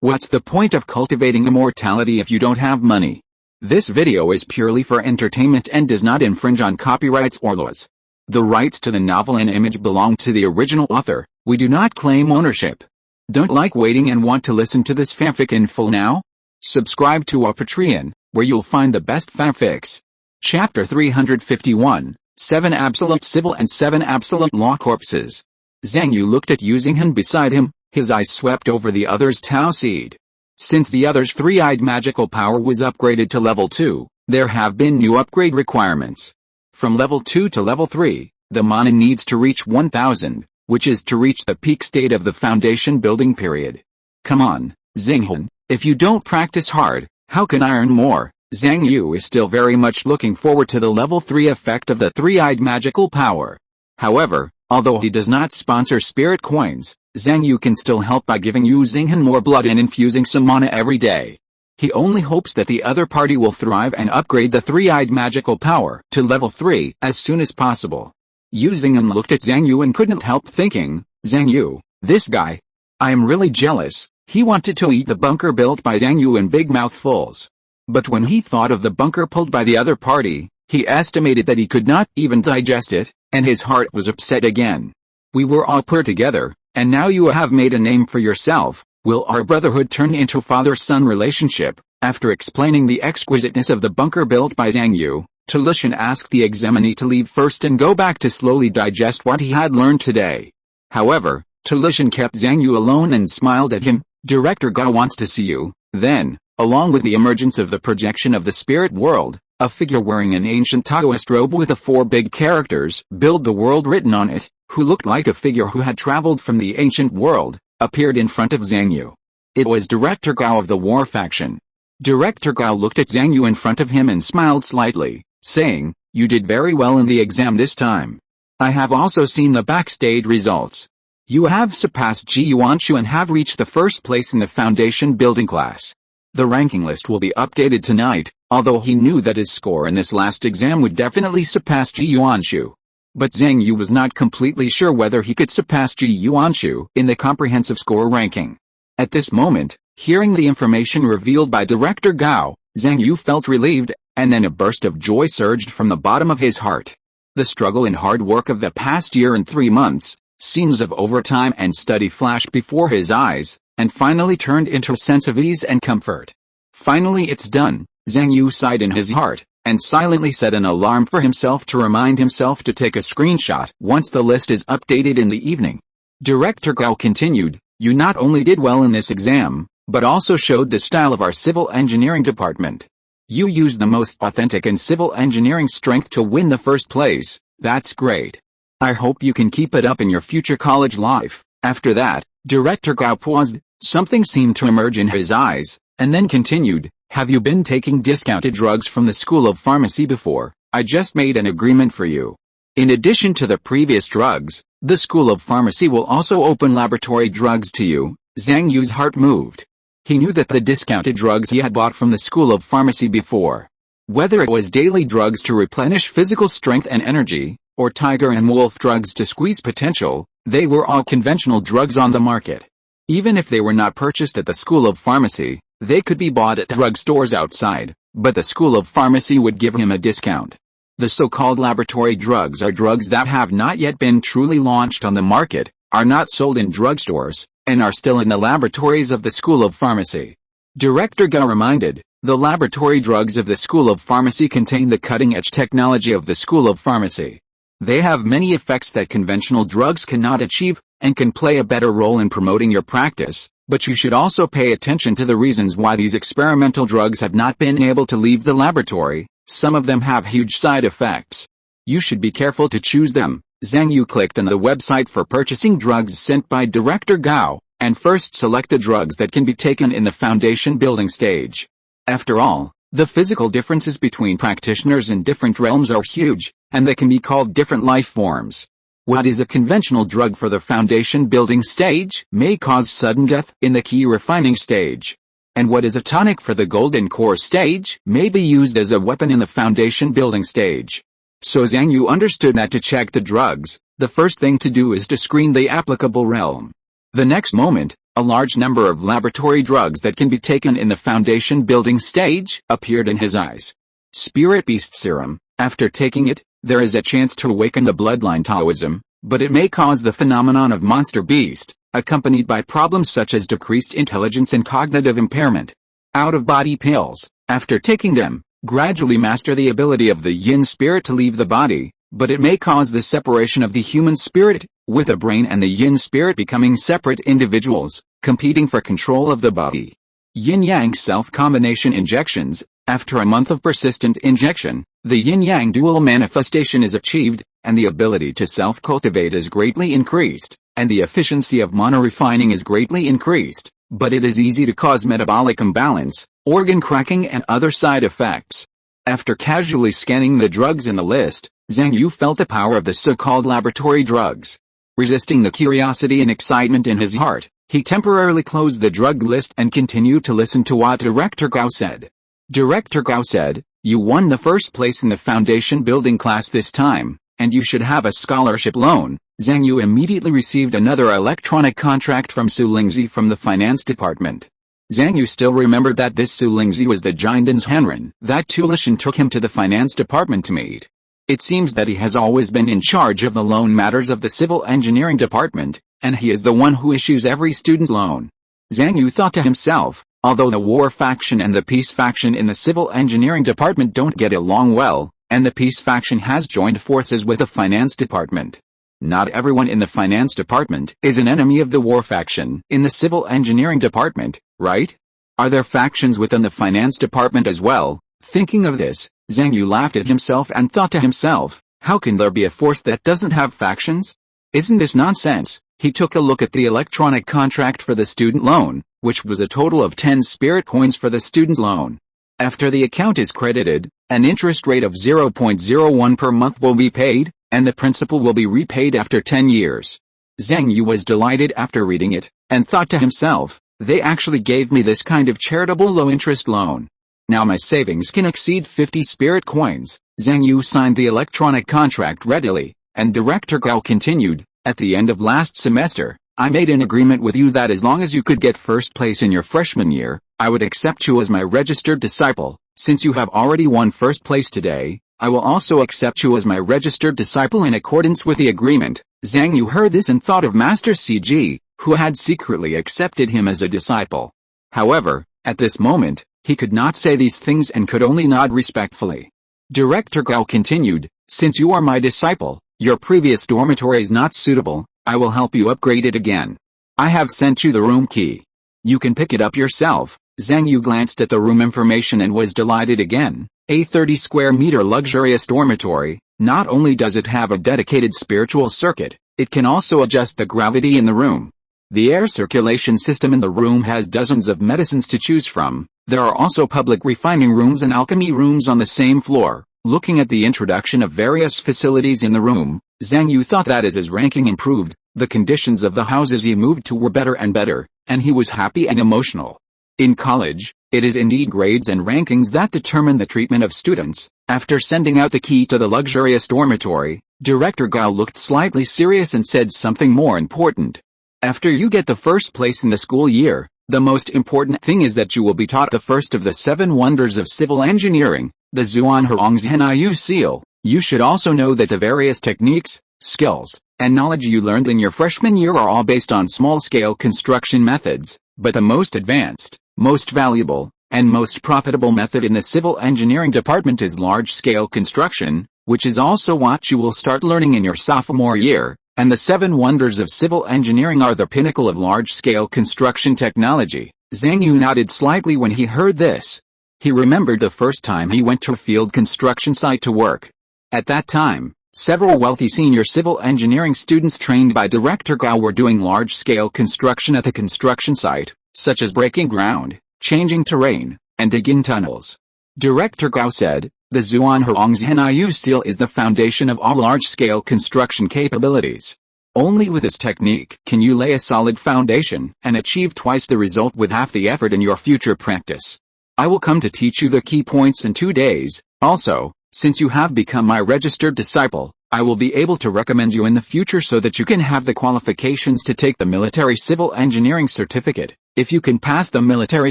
What's the point of cultivating immortality if you don't have money? This video is purely for entertainment and does not infringe on copyrights or laws. The rights to the novel and image belong to the original author. We do not claim ownership. Don't like waiting and want to listen to this fanfic in full now? Subscribe to our Patreon, where you'll find the best fanfics. Chapter 351, 7 Absolute Civil and 7 Absolute Law Corpses. Zhang Yu looked at Yu Zhenghen beside him, his eyes swept over the other's Tao seed. Since the other's three-eyed magical power was upgraded to level 2, there have been new upgrade requirements. From level 2 to level 3, the mana needs to reach 1000, which is to reach the peak state of the foundation building period. Come on, Zhenghen, if you don't practice hard, how can I earn more? Zhang Yu is still very much looking forward to the level 3 effect of the three-eyed magical power. However, although he does not sponsor spirit coins, Zhang Yu can still help by giving Yu Zhenghen more blood and infusing some mana every day. He only hopes that the other party will thrive and upgrade the three-eyed magical power to level 3 as soon as possible. Yu Zhenghen looked at Zhang Yu and couldn't help thinking, Zhang Yu, this guy. I am really jealous. He wanted to eat the bunker built by Zhang Yu in big mouthfuls. But when he thought of the bunker pulled by the other party, he estimated that he could not even digest it, and his heart was upset again. We were all poor together, and now you have made a name for yourself. Will our brotherhood turn into father-son relationship? After explaining the exquisiteness of the bunker built by Zhang Yu, Lushan asked the examinee to leave first and go back to slowly digest what he had learned today. However, Lushan kept Zhang Yu alone and smiled at him. Director Gao wants to see you. Then, along with the emergence of the projection of the spirit world, a figure wearing an ancient Taoist robe with the 4 big characters, "Build the World" written on it, who looked like a figure who had traveled from the ancient world, appeared in front of Zhang Yu. It was Director Gao of the War faction. Director Gao looked at Zhang Yu in front of him and smiled slightly, saying, "You did very well in the exam this time. I have also seen the backstage results. You have surpassed Ji Yuanshu and have reached the first place in the foundation building class." The ranking list will be updated tonight, although he knew that his score in this last exam would definitely surpass Ji Yuanshu. But Zhang Yu was not completely sure whether he could surpass Ji Yuanshu in the comprehensive score ranking. At this moment, hearing the information revealed by Director Gao, Zhang Yu felt relieved, and then a burst of joy surged from the bottom of his heart. The struggle and hard work of the past year and 3 months, scenes of overtime and study flashed before his eyes, and finally turned into a sense of ease and comfort. Finally it's done, Zhang Yu sighed in his heart, and silently set an alarm for himself to remind himself to take a screenshot once the list is updated in the evening. Director Gao continued, "You not only did well in this exam, but also showed the style of our civil engineering department. You used the most authentic and civil engineering strength to win the first place. That's great. I hope you can keep it up in your future college life." After that, Director Gao paused. Something seemed to emerge in his eyes, and then continued, "Have you been taking discounted drugs from the School of Pharmacy before? I just made an agreement for you. In addition to the previous drugs, the School of Pharmacy will also open laboratory drugs to you." Zhang Yu's heart moved. He knew that the discounted drugs he had bought from the School of Pharmacy before, whether it was daily drugs to replenish physical strength and energy, or tiger and wolf drugs to squeeze potential, they were all conventional drugs on the market. Even if they were not purchased at the School of Pharmacy, they could be bought at drug stores outside, but the School of Pharmacy would give him a discount. The so-called laboratory drugs are drugs that have not yet been truly launched on the market, are not sold in drugstores, and are still in the laboratories of the School of Pharmacy. Director Gao reminded, "The laboratory drugs of the School of Pharmacy contain the cutting-edge technology of the School of Pharmacy. They have many effects that conventional drugs cannot achieve, and can play a better role in promoting your practice, but you should also pay attention to the reasons why these experimental drugs have not been able to leave the laboratory. Some of them have huge side effects. You should be careful to choose them." Zhang Yu clicked on the website for purchasing drugs sent by Director Gao, and first select the drugs that can be taken in the foundation building stage. After all, the physical differences between practitioners in different realms are huge, and they can be called different life forms. What is a conventional drug for the foundation building stage may cause sudden death in the key refining stage. And what is a tonic for the golden core stage may be used as a weapon in the foundation building stage. So Zhang Yu understood that to check the drugs, the first thing to do is to screen the applicable realm. The next moment, A large number of laboratory drugs that can be taken in the foundation building stage appeared in his eyes. Spirit Beast Serum. After taking it, there is a chance to awaken the bloodline Taoism, but it may cause the phenomenon of monster beast, accompanied by problems such as decreased intelligence and cognitive impairment. Out-of-body pills. After taking them, gradually master the ability of the yin spirit to leave the body, but it may cause the separation of the human spirit, with the brain and the yin spirit becoming separate individuals, competing for control of the body. Yin-yang self-combination injections. After a month of persistent injection, the yin-yang dual manifestation is achieved, and the ability to self-cultivate is greatly increased, and the efficiency of mono-refining is greatly increased, but it is easy to cause metabolic imbalance, organ cracking and other side effects. After casually scanning the drugs in the list, Zhang Yu felt the power of the so-called laboratory drugs. Resisting the curiosity and excitement in his heart, he temporarily closed the drug list and continued to listen to what Director Gao said. Director Gao said, "You won the first place in the foundation building class this time, and you should have a scholarship loan." Zhang Yu immediately received another electronic contract from Su Lingzi from the finance department. Zhang Yu still remembered that this Su Lingzi was the Jindan's Hanren that Tulishan took him to the finance department to meet. It seems that he has always been in charge of the loan matters of the civil engineering department, and he is the one who issues every student's loan. Zhang Yu thought to himself, although the war faction and the peace faction in the civil engineering department don't get along well, and the peace faction has joined forces with the finance department, not everyone in the finance department is an enemy of the war faction in the civil engineering department, right? Are there factions within the finance department as well? Thinking of this, Zhang Yu laughed at himself and thought to himself, how can there be a force that doesn't have factions? Isn't this nonsense? He took a look at the electronic contract for the student loan, which was a total of 10 spirit coins for the student's loan. After the account is credited, an interest rate of 0.01 per month will be paid, and the principal will be repaid after 10 years. Zhang Yu was delighted after reading it, and thought to himself, they actually gave me this kind of charitable low-interest loan. Now my savings can exceed 50 spirit coins. Zhang Yu signed the electronic contract readily, and Director Gao continued, at the end of last semester, I made an agreement with you that as long as you could get first place in your freshman year, I would accept you as my registered disciple. Since you have already won first place today, I will also accept you as my registered disciple in accordance with the agreement. Zhang Yu heard this and thought of Master CG, who had secretly accepted him as a disciple. However, at this moment, he could not say these things and could only nod respectfully. Director Gao continued, since you are my disciple, your previous dormitory is not suitable, I will help you upgrade it again. I have sent you the room key. You can pick it up yourself. Zhang Yu glanced at the room information and was delighted again. A 30 square meter luxurious dormitory. Not only does it have a dedicated spiritual circuit, it can also adjust the gravity in the room. The air circulation system in the room has dozens of medicines to choose from. There are also public refining rooms and alchemy rooms on the same floor. Looking at the introduction of various facilities in the room, Zhang Yu thought that as his ranking improved, the conditions of the houses he moved to were better and better, and he was happy and emotional. In college, it is indeed grades and rankings that determine the treatment of students. After sending out the key to the luxurious dormitory, Director Gao looked slightly serious and said something more important. After you get the first place in the school year, the most important thing is that you will be taught the first of the 7 wonders of civil engineering, the Zhuanhongzhenyu seal. You should also know that the various techniques, skills, and knowledge you learned in your freshman year are all based on small-scale construction methods, but the most advanced, most valuable, and most profitable method in the civil engineering department is large-scale construction, which is also what you will start learning in your sophomore year, and the 7 wonders of civil engineering are the pinnacle of large-scale construction technology. Zhang Yu nodded slightly when he heard this. He remembered the first time he went to a field construction site to work. At that time, several wealthy senior civil engineering students trained by Director Gao were doing large-scale construction at the construction site, such as breaking ground, changing terrain, and digging tunnels. Director Gao said, the Zhuanhongzhenyu seal is the foundation of all large-scale construction capabilities. Only with this technique can you lay a solid foundation and achieve twice the result with half the effort in your future practice. I will come to teach you the key points in 2 days. Also, since you have become my registered disciple, I will be able to recommend you in the future so that you can have the qualifications to take the military civil engineering certificate. If you can pass the military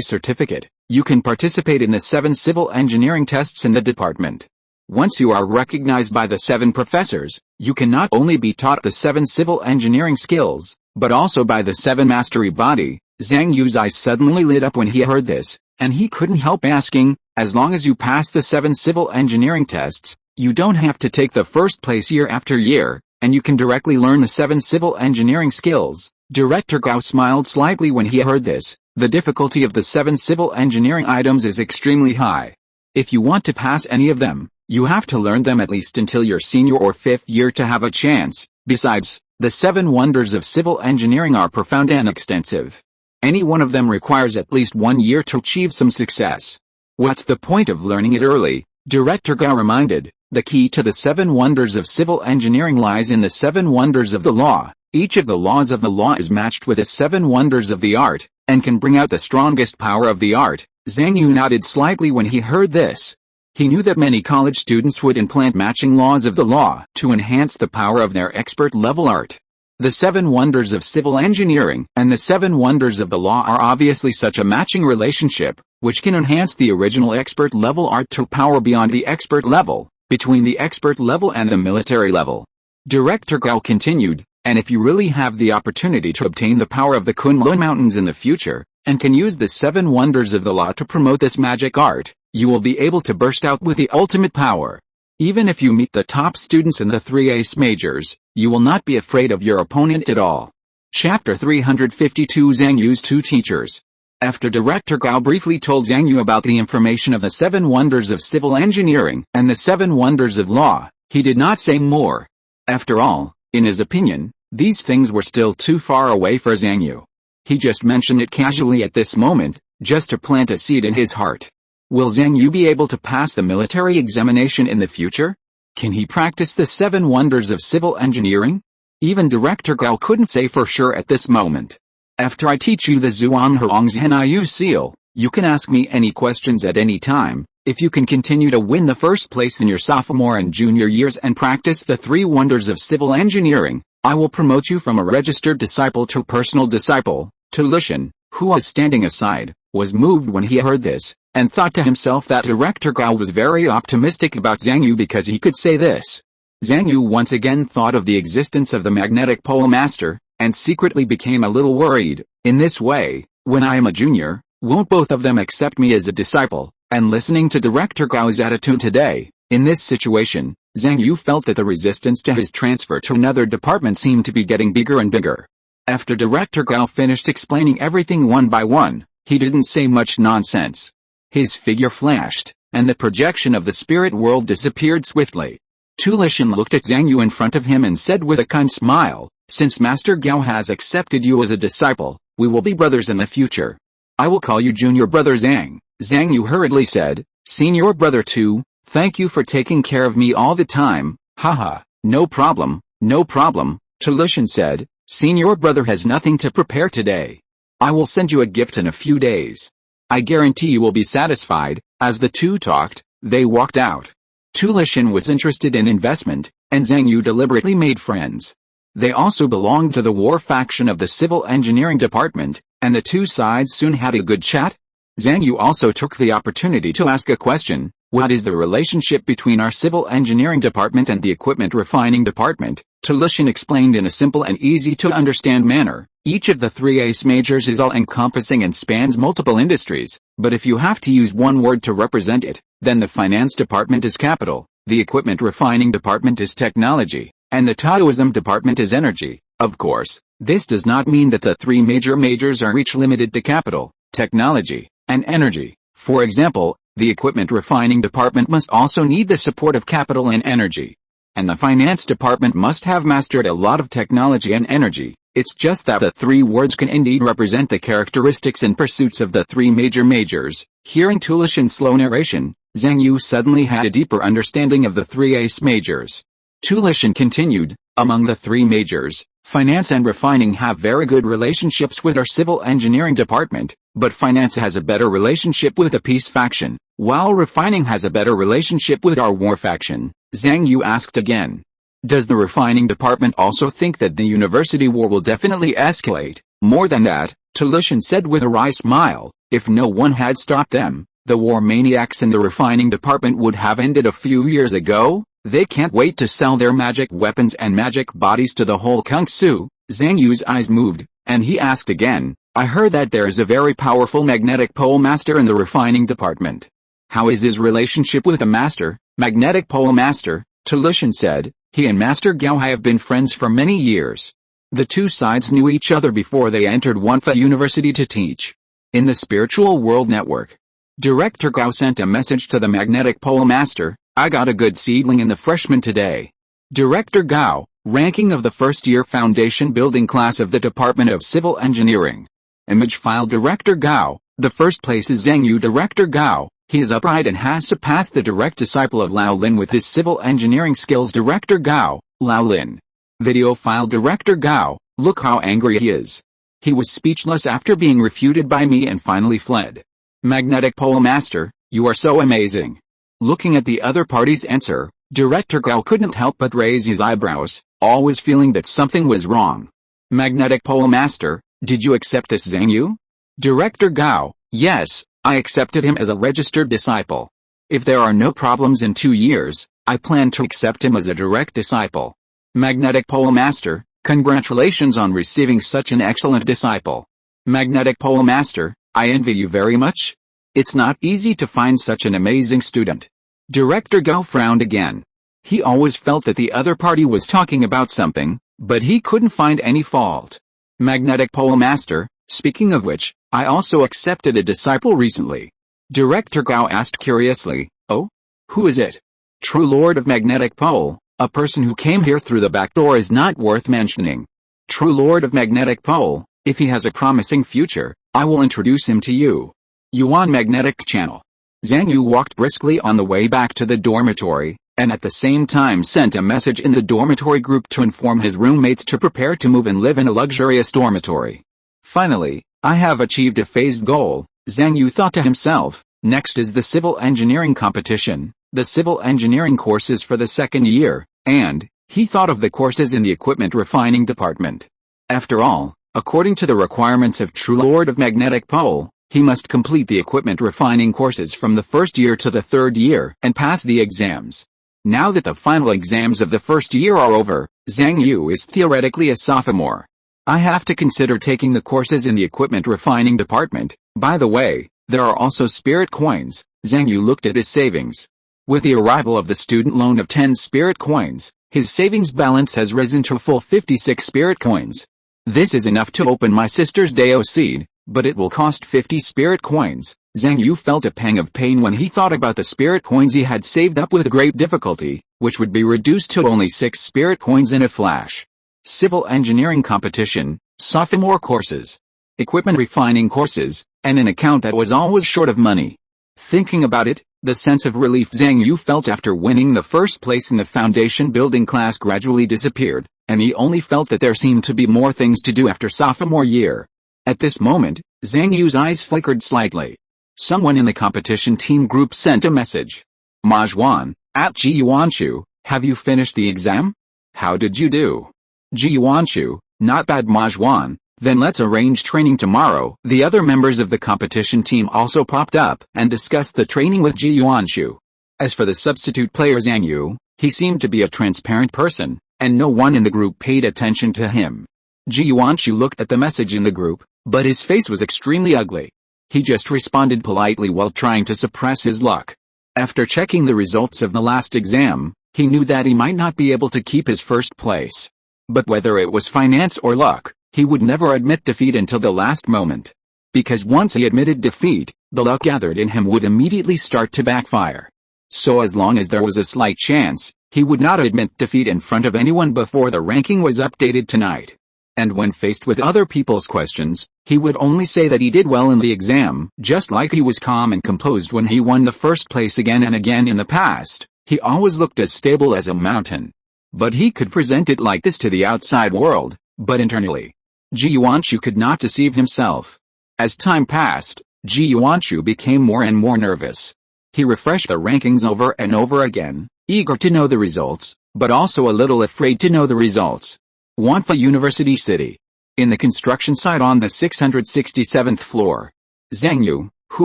certificate, you can participate in the 7 civil engineering tests in the department. Once you are recognized by the 7 professors, you can not only be taught the 7 civil engineering skills, but also by the 7 mastery body. Zhang Yu's eyes suddenly lit up when he heard this, and he couldn't help asking, as long as you pass the 7 civil engineering tests, you don't have to take the first place year after year, and you can directly learn the 7 civil engineering skills. Director Gao smiled slightly when he heard this. The difficulty of the 7 civil engineering items is extremely high. If you want to pass any of them, you have to learn them at least until your senior or 5th year to have a chance. Besides, the 7 wonders of civil engineering are profound and extensive. Any one of them requires at least 1 year to achieve some success. What's the point of learning it early? Director Gao reminded. The key to the 7 wonders of civil engineering lies in the 7 wonders of the law. Each of the laws of the law is matched with the 7 wonders of the art, and can bring out the strongest power of the art. Zhang Yu nodded slightly when he heard this. He knew that many college students would implant matching laws of the law to enhance the power of their expert-level art. The 7 wonders of civil engineering and the 7 wonders of the law are obviously such a matching relationship, which can enhance the original expert-level art to power beyond the expert level, between the expert level and the military level. Director Gao continued, and if you really have the opportunity to obtain the power of the Kunlun Mountains in the future, and can use the 7 wonders of the law to promote this magic art, you will be able to burst out with the ultimate power. Even if you meet the top students in the 3 ace majors, you will not be afraid of your opponent at all. Chapter 352 Zhang Yu's 2 teachers. After Director Gao briefly told Zhang Yu about the information of the 7 wonders of civil engineering and the 7 wonders of law, he did not say more. After all, in his opinion, these things were still too far away for Zhang Yu. He just mentioned it casually at this moment, just to plant a seed in his heart. Will Zhang Yu be able to pass the military examination in the future? Can he practice the 7 wonders of civil engineering? Even Director Gao couldn't say for sure at this moment. After I teach you the Zhuanghe seal, you can ask me any questions at any time. If you can continue to win the first place in your sophomore and junior years and practice the 3 wonders of civil engineering, I will promote you from a registered disciple to personal disciple. Tulishan, who was standing aside, was moved when he heard this, and thought to himself that Director Gao was very optimistic about Zhang Yu because he could say this. Zhang Yu once again thought of the existence of the magnetic pole master, and secretly became a little worried. In this way, when I am a junior, won't both of them accept me as a disciple? And listening to Director Gao's attitude today, in this situation, Zhang Yu felt that the resistance to his transfer to another department seemed to be getting bigger and bigger. After Director Gao finished explaining everything one by one, he didn't say much nonsense. His figure flashed, and the projection of the spirit world disappeared swiftly. Tulishan looked at Zhang Yu in front of him and said with a kind smile, "Since Master Gao has accepted you as a disciple, we will be brothers in the future. I will call you Junior Brother Zhang." Zhang Yu hurriedly said, "Senior Brother too, thank you for taking care of me all the time." "Haha, no problem, no problem," Tulishan said, "Senior Brother has nothing to prepare today. I will send you a gift in a few days. I guarantee you will be satisfied." As the two talked, they walked out. Tulishan was interested in investment, and Zhang Yu deliberately made friends. They also belonged to the war faction of the civil engineering department, and the two sides soon had a good chat. Zhang Yu also took the opportunity to ask a question. What is the relationship between our civil engineering department and the equipment refining department? Tulishan explained in a simple and easy-to-understand manner. Each of the 3 ace majors is all-encompassing and spans multiple industries, but if you have to use one word to represent it, then the finance department is capital, the equipment refining department is technology, and the Taoism department is energy. Of course, this does not mean that the 3 major majors are each limited to capital, technology, and energy. For example, the equipment refining department must also need the support of capital and energy. And the finance department must have mastered a lot of technology and energy. It's just that the 3 words can indeed represent the characteristics and pursuits of the 3 major majors. Hearing Tulishan's slow narration, Zhang Yu suddenly had a deeper understanding of the 3 ace majors. Tulishan continued, among the 3 majors, finance and refining have very good relationships with our civil engineering department, but finance has a better relationship with the peace faction, while refining has a better relationship with our war faction. Zhang Yu asked again. Does the refining department also think that the university war will definitely escalate? More than that, Lushan said with a wry smile, if no one had stopped them, the war maniacs in the refining department would have ended a few years ago. They can't wait to sell their magic weapons and magic bodies to the whole Kung Su. Zhang Yu's eyes moved, and he asked again, I heard that there is a very powerful magnetic pole master in the refining department. How is his relationship with the master, magnetic pole master? Lushan said, he and Master Gao have been friends for many years. The two sides knew each other before they entered Wanfa University to teach. In the Spiritual World Network, Director Gao sent a message to the magnetic pole master, I got a good seedling in the freshman today. Director Gao, ranking of the first-year foundation building class of the Department of Civil Engineering. Image file Director Gao, the first place is Zhang Yu. Director Gao, he is upright and has surpassed the direct disciple of Lao Lin with his civil engineering skills. Director Gao, Lao Lin. Video file Director Gao, look how angry he is. He was speechless after being refuted by me and finally fled. Magnetic pole master, you are so amazing. Looking at the other party's answer, Director Gao couldn't help but raise his eyebrows, always feeling that something was wrong. Magnetic pole master, did you accept this Zhang Yu? Director Gao, yes, I accepted him as a registered disciple. If there are no problems in 2 years, I plan to accept him as a direct disciple. Magnetic pole master, congratulations on receiving such an excellent disciple. Magnetic pole master, I envy you very much. It's not easy to find such an amazing student. Director Gao frowned again. He always felt that the other party was talking about something, but he couldn't find any fault. Magnetic pole master, speaking of which, I also accepted a disciple recently. Director Gao asked curiously, oh? Who is it? True Lord of Magnetic Pole, a person who came here through the back door is not worth mentioning. True Lord of Magnetic Pole, if he has a promising future, I will introduce him to you. Yuan Magnetic Channel. Zhang Yu walked briskly on the way back to the dormitory, and at the same time sent a message in the dormitory group to inform his roommates to prepare to move and live in a luxurious dormitory. Finally, I have achieved a phased goal, Zhang Yu thought to himself. Next is the civil engineering competition, the civil engineering courses for the second year, and he thought of the courses in the equipment refining department. After all, according to the requirements of True Lord of Magnetic Pole, he must complete the equipment refining courses from the first year to the third year and pass the exams. Now that the final exams of the first year are over, Zhang Yu is theoretically a sophomore. I have to consider taking the courses in the equipment refining department. By the way, there are also spirit coins. Zhang Yu looked at his savings. With the arrival of the student loan of 10 spirit coins, his savings balance has risen to a full 56 spirit coins. This is enough to open my sister's Dao seed, but it will cost 50 spirit coins. Zhang Yu felt a pang of pain when he thought about the spirit coins he had saved up with great difficulty, which would be reduced to only 6 spirit coins in a flash. Civil engineering competition, sophomore courses, equipment refining courses, and an account that was always short of money. Thinking about it, the sense of relief Zhang Yu felt after winning the first place in the foundation building class gradually disappeared, and he only felt that there seemed to be more things to do after sophomore year. At this moment, Zhang Yu's eyes flickered slightly. Someone in the competition team group sent a message. Mazhuan, at Ji Yuanshu, have you finished the exam? How did you do? Ji Yuanshu, not bad Mazhuan, then let's arrange training tomorrow. The other members of the competition team also popped up and discussed the training with Ji Yuanshu. As for the substitute player Zhang Yu, he seemed to be a transparent person, and no one in the group paid attention to him. Ji Yuanshu looked at the message in the group, but his face was extremely ugly. He just responded politely while trying to suppress his luck. After checking the results of the last exam, he knew that he might not be able to keep his first place. But whether it was finance or luck, he would never admit defeat until the last moment. Because once he admitted defeat, the luck gathered in him would immediately start to backfire. So as long as there was a slight chance, he would not admit defeat in front of anyone before the ranking was updated tonight. And when faced with other people's questions, he would only say that he did well in the exam, just like he was calm and composed when he won the first place again and again in the past. He always looked as stable as a mountain. But he could present it like this to the outside world, but internally, Ji Yuanshu could not deceive himself. As time passed, Ji Yuanshu became more and more nervous. He refreshed the rankings over and over again, eager to know the results, but also a little afraid to know the results. Wanfa University City. In the construction site on the 667th floor. Zhang Yu, who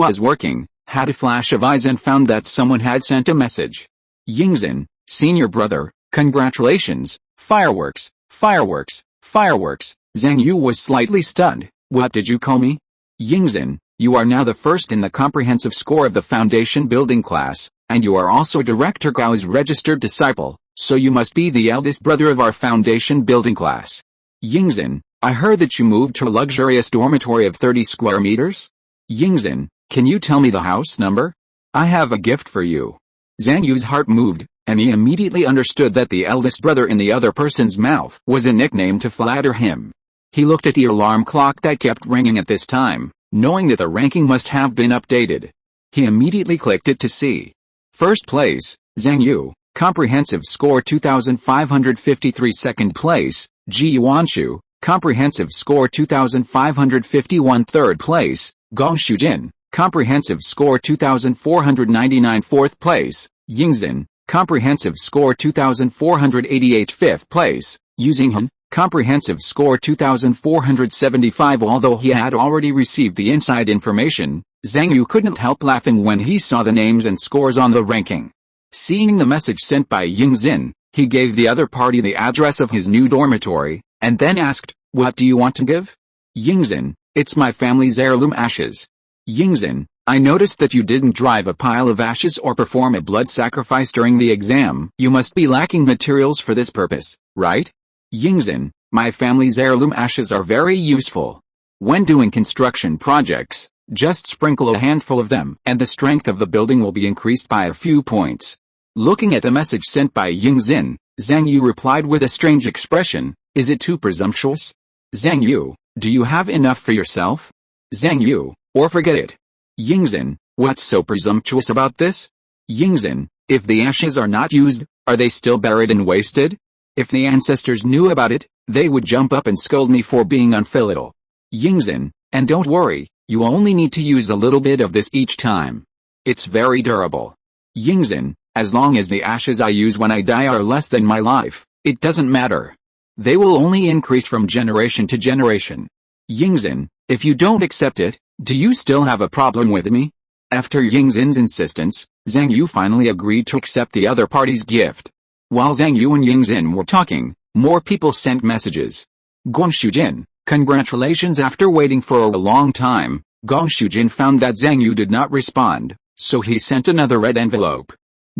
was working, had a flash of eyes and found that someone had sent a message. Yingzhen, senior brother, congratulations, fireworks, fireworks, fireworks. Zhang Yu was slightly stunned. What did you call me? Yingzhen, you are now the first in the comprehensive score of the foundation building class, and you are also Director Gao's registered disciple, so you must be the eldest brother of our foundation building class. Yingzhen, I heard that you moved to a luxurious dormitory of 30 square meters? Yingzhen, can you tell me the house number? I have a gift for you. Zhang Yu's heart moved, and he immediately understood that the eldest brother in the other person's mouth was a nickname to flatter him. He looked at the alarm clock that kept ringing at this time, knowing that the ranking must have been updated. He immediately clicked it to see. First place, Zhang Yu, comprehensive score 2553. Second place, Ji Yuanshu, comprehensive score 2551. Third place, Gong Shujin, comprehensive score 2499. Fourth place, Yingzhen, comprehensive score 2488. Fifth place, Yu Xinghan, comprehensive score 2475. Although he had already received the inside information, Zhang Yu couldn't help laughing when he saw the names and scores on the ranking. Seeing the message sent by Yingzhen, he gave the other party the address of his new dormitory, and then asked, what do you want to give? Yingzhen, it's my family's heirloom ashes. Yingzhen, I noticed that you didn't drive a pile of ashes or perform a blood sacrifice during the exam. You must be lacking materials for this purpose, right? Yingzhen, my family's heirloom ashes are very useful. When doing construction projects, just sprinkle a handful of them, and the strength of the building will be increased by a few points. Looking at the message sent by Yingzhen, Zhang Yu replied with a strange expression, is it too presumptuous? Zhang Yu, do you have enough for yourself? Zhang Yu, or forget it. Yingzhen, what's so presumptuous about this? Yingzhen, if the ashes are not used, are they still buried and wasted? If the ancestors knew about it, they would jump up and scold me for being unfilial. Yingzhen, and don't worry, you only need to use a little bit of this each time. It's very durable. Yingzhen, as long as the ashes I use when I die are less than my life, it doesn't matter. They will only increase from generation to generation. Yingzhen, if you don't accept it, do you still have a problem with me? After Yingzhen's insistence, Zhang Yu finally agreed to accept the other party's gift. While Zhang Yu and Yingzhen were talking, more people sent messages. Gong Shujin, congratulations. After waiting for a long time, Gong Shujin found that Zhang Yu did not respond, so he sent another red envelope.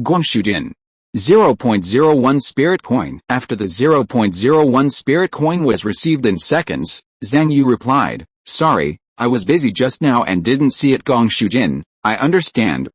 Gong Shujin. 0.01 spirit coin. After the 0.01 spirit coin was received in seconds, Zhang Yu replied, sorry, I was busy just now and didn't see it. Gong Shujin, I understand,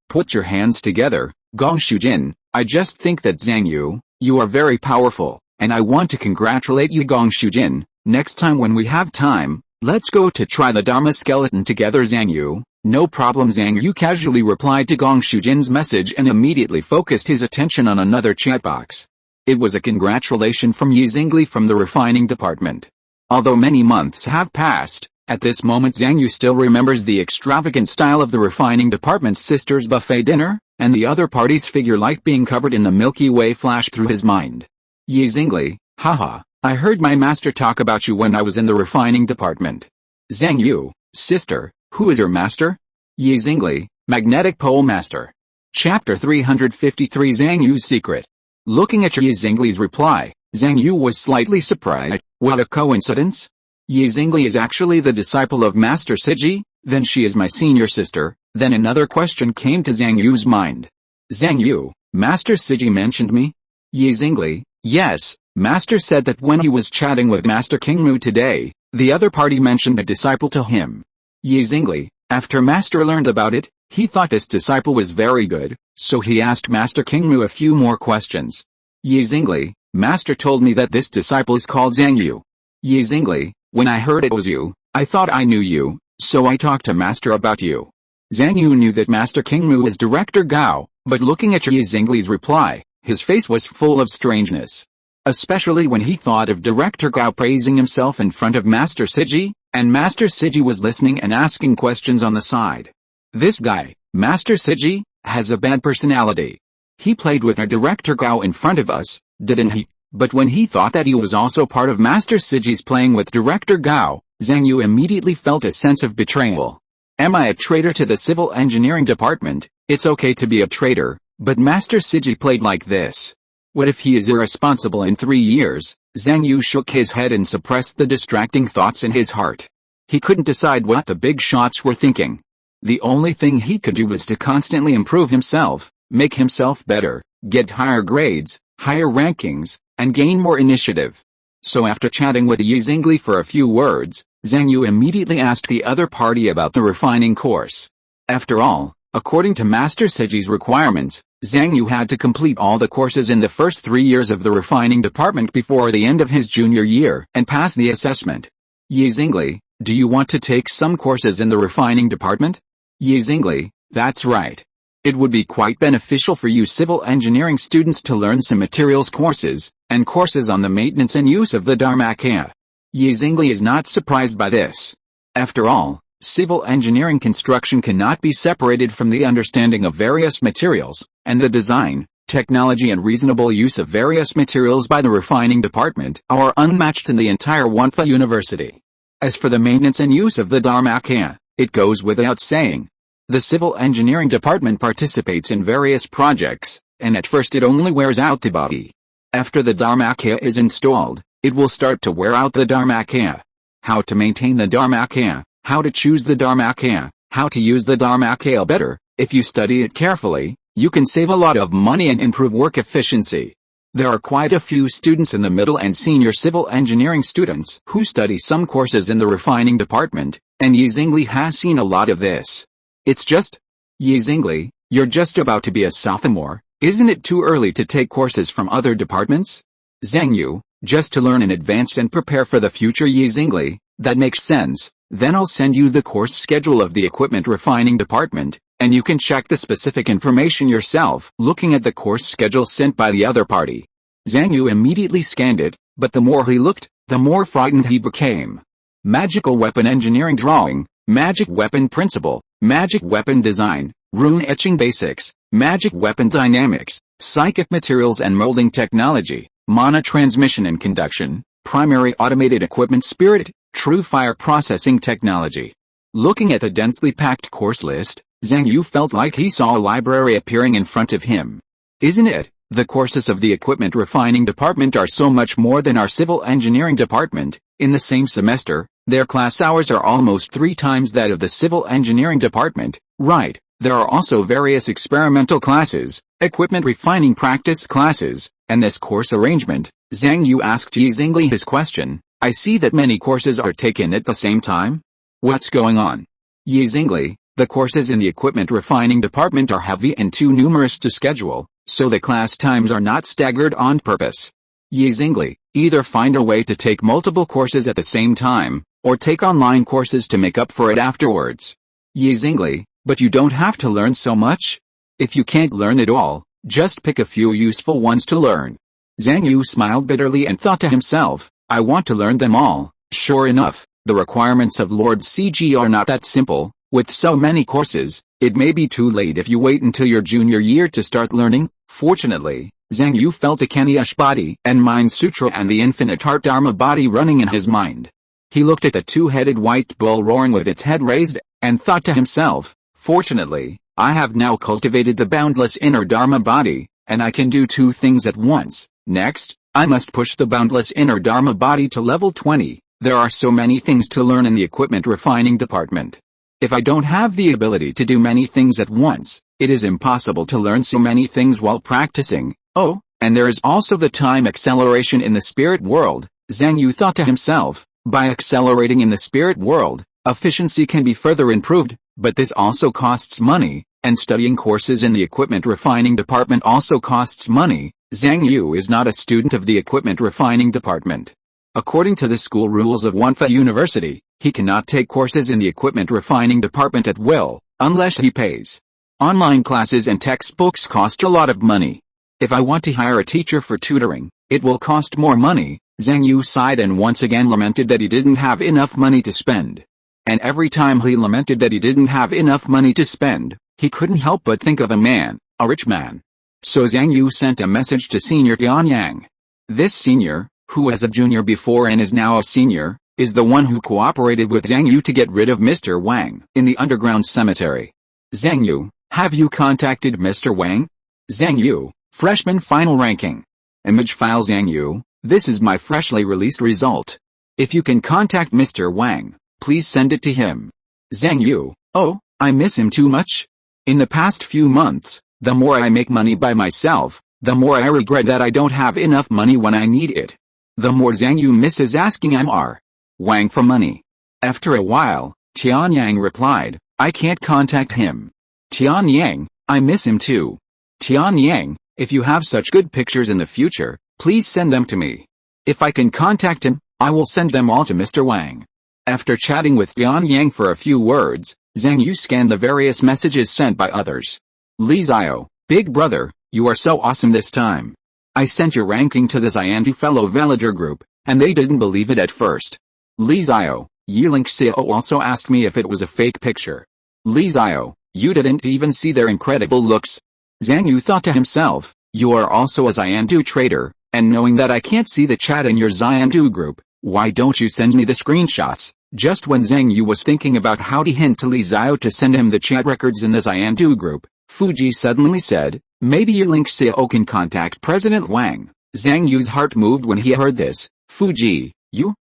put your hands together. Gong Shujin, I just think that Zhang Yu, you are very powerful, and I want to congratulate you. Gong Shujin, next time when we have time, let's go to try the Dharma skeleton together. Zhang Yu, no problem. Zhang Yu casually replied to Gong Shujin's message and immediately focused his attention on another chat box. It was a congratulation from Yi Xingli from the refining department. Although many months have passed, at this moment Zhang Yu still remembers the extravagant style of the refining department's sister's buffet dinner, and the other party's figure light being covered in the Milky Way flashed through his mind. Yi Xingli, haha, I heard my master talk about you when I was in the refining department. Zhang Yu, sister, who is your master? Yi Xingli, magnetic pole master. Chapter 353 Zhang Yu's secret. Looking at Yi Xingli's reply, Zhang Yu was slightly surprised. What a coincidence? Yi Xingli is actually the disciple of Master Siji, then she is my senior sister. Then another question came to Zhang Yu's mind. Zhang Yu, Master Siji mentioned me? Yi Xingli, yes, Master said that when he was chatting with Master Kingmu today, the other party mentioned a disciple to him. Yi Xingli, after Master learned about it, he thought this disciple was very good, so he asked Master Kingmu a few more questions. Yi Xingli, Master told me that this disciple is called Zhang Yu. Yi Xingli, when I heard it was you, I thought I knew you, so I talked to Master about you. Zhang Yu knew that Master Kingmu was Director Gao, but looking at Yi Xingli's reply, his face was full of strangeness. Especially when he thought of Director Gao praising himself in front of Master Siji, and Master Siji was listening and asking questions on the side. This guy, Master Siji, has a bad personality. He played with our director Gao in front of us, didn't he? But when he thought that he was also part of Master Siji's playing with director Gao, Zhang Yu immediately felt a sense of betrayal. Am I a traitor to the civil engineering department? It's okay to be a traitor, but Master Siji played like this. What if he is irresponsible in 3 years? Zhang Yu shook his head and suppressed the distracting thoughts in his heart. He couldn't decide what the big shots were thinking. The only thing he could do was to constantly improve himself, make himself better, get higher grades, higher rankings, and gain more initiative. So after chatting with Yi Zingli for a few words, Zhang Yu immediately asked the other party about the refining course. After all, according to Master Siji's requirements, Zhang Yu had to complete all the courses in the first 3 years of the refining department before the end of his junior year and pass the assessment. Yi Zingli, do you want to take some courses in the refining department? Yi Zingli, that's right. It would be quite beneficial for you civil engineering students to learn some materials courses, and courses on the maintenance and use of the Dharmakaya. Yi Zingli is not surprised by this. After all, civil engineering construction cannot be separated from the understanding of various materials, and the design, technology and reasonable use of various materials by the refining department are unmatched in the entire Wonfa University. As for the maintenance and use of the Dharmakaya, it goes without saying. The civil engineering department participates in various projects, and at first it only wears out the body. After the Dharmakaya is installed, it will start to wear out the Dharmakaya. How to maintain the Dharmakaya, how to choose the Dharmakaya, how to use the Dharmakaya better. If you study it carefully, you can save a lot of money and improve work efficiency. There are quite a few students in the middle and senior civil engineering students who study some courses in the refining department, and Yi Zingli has seen a lot of this. It's just, Yi Zingli, you're just about to be a sophomore, isn't it too early to take courses from other departments? Zhang Yu, just to learn in advance and prepare for the future. Yi Zingli, that makes sense. Then I'll send you the course schedule of the equipment refining department, and you can check the specific information yourself, looking at the course schedule sent by the other party. Zhang Yu immediately scanned it, but the more he looked, the more frightened he became. Magical weapon engineering drawing, magic weapon principle, magic weapon design, rune etching basics, magic weapon dynamics, psychic materials and molding technology, mana transmission and conduction, primary automated equipment spirit, true fire processing technology. Looking at the densely packed course list, Zhang Yu felt like he saw a library appearing in front of him. Isn't it? The courses of the equipment refining department are so much more than our civil engineering department. In the same semester, their class hours are almost 3 times that of the civil engineering department. Right, there are also various experimental classes, equipment refining practice classes, and this course arrangement. Zhang Yu asked Yi Zingli his question. I see that many courses are taken at the same time. What's going on? Yi Zingli, the courses in the equipment refining department are heavy and too numerous to schedule, so the class times are not staggered on purpose. Yi Zingli, either find a way to take multiple courses at the same time, or take online courses to make up for it afterwards. Yi Zingli, but you don't have to learn so much? If you can't learn it all, just pick a few useful ones to learn. Zhang Yu smiled bitterly and thought to himself, I want to learn them all. Sure enough, the requirements of Lord CG are not that simple. With so many courses, it may be too late if you wait until your junior year to start learning. Fortunately, Zhang Yu felt the Kanyash body and mind sutra and the infinite heart dharma body running in his mind. He looked at the two-headed white bull roaring with its head raised, and thought to himself, fortunately, I have now cultivated the boundless inner dharma body, and I can do 2 things at once. Next, I must push the boundless inner dharma body to level 20. There are so many things to learn in the equipment refining department. If I don't have the ability to do many things at once, it is impossible to learn so many things while practicing. Oh, and there is also the time acceleration in the spirit world. Zhang Yu thought to himself, by accelerating in the spirit world, efficiency can be further improved, but this also costs money, and studying courses in the equipment refining department also costs money. Zhang Yu is not a student of the equipment refining department. According to the school rules of Wonfa University, he cannot take courses in the equipment refining department at will, unless he pays. Online classes and textbooks cost a lot of money. If I want to hire a teacher for tutoring, it will cost more money. Zhang Yu sighed and once again lamented that he didn't have enough money to spend. And every time he lamented that he didn't have enough money to spend, he couldn't help but think of a man, a rich man. So Zhang Yu sent a message to senior Tianyang. This senior, who was a junior before and is now a senior, is the one who cooperated with Zhang Yu to get rid of Mr. Wang in the underground cemetery. Zhang Yu, have you contacted Mr. Wang? Zhang Yu, freshman final ranking. Image file Zhang Yu, this is my freshly released result. If you can contact Mr. Wang, please send it to him. Zhang Yu, oh, I miss him too much. In the past few months, the more I make money by myself, the more I regret that I don't have enough money when I need it. The more Zhang Yu misses asking Mr. Wang for money. After a while, Tianyang replied, I can't contact him. Tianyang, I miss him too. Tianyang, if you have such good pictures in the future, please send them to me. If I can contact him, I will send them all to Mr. Wang. After chatting with Tianyang for a few words, Zhang Yu scanned the various messages sent by others. Li Xiao, big brother, you are so awesome this time. I sent your ranking to the Xiandu fellow villager group, and they didn't believe it at first. Li Xiao, Yilink Xiao also asked me if it was a fake picture. Li Xiao, you didn't even see their incredible looks. Zhang Yu thought to himself, you are also a Xiandu trader, and knowing that I can't see the chat in your Xiandu group, why don't you send me the screenshots? Just when Zhang Yu was thinking about how to hint to Li Xiao to send him the chat records in the Xiandu group, Fuji suddenly said, maybe Yilink Xiao can contact President Wang. Zhang Yu's heart moved when he heard this. Fuji,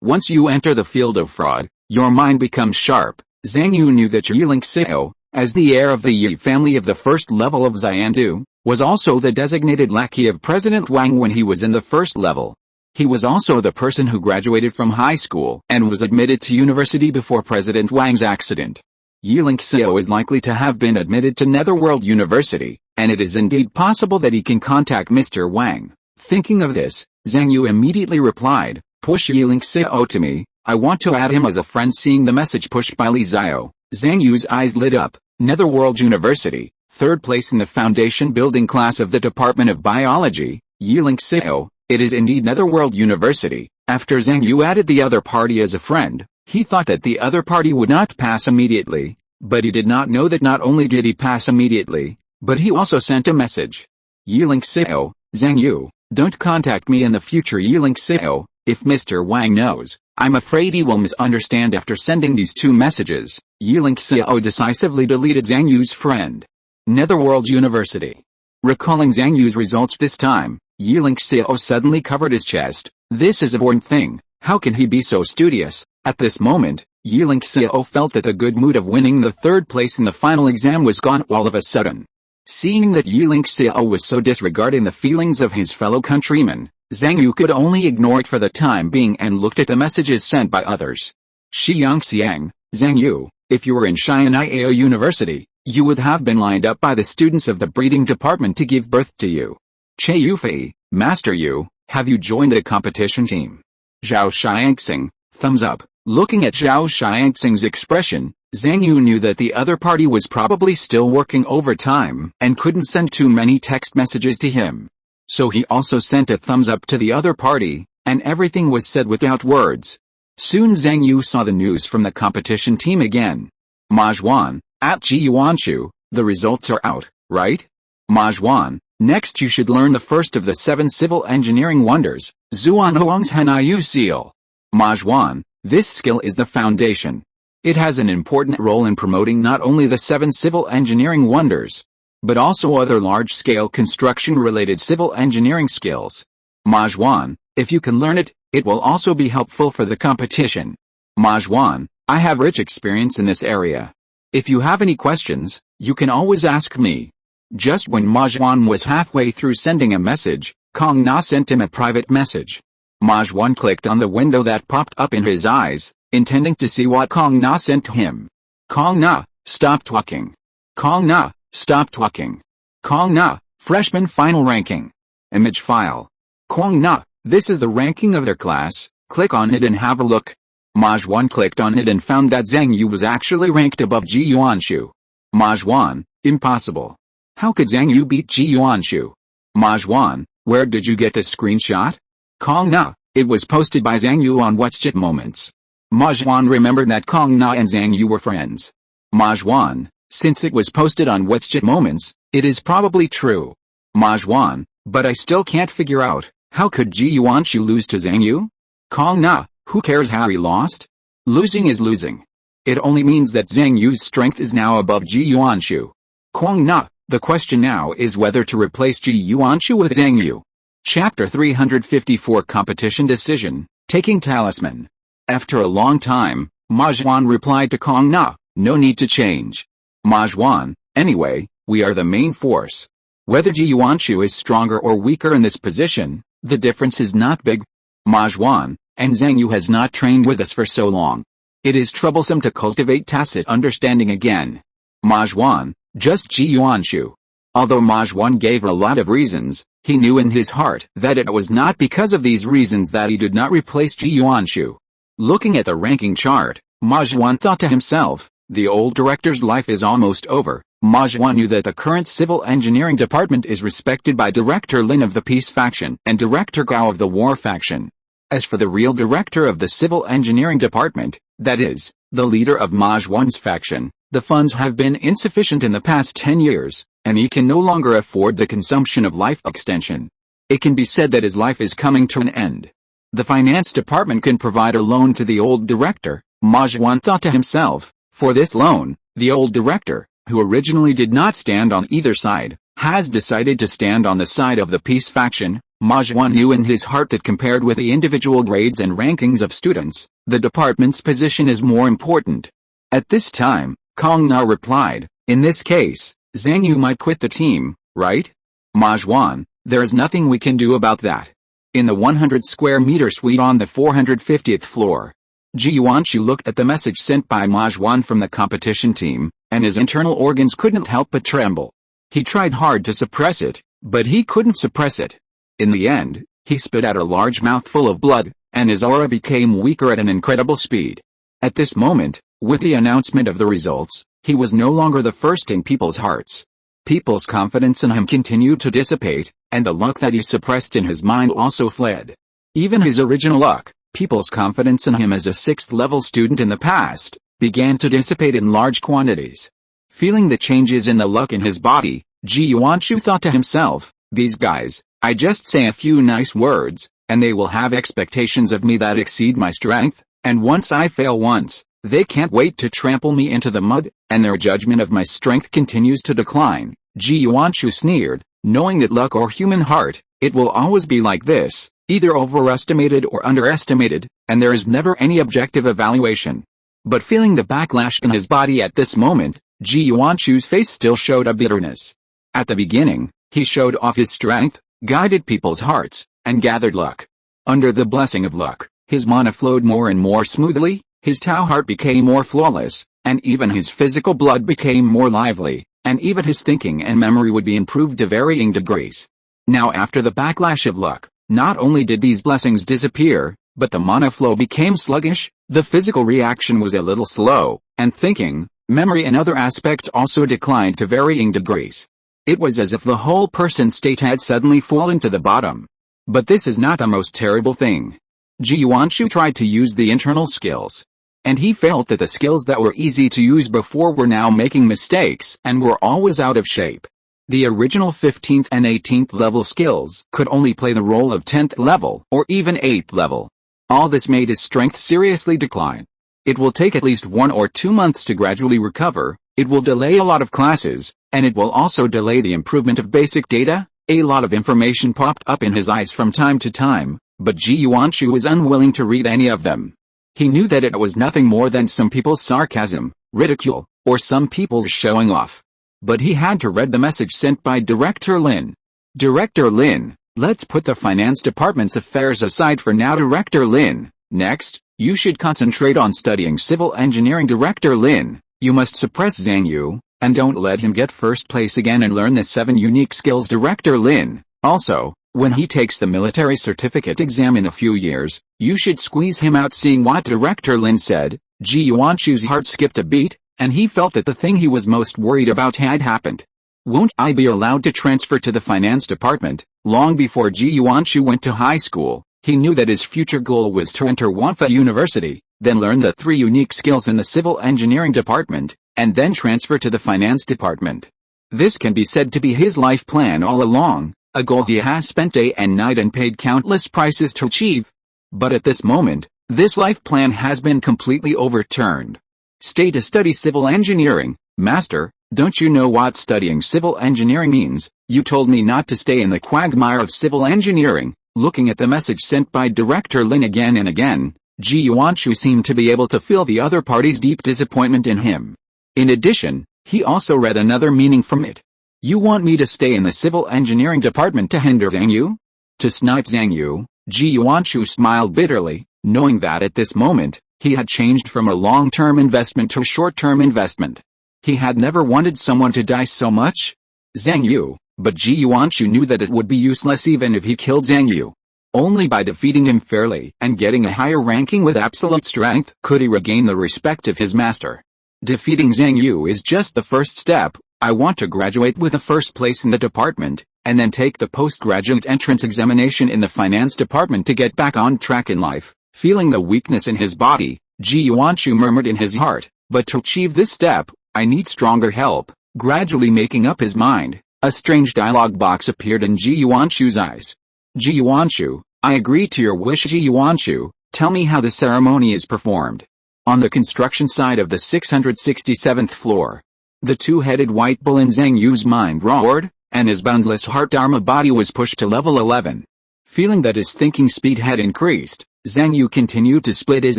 once you enter the field of fraud, your mind becomes sharp. Zhang Yu knew that Yilink Xiao, as the heir of the Yi family of the first level of Xiandu, was also the designated lackey of President Wang when he was in the first level. He was also the person who graduated from high school and was admitted to university before President Wang's accident. Yilink Xiao is likely to have been admitted to Netherworld University, and it is indeed possible that he can contact Mr. Wang. Thinking of this, Zhang Yu immediately replied, push Yilink Xiao to me, I want to add him as a friend. Seeing the message pushed by Li Xiao, Zhang Yu's eyes lit up. Netherworld University, 3rd place in the foundation building class of the Department of Biology, Yilink Xiao, it is indeed Netherworld University. After Zhang Yu added the other party as a friend, he thought that the other party would not pass immediately, but he did not know that not only did he pass immediately, but he also sent a message. Yilink Xiao, Zhang Yu, don't contact me in the future. Yilink Xiao, if Mr. Wang knows, I'm afraid he will misunderstand. After sending these two messages, Yilink Xiao decisively deleted Zhang Yu's friend. Netherworld University. Recalling Zhang Yu's results this time, Yilink Xiao suddenly covered his chest. This is a important thing, how can he be so studious? At this moment, Yilink Xiao felt that the good mood of winning the 3rd place in the final exam was gone all of a sudden. Seeing that Yilink Xiao was so disregarding the feelings of his fellow countrymen, Zhang Yu could only ignore it for the time being and looked at the messages sent by others. Xiangxiang, Zhang Yu, if you were in Xian'ai University, you would have been lined up by the students of the breeding department to give birth to you. Che Yufei, Master Yu, have you joined the competition team? Zhao Xiangxing, thumbs up. Looking at Zhao Xiangxing's expression, Zhang Yu knew that the other party was probably still working overtime and couldn't send too many text messages to him. So he also sent a thumbs up to the other party, and everything was said without words. Soon Zhang Yu saw the news from the competition team again. Mazhuan, at Jiyuanshu, the results are out, right? Mazhuan, next you should learn the first of the 7 civil engineering wonders, Zuanhuang's Hanayu seal. Mazhuan, this skill is the foundation. It has an important role in promoting not only the 7 civil engineering wonders, but also other large-scale construction-related civil engineering skills. Mazhuan, if you can learn it, it will also be helpful for the competition. Mazhuan, I have rich experience in this area. If you have any questions, you can always ask me. Just when Mazhuan was halfway through sending a message, Kong Na sent him a private message. Mazhuan clicked on the window that popped up in his eyes, intending to see what Kong Na sent him. Kong Na, stop talking. Kong Na, stop talking. Kong Na, freshman final ranking. Image file. Kong Na, this is the ranking of their class, click on it and have a look. Mazhuan clicked on it and found that Zhang Yu was actually ranked above Ji Yuanshu. Mazhuan, impossible. How could Zhang Yu beat Ji Yuanshu? Mazhuan, where did you get this screenshot? Kong Na, it was posted by Zhang Yu on WhatsApp Moments. Mazhuan remembered that Kong Na and Zhang Yu were friends. Mazhuan, since it was posted on WhatsApp Moments, it is probably true. Ma Zhuan, but I still can't figure out, how could Ji Yuanshu lose to Zhang Yu? Kong Na, who cares how he lost? Losing is losing. It only means that Zhang Yu's strength is now above Ji Yuanshu. Kong Na, the question now is whether to replace Ji Yuanshu with Zhang Yu. Chapter 354 Competition Decision, Taking Talisman. After a long time, Ma Zhuan replied to Kong Na, no need to change. Ma Zhuan, anyway, we are the main force. Whether Ji Yuanshu is stronger or weaker in this position, the difference is not big. Ma Zhuan, and Zhang Yu has not trained with us for so long. It is troublesome to cultivate tacit understanding again. Ma Zhuan, just Ji Yuanshu. Although Ma Zhuan gave a lot of reasons, he knew in his heart that it was not because of these reasons that he did not replace Ji Yuanshu. Looking at the ranking chart, Ma Zhuan thought to himself, the old director's life is almost over. Ma Zhuan knew that the current civil engineering department is respected by Director Lin of the Peace faction and Director Gao of the War faction. As for the real director of the civil engineering department, that is, the leader of Ma Zhuan's faction, the funds have been insufficient in the past 10 years, and he can no longer afford the consumption of life extension. It can be said that his life is coming to an end. The finance department can provide a loan to the old director, Ma Zhuan thought to himself. For this loan, the old director, who originally did not stand on either side, has decided to stand on the side of the peace faction. Ma Zhuan knew in his heart that compared with the individual grades and rankings of students, the department's position is more important. At this time, Kong Na replied, in this case, Zhang Yu might quit the team, right? Ma Zhuan, there is nothing we can do about that. In the 100 square meter suite on the 450th floor, Ji Yuanshu looked at the message sent by Ma Zhuan from the competition team, and his internal organs couldn't help but tremble. He tried hard to suppress it, but he couldn't suppress it. In the end, he spit out a large mouthful of blood, and his aura became weaker at an incredible speed. At this moment, with the announcement of the results, he was no longer the first in people's hearts. People's confidence in him continued to dissipate, and the luck that he suppressed in his mind also fled. Even his original luck, people's confidence in him as a 6th-level student in the past, began to dissipate in large quantities. Feeling the changes in the luck in his body, Ji Yuanshu thought to himself, these guys, I just say a few nice words, and they will have expectations of me that exceed my strength, and once I fail once, they can't wait to trample me into the mud, and their judgment of my strength continues to decline. Ji Yuanshu sneered, knowing that luck or human heart, it will always be like this, either overestimated or underestimated, and there is never any objective evaluation. But feeling the backlash in his body at this moment, Ji Yuanshu's face still showed a bitterness. At the beginning, he showed off his strength, guided people's hearts, and gathered luck. Under the blessing of luck, his mana flowed more and more smoothly, his Tao heart became more flawless, and even his physical blood became more lively, and even his thinking and memory would be improved to varying degrees. Now after the backlash of luck, not only did these blessings disappear, but the mana flow became sluggish, the physical reaction was a little slow, and thinking, memory and other aspects also declined to varying degrees. It was as if the whole person's state had suddenly fallen to the bottom. But this is not the most terrible thing. Ji Yuanshu tried to use the internal skills. And he felt that the skills that were easy to use before were now making mistakes and were always out of shape. The original 15th and 18th level skills could only play the role of 10th level or even 8th level. All this made his strength seriously decline. It will take at least 1 or 2 months to gradually recover, it will delay a lot of classes, and it will also delay the improvement of basic data. A lot of information popped up in his eyes from time to time, but Ji Yuanshu was unwilling to read any of them. He knew that it was nothing more than some people's sarcasm, ridicule, or some people's showing off. But he had to read the message sent by Director Lin. Director Lin, let's put the finance department's affairs aside for now. Director Lin, next, you should concentrate on studying civil engineering. Director Lin, you must suppress Zhang Yu, and don't let him get first place again and learn the 7 unique skills. Director Lin, also, when he takes the military certificate exam in a few years, you should squeeze him out. Seeing what Director Lin said, Ji Yuanshu's heart skipped a beat, and he felt that the thing he was most worried about had happened. Won't I be allowed to transfer to the finance department? Long before Ji Yuanshu went to high school, he knew that his future goal was to enter Wanfa University, then learn the 3 unique skills in the civil engineering department, and then transfer to the finance department. This can be said to be his life plan all along, a goal he has spent day and night and paid countless prices to achieve. But at this moment, this life plan has been completely overturned. Stay to study civil engineering, master. Don't you know what studying civil engineering means? You told me not to stay in the quagmire of civil engineering. Looking at the message sent by Director Lin again and again, Ji Yuanshu seemed to be able to feel the other party's deep disappointment in him. In addition, he also read another meaning from it. You want me to stay in the civil engineering department to hinder Zhang Yu? To snipe Zhang Yu? Ji Yuanshu smiled bitterly, knowing that at this moment, he had changed from a long-term investment to a short-term investment. He had never wanted someone to die so much. Zhang Yu, but Ji Yuanshu knew that it would be useless even if he killed Zhang Yu. Only by defeating him fairly and getting a higher ranking with absolute strength could he regain the respect of his master. Defeating Zhang Yu is just the first step. I want to graduate with a first place in the department, and then take the postgraduate entrance examination in the finance department to get back on track in life. Feeling the weakness in his body, Ji Yuanshu murmured in his heart, but to achieve this step, I need stronger help. Gradually making up his mind, a strange dialogue box appeared in Ji Yuanshu's eyes. Ji Yuanshu, I agree to your wish. Ji Yuanshu, tell me how the ceremony is performed. On the construction side of the 667th floor, the two-headed white bull in Zhang Yu's mind roared, and his boundless heart Dharma body was pushed to level 11. Feeling that his thinking speed had increased, Zhang Yu continued to split his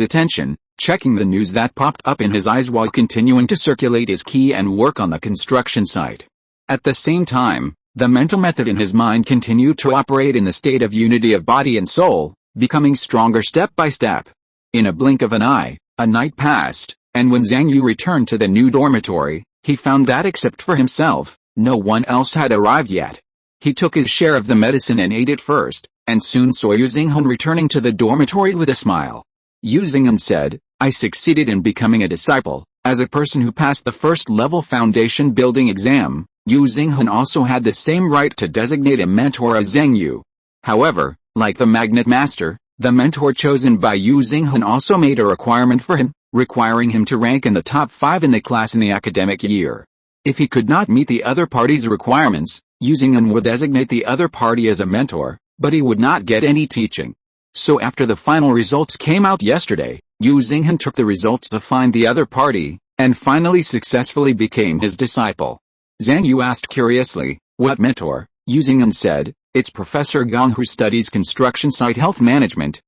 attention, checking the news that popped up in his eyes while continuing to circulate his key and work on the construction site. At the same time, the mental method in his mind continued to operate in the state of unity of body and soul, becoming stronger step by step. In a blink of an eye, a night passed, and when Zhang Yu returned to the new dormitory, he found that except for himself, no one else had arrived yet. He took his share of the medicine and ate it first, and soon saw Yu Xinghan returning to the dormitory with a smile. Yu Xinghan said, I succeeded in becoming a disciple. As a person who passed the first-level foundation building exam, Yu Xinghan also had the same right to designate a mentor as Zhang Yu. However, like the Magnet Master, the mentor chosen by Yu Xinghan also made a requirement for him, requiring him to rank in the top 5 in the class in the academic year. If he could not meet the other party's requirements, Yu Xinghan would designate the other party as a mentor, but he would not get any teaching. So after the final results came out yesterday, Yu Xinghan took the results to find the other party, and finally successfully became his disciple. Zhang Yu asked curiously, what mentor? Yu Xinghan said, it's Professor Gong who studies construction site health management.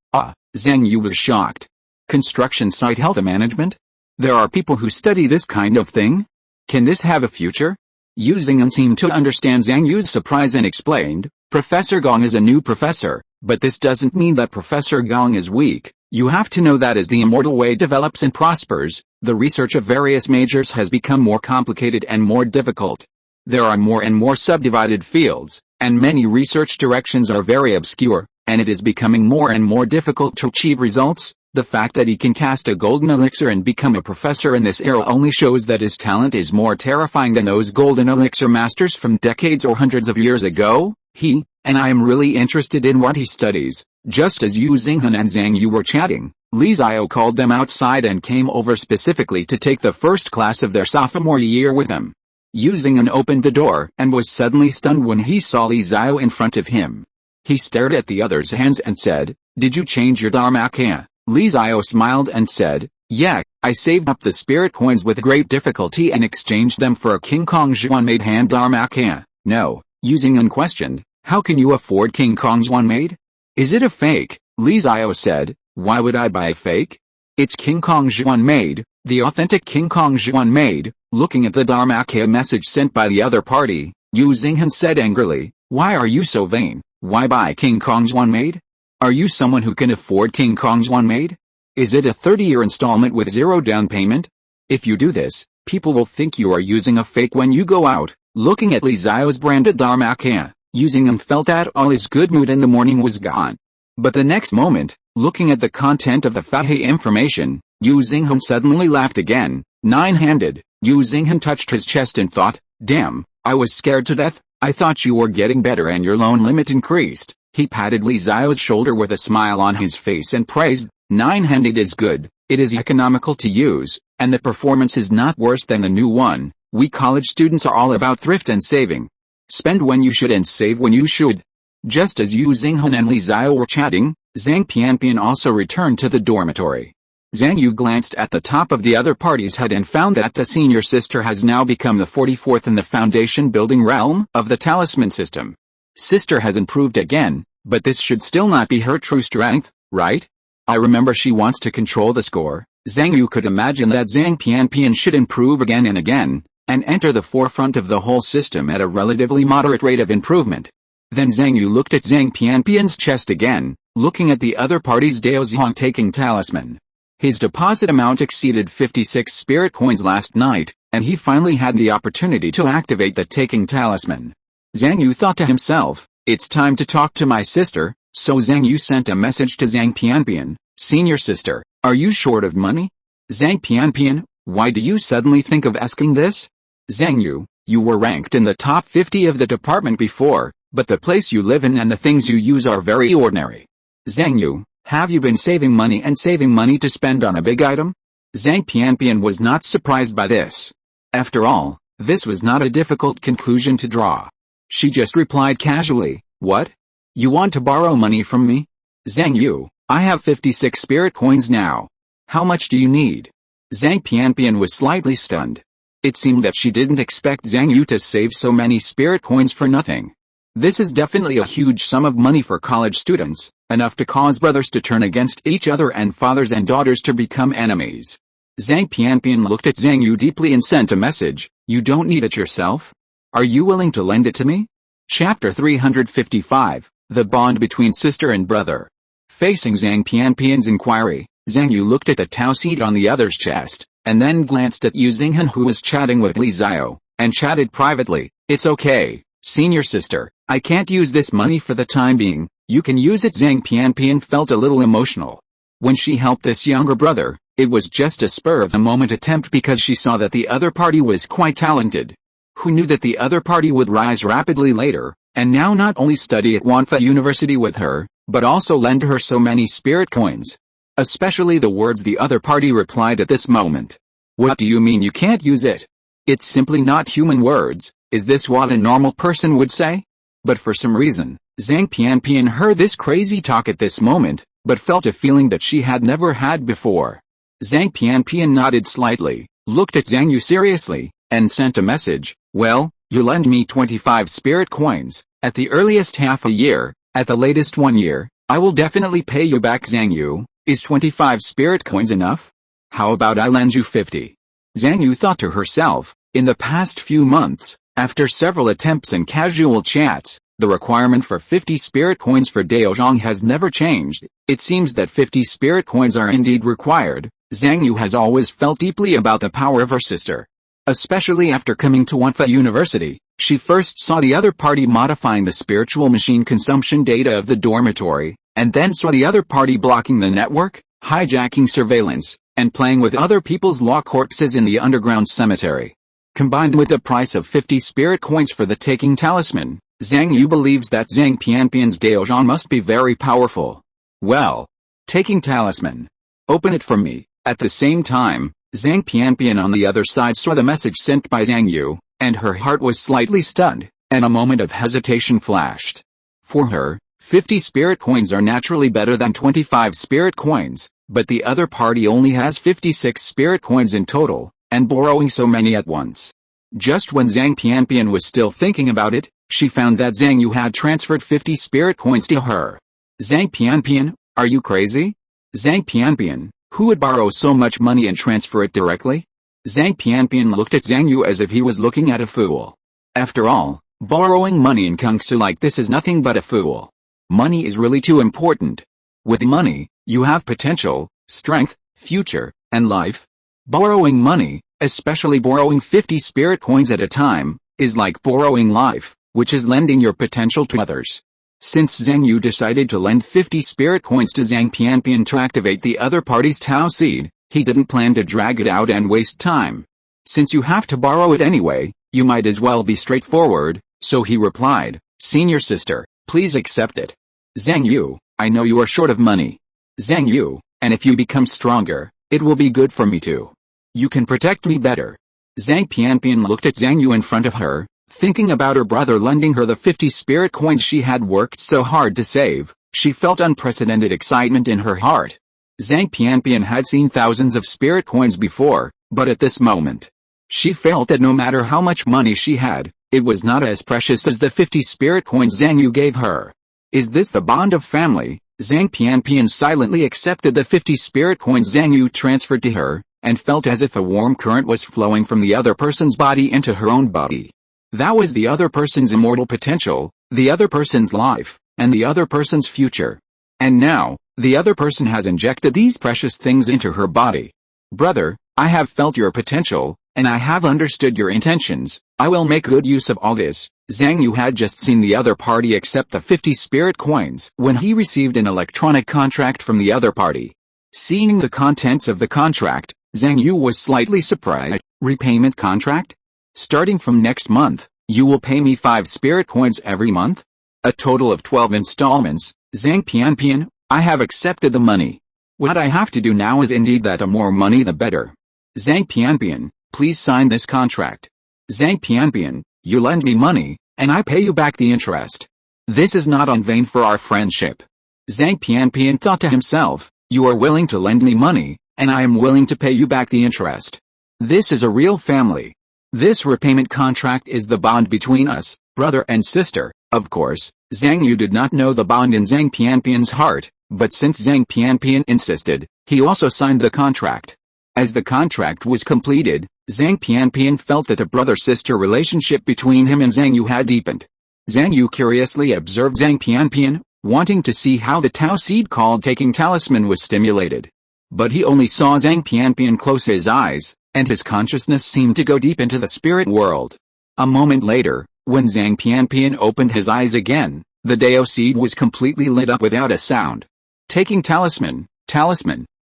Zhang Yu was shocked. Construction site health management? There are people who study this kind of thing? Can this have a future? Yu Xinghan seemed to understand Zhang Yu's surprise and explained, Professor Gong is a new professor, but this doesn't mean that Professor Gong is weak. You have to know that as the immortal way develops and prospers, the research of various majors has become more complicated and more difficult. There are more and more subdivided fields, and many research directions are very obscure, and it is becoming more and more difficult to achieve results. The fact that he can cast a golden elixir and become a professor in this era only shows that his talent is more terrifying than those golden elixir masters from decades or hundreds of years ago. And I am really interested in what he studies. Just as Yu Xinghan and Zhang Yu were chatting, Li Xiao called them outside and came over specifically to take the first class of their sophomore year with him. Yu Xinghan opened the door and was suddenly stunned when he saw Li Xiao in front of him. He stared at the other's hands and said, Did you change your Dharmakaya? Li Xiao smiled and said, Yeah, I saved up the spirit coins with great difficulty and exchanged them for a King Kong Zhuan-made hand Dharmakaya. No, Yu Xinghan questioned, How can you afford King Kong Zhuan-made? Is it a fake? Li Xiao said, Why would I buy a fake? It's King Kong Zhuan-made, the authentic King Kong Zhuan-made. Looking at the Dharmakaya message sent by the other party, Yu Xinghan said angrily, Why are you so vain? Why buy King Kong Zhuan-made? Are you someone who can afford King Kong Zhuan-made? Is it a 30-year installment with zero down payment? If you do this, people will think you are using a fake when you go out. Looking at Li Xiao's branded Dharmakaya, Yu Xinghan felt that all his good mood in the morning was gone. But the next moment, looking at the content of the Fathe information, Yu Xinghan suddenly laughed again, nine-handed. Yu Xinghan touched his chest and thought, Damn, I was scared to death. I thought you were getting better and your loan limit increased. He patted Li Xiao's shoulder with a smile on his face and praised, Nine-handed is good, it is economical to use, and the performance is not worse than the new one. We college students are all about thrift and saving. Spend when you should and save when you should. Just as Yu Xinghan and Li Xiao were chatting, Zhang Pianpian also returned to the dormitory. Zhang Yu glanced at the top of the other party's head and found that the senior sister has now become the 44th in the foundation building realm of the talisman system. Sister has improved again, but this should still not be her true strength, right? I remember she wants to control the score. Zhang Yu could imagine that Zhang Pianpian should improve again and again, and enter the forefront of the whole system at a relatively moderate rate of improvement. Then Zhang Yu looked at Zhang Pianpian's chest again, looking at the other party's Daozhong taking talisman. His deposit amount exceeded 56 spirit coins last night, and he finally had the opportunity to activate the taking talisman. Zhang Yu thought to himself, it's time to talk to my sister, so Zhang Yu sent a message to Zhang Pianpian, Senior sister, are you short of money? Zhang Pianpian, why do you suddenly think of asking this? Zhang Yu, you were ranked in the top 50 of the department before, but the place you live in and the things you use are very ordinary. Zhang Yu, have you been saving money to spend on a big item? Zhang Pianpian was not surprised by this. After all, this was not a difficult conclusion to draw. She just replied casually, what? You want to borrow money from me? Zhang Yu, I have 56 spirit coins now. How much do you need? Zhang Pianpian was slightly stunned. It seemed that she didn't expect Zhang Yu to save so many spirit coins for nothing. This is definitely a huge sum of money for college students, enough to cause brothers to turn against each other and fathers and daughters to become enemies. Zhang Pianpian looked at Zhang Yu deeply and sent a message, you don't need it yourself? Are you willing to lend it to me? Chapter 355, The Bond Between Sister and Brother. Facing Zhang Pianpian's inquiry, Zhang Yu looked at the Tao seed on the other's chest, and then glanced at Yu Xinghan who was chatting with Li Xiao, and chatted privately, it's okay, senior sister, I can't use this money for the time being, you can use it. Zhang Pianpian felt a little emotional. When she helped this younger brother, it was just a spur-of-the-moment attempt because she saw that the other party was quite talented. Who knew that the other party would rise rapidly later, and now not only study at Wanfa University with her, but also lend her so many spirit coins. Especially the words the other party replied at this moment. What do you mean you can't use it? It's simply not human words, is this what a normal person would say? But for some reason, Zhang Pianpian heard this crazy talk at this moment, but felt a feeling that she had never had before. Zhang Pianpian nodded slightly, looked at Zhang Yu seriously, and sent a message, well, you lend me 25 spirit coins, at the earliest half a year, at the latest 1 year, I will definitely pay you back. Zhang Yu, is 25 spirit coins enough? How about I lend you 50? Zhang Yu thought to herself, in the past few months, after several attempts and casual chats, the requirement for 50 spirit coins for Daozhong has never changed. It seems that 50 spirit coins are indeed required. Zhang Yu has always felt deeply about the power of her sister. Especially after coming to Wanfa University, she first saw the other party modifying the spiritual machine consumption data of the dormitory, and then saw the other party blocking the network, hijacking surveillance, and playing with other people's law corpses in the underground cemetery. Combined with the price of 50 spirit coins for the taking talisman, Zhang Yu believes that Zhang Pianpian's Daozhong must be very powerful. Well, taking talisman. Open it for me. At the same time, Zhang Pianpian on the other side saw the message sent by Zhang Yu, and her heart was slightly stunned, and a moment of hesitation flashed. For her, 50 spirit coins are naturally better than 25 spirit coins, but the other party only has 56 spirit coins in total, and borrowing so many at once. Just when Zhang Pianpian was still thinking about it, she found that Zhang Yu had transferred 50 spirit coins to her. Zhang Pianpian, are you crazy? Zhang Pianpian, who would borrow so much money and transfer it directly? Zhang Pianpian looked at Zhang Yu as if he was looking at a fool. After all, borrowing money in Kungsu like this is nothing but a fool. Money is really too important. With money, you have potential, strength, future, and life. Borrowing money, especially borrowing 50 spirit coins at a time, is like borrowing life, which is lending your potential to others. Since Zhang Yu decided to lend 50 spirit coins to Zhang Pianpian to activate the other party's Tao seed, he didn't plan to drag it out and waste time. Since you have to borrow it anyway, you might as well be straightforward, so he replied, Senior sister, please accept it. Zhang Yu, I know you are short of money. Zhang Yu, and if you become stronger, it will be good for me too. You can protect me better. Zhang Pianpian looked at Zhang Yu in front of her, thinking about her brother lending her the 50 spirit coins she had worked so hard to save. She felt unprecedented excitement in her heart. Zhang Pianpian had seen thousands of spirit coins before, but at this moment, she felt that no matter how much money she had, it was not as precious as the 50 spirit coins Zhang Yu gave her. Is this the bond of family? Zhang Pianpian silently accepted the 50 spirit coins Zhang Yu transferred to her, and felt as if a warm current was flowing from the other person's body into her own body. That was the other person's immortal potential, the other person's life, and the other person's future. And now, the other person has injected these precious things into her body. Brother, I have felt your potential, and I have understood your intentions. I will make good use of all this. Zhang Yu had just seen the other party accept the 50 spirit coins when he received an electronic contract from the other party. Seeing the contents of the contract, Zhang Yu was slightly surprised. Repayment contract? Starting from next month, you will pay me 5 spirit coins every month? A total of 12 installments. Zhang Pianpian, I have accepted the money. What I have to do now is indeed that the more money the better. Zhang Pianpian, please sign this contract. Zhang Pianpian, you lend me money, and I pay you back the interest. This is not in vain for our friendship. Zhang Pianpian thought to himself, you are willing to lend me money, and I am willing to pay you back the interest. This is a real family. This repayment contract is the bond between us, brother and sister. Of course, Zhang Yu did not know the bond in Zhang Pianpian's heart, but since Zhang Pianpian insisted, he also signed the contract. As the contract was completed, Zhang Pianpian felt that the brother-sister relationship between him and Zhang Yu had deepened. Zhang Yu curiously observed Zhang Pianpian, wanting to see how the Tao seed called taking talisman was stimulated. But he only saw Zhang Pianpian close his eyes, and his consciousness seemed to go deep into the spirit world. A moment later, when Zhang Pianpian opened his eyes again, the Dao seed was completely lit up without a sound. Taking talisman,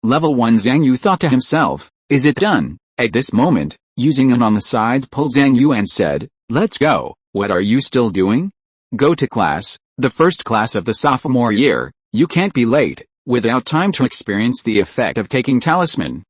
level 1. Zhang Yu thought to himself, is it done? At this moment, using an on the side pulled Zhang Yu and said, let's go. What are you still doing? Go to class, the first class of the sophomore year. You can't be late. Without time to experience the effect of taking talisman,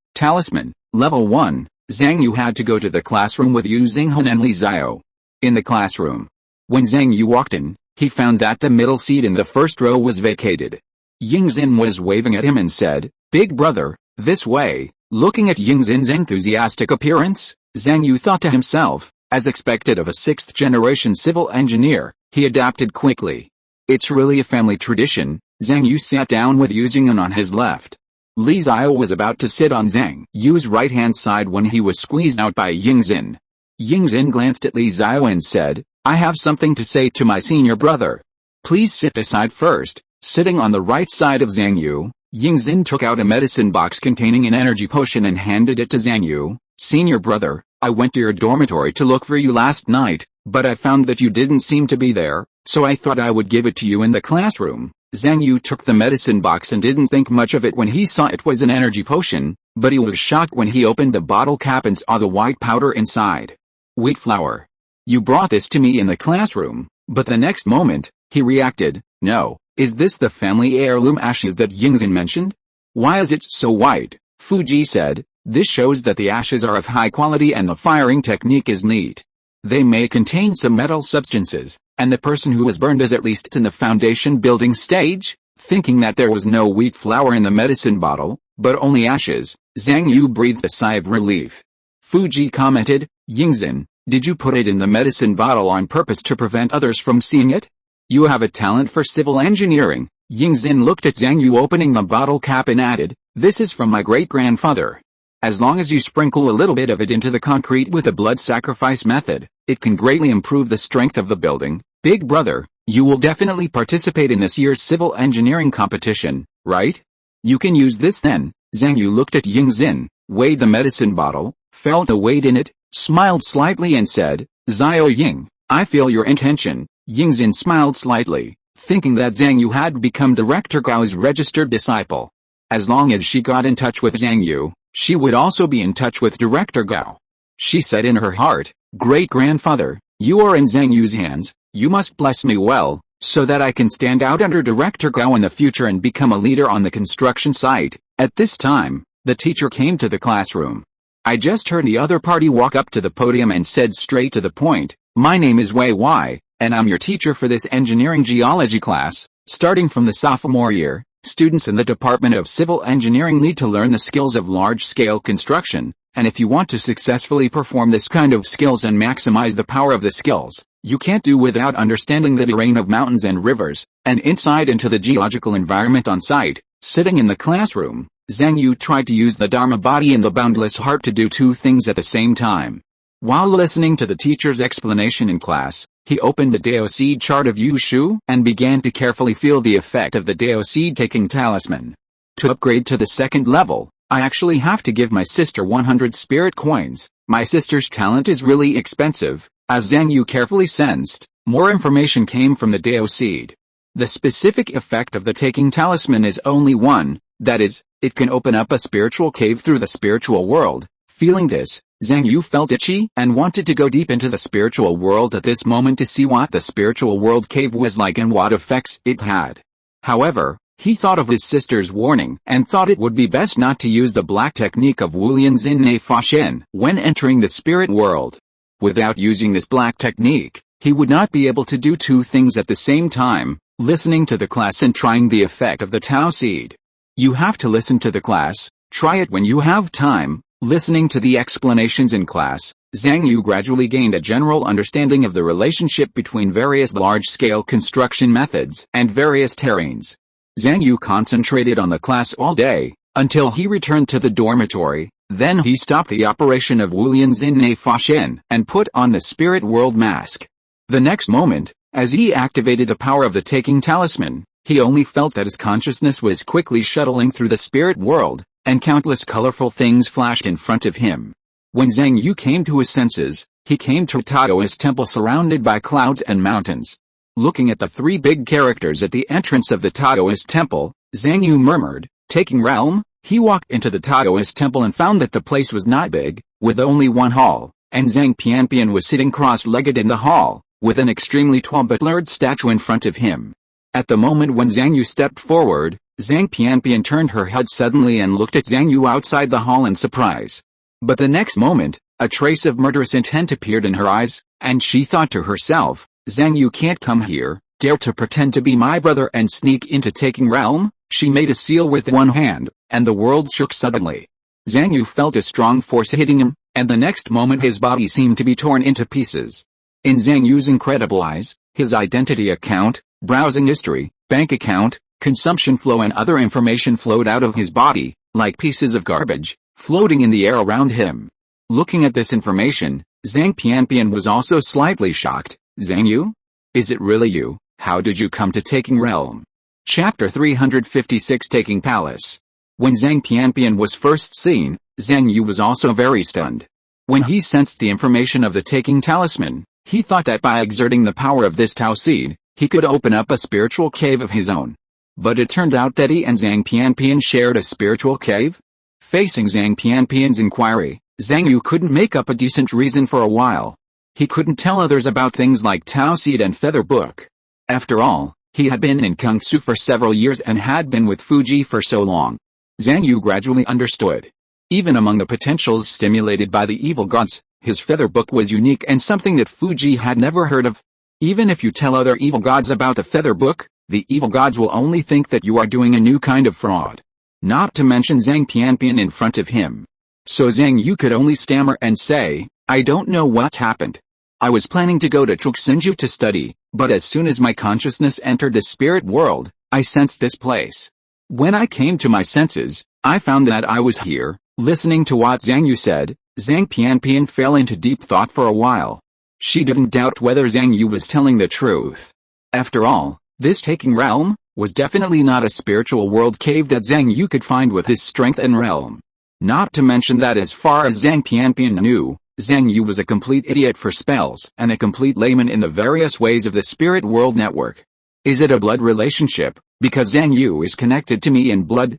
level 1, Zhang Yu had to go to the classroom with Yu Xinghun and Li Xiao. In the classroom, when Zhang Yu walked in, he found that the middle seat in the first row was vacated. Yingzhen was waving at him and said, big brother, this way. Looking at Yingzhen's enthusiastic appearance, Zhang Yu thought to himself, as expected of a 6th-generation civil engineer, he adapted quickly. It's really a family tradition. Zhang Yu sat down with Yu Xinghun on his left. Li Xiao was about to sit on Zhang Yu's right-hand side when he was squeezed out by Yingzhen. Yingzhen glanced at Li Xiao and said, I have something to say to my senior brother. Please sit aside first. Sitting on the right side of Zhang Yu, Yingzhen took out a medicine box containing an energy potion and handed it to Zhang Yu. Senior brother, I went to your dormitory to look for you last night, but I found that you didn't seem to be there, so I thought I would give it to you in the classroom. Zhang Yu took the medicine box and didn't think much of it when he saw it was an energy potion, but he was shocked when he opened the bottle cap and saw the white powder inside. Wheat flour. You brought this to me in the classroom, but the next moment, he reacted, no, is this the family heirloom ashes that Yingzhen mentioned? Why is it so white? Fuji said, this shows that the ashes are of high quality and the firing technique is neat. They may contain some metal substances, and the person who was burned is at least in the foundation building stage. Thinking that there was no wheat flour in the medicine bottle, but only ashes, Zhang Yu breathed a sigh of relief. Fuji commented, Yingzhen, did you put it in the medicine bottle on purpose to prevent others from seeing it? You have a talent for civil engineering. Yingzhen looked at Zhang Yu opening the bottle cap and added, this is from my great-grandfather. As long as you sprinkle a little bit of it into the concrete with a blood sacrifice method, it can greatly improve the strength of the building. Big brother, you will definitely participate in this year's civil engineering competition, right? You can use this then. Zhang Yu looked at Yingzhen, weighed the medicine bottle, felt the weight in it, smiled slightly and said, Xiao Ying, I feel your intention. Yingzhen smiled slightly, thinking that Zhang Yu had become Director Gao's registered disciple. As long as she got in touch with Zhang Yu, she would also be in touch with Director Gao. She said in her heart, Great-grandfather, you are in Zhang Yu's hands, you must bless me well, so that I can stand out under Director Gao in the future and become a leader on the construction site. At this time, the teacher came to the classroom. I just heard the other party walk up to the podium and said straight to the point, "My name is Wei Y, and I'm your teacher for this engineering geology class. Starting from the sophomore year, students in the Department of Civil Engineering need to learn the skills of large-scale construction, and if you want to successfully perform this kind of skills and maximize the power of the skills, you can't do without understanding the terrain of mountains and rivers, and insight into the geological environment on site." Sitting in the classroom, Zhang Yu tried to use the Dharma body and the boundless heart to do two things at the same time. While listening to the teacher's explanation in class, he opened the Dao seed chart of Yu Shu and began to carefully feel the effect of the Dao seed taking talisman. To upgrade to the second level, I actually have to give my sister 100 spirit coins. My sister's talent is really expensive. As Zhang Yu carefully sensed, more information came from the Dao seed. The specific effect of the taking talisman is only one, that is, it can open up a spiritual cave through the spiritual world. Feeling this, Zhang Yu felt itchy and wanted to go deep into the spiritual world at this moment to see what the spiritual world cave was like and what effects it had. However, he thought of his sister's warning and thought it would be best not to use the black technique of Wulianzin Ne Fa Shen when entering the spirit world. Without using this black technique, he would not be able to do two things at the same time, listening to the class and trying the effect of the Tao seed. You have to listen to the class, try it when you have time. Listening to the explanations in class, Zhang Yu gradually gained a general understanding of the relationship between various large-scale construction methods and various terrains. Zhang Yu concentrated on the class all day, until he returned to the dormitory. Then he stopped the operation of Wulianzin Ne Fa Shen and put on the spirit world mask. The next moment, as he activated the power of the taking talisman, he only felt that his consciousness was quickly shuttling through the spirit world, and countless colorful things flashed in front of him. When Zhang Yu came to his senses, he came to a Taoist temple surrounded by clouds and mountains. Looking at the three big characters at the entrance of the Taoist temple, Zhang Yu murmured, "Taking realm?" He walked into the Taoist temple and found that the place was not big, with only one hall, and Zhang Pianpian was sitting cross-legged in the hall, with an extremely tall but blurred statue in front of him. At the moment when Zhang Yu stepped forward, Zhang Pianpian turned her head suddenly and looked at Zhang Yu outside the hall in surprise. But the next moment, a trace of murderous intent appeared in her eyes, and she thought to herself, "Zhang Yu can't come here, dare to pretend to be my brother and sneak into taking realm?" She made a seal with one hand, and the world shook suddenly. Zhang Yu felt a strong force hitting him, and the next moment his body seemed to be torn into pieces. In Zhang Yu's incredible eyes, his identity account, browsing history, bank account, consumption flow and other information flowed out of his body, like pieces of garbage, floating in the air around him. Looking at this information, Zhang Pianpian was also slightly shocked. "Zhang Yu? Is it really you? How did you come to taking realm?" Chapter 356 Taking Palace. When Zhang Pianpian was first seen, Zhang Yu was also very stunned. When he sensed the information of the taking talisman, he thought that by exerting the power of this Tao seed, he could open up a spiritual cave of his own. But it turned out that he and Zhang Pianpian shared a spiritual cave? Facing Zhang Pianpian's inquiry, Zhang Yu couldn't make up a decent reason for a while. He couldn't tell others about things like Tao seed and feather book. After all, he had been in Kung Fu for several years and had been with Fuji for so long. Zhang Yu gradually understood. Even among the potentials stimulated by the evil gods, his feather book was unique and something that Fuji had never heard of. Even if you tell other evil gods about the feather book, the evil gods will only think that you are doing a new kind of fraud. Not to mention Zhang Pianpian in front of him. So Zhang Yu could only stammer and say, "I don't know what happened. I was planning to go to Truxinju to study, but as soon as my consciousness entered the spirit world, I sensed this place. When I came to my senses, I found that I was here." Listening to what Zhang Yu said, Zhang Pianpian fell into deep thought for a while. She didn't doubt whether Zhang Yu was telling the truth. After all, this taking realm was definitely not a spiritual world cave that Zhang Yu could find with his strength and realm. Not to mention that as far as Zhang Pianpian knew, Zhang Yu was a complete idiot for spells and a complete layman in the various ways of the spirit world network. Is it a blood relationship, because Zhang Yu is connected to me in blood,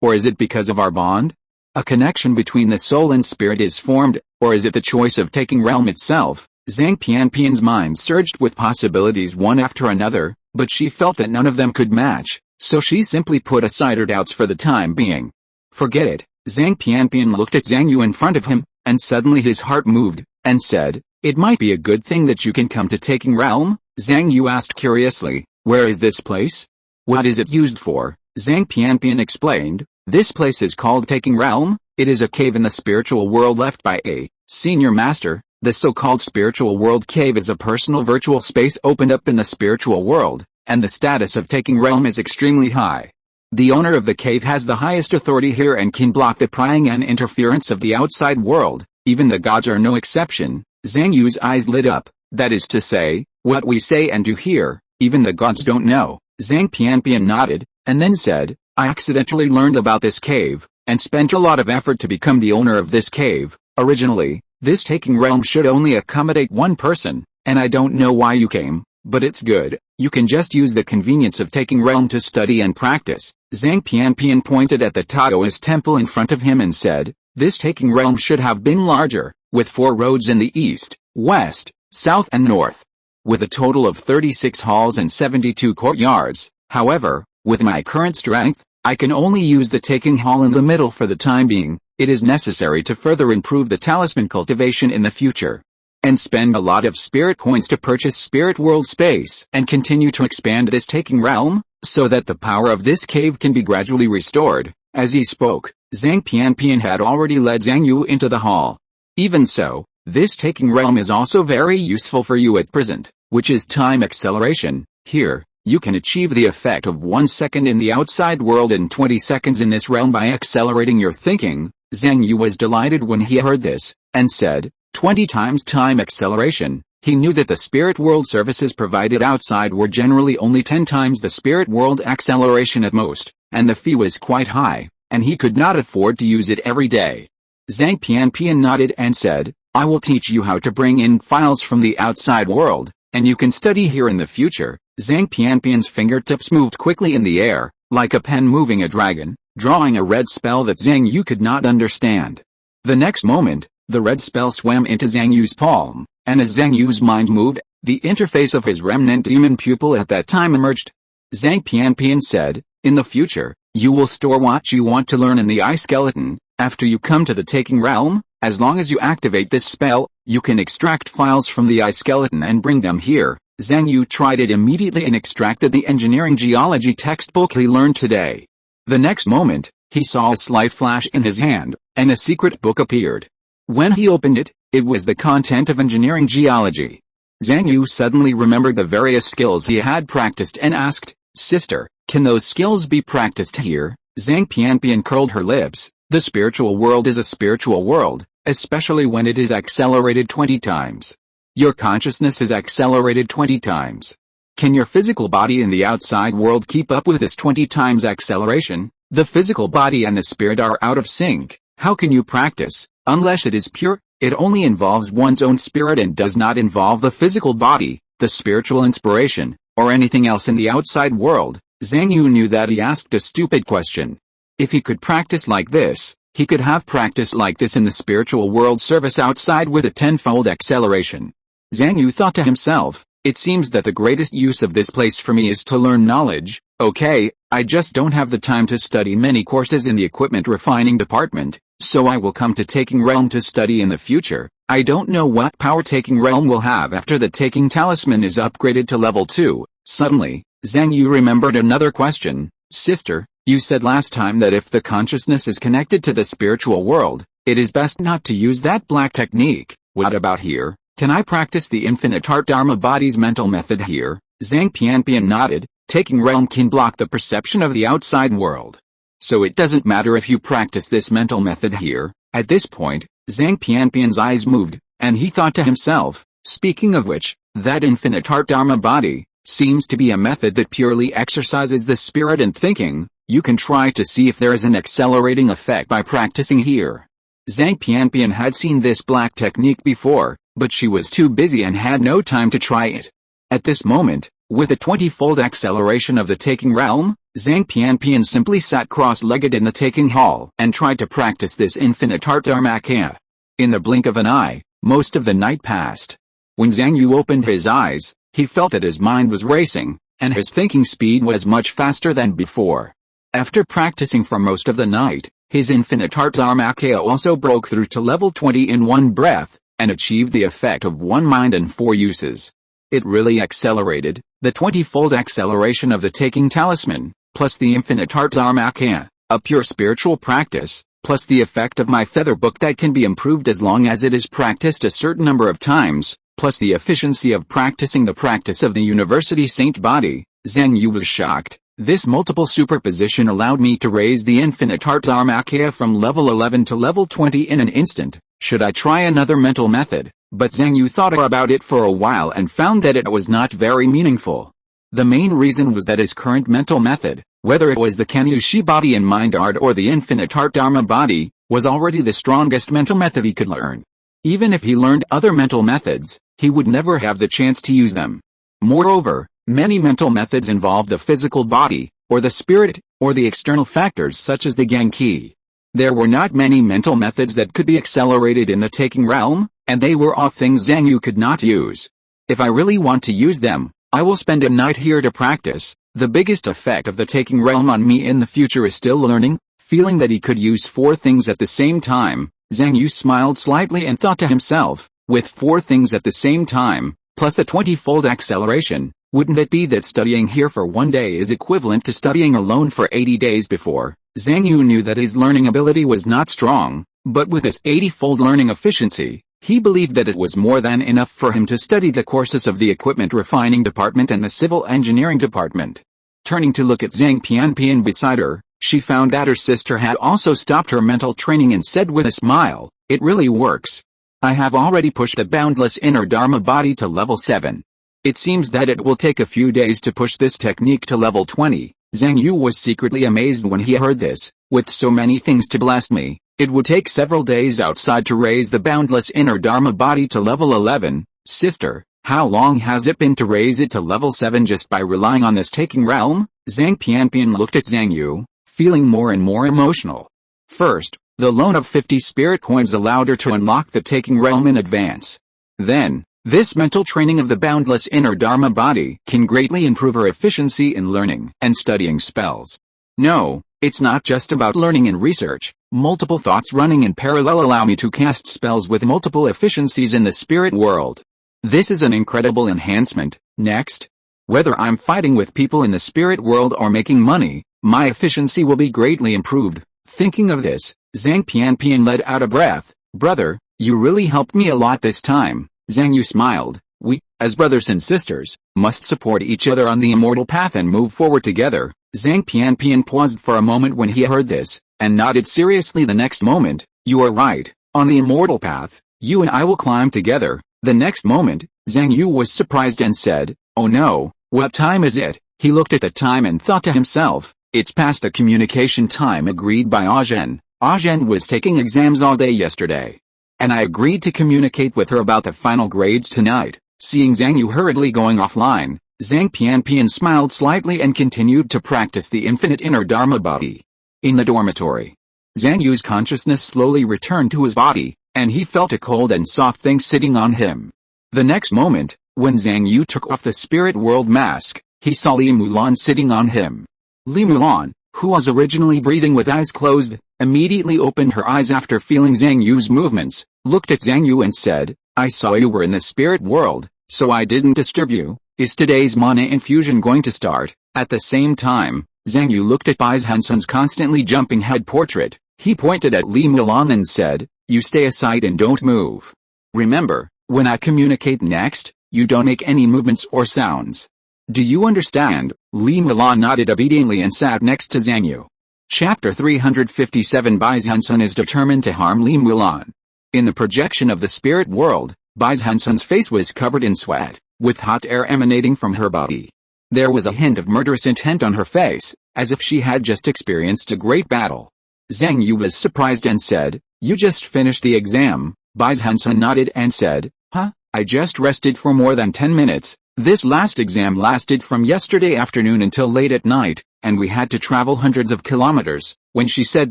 or is it because of our bond? A connection between the soul and spirit is formed, or is it the choice of taking realm itself? Zhang Pianpian's mind surged with possibilities one after another, but she felt that none of them could match, so she simply put aside her doubts for the time being. Forget it, Zhang Pianpian looked at Zhang Yu in front of him, and suddenly his heart moved, and said, "It might be a good thing that you can come to Taking Realm?" Zhang Yu asked curiously, "Where is this place? What is it used for?" Zhang Pianpian explained, "This place is called Taking Realm. It is a cave in the spiritual world left by a senior master. The so-called spiritual world cave is a personal virtual space opened up in the spiritual world, and the status of Taking Realm is extremely high. The owner of the cave has the highest authority here and can block the prying and interference of the outside world. Even the gods are no exception." Zhang Yu's eyes lit up. "That is to say, what we say and do here, even the gods don't know." Zhang Pianpian nodded, and then said, "I accidentally learned about this cave, and spent a lot of effort to become the owner of this cave. Originally, this Taking Realm should only accommodate one person, and I don't know why you came, but it's good. You can just use the convenience of Taking Realm to study and practice." Zhang Pianpian pointed at the Taoist temple in front of him and said, "This Taking Realm should have been larger, with 4 roads in the east, west, south and north, with a total of 36 halls and 72 courtyards. However, with my current strength, I can only use the Taking Hall in the middle for the time being. It is necessary to further improve the talisman cultivation in the future, and spend a lot of spirit coins to purchase spirit world space and continue to expand this Taking Realm, so that the power of this cave can be gradually restored." As he spoke, Zhang Pianpian had already led Zhang Yu into the hall. "Even so, this Taking Realm is also very useful for you at present, which is time acceleration. Here, you can achieve the effect of 1 second in the outside world and 20 seconds in this realm by accelerating your thinking." Zhang Yu was delighted when he heard this, and said, 20 times time acceleration. He knew that the spirit world services provided outside were generally only 10 times the spirit world acceleration at most, and the fee was quite high, and he could not afford to use it every day. Zhang Pianpian nodded and said, "I will teach you how to bring in files from the outside world, and you can study here in the future." Zhang Pianpian's fingertips moved quickly in the air, like a pen moving a dragon, drawing a red spell that Zhang Yu could not understand. The next moment, the red spell swam into Zhang Yu's palm, and as Zhang Yu's mind moved, the interface of his remnant demon pupil at that time emerged. Zhang Pianpian said, "In the future, you will store what you want to learn in the eye skeleton. After you come to the Taking Realm, as long as you activate this spell, you can extract files from the eye skeleton and bring them here." Zhang Yu tried it immediately and extracted the engineering geology textbook he learned today. The next moment, he saw a slight flash in his hand, and a secret book appeared. When he opened it, it was the content of engineering geology. Zhang Yu suddenly remembered the various skills he had practiced and asked, "Sister, can those skills be practiced here?" Zhang Pianpian curled her lips. "The spiritual world is a spiritual world, especially when it is accelerated 20 times. Your consciousness is accelerated 20 times. Can your physical body in the outside world keep up with this 20 times acceleration? The physical body and the spirit are out of sync. How can you practice, unless it is pure? It only involves one's own spirit and does not involve the physical body, the spiritual inspiration, or anything else in the outside world." Zhang Yu knew that he asked a stupid question. If he could practice like this, he could have practiced like this in the spiritual world service outside with a 10-fold acceleration. Zhang Yu thought to himself, "It seems that the greatest use of this place for me is to learn knowledge. Okay, I just don't have the time to study many courses in the equipment refining department, so I will come to Taking Realm to study in the future. I don't know what power Taking Realm will have after the Taking Talisman is upgraded to level 2. Suddenly, Zhang Yu remembered another question. "Sister, you said last time that if the consciousness is connected to the spiritual world, it is best not to use that black technique. What about here? Can I practice the infinite heart dharma body's mental method here?" Zhang Pianpian nodded. "Taking Realm can block the perception of the outside world, so it doesn't matter if you practice this mental method here." At this point, Zhang Pianpian's eyes moved, and he thought to himself, "Speaking of which, that infinite heart dharma body seems to be a method that purely exercises the spirit and thinking. You can try to see if there is an accelerating effect by practicing here." Zhang Pianpian had seen this black technique before, but she was too busy and had no time to try it. At this moment, with a 20-fold acceleration of the Taking Realm, Zhang Pianpian simply sat cross-legged in the Taking Hall and tried to practice this infinite heart dharmakaya. In the blink of an eye, most of the night passed. When Zhang Yu opened his eyes, he felt that his mind was racing, and his thinking speed was much faster than before. After practicing for most of the night, His infinite heart Dharmakaya also broke through to level 20 in one breath, and achieved the effect of one mind and four uses. It really accelerated, the 20-fold acceleration of the taking talisman, plus the infinite heart Dharmakaya, a pure spiritual practice, plus the effect of my feather book that can be improved as long as it is practiced a certain number of times, plus the efficiency of practicing the practice of the university saint body. Zhang Yu was shocked. This multiple superposition allowed me to raise the infinite heart Dharmakaya from level 11 to level 20 in an instant. Should I try another mental method? But Zhang Yu thought about it for a while and found that it was not very meaningful. The main reason was that his current mental method, whether it was the Kanyushi body and mind art or the infinite heart Dharma body, was already the strongest mental method he could learn. Even if he learned other mental methods, he would never have the chance to use them. Moreover, many mental methods involve the physical body, or the spirit, or the external factors such as the Genki. There were not many mental methods that could be accelerated in the taking realm, and they were all things Zhang Yu could not use. If I really want to use them, I will spend a night here to practice. The biggest effect of the taking realm on me in the future is still learning. Feeling that he could use four things at the same time, Zhang Yu smiled slightly and thought to himself, with four things at the same time, plus a 20-fold acceleration, wouldn't it be that studying here for one day is equivalent to studying alone for 80 days before? Zhang Yu knew that his learning ability was not strong, but with his 80-fold learning efficiency, he believed that it was more than enough for him to study the courses of the equipment refining department and the civil engineering department. Turning to look at Zhang Pianpian beside her, she found that her sister had also stopped her mental training and said with a smile, "It really works. I have already pushed the boundless inner Dharma body to level 7. It seems that it will take a few days to push this technique to level 20. Zhang Yu was secretly amazed when he heard this. With so many things to blast me, it would take several days outside to raise the boundless inner Dharma body to level 11. Sister, how long has it been to raise it to level 7 just by relying on this taking realm? Zhang Pianpian looked at Zhang Yu, feeling more and more emotional. First, the loan of 50 spirit coins allowed her to unlock the taking realm in advance. Then, this mental training of the boundless inner Dharma body can greatly improve her efficiency in learning and studying spells. No, it's not just about learning and research. Multiple thoughts running in parallel allow me to cast spells with multiple efficiencies in the spirit world. This is an incredible enhancement. Next, whether I'm fighting with people in the spirit world or making money, my efficiency will be greatly improved. Thinking of this, Zhang Pianpian let out a breath. Brother, you really helped me a lot this time. Zhang Yu smiled. We, as brothers and sisters, must support each other on the immortal path and move forward together. Zhang Pianpian paused for a moment when he heard this, and nodded seriously the next moment. You are right. On the immortal path, you and I will climb together. The next moment, Zhang Yu was surprised and said, "Oh no, what time is it?" He looked at the time and thought to himself, it's past the communication time agreed by Azhen. Azhen was taking exams all day yesterday, and I agreed to communicate with her about the final grades tonight. Seeing Zhang Yu hurriedly going offline, Zhang Pianpian smiled slightly and continued to practice the infinite inner Dharma body. In the dormitory, Zhang Yu's consciousness slowly returned to his body, and he felt a cold and soft thing sitting on him. The next moment, when Zhang Yu took off the spirit world mask, he saw Li Mulan sitting on him. Li Mulan, who was originally breathing with eyes closed, immediately opened her eyes after feeling Zhang Yu's movements, looked at Zhang Yu and said, "I saw you were in the spirit world, so I didn't disturb you. Is today's mana infusion going to start?" At the same time, Zhang Yu looked at Bai Zhenzhen's constantly jumping head portrait. He pointed at Li Mulan and said, "You stay aside and don't move. Remember, when I communicate next, you don't make any movements or sounds. Do you understand?" Li Mulan nodded obediently and sat next to Zhang Yu. Chapter 357 Bai Zhenzhen is determined to harm Li Mulan. In the projection of the spirit world, Bai Zhenzhen's face was covered in sweat, with hot air emanating from her body. There was a hint of murderous intent on her face, as if she had just experienced a great battle. Zhang Yu was surprised and said, "You just finished the exam?" Bai Zhenzhen nodded and said, "Huh? I just rested for more than 10 minutes. This last exam lasted from yesterday afternoon until late at night, and we had to travel hundreds of kilometers." When she said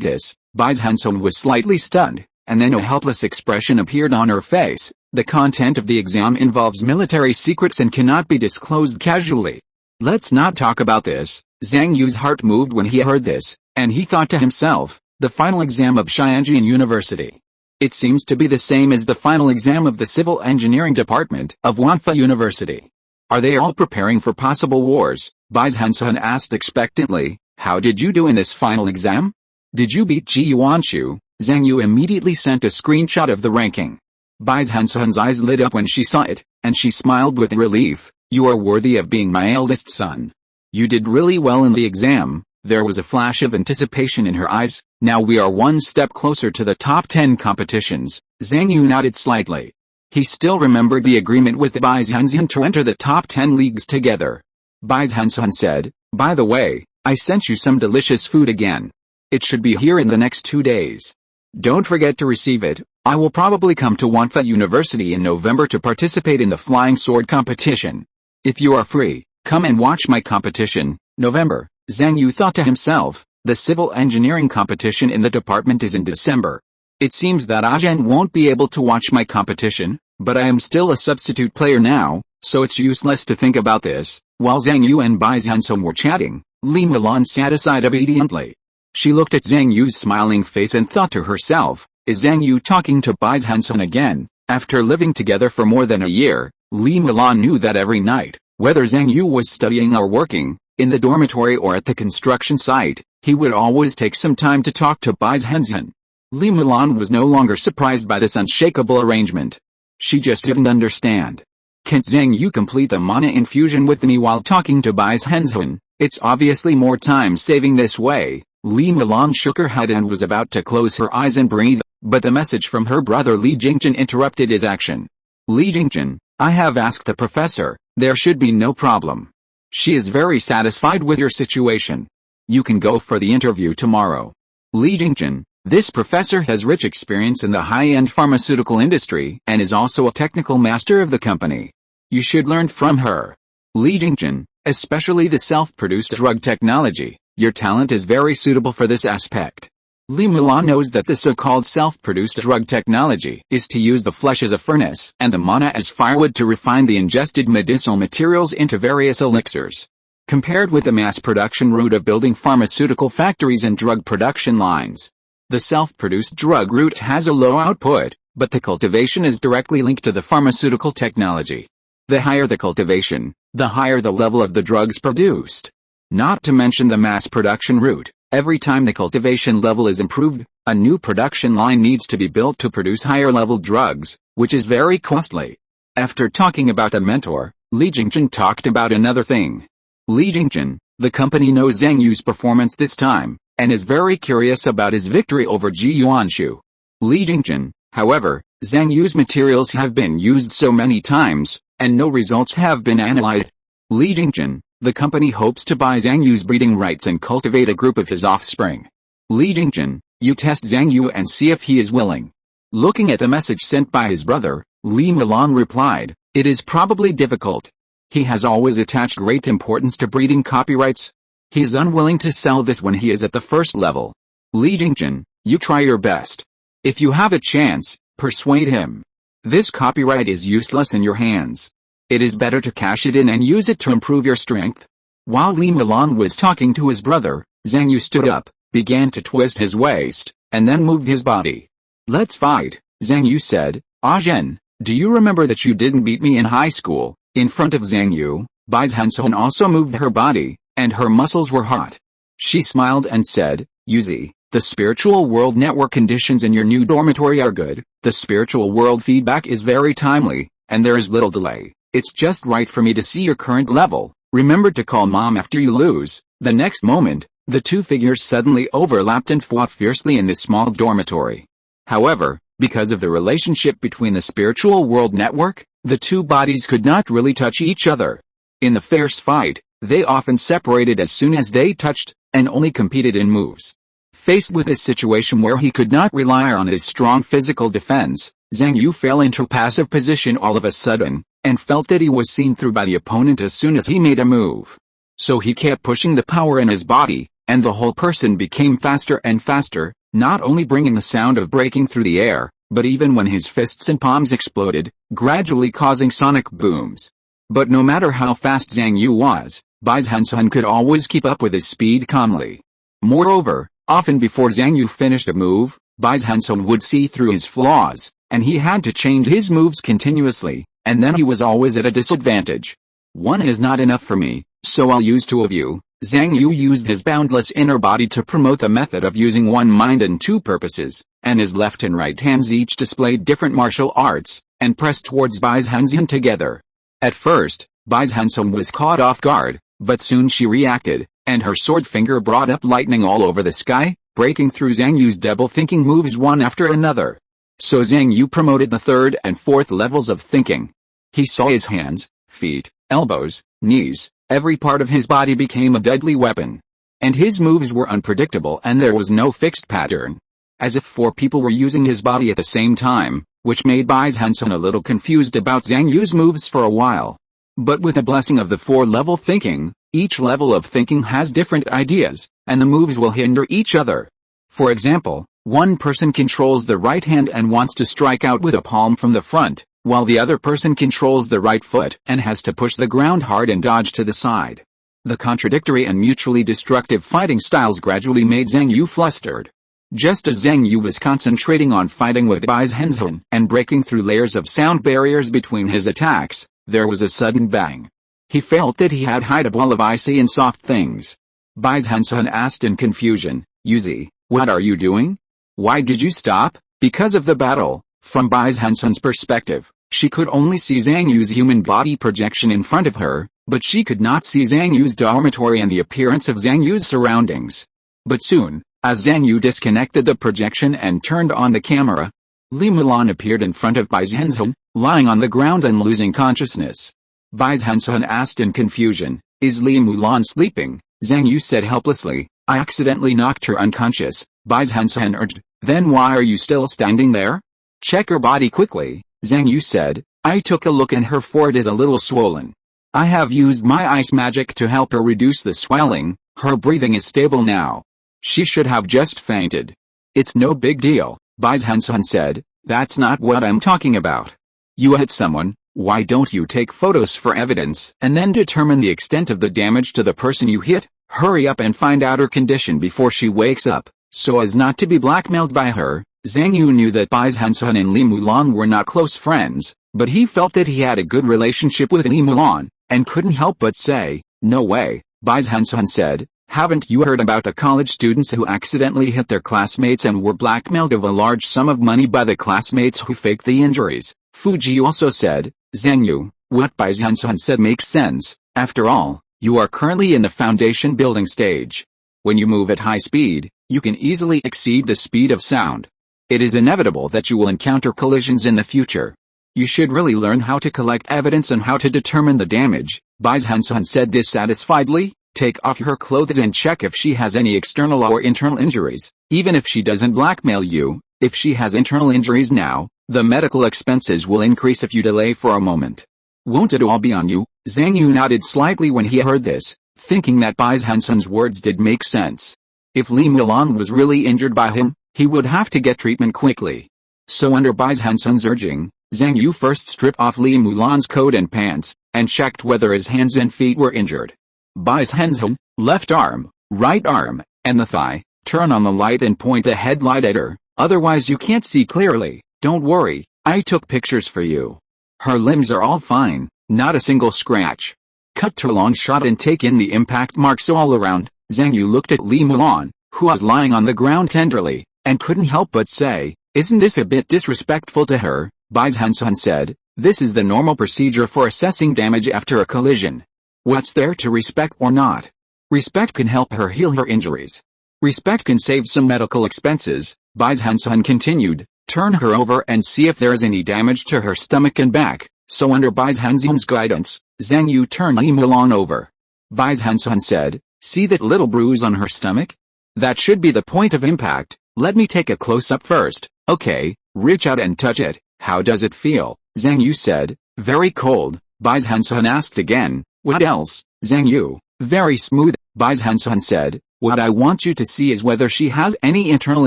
this, Bai Zhenzhen was slightly stunned, and then a helpless expression appeared on her face. The content of the exam involves military secrets and cannot be disclosed casually. Let's not talk about this. Zhang Yu's heart moved when he heard this, and he thought to himself, The final exam of Xianjian University. It seems to be the same as the final exam of the Civil Engineering Department of Wanfa University. Are they all preparing for possible wars? Bai Zhenzhen asked expectantly. How did you do in this final exam? Did you beat Ji Yuanshu? Zhang Yu immediately sent a screenshot of the ranking. Bai Zhenzhen's eyes lit up when she saw it, and she smiled with relief. You are worthy of being my eldest son. You did really well in the exam. There was a flash of anticipation in her eyes. Now we are one step closer to the top 10 competitions. Zhang Yu nodded slightly. He still remembered the agreement with Bai Zhenzhen to enter the top 10 leagues together. Bai Zhenzhen said, by the way, I sent you some delicious food again. It should be here in the next 2 days. Don't forget to receive it. I will probably come to Wanfa University in November to participate in the flying sword competition. If you are free, come and watch my competition. November. Zhang Yu thought to himself, the civil engineering competition in the department is in December. It seems that Zhen won't be able to watch my competition, but I am still a substitute player now, so it's useless to think about this. While Zhang Yu and Bai Zhenzhen were chatting, Li Milan sat aside obediently. She looked at Zhang Yu's smiling face and thought to herself, is Zhang Yu talking to Bai Zhenzhen again? After living together for more than a year, Li Milan knew that every night, whether Zhang Yu was studying or working, in the dormitory or at the construction site, he would always take some time to talk to Bai Zhenzhen. Li Milan was no longer surprised by this unshakable arrangement. She just didn't understand. Can't Zhang Yu complete the mana infusion with me while talking to Bai Zhenzhen? It's obviously more time saving this way. Li Milan shook her head and was about to close her eyes and breathe, but the message from her brother Li Jingzhen interrupted his action. Li Jingzhen, I have asked the professor, there should be no problem. She is very satisfied with your situation. You can go for the interview tomorrow. Li Jingzhen, this professor has rich experience in the high-end pharmaceutical industry and is also a technical master of the company. You should learn from her. Li Jingzhen, especially the self-produced drug technology, your talent is very suitable for this aspect. Li Milan knows that the so-called self-produced drug technology is to use the flesh as a furnace and the mana as firewood to refine the ingested medicinal materials into various elixirs. Compared with the mass production route of building pharmaceutical factories and drug production lines, the self-produced drug route has a low output, but the cultivation is directly linked to the pharmaceutical technology. The higher the cultivation, the higher the level of the drugs produced. Not to mention the mass production route. Every time the cultivation level is improved, a new production line needs to be built to produce higher-level drugs, which is very costly. After talking about a mentor, Li Jingzhen talked about another thing. Li Jingzhen, the company knows Zhang Yu's performance this time, and is very curious about his victory over Ji Yuanshu. Li Jingzhen, however, Zhang Yu's materials have been used so many times, and no results have been analyzed. Li Jingzhen, the company hopes to buy Zhang Yu's breeding rights and cultivate a group of his offspring. Li Jingzhen, you test Zhang Yu and see if he is willing. Looking at the message sent by his brother, Li Milan replied, it is probably difficult. He has always attached great importance to breeding copyrights. He is unwilling to sell this when he is at the first level. Li Jingzhen, you try your best. If you have a chance, persuade him. This copyright is useless in your hands. It is better to cash it in and use it to improve your strength. While Li Milan was talking to his brother, Zhang Yu stood up, began to twist his waist, and then moved his body. Let's fight, Zhang Yu said. Zhen, do you remember that you didn't beat me in high school? In front of Zhang Yu, Bai Zhenzhen also moved her body, and her muscles were hot. She smiled and said, Yuzi, the spiritual world network conditions in your new dormitory are good, the spiritual world feedback is very timely, and there is little delay. It's just right for me to see your current level. Remember to call mom after you lose. The next moment, the two figures suddenly overlapped and fought fiercely in this small dormitory. However, because of the relationship between the spiritual world network, the two bodies could not really touch each other. In the fierce fight, they often separated as soon as they touched, and only competed in moves. Faced with this situation where he could not rely on his strong physical defense, Zhang Yu fell into a passive position all of a sudden, and felt that he was seen through by the opponent as soon as he made a move. So he kept pushing the power in his body, and the whole person became faster and faster, not only bringing the sound of breaking through the air, but even when his fists and palms exploded, gradually causing sonic booms. But no matter how fast Zhang Yu was, Bai Zhenzhen could always keep up with his speed calmly. Moreover, Often before Zhang Yu finished a move, Bai Zhenzhen would see through his flaws, and he had to change his moves continuously, and then he was always at a disadvantage. One is not enough for me, so I'll use two of you. Zhang Yu used his boundless inner body to promote the method of using one mind and two purposes, and his left and right hands each displayed different martial arts, and pressed towards Bai Zhenzhen together. At first, Bai Zhenzhen was caught off guard, but soon she reacted, and her sword finger brought up lightning all over the sky, breaking through Zhang Yu's double-thinking moves one after another. So Zhang Yu promoted the third and fourth levels of thinking. He saw his hands, feet, elbows, knees, every part of his body became a deadly weapon. And his moves were unpredictable and there was no fixed pattern. As if four people were using his body at the same time, which made Bai Zhenzhen a little confused about Zhang Yu's moves for a while. But with the blessing of the four-level thinking, each level of thinking has different ideas, and the moves will hinder each other. For example, one person controls the right hand and wants to strike out with a palm from the front, while the other person controls the right foot and has to push the ground hard and dodge to the side. The contradictory and mutually destructive fighting styles gradually made Zhang Yu flustered. Just as Zhang Yu was concentrating on fighting with Bai Zhenzhen and breaking through layers of sound barriers between his attacks, there was a sudden bang. He felt that he had hit a ball of icy and soft things. Bai Zhenzhen asked in confusion, "Yuzi, what are you doing? Why did you stop?" Because of the battle, from Bai Zhenzhen's perspective, she could only see Zhang Yu's human body projection in front of her, but she could not see Zhang Yu's dormitory and the appearance of Zhang Yu's surroundings. But soon, as Zhang Yu disconnected the projection and turned on the camera, Li Mulan appeared in front of Bai Zhenzhen, lying on the ground and losing consciousness. Bai Zhenzhen asked in confusion, "Is Li Mulan sleeping?" Zhang Yu said helplessly, "I accidentally knocked her unconscious." Bai Zhenzhen urged, "Then why are you still standing there? Check her body quickly." Zhang Yu said, "I took a look and her forehead is a little swollen. I have used my ice magic to help her reduce the swelling, her breathing is stable now. She should have just fainted." "It's no big deal," Bai Zhenzhen said, "that's not what I'm talking about. You hit someone, why don't you take photos for evidence and then determine the extent of the damage to the person you hit? Hurry up and find out her condition before she wakes up, so as not to be blackmailed by her." Zhang Yu knew that Bai Zhenzhen and Li Mulan were not close friends, but he felt that he had a good relationship with Li Mulan, and couldn't help but say, "No way." Bai Zhenzhen said, "Haven't you heard about the college students who accidentally hit their classmates and were blackmailed of a large sum of money by the classmates who faked the injuries?" Fuji also said, "Zhang Yu, what Bai Zhenzhen said makes sense. After all, you are currently in the foundation building stage. When you move at high speed, you can easily exceed the speed of sound. It is inevitable that you will encounter collisions in the future. You should really learn how to collect evidence and how to determine the damage." Bai Zhenzhen said dissatisfiedly, "Take off her clothes and check if she has any external or internal injuries. Even if she doesn't blackmail you, if she has internal injuries now, the medical expenses will increase if you delay for a moment. Won't it all be on you?" Zhang Yu nodded slightly when he heard this, thinking that Bai Zhenzhen's words did make sense. If Li Mulan was really injured by him, he would have to get treatment quickly. So under Bai Zhenzhen's urging, Zhang Yu first stripped off Li Mulan's coat and pants, and checked whether his hands and feet were injured. Bai Zhenzhen, left arm, right arm, and the thigh. Turn on the light and point the headlight at her, otherwise you can't see clearly. Don't worry, I took pictures for you. Her limbs are all fine, not a single scratch. Cut to a long shot and take in the impact marks all around. Zhang Yu looked at Li Mulan, who was lying on the ground tenderly, and couldn't help but say, "Isn't this a bit disrespectful to her?" Bai Zhenzhen said, "This is the normal procedure for assessing damage after a collision. What's there to respect or not? Respect can help her heal her injuries. Respect can save some medical expenses." Bai Zhenzhen continued, "Turn her over and see if there is any damage to her stomach and back." So under Bai Zhenzhen's guidance, Zhang Yu turned Li Mulan over. Bai Zhenzhen said, "See that little bruise on her stomach? That should be the point of impact. Let me take a close-up first." "Okay, reach out and touch it. How does it feel?" Zhang Yu said, "Very cold." Bai Zhenzhen asked again, "What else?" Zhang Yu, "Very smooth." Bai Zhenzhen said, "What I want you to see is whether she has any internal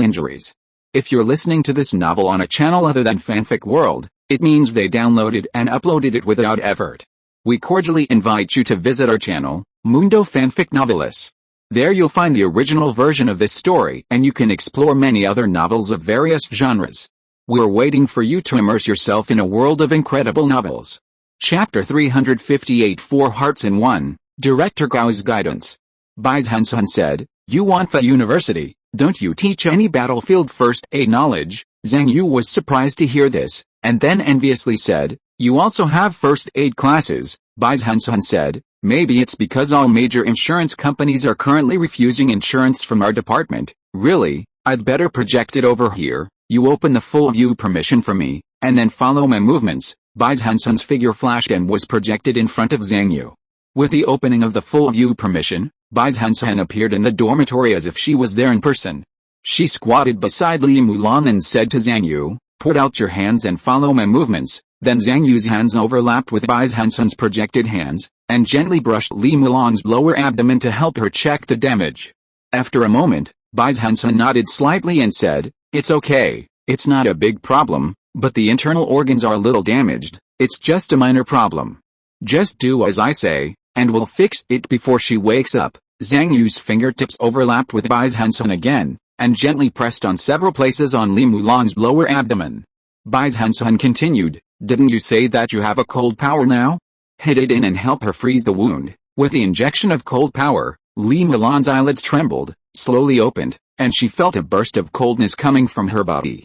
injuries. If you're listening to this novel on a channel other than Fanfic World, it means they downloaded and uploaded it without effort. We cordially invite you to visit our channel, Mundo Fanfic Novelis. There you'll find the original version of this story, and you can explore many other novels of various genres. We're waiting for you to immerse yourself in a world of incredible novels. Chapter 358 Four Hearts in One, Director Gao's Guidance. Bai Zhenzhen said, "You want the university, don't you teach any battlefield first aid knowledge?" Zhang Yu was surprised to hear this, and then enviously said, "You also have first aid classes." Bai Zhenzhen said, "Maybe it's because all major insurance companies are currently refusing insurance from our department. Really, I'd better project it over here. You open the full view permission for me, and then follow my movements." Bai Zhenzhen's figure flashed and was projected in front of Zhang Yu. With the opening of the full view permission, Bai Zhenzhen appeared in the dormitory as if she was there in person. She squatted beside Li Mulan and said to Zhang Yu, "Put out your hands and follow my movements." Then Zhang Yu's hands overlapped with Bai Zhenzhen's projected hands, and gently brushed Li Mulan's lower abdomen to help her check the damage. After a moment, Bai Zhenzhen nodded slightly and said, "It's okay, it's not a big problem, but the internal organs are a little damaged. It's just a minor problem. Just do as I say, and we'll fix it before she wakes up." Zhang Yu's fingertips overlapped with Bai Zhenzhen again, and gently pressed on several places on Li Mulan's lower abdomen. Bai Zhenzhen continued, "Didn't you say that you have a cold power now? Hit it in and help her freeze the wound." With the injection of cold power, Li Mulan's eyelids trembled, slowly opened, and she felt a burst of coldness coming from her body.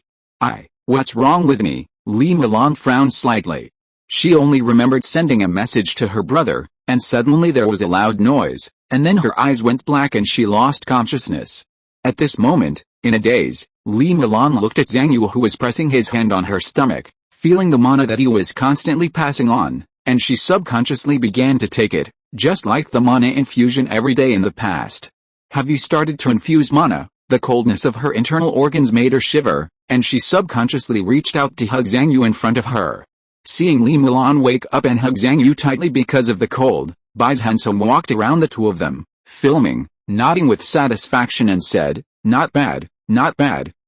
What's wrong with me?" Li Mulan frowned slightly. She only remembered sending a message to her brother, and suddenly there was a loud noise, and then her eyes went black and she lost consciousness. At this moment, in a daze, Li Mulan looked at Zhang Yu, who was pressing his hand on her stomach, feeling the mana that he was constantly passing on, and she subconsciously began to take it, just like the mana infusion every day in the past. "Have you started to infuse mana?" The coldness of her internal organs made her shiver, and she subconsciously reached out to hug Zhang Yu in front of her. Seeing Li Mulan wake up and hug Zhang Yu tightly because of the cold, Bai Zhenzhen walked around the two of them, filming, nodding with satisfaction and said, not bad.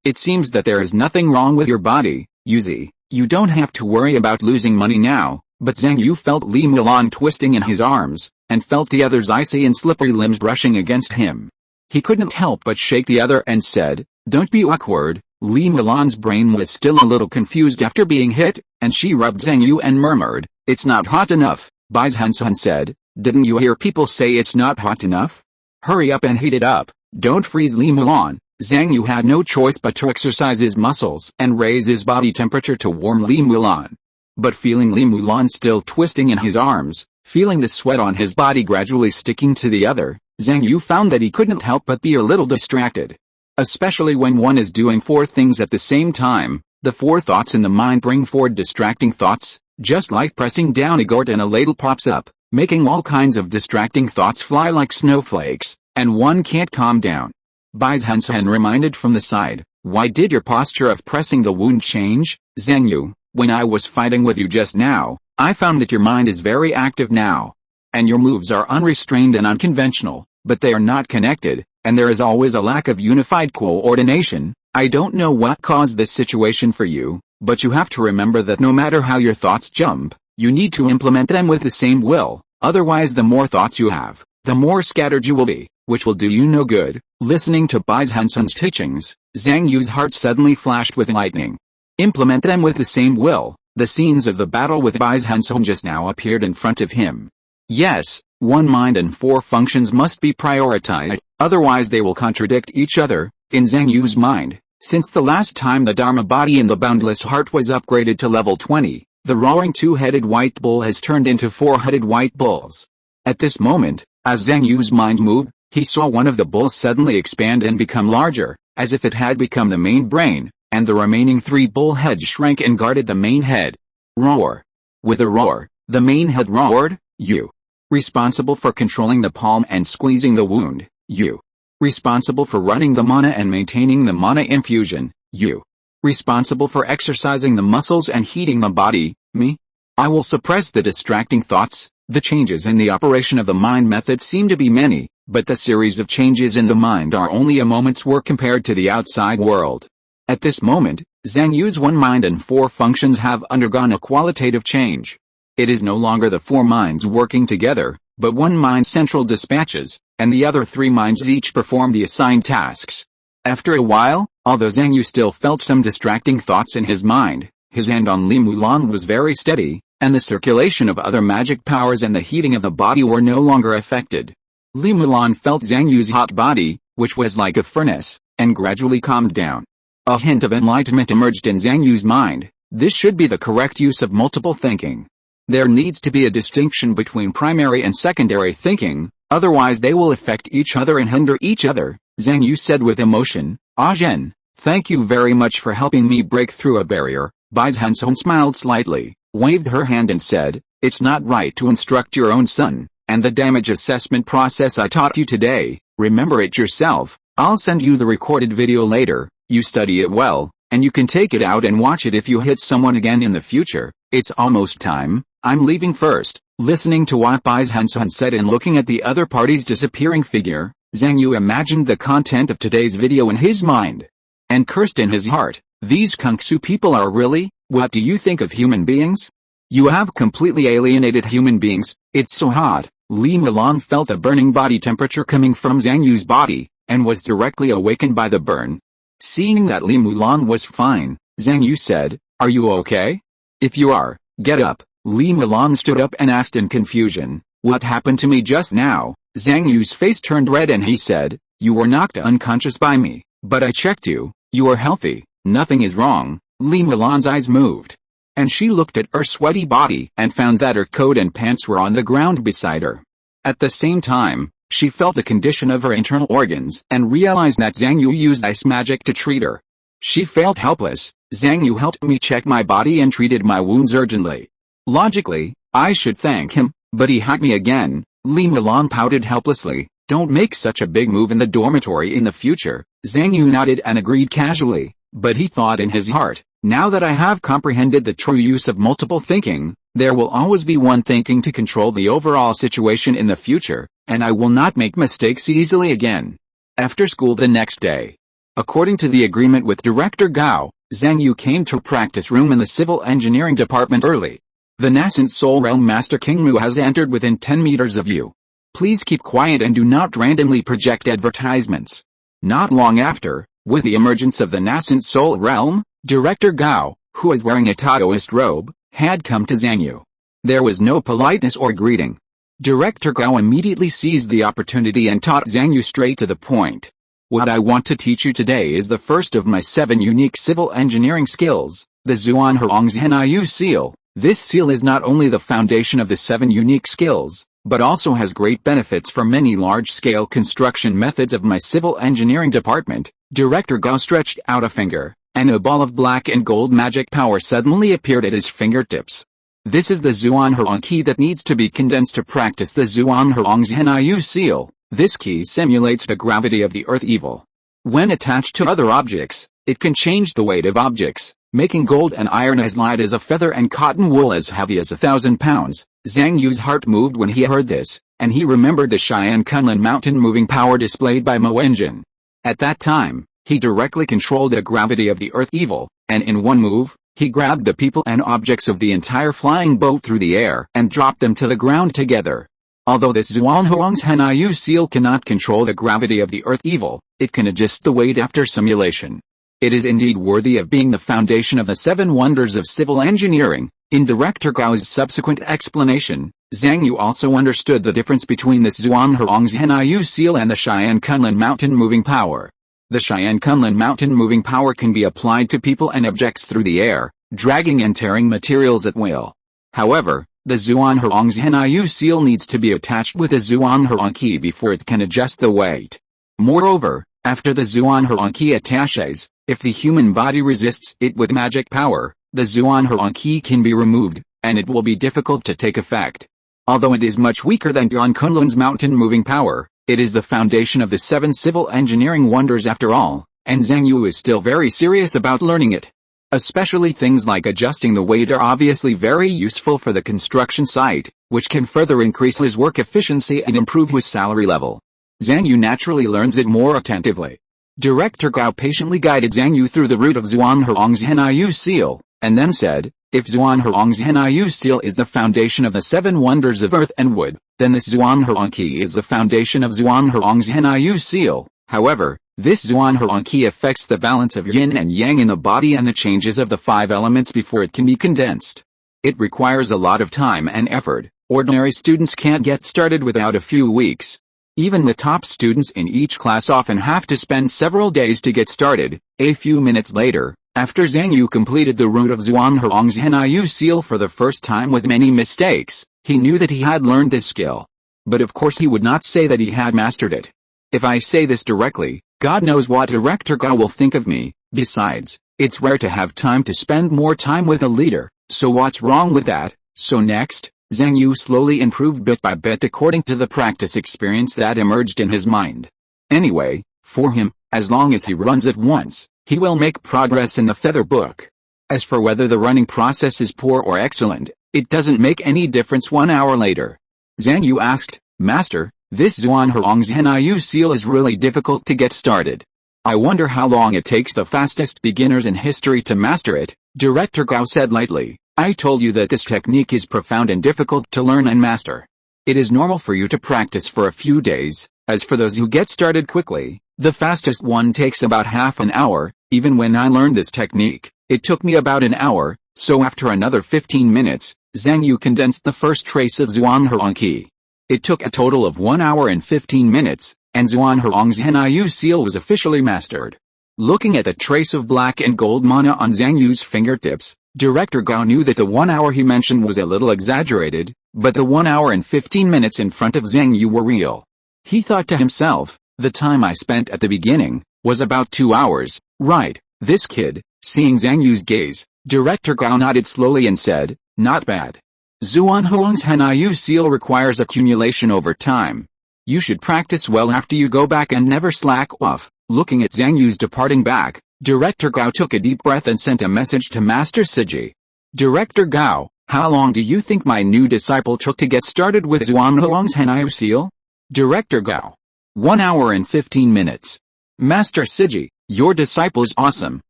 It seems that there is nothing wrong with your body, Yuzi. You don't have to worry about losing money now." But Zhang Yu felt Li Mulan twisting in his arms, and felt the other's icy and slippery limbs brushing against him. He couldn't help but shake the other and said, "Don't be awkward." Li Mulan's brain was still a little confused after being hit, and she rubbed Zhang Yu and murmured, "It's not hot enough." Bai Zhenzhen said, "Didn't you hear people say it's not hot enough? Hurry up and heat it up. Don't freeze Li Mulan." Zhang Yu had no choice but to exercise his muscles and raise his body temperature to warm Li Mulan. But feeling Li Mulan still twisting in his arms, feeling the sweat on his body gradually sticking to the other, Zhang Yu found that he couldn't help but be a little distracted. Especially when one is doing four things at the same time, the four thoughts in the mind bring forward distracting thoughts, just like pressing down a gourd and a ladle pops up, making all kinds of distracting thoughts fly like snowflakes, and one can't calm down. Bai Zhenzhen reminded from the side, "Why did your posture of pressing the wound change, Zhang Yu? When I was fighting with you just now, I found that your mind is very active now. And your moves are unrestrained and unconventional, but they are not connected, and there is always a lack of unified coordination. I don't know what caused this situation for you, but you have to remember that no matter how your thoughts jump, you need to implement them with the same will, otherwise the more thoughts you have, the more scattered you will be, which will do you no good." Listening to Bai Zhenzhen's teachings, Zhang Yu's heart suddenly flashed with lightning. Implement them with the same will. The scenes of the battle with Bai Zhenzhen just now appeared in front of him. Yes, one mind and four functions must be prioritized, otherwise they will contradict each other. In Zhang Yu's mind, since the last time the Dharma body in the boundless heart was upgraded to level 20, the roaring two-headed white bull has turned into four-headed white bulls. At this moment, as Zhang Yu's mind moved, he saw one of the bulls suddenly expand and become larger, as if it had become the main brain, and the remaining three bull heads shrank and guarded the main head. Roar. With a roar, the main head roared, "You. Responsible for controlling the palm and squeezing the wound, you. Responsible for running the mana and maintaining the mana infusion, you. Responsible for exercising the muscles and heating the body, me. I will suppress the distracting thoughts." The changes in the operation of the mind method seem to be many, but the series of changes in the mind are only a moment's work compared to the outside world. At this moment, Zhang Yu's one mind and four functions have undergone a qualitative change. It is no longer the four minds working together, but one mind central dispatches, and the other 3 minds each performed the assigned tasks. After a while, although Zhang Yu still felt some distracting thoughts in his mind, his hand on Li Mulan was very steady, and the circulation of other magic powers and the heating of the body were no longer affected. Li Mulan felt Zhang Yu's hot body, which was like a furnace, and gradually calmed down. A hint of enlightenment emerged in Zhang Yu's mind. This should be the correct use of multiple thinking. There needs to be a distinction between primary and secondary thinking, otherwise they will affect each other and hinder each other, Zhang Yu said with emotion. Ah Zhen, thank you very much for helping me break through a barrier. Bai Zhenzhen smiled slightly, waved her hand and said, it's not right to instruct your own son, and the damage assessment process I taught you today, remember it yourself. I'll send you the recorded video later, you study it well, and you can take it out and watch it if you hit someone again in the future. It's almost time, I'm leaving first. Listening to what Bai Zhenzhen said and looking at the other party's disappearing figure, Zhang Yu imagined the content of today's video in his mind. And cursed in his heart, these Kung Fu people are really, what do you think of human beings? You have completely alienated human beings. It's so hot. Li Mulan felt a burning body temperature coming from Zhang Yu's body, and was directly awakened by the burn. Seeing that Li Mulan was fine, Zhang Yu said, are you okay? If you are, get up. Li Mulan stood up and asked in confusion, what happened to me just now? Zhang Yu's face turned red and he said, you were knocked unconscious by me, but I checked you, you are healthy, nothing is wrong. Li Mulan's eyes moved, and she looked at her sweaty body and found that her coat and pants were on the ground beside her. At the same time, she felt the condition of her internal organs and realized that Zhang Yu used ice magic to treat her. She felt helpless. Zhang Yu helped me check my body and treated my wounds urgently. Logically, I should thank him, but he hacked me again. Li Mulan pouted helplessly. Don't make such a big move in the dormitory in the future. Zhang Yu nodded and agreed casually, but he thought in his heart, now that I have comprehended the true use of multiple thinking, there will always be one thinking to control the overall situation in the future, and I will not make mistakes easily again. After school the next day, according to the agreement with Director Gao, Zhang Yu came to practice room in the civil engineering department early. The nascent soul realm master King Mu has entered within 10 meters of you. Please keep quiet and do not randomly project advertisements. Not long after, with the emergence of the nascent soul realm, Director Gao, who was wearing a Taoist robe, had come to Zhang Yu. There was no politeness or greeting. Director Gao immediately seized the opportunity and taught Zhang Yu straight to the point. What I want to teach you today is the first of my 7 unique civil engineering skills, the Zhuan Hurong's SYNOPSIS seal. This seal is not only the foundation of the 7 unique skills, but also has great benefits for many large-scale construction methods of my civil engineering department. Director Gao stretched out a finger, and a ball of black and gold magic power suddenly appeared at his fingertips. This is the Zhuan Hurong key that needs to be condensed to practice the Zhuan Hurong's SYNOPSIS seal. This key simulates the gravity of the earth evil. When attached to other objects, it can change the weight of objects, making gold and iron as light as a feather and cotton wool as heavy as 1,000 pounds. Zhang Yu's heart moved when he heard this, and he remembered the Cheyenne Kunlun mountain moving power displayed by Mo Wenjin. At that time, he directly controlled the gravity of the earth evil, and in one move, he grabbed the people and objects of the entire flying boat through the air and dropped them to the ground together. Although this Zhuan Hurong's SYNOPSIS seal cannot control the gravity of the earth evil, it can adjust the weight after simulation. It is indeed worthy of being the foundation of the 7 wonders of civil engineering. In Director Gao's subsequent explanation, Zhang Yu also understood the difference between the Zhuan Hurong's SYNOPSIS seal and the Cheyenne Kunlun mountain moving power. The Cheyenne Kunlun mountain moving power can be applied to people and objects through the air, dragging and tearing materials at will. However, the Zhuan Hurong's SYNOPSIS seal needs to be attached with a Zhuan Hurong key before it can adjust the weight. Moreover, after the Zhuan Hurong key attaches, if the human body resists it with magic power, the Zhuan Hurong key can be removed, and it will be difficult to take effect. Although it is much weaker than Zhuan Kunlun's mountain moving power, it is the foundation of the 7 civil engineering wonders after all, and Zhang Yu is still very serious about learning it. Especially things like adjusting the weight are obviously very useful for the construction site, which can further increase his work efficiency and improve his salary level. Zhang Yu naturally learns it more attentively. Director Gao patiently guided Zhang Yu through the route of Zhuan Hurong's SYNOPSIS seal, and then said, If Zhuangherong's Yu seal is the foundation of the 7 wonders of earth and wood, then this Zhuangherong key is the foundation of Zhuangherong's Yu seal. However, this Zhuangherong key affects the balance of yin and yang in the body and the changes of the 5 elements before it can be condensed. It requires a lot of time and effort. Ordinary students can't get started without a few weeks. Even the top students in each class often have to spend several days to get started. A few minutes later, after Zhang Yu completed the route of Zhuangherong's Yu seal for the first time with many mistakes, he knew that he had learned this skill. But of course he would not say that he had mastered it. If I say this directly, God knows what Director Gao will think of me. Besides, it's rare to have time to spend more time with a leader, so what's wrong with that? So next, Zhang Yu slowly improved bit by bit according to the practice experience that emerged in his mind. Anyway, for him, as long as he runs it once, he will make progress in the feather book. As for whether the running process is poor or excellent, it doesn't make any difference 1 hour later. Zhang Yu asked, Master, this Zhuangherong's Yu seal is really difficult to get started. I wonder how long it takes the fastest beginners in history to master it. Director Gao said lightly, I told you that this technique is profound and difficult to learn and master. It is normal for you to practice for a few days. As for those who get started quickly, the fastest one takes about half an hour. Even when I learned this technique, it took me about an hour, so after another 15 minutes, Zhang Yu condensed the first trace of Zhuangherong key. It took a total of 1 hour and 15 minutes, and Zhuangherong's Yu seal was officially mastered. Looking at the trace of black and gold mana on Zhang Yu's fingertips, Director Gao knew that the 1 hour he mentioned was a little exaggerated, but the 1 hour and 15 minutes in front of Zhang Yu were real. He thought to himself, the time I spent at the beginning was about 2 hours, right? This kid. Seeing Zhang Yu's gaze, Director Gao nodded slowly and said, not bad. Zhuangherong's Yu seal requires accumulation over time. You should practice well after you go back and never slack off. Looking at Zhang Yu's departing back, Director Gao took a deep breath and sent a message to Master Siji. Director Gao, how long do you think my new disciple took to get started with Zhuangherong's Yu seal? Director Gao. 1 hour and 15 minutes. Master Siji, your disciple is awesome.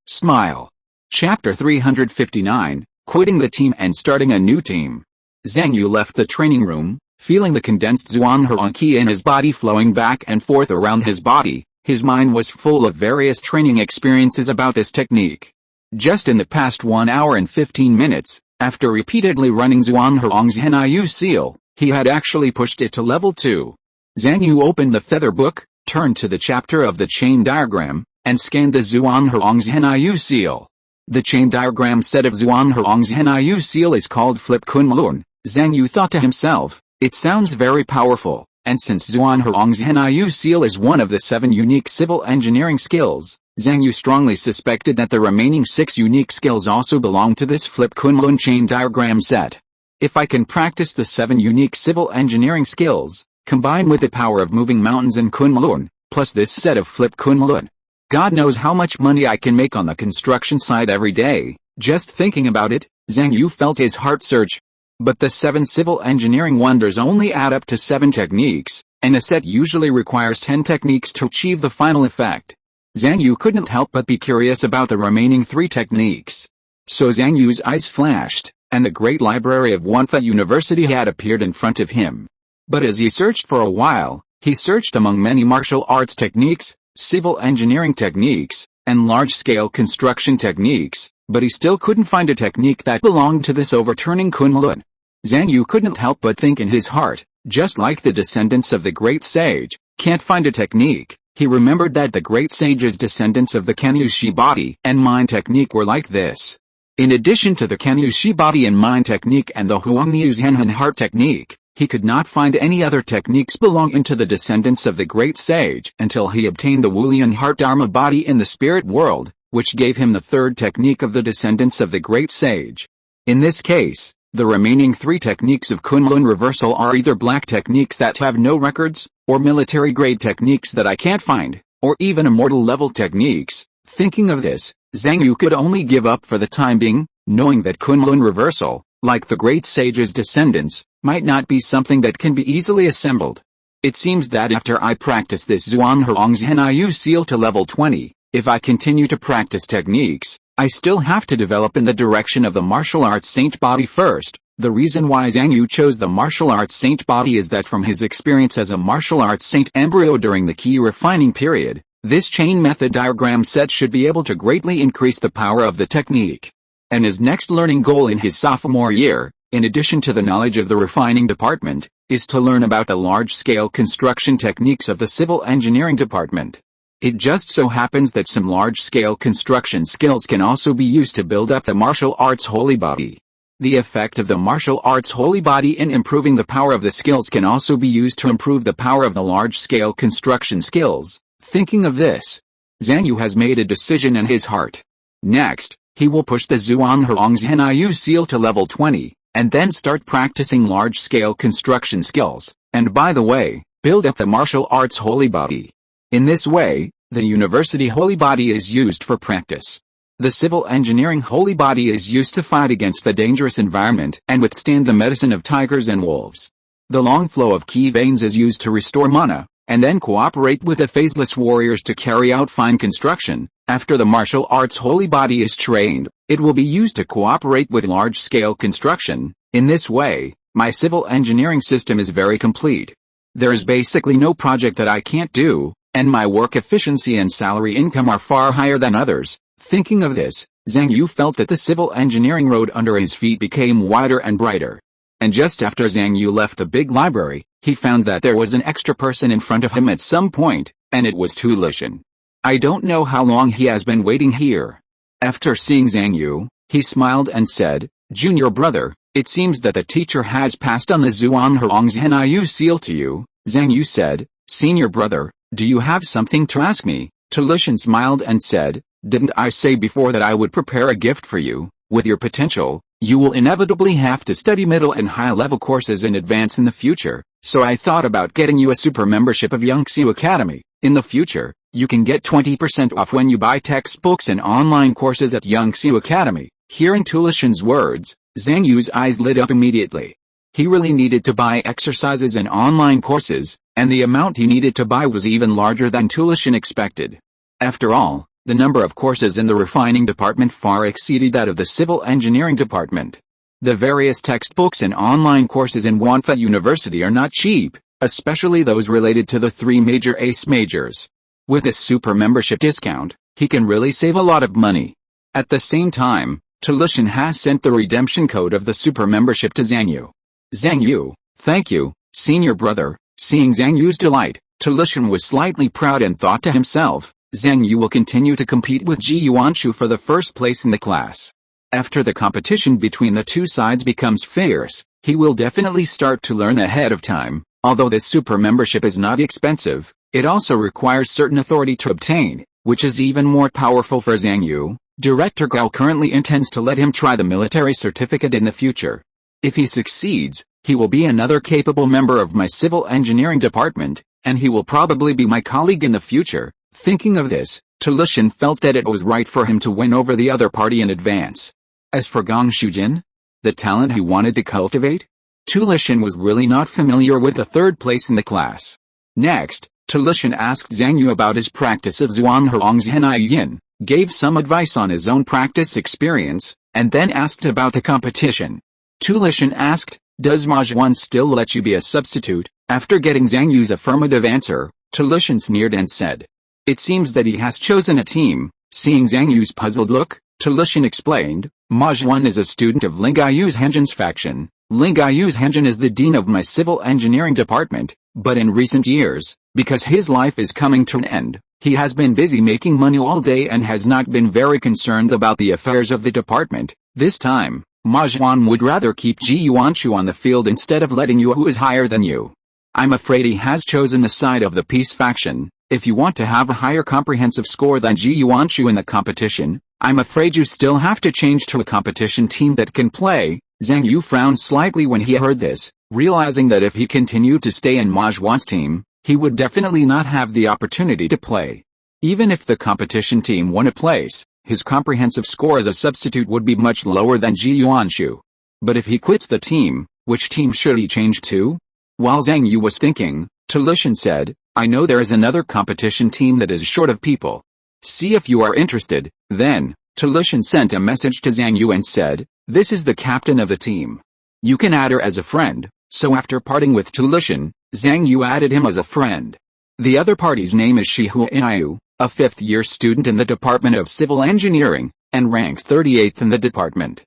Smile. Chapter 359, Quitting the Team and Starting a New Team. Zhang Yu left the training room, feeling the condensed Zhuangherong key in his body flowing back and forth around his body. His mind was full of various training experiences about this technique. Just in the past 1 hour and 15 minutes, after repeatedly running Zhuangherong's Yu seal, he had actually pushed it to level 2. Zhang Yu opened the feather book, turned to the chapter of the chain diagram, and scanned the Zhuangherong's Yu seal. The chain diagram set of Zhuangherong's Yu seal is called Flip Kunlun. Zhang Yu thought to himself, it sounds very powerful, and since Zhuangherong's Yu seal is one of the 7 unique civil engineering skills, Zhang Yu strongly suspected that the remaining 6 unique skills also belong to this Flip Kunlun chain diagram set. If I can practice the 7 unique civil engineering skills, combined with the power of moving mountains in Kunlun, plus this set of Flip Kunlun, God knows how much money I can make on the construction side every day. Just thinking about it, Zhang Yu felt his heart surge. But the 7 civil engineering wonders only add up to 7 techniques, and a set usually requires 10 techniques to achieve the final effect. Zhang Yu couldn't help but be curious about the remaining 3 techniques. So Zhang Yu's eyes flashed, and the great library of Wanfa University had appeared in front of him. But as he searched for a while, he searched among many martial arts techniques, civil engineering techniques, and large-scale construction techniques, but he still couldn't find a technique that belonged to this overturning Kunlun. Zhang Yu couldn't help but think in his heart, just like the descendants of the great sage, can't find a technique. He remembered that the great sage's descendants of the Kanyushi body and mind technique were like this. In addition to the Kanyushi body and mind technique and the Huangniu Zhenhan heart technique, he could not find any other techniques belonging to the descendants of the great sage until he obtained the Wulian heart Dharma body in the spirit world, which gave him the 3rd technique of the descendants of the great sage. In this case, the remaining 3 techniques of Kunlun reversal are either black techniques that have no records, or military grade techniques that I can't find, or even immortal level techniques. Thinking of this, Zhang Yu could only give up for the time being, knowing that Kunlun reversal, like the great sage's descendants, might not be something that can be easily assembled. It seems that after I practice this Zhuangherong's Yu seal to level 20, if I continue to practice techniques, I still have to develop in the direction of the martial arts saint body first. The reason why Zhang Yu chose the martial arts saint body is that from his experience as a martial arts saint embryo during the key refining period, this chain method diagram set should be able to greatly increase the power of the technique. And his next learning goal in his sophomore year, in addition to the knowledge of the refining department, is to learn about the large-scale construction techniques of the civil engineering department. It just so happens that some large-scale construction skills can also be used to build up the martial arts holy body. The effect of the martial arts holy body in improving the power of the skills can also be used to improve the power of the large-scale construction skills. Thinking of this, Zhang Yu has made a decision in his heart. Next, he will push the Zhuangherong's seal to level 20, and then start practicing large-scale construction skills, and by the way, build up the martial arts holy body. In this way, the university holy body is used for practice. The civil engineering holy body is used to fight against the dangerous environment and withstand the medicine of tigers and wolves. The long flow of ki veins is used to restore mana, and then cooperate with the phaseless warriors to carry out fine construction. After the martial arts holy body is trained, it will be used to cooperate with large-scale construction. In this way, my civil engineering system is very complete. There is basically no project that I can't do, and my work efficiency and salary income are far higher than others. Thinking of this, Zhang Yu felt that the civil engineering road under his feet became wider and brighter. And just after Zhang Yu left the big library, he found that there was an extra person in front of him at some point, and it was Tulishan. I don't know how long he has been waiting here. After seeing Zhang Yu, he smiled and said, "Junior brother, it seems that the teacher has passed on the Zhuangherong's seal to you." Zhang Yu said, "Senior brother, do you have something to ask me?" Tulishan smiled and said, "Didn't I say before that I would prepare a gift for you? With your potential, you will inevitably have to study middle and high-level courses in advance in the future, so I thought about getting you a super membership of Yangxiu Academy. In the future, you can get 20% off when you buy textbooks and online courses at Yangxiu Academy." Hearing Tulishan's words, Zhang Yu's eyes lit up immediately. He really needed to buy exercises and online courses, and the amount he needed to buy was even larger than Tulishan expected. After all, the number of courses in the refining department far exceeded that of the civil engineering department. The various textbooks and online courses in Wanfa University are not cheap, especially those related to the three major ACE majors. With this super membership discount, he can really save a lot of money. At the same time, Tulishan has sent the redemption code of the super membership to Zhang Yu. "Zhang Yu, thank you, senior brother." Seeing Zhang Yu's delight, Tulishan was slightly proud and thought to himself, Zhang Yu will continue to compete with Ji Yuanshu for the first place in the class. After the competition between the two sides becomes fierce, he will definitely start to learn ahead of time. Although this super membership is not expensive, it also requires certain authority to obtain, which is even more powerful for Zhang Yu. Director Gao currently intends to let him try the military certificate in the future. If he succeeds, he will be another capable member of my civil engineering department, and he will probably be my colleague in the future. Thinking of this, Tulishan felt that it was right for him to win over the other party in advance. As for Gong Shujin, the talent he wanted to cultivate, Tulishan was really not familiar with the third place in the class. Next, Tulishan asked Zhang Yu about his practice of Zhuangherong's, gave some advice on his own practice experience, and then asked about the competition. Tulishan asked, "Does Mahjuan still let you be a substitute?" After getting Zhang Yu's affirmative answer, Tulishan sneered and said, "It seems that he has chosen a team." Seeing Zhang Yu's puzzled look, Tulishan explained, "Mahjuan is a student of Lingayu's Henjin's faction. Lingayu's Henjin is the dean of my civil engineering department, but in recent years, because his life is coming to an end, he has been busy making money all day and has not been very concerned about the affairs of the department. This time, Mahjuan would rather keep Ji Yuanshu on the field instead of letting you who is higher than you. I'm afraid he has chosen the side of the peace faction. If you want to have a higher comprehensive score than Ji Yuanshu in the competition, I'm afraid you still have to change to a competition team that can play." Zhang Yu frowned slightly when he heard this, realizing that if he continued to stay in Mahjuan's team, he would definitely not have the opportunity to play. Even if the competition team won a place, his comprehensive score as a substitute would be much lower than Ji Yuanshu. But if he quits the team, which team should he change to? While Zhang Yu was thinking, Tulishan said, "I know there is another competition team that is short of people. See if you are interested." Then, Tulishan sent a message to Zhang Yu and said, "This is the captain of the team. You can add her as a friend." So after parting with Tulishan, Zhang Yu added him as a friend. The other party's name is Yu, a fifth-year student in the Department of Civil Engineering, and ranks 38th in the department.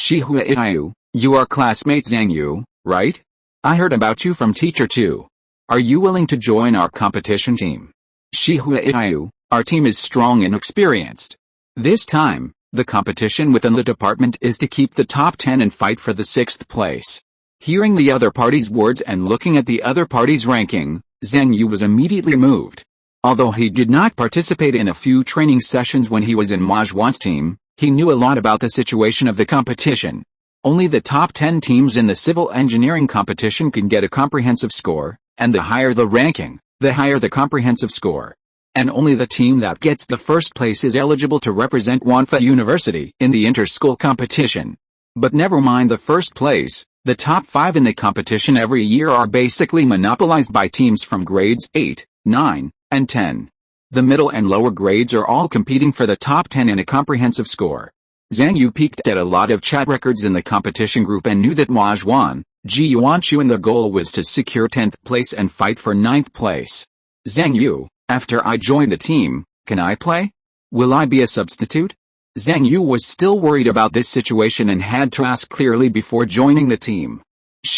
Yu, you are classmates Zhang Yu, right? I heard about you from teacher too. Are you willing to join our competition team? Yu, our team is strong and experienced. This time, the competition within the department is to keep the top 10 and fight for the 6th place. Hearing the other party's words and looking at the other party's ranking, Zhang Yu was immediately moved. Although he did not participate in a few training sessions when he was in Ma Zhuan's team, he knew a lot about the situation of the competition. Only the top 10 teams in the civil engineering competition can get a comprehensive score, and the higher the ranking, the higher the comprehensive score. And only the team that gets the first place is eligible to represent Wanfa University in the inter-school competition. But never mind the first place, the top 5 in the competition every year are basically monopolized by teams from grades 8, 9, and 10. The middle and lower grades are all competing for the top 10 in a comprehensive score. Zhang Yu peeked at a lot of chat records in the competition group and knew that Ma Zhuan, Ji Yuanshu and the goal was to secure 10th place and fight for 9th place. Zhang Yu, after I join the team, can I play? Will I be a substitute? Zhang Yu was still worried about this situation and had to ask clearly before joining the team.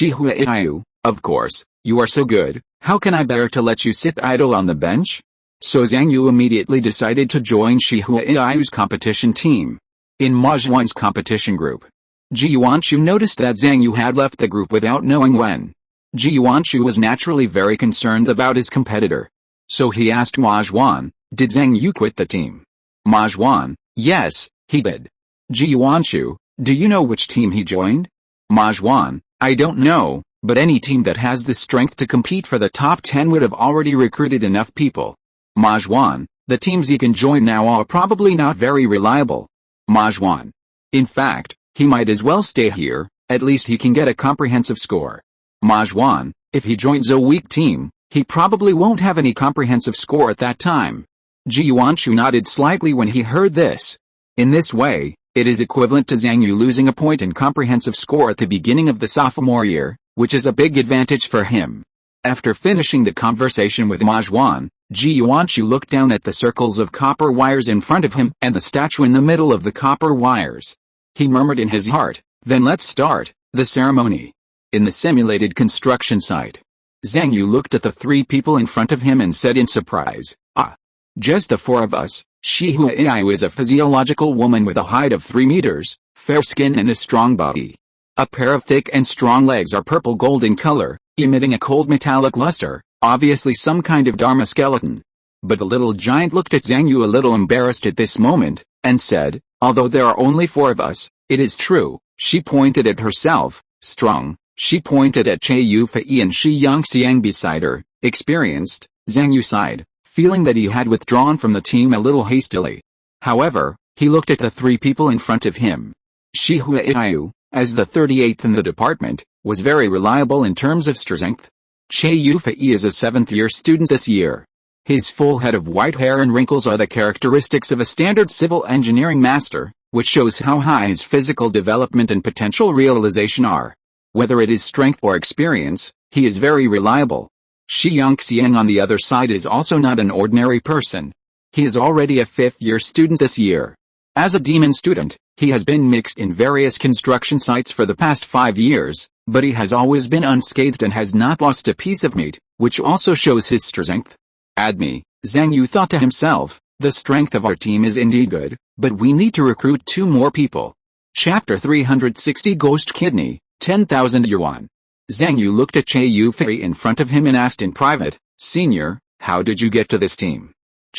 Yu, of course, you are so good, how can I bear to let you sit idle on the bench? So Zhang Yu immediately decided to join Yu's competition team. In Ma Zhuan's competition group, Ji Yuanshu noticed that Zhang Yu had left the group without knowing when. Ji Yuanshu was naturally very concerned about his competitor. So he asked Ma Zhuan, did Zhang Yu quit the team? Ma Zhuan, yes, he did. Ji Yuanshu, do you know which team he joined? Ma Zhuan, I don't know, but any team that has the strength to compete for the top 10 would have already recruited enough people. Ma Zhuan, the teams he can join now are probably not very reliable. Ma Zhuan. In fact, he might as well stay here, at least he can get a comprehensive score. Ma Zhuan, if he joins a weak team, he probably won't have any comprehensive score at that time. Ji Yuanshu nodded slightly when he heard this. In this way, it is equivalent to Zhang Yu losing a point in comprehensive score at the beginning of the sophomore year, which is a big advantage for him. After finishing the conversation with Ma Zhuan, Ji Yuanshu looked down at the circles of copper wires in front of him and the statue in the middle of the copper wires. He murmured in his heart, then let's start the ceremony. In the simulated construction site, Zhang Yu looked at the 3 people in front of him and said in surprise, just the 4 of us. Yu is a physiological woman with a height of 3 meters, fair skin and a strong body. A pair of thick and strong legs are purple gold in color, emitting a cold metallic luster, obviously some kind of Dharma skeleton. But the little giant looked at Zhang Yu a little embarrassed at this moment, and said, although there are only 4 of us, it is true. She pointed at herself, strong. She pointed at Yu Fei and Shi Yangxiang beside her, experienced. Zhang Yu sighed, feeling that he had withdrawn from the team a little hastily. However, he looked at the 3 people in front of him. Yu, as the 38th in the department, was very reliable in terms of strength. Yu Fei is a 7th-year student this year. His full head of white hair and wrinkles are the characteristics of a standard civil engineering master, which shows how high his physical development and potential realization are. Whether it is strength or experience, he is very reliable. Shi Yangxiang on the other side is also not an ordinary person. He is already a 5th-year student this year. As a demon student, he has been mixed in various construction sites for the past 5 years, but he has always been unscathed and has not lost a piece of meat, which also shows his strength. Me, Zhang Yu thought to himself, the strength of our team is indeed good, but we need to recruit 2 more people. Chapter 360 Ghost Kidney, 10,000 yuan. Zhang Yu looked at Yu Fei in front of him and asked in private, Senior, how did you get to this team?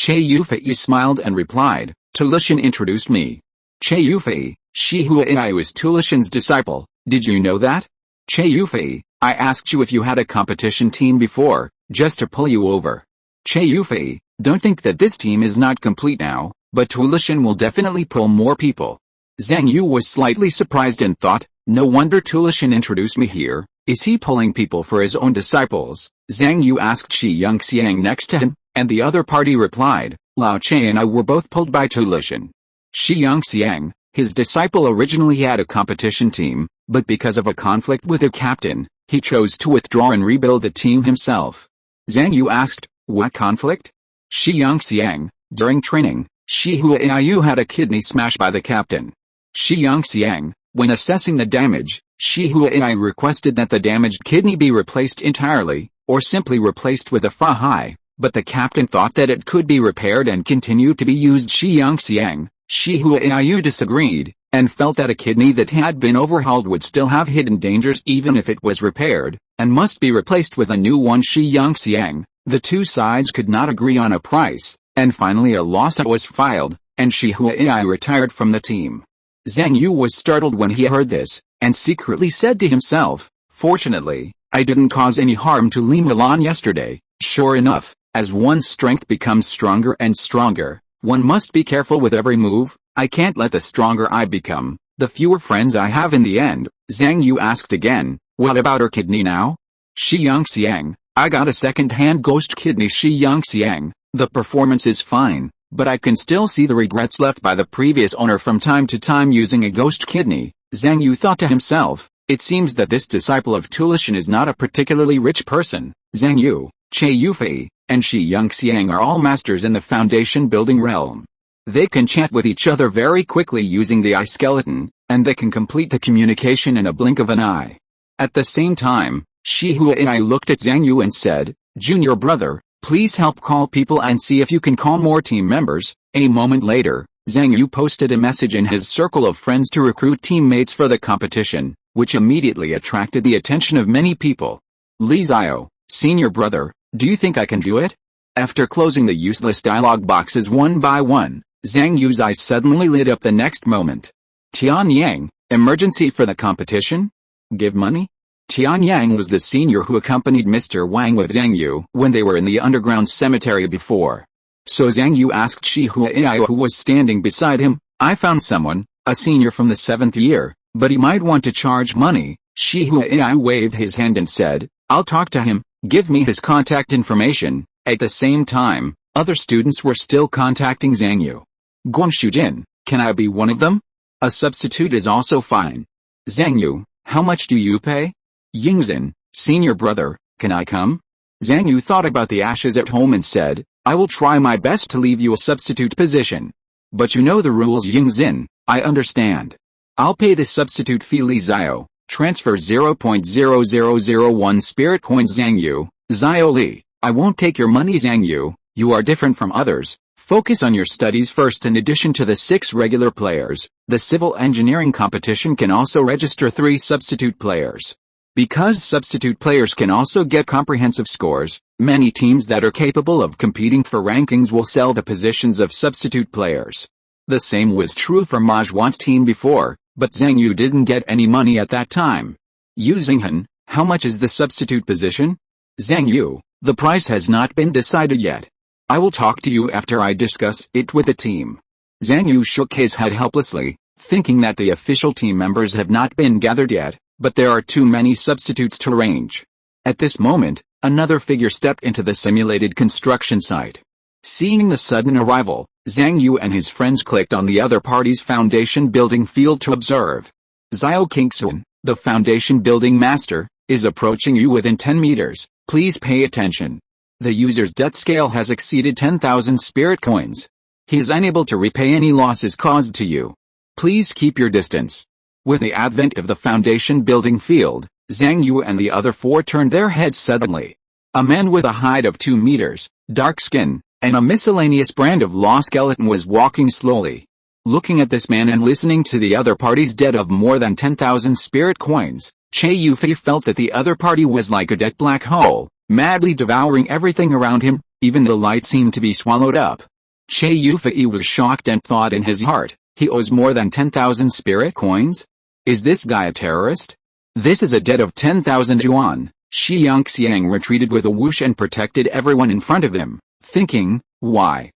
Yu Fei smiled and replied, Tulishan introduced me. Yu Fei, Yu is Tulishan's disciple, did you know that? Yu Fei, I asked you if you had a competition team before, just to pull you over. Yu Fei, don't think that this team is not complete now, but Tulishan will definitely pull more people. Zhang Yu was slightly surprised and thought, no wonder Tulishan introduced me here, is he pulling people for his own disciples? Zhang Yu asked Shi Yangxiang next to him, and the other party replied, Lao Che and I were both pulled by Tulishan. Shi Yongxiang, his disciple, originally had a competition team, but because of a conflict with the captain, he chose to withdraw and rebuild the team himself. Zhang Yu asked, "What conflict?" Shi Yongxiang, during training, Shi Huaiyu had a kidney smashed by the captain. Shi Yongxiang, when assessing the damage, Shi Huaiyu requested that the damaged kidney be replaced entirely, or simply replaced with a fa-hai, but the captain thought that it could be repaired and continued to be used. Shi Yongxiang, Shi Huaiyu disagreed, and felt that a kidney that had been overhauled would still have hidden dangers even if it was repaired, and must be replaced with a new one. Shi Yongxiang, the two sides could not agree on a price, and finally a lawsuit was filed, and Shi Huaiyu retired from the team. Zhang Yu was startled when he heard this, and secretly said to himself, "Fortunately, I didn't cause any harm to Li Milan yesterday." Sure enough, as one's strength becomes stronger and stronger, one must be careful with every move. I can't let the stronger I become, the fewer friends I have in the end. Zhang Yu asked again, "What about her kidney now?" Shi Yongxiang, "I got a second-hand ghost kidney." Shi Yongxiang, "The performance is fine, but I can still see the regrets left by the previous owner from time to time using a ghost kidney." Zhang Yu thought to himself, "It seems that this disciple of Tulishan is not a particularly rich person." Zhang Yu, Che Yufei, and Shi Yongxiang are all masters in the foundation building realm. They can chat with each other very quickly using the eye skeleton, and they can complete the communication in a blink of an eye. At the same time, Shi Huaiyu looked at Zhang Yu and said, "Junior brother, please help call people and see if you can call more team members." A moment later, Zhang Yu posted a message in his circle of friends to recruit teammates for the competition, which immediately attracted the attention of many people. "Li Zhao, senior brother, do you think I can do it?" After closing the useless dialogue boxes one by one, Zhang Yu's eyes suddenly lit up the next moment. "Tian Yang, emergency for the competition? Give money?" Tian Yang was the senior who accompanied Mr. Wang with Zhang Yu when they were in the underground cemetery before. So Zhang Yu asked Shi Huaiyu, who was standing beside him, "I found someone, a senior from the 7th year, but he might want to charge money." Shi Huaiyu waved his hand and said, "I'll talk to him, give me his contact information." At the same time, other students were still contacting Zhang Yu. "Guangshujin, can I be one of them? A substitute is also fine." "Zhang Yu, how much do you pay?" "Yingzhen, senior brother, can I come?" Zhang Yu thought about the ashes at home and said, "I will try my best to leave you a substitute position. But you know the rules." "Yingzhen, I understand. I'll pay the substitute fee." Li Zhao, transfer 0.0001 spirit coins. Zhang Yu, "Zhao Li, I won't take your money." "Zhang Yu, you are different from others. Focus on your studies first." In addition to the 6 regular players, the civil engineering competition can also register 3 substitute players. Because substitute players can also get comprehensive scores, many teams that are capable of competing for rankings will sell the positions of substitute players. The same was true for Ma Zhuan's team before, but Zhang Yu didn't get any money at that time. "Yu Xinghan, how much is the substitute position?" "Zhang Yu, the price has not been decided yet. I will talk to you after I discuss it with the team." Zhang Yu shook his head helplessly, thinking that the official team members have not been gathered yet, but there are too many substitutes to arrange. At this moment, another figure stepped into the simulated construction site. Seeing the sudden arrival, Zhang Yu and his friends clicked on the other party's foundation building field to observe. "Xiao Qingxun, the foundation building master, is approaching you within 10 meters. Please pay attention. The user's debt scale has exceeded 10,000 spirit coins. He is unable to repay any losses caused to you. Please keep your distance." With the advent of the foundation building field, Zhang Yu and the other 4 turned their heads suddenly. A man with a height of 2 meters, dark skin, and a miscellaneous brand of law skeleton was walking slowly. Looking at this man and listening to the other party's debt of more than 10,000 spirit coins, Che Yufei felt that the other party was like a debt black hole, madly devouring everything around him. Even the light seemed to be swallowed up. Che Yufei was shocked and thought in his heart, he owes more than 10,000 spirit coins? Is this guy a terrorist? This is a debt of 10,000 yuan. Shi Yongxiang retreated with a whoosh and protected everyone in front of him, thinking, why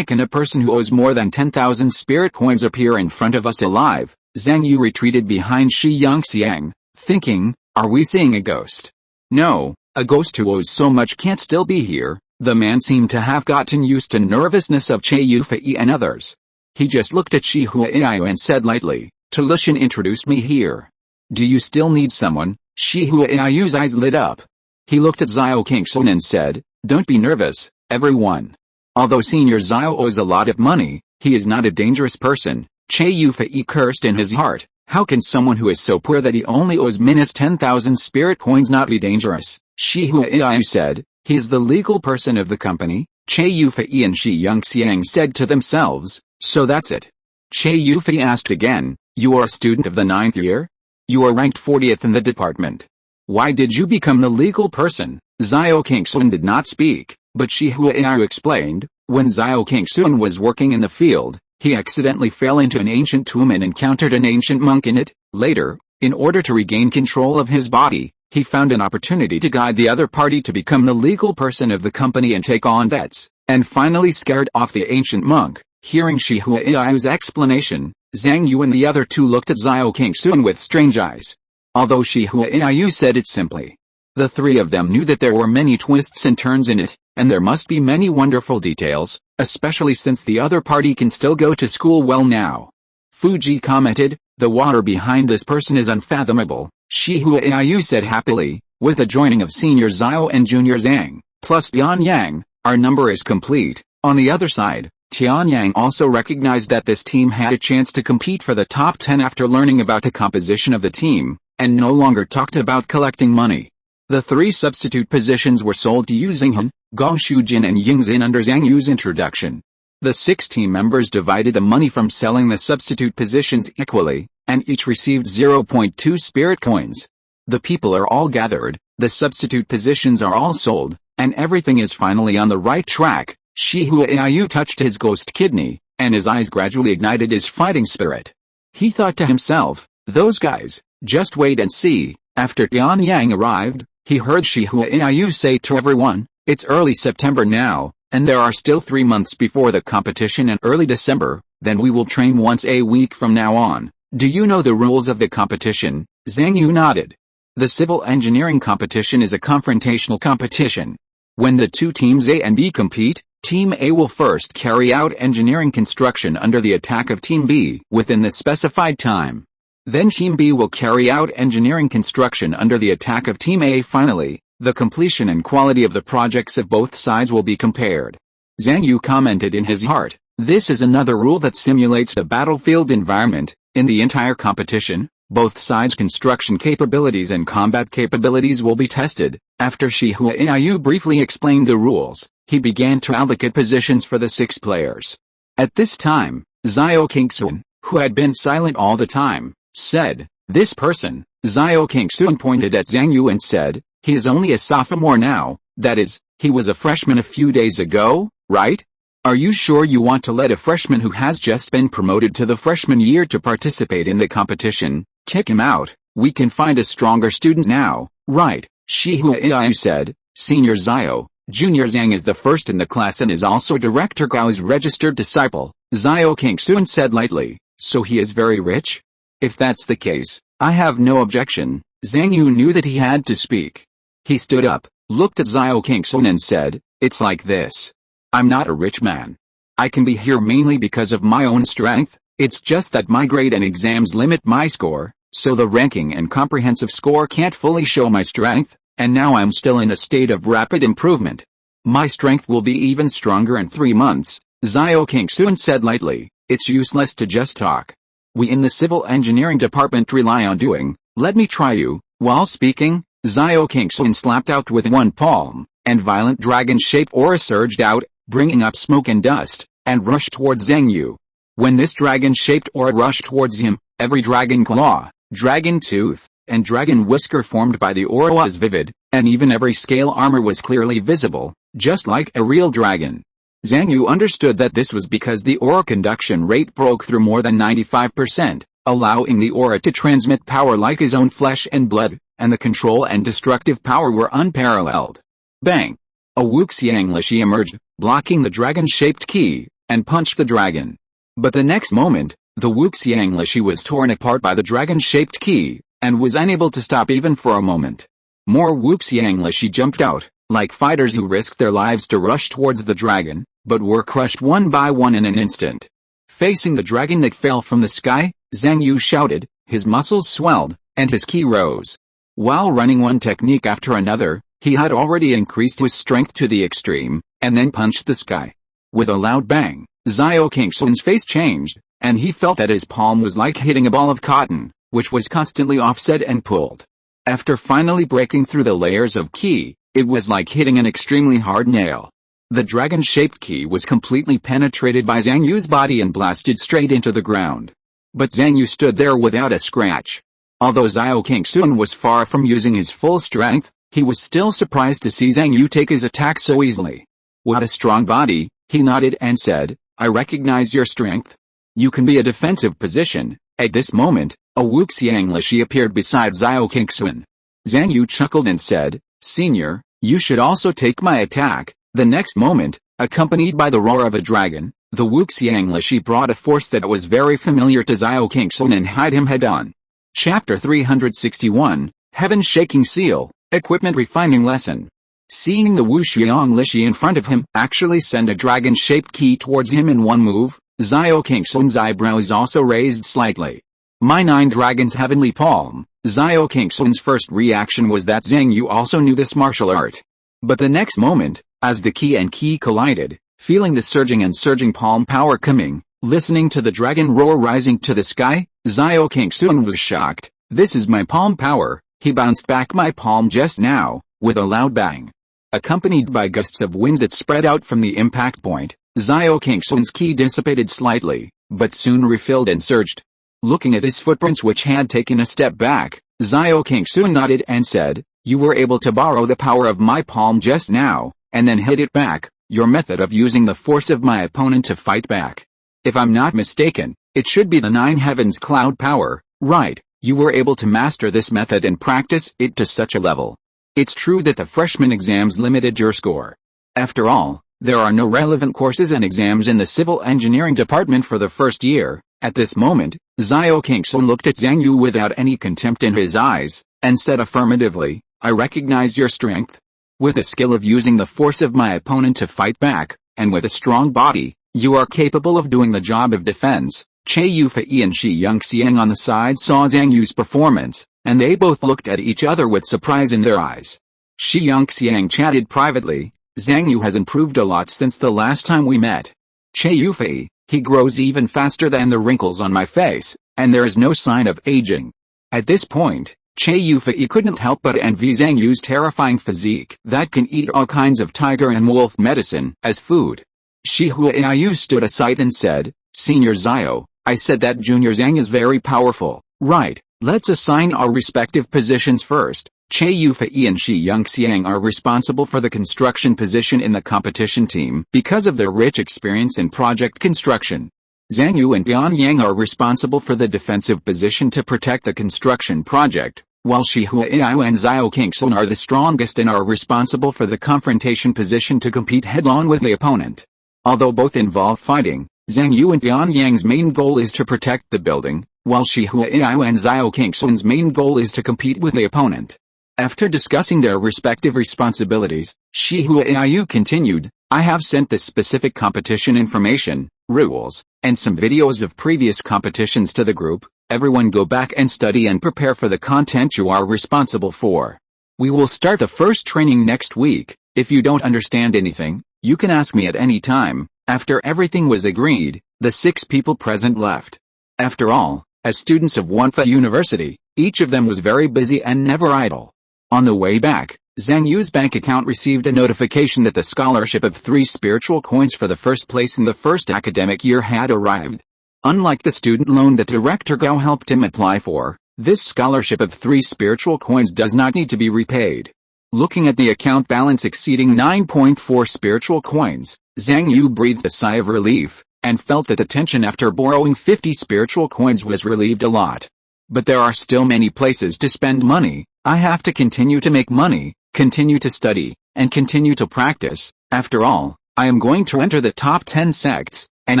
can a person who owes more than 10,000 spirit coins appear in front of us alive? Zhang Yu retreated behind Shi Yongxiang, thinking, are we seeing a ghost? No, a ghost who owes so much can't still be here. The man seemed to have gotten used to nervousness of Che Yufei and others. He just looked at Shi Huaiyu and said lightly, "Talushan introduced me here. Do you still need someone?" Shi Huaiyu's eyes lit up. He looked at Xiao Qingxun and said, "Don't be nervous, everyone. Although Senior Xiao owes a lot of money, he is not a dangerous person." Che Yufei cursed in his heart. How can someone who is so poor that he only owes minus 10,000 spirit coins not be dangerous? Shi Huaiyu said, "He is the legal person of the company." Che Yufei and Shi Yongxiang said to themselves, "So that's it." Che Yufei asked again, "You are a student of the 9th year? You are ranked 40th in the department. Why did you become the legal person?" Xiao Qingxun did not speak, but Shi Huaiyu explained, "When Xiao Qingxun was working in the field, he accidentally fell into an ancient tomb and encountered an ancient monk in it. Later, in order to regain control of his body, he found an opportunity to guide the other party to become the legal person of the company and take on debts, and finally scared off the ancient monk." Hearing Shi Huaiyu's explanation, Zhang Yu and the other two looked at Xiao Qingxun with strange eyes. Although Shi Huaiyu said it simply, the three of them knew that there were many twists and turns in it, and there must be many wonderful details, especially since the other party can still go to school well now. Fuji commented, "The water behind this person is unfathomable." Shi Huaiyu said happily, "With the joining of Senior Xiao and Junior Zhang, plus Tian Yang, our number is complete." On the other side, Tian Yang also recognized that this team had a chance to compete for the top 10 after learning about the composition of the team, and no longer talked about collecting money. The three substitute positions were sold to Yu Xinghan, Gong Shujin and Yingxin under Zhang Yu's introduction. The 6 team members divided the money from selling the substitute positions equally, and each received 0.2 spirit coins. The people are all gathered, the substitute positions are all sold, and everything is finally on the right track. Shi Huaiyu touched his ghost kidney, and his eyes gradually ignited his fighting spirit. He thought to himself, "Those guys, just wait and see." After Tian Yang arrived, he heard Shi Huaiyu say to everyone, "It's early September now, and there are still 3 months before the competition and early December, then we will train once a week from now on. Do you know the rules of the competition?" Zhang Yu nodded. The civil engineering competition is a confrontational competition. When the two teams A and B compete, Team A will first carry out engineering construction under the attack of Team B within the specified time. Then Team B will carry out engineering construction under the attack of Team A. Finally, the completion and quality of the projects of both sides will be compared. Zhang Yu commented in his heart, "This is another rule that simulates the battlefield environment. In the entire competition, both sides' construction capabilities and combat capabilities will be tested." After Shi Huaiyu briefly explained the rules, he began to allocate positions for the 6 players. At this time, Xiao Qingxun, who had been silent all the time, said, "This person." Xiao Qingxun pointed at Zhang Yu and said, "He is only a sophomore now, that is, he was a freshman a few days ago, right? Are you sure you want to let a freshman who has just been promoted to the freshman year to participate in the competition? Kick him out. We can find a stronger student now, right?" Shi Huaiyu said, "Senior Xiao, Junior Zhang is the first in the class and is also Director Gao's registered disciple." Xiao Qingxun said lightly, "So he is very rich? If that's the case, I have no objection." Zhang Yu knew that he had to speak. He stood up, looked at Xiao Qingxun and said, "It's like this. I'm not a rich man. I can be here mainly because of my own strength. It's just that my grade and exams limit my score, so the ranking and comprehensive score can't fully show my strength, and now I'm still in a state of rapid improvement. My strength will be even stronger in 3 months." Xiao Qingxun said lightly, "It's useless to just talk. We in the civil engineering department rely on doing. Let me try you." While speaking, Xiao Qingxun slapped out with one palm, and violent dragon-shaped aura surged out, bringing up smoke and dust, and rushed towards Zhang Yu. When this dragon-shaped aura rushed towards him, every dragon claw, dragon tooth, and dragon whisker formed by the aura was vivid, and even every scale armor was clearly visible, just like a real dragon. Zhang Yu understood that this was because the aura conduction rate broke through more than 95%, allowing the aura to transmit power like his own flesh and blood, and the control and destructive power were unparalleled. Bang! A Wuxiang Lishi emerged, blocking the dragon-shaped key, and punched the dragon. But the next moment, the Wuxiang Lishi was torn apart by the dragon-shaped key, and was unable to stop even for a moment. More Wuxiang Lishi jumped out, like fighters who risked their lives to rush towards the dragon, but were crushed one by one in an instant. Facing the dragon that fell from the sky, Zhang Yu shouted, his muscles swelled, and his ki rose. While running one technique after another, he had already increased his strength to the extreme, and then punched the sky. With a loud bang, Xiao Kingxun's face changed, and he felt that his palm was like hitting a ball of cotton, which was constantly offset and pulled. After finally breaking through the layers of ki, it was like hitting an extremely hard nail. The dragon-shaped ki was completely penetrated by Zhang Yu's body and blasted straight into the ground. But Zhang Yu stood there without a scratch. Although Xiao Kingxun was far from using his full strength, he was still surprised to see Zhang Yu take his attack so easily. What a strong body, he nodded and said, I recognize your strength. You can be a defensive position. At this moment, a Wuxiang Lishi appeared beside Xiao Kingxun. Zhang Yu chuckled and said, Senior, you should also take my attack. The next moment, accompanied by the roar of a dragon, the Wuxiang Lishi brought a force that was very familiar to Xiao Kingxun and hit him head-on. Chapter 361, Heaven Shaking Seal, Equipment Refining Lesson. Seeing the Wuxiang Lishi in front of him actually send a dragon-shaped ki towards him in one move, Xiao Kingxun's eyebrows also raised slightly. My 9 dragons heavenly palm. Xiao Kingxun's first reaction was that Zhang Yu also knew this martial art. But the next moment, as the ki and ki collided, feeling the surging palm power coming, listening to the dragon roar rising to the sky, Xiao Kingxun was shocked. This is my palm power. He bounced back my palm just now, with a loud bang. Accompanied by gusts of wind that spread out from the impact point, Xiao Kingxun's ki dissipated slightly, but soon refilled and surged. Looking at his footprints which had taken a step back, Xiao Kingxun nodded and said, you were able to borrow the power of my palm just now, and then hit it back, your method of using the force of my opponent to fight back. If I'm not mistaken, it should be the 9 heavens cloud power, right? You were able to master this method and practice it to such a level. It's true that the freshman exams limited your score. After all, there are no relevant courses and exams in the civil engineering department for the first year. At this moment, Xiao Kingxun looked at Zhang Yu without any contempt in his eyes, and said affirmatively, I recognize your strength. With the skill of using the force of my opponent to fight back, and with a strong body, you are capable of doing the job of defense. Che Yufei and Shi Yongxiang on the side saw Zhang Yu's performance, and they both looked at each other with surprise in their eyes. Shi Yongxiang chatted privately, Zhang Yu has improved a lot since the last time we met. Che Yufei, he grows even faster than the wrinkles on my face, and there is no sign of aging. At this point, Che Yufei couldn't help but envy Zhang Yu's terrifying physique that can eat all kinds of tiger and wolf medicine as food. Shi Huaiyu stood aside and said, Senior Xiao, I said that Junior Zhang is very powerful, right? Let's assign our respective positions first. Che Yufei and Shi Yongxiang are responsible for the construction position in the competition team because of their rich experience in project construction. Zhang Yu and Bianyang are responsible for the defensive position to protect the construction project, while Shi Huaiyu and Xiao Kingxun are the strongest and are responsible for the confrontation position to compete head-on with the opponent. Although both involve fighting, Zhang Yu and Bianyang's main goal is to protect the building, while Shi Huaiyu and Xiao Kingxun's main goal is to compete with the opponent. After discussing their respective responsibilities, Shi Huaiyu continued, I have sent this specific competition information, rules, and some videos of previous competitions to the group. Everyone go back and study and prepare for the content you are responsible for. We will start the first training next week. If you don't understand anything, you can ask me at any time. After everything was agreed, the 6 people present left. After all, as students of Wanfa University, each of them was very busy and never idle. On the way back, Zhang Yu's bank account received a notification that the scholarship of 3 spiritual coins for the first place in the first academic year had arrived. Unlike the student loan that Director Gao helped him apply for, this scholarship of 3 spiritual coins does not need to be repaid. Looking at the account balance exceeding 9.4 spiritual coins, Zhang Yu breathed a sigh of relief, and felt that the tension after borrowing 50 spiritual coins was relieved a lot. But there are still many places to spend money. I have to continue to make money, continue to study, and continue to practice. After all, I am going to enter the top 10 sects, and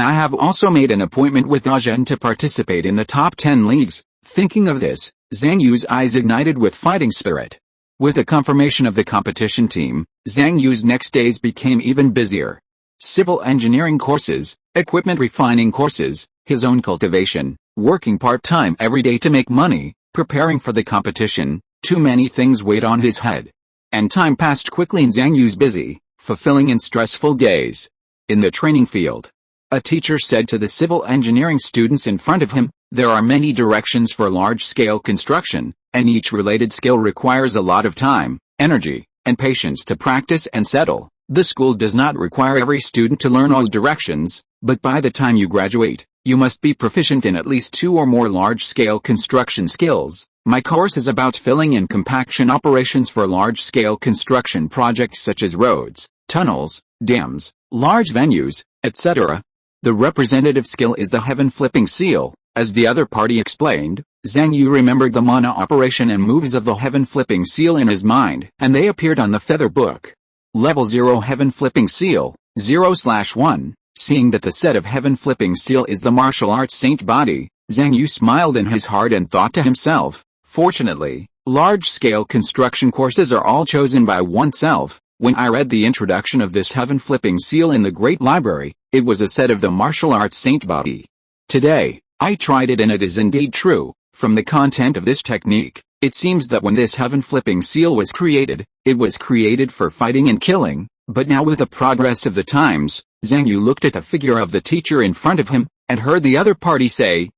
I have also made an appointment with Zhen to participate in the top 10 leagues. Thinking of this, Zhang Yu's eyes ignited with fighting spirit. With the confirmation of the competition team, Zhang Yu's next days became even busier. civil engineering courses, equipment refining courses, his own cultivation, working part-time every day to make money, preparing for the competition. Too many things weighed on his head. And time passed quickly in Zhang Yu's busy, fulfilling and stressful days. In the training field, a teacher said to the civil engineering students in front of him, "There are many directions for large-scale construction, and each related skill requires a lot of time, energy, and patience to practice and settle. The school does not require every student to learn all directions, but by the time you graduate, you must be proficient in at least 2 or more large-scale construction skills. My course is about filling and compaction operations for large-scale construction projects such as roads, tunnels, dams, large venues, etc. The representative skill is the heaven-flipping seal." As the other party explained, Zhang Yu remembered the mana operation and moves of the heaven-flipping seal in his mind, and they appeared on the feather book. Level 0 Heaven-flipping seal, 0/1. Seeing that the set of heaven-flipping seal is the martial arts saint body, Zhang Yu smiled in his heart and thought to himself, "Fortunately, large-scale construction courses are all chosen by oneself." When I read the introduction of this heaven-flipping seal in the Great Library, it was a set of the martial arts saint body. Today, I tried it and it is indeed true. From the content of this technique, it seems that when this heaven-flipping seal was created, it was created for fighting and killing, but now with the progress of the times, Zhang Yu looked at the figure of the teacher in front of him, and heard the other party say,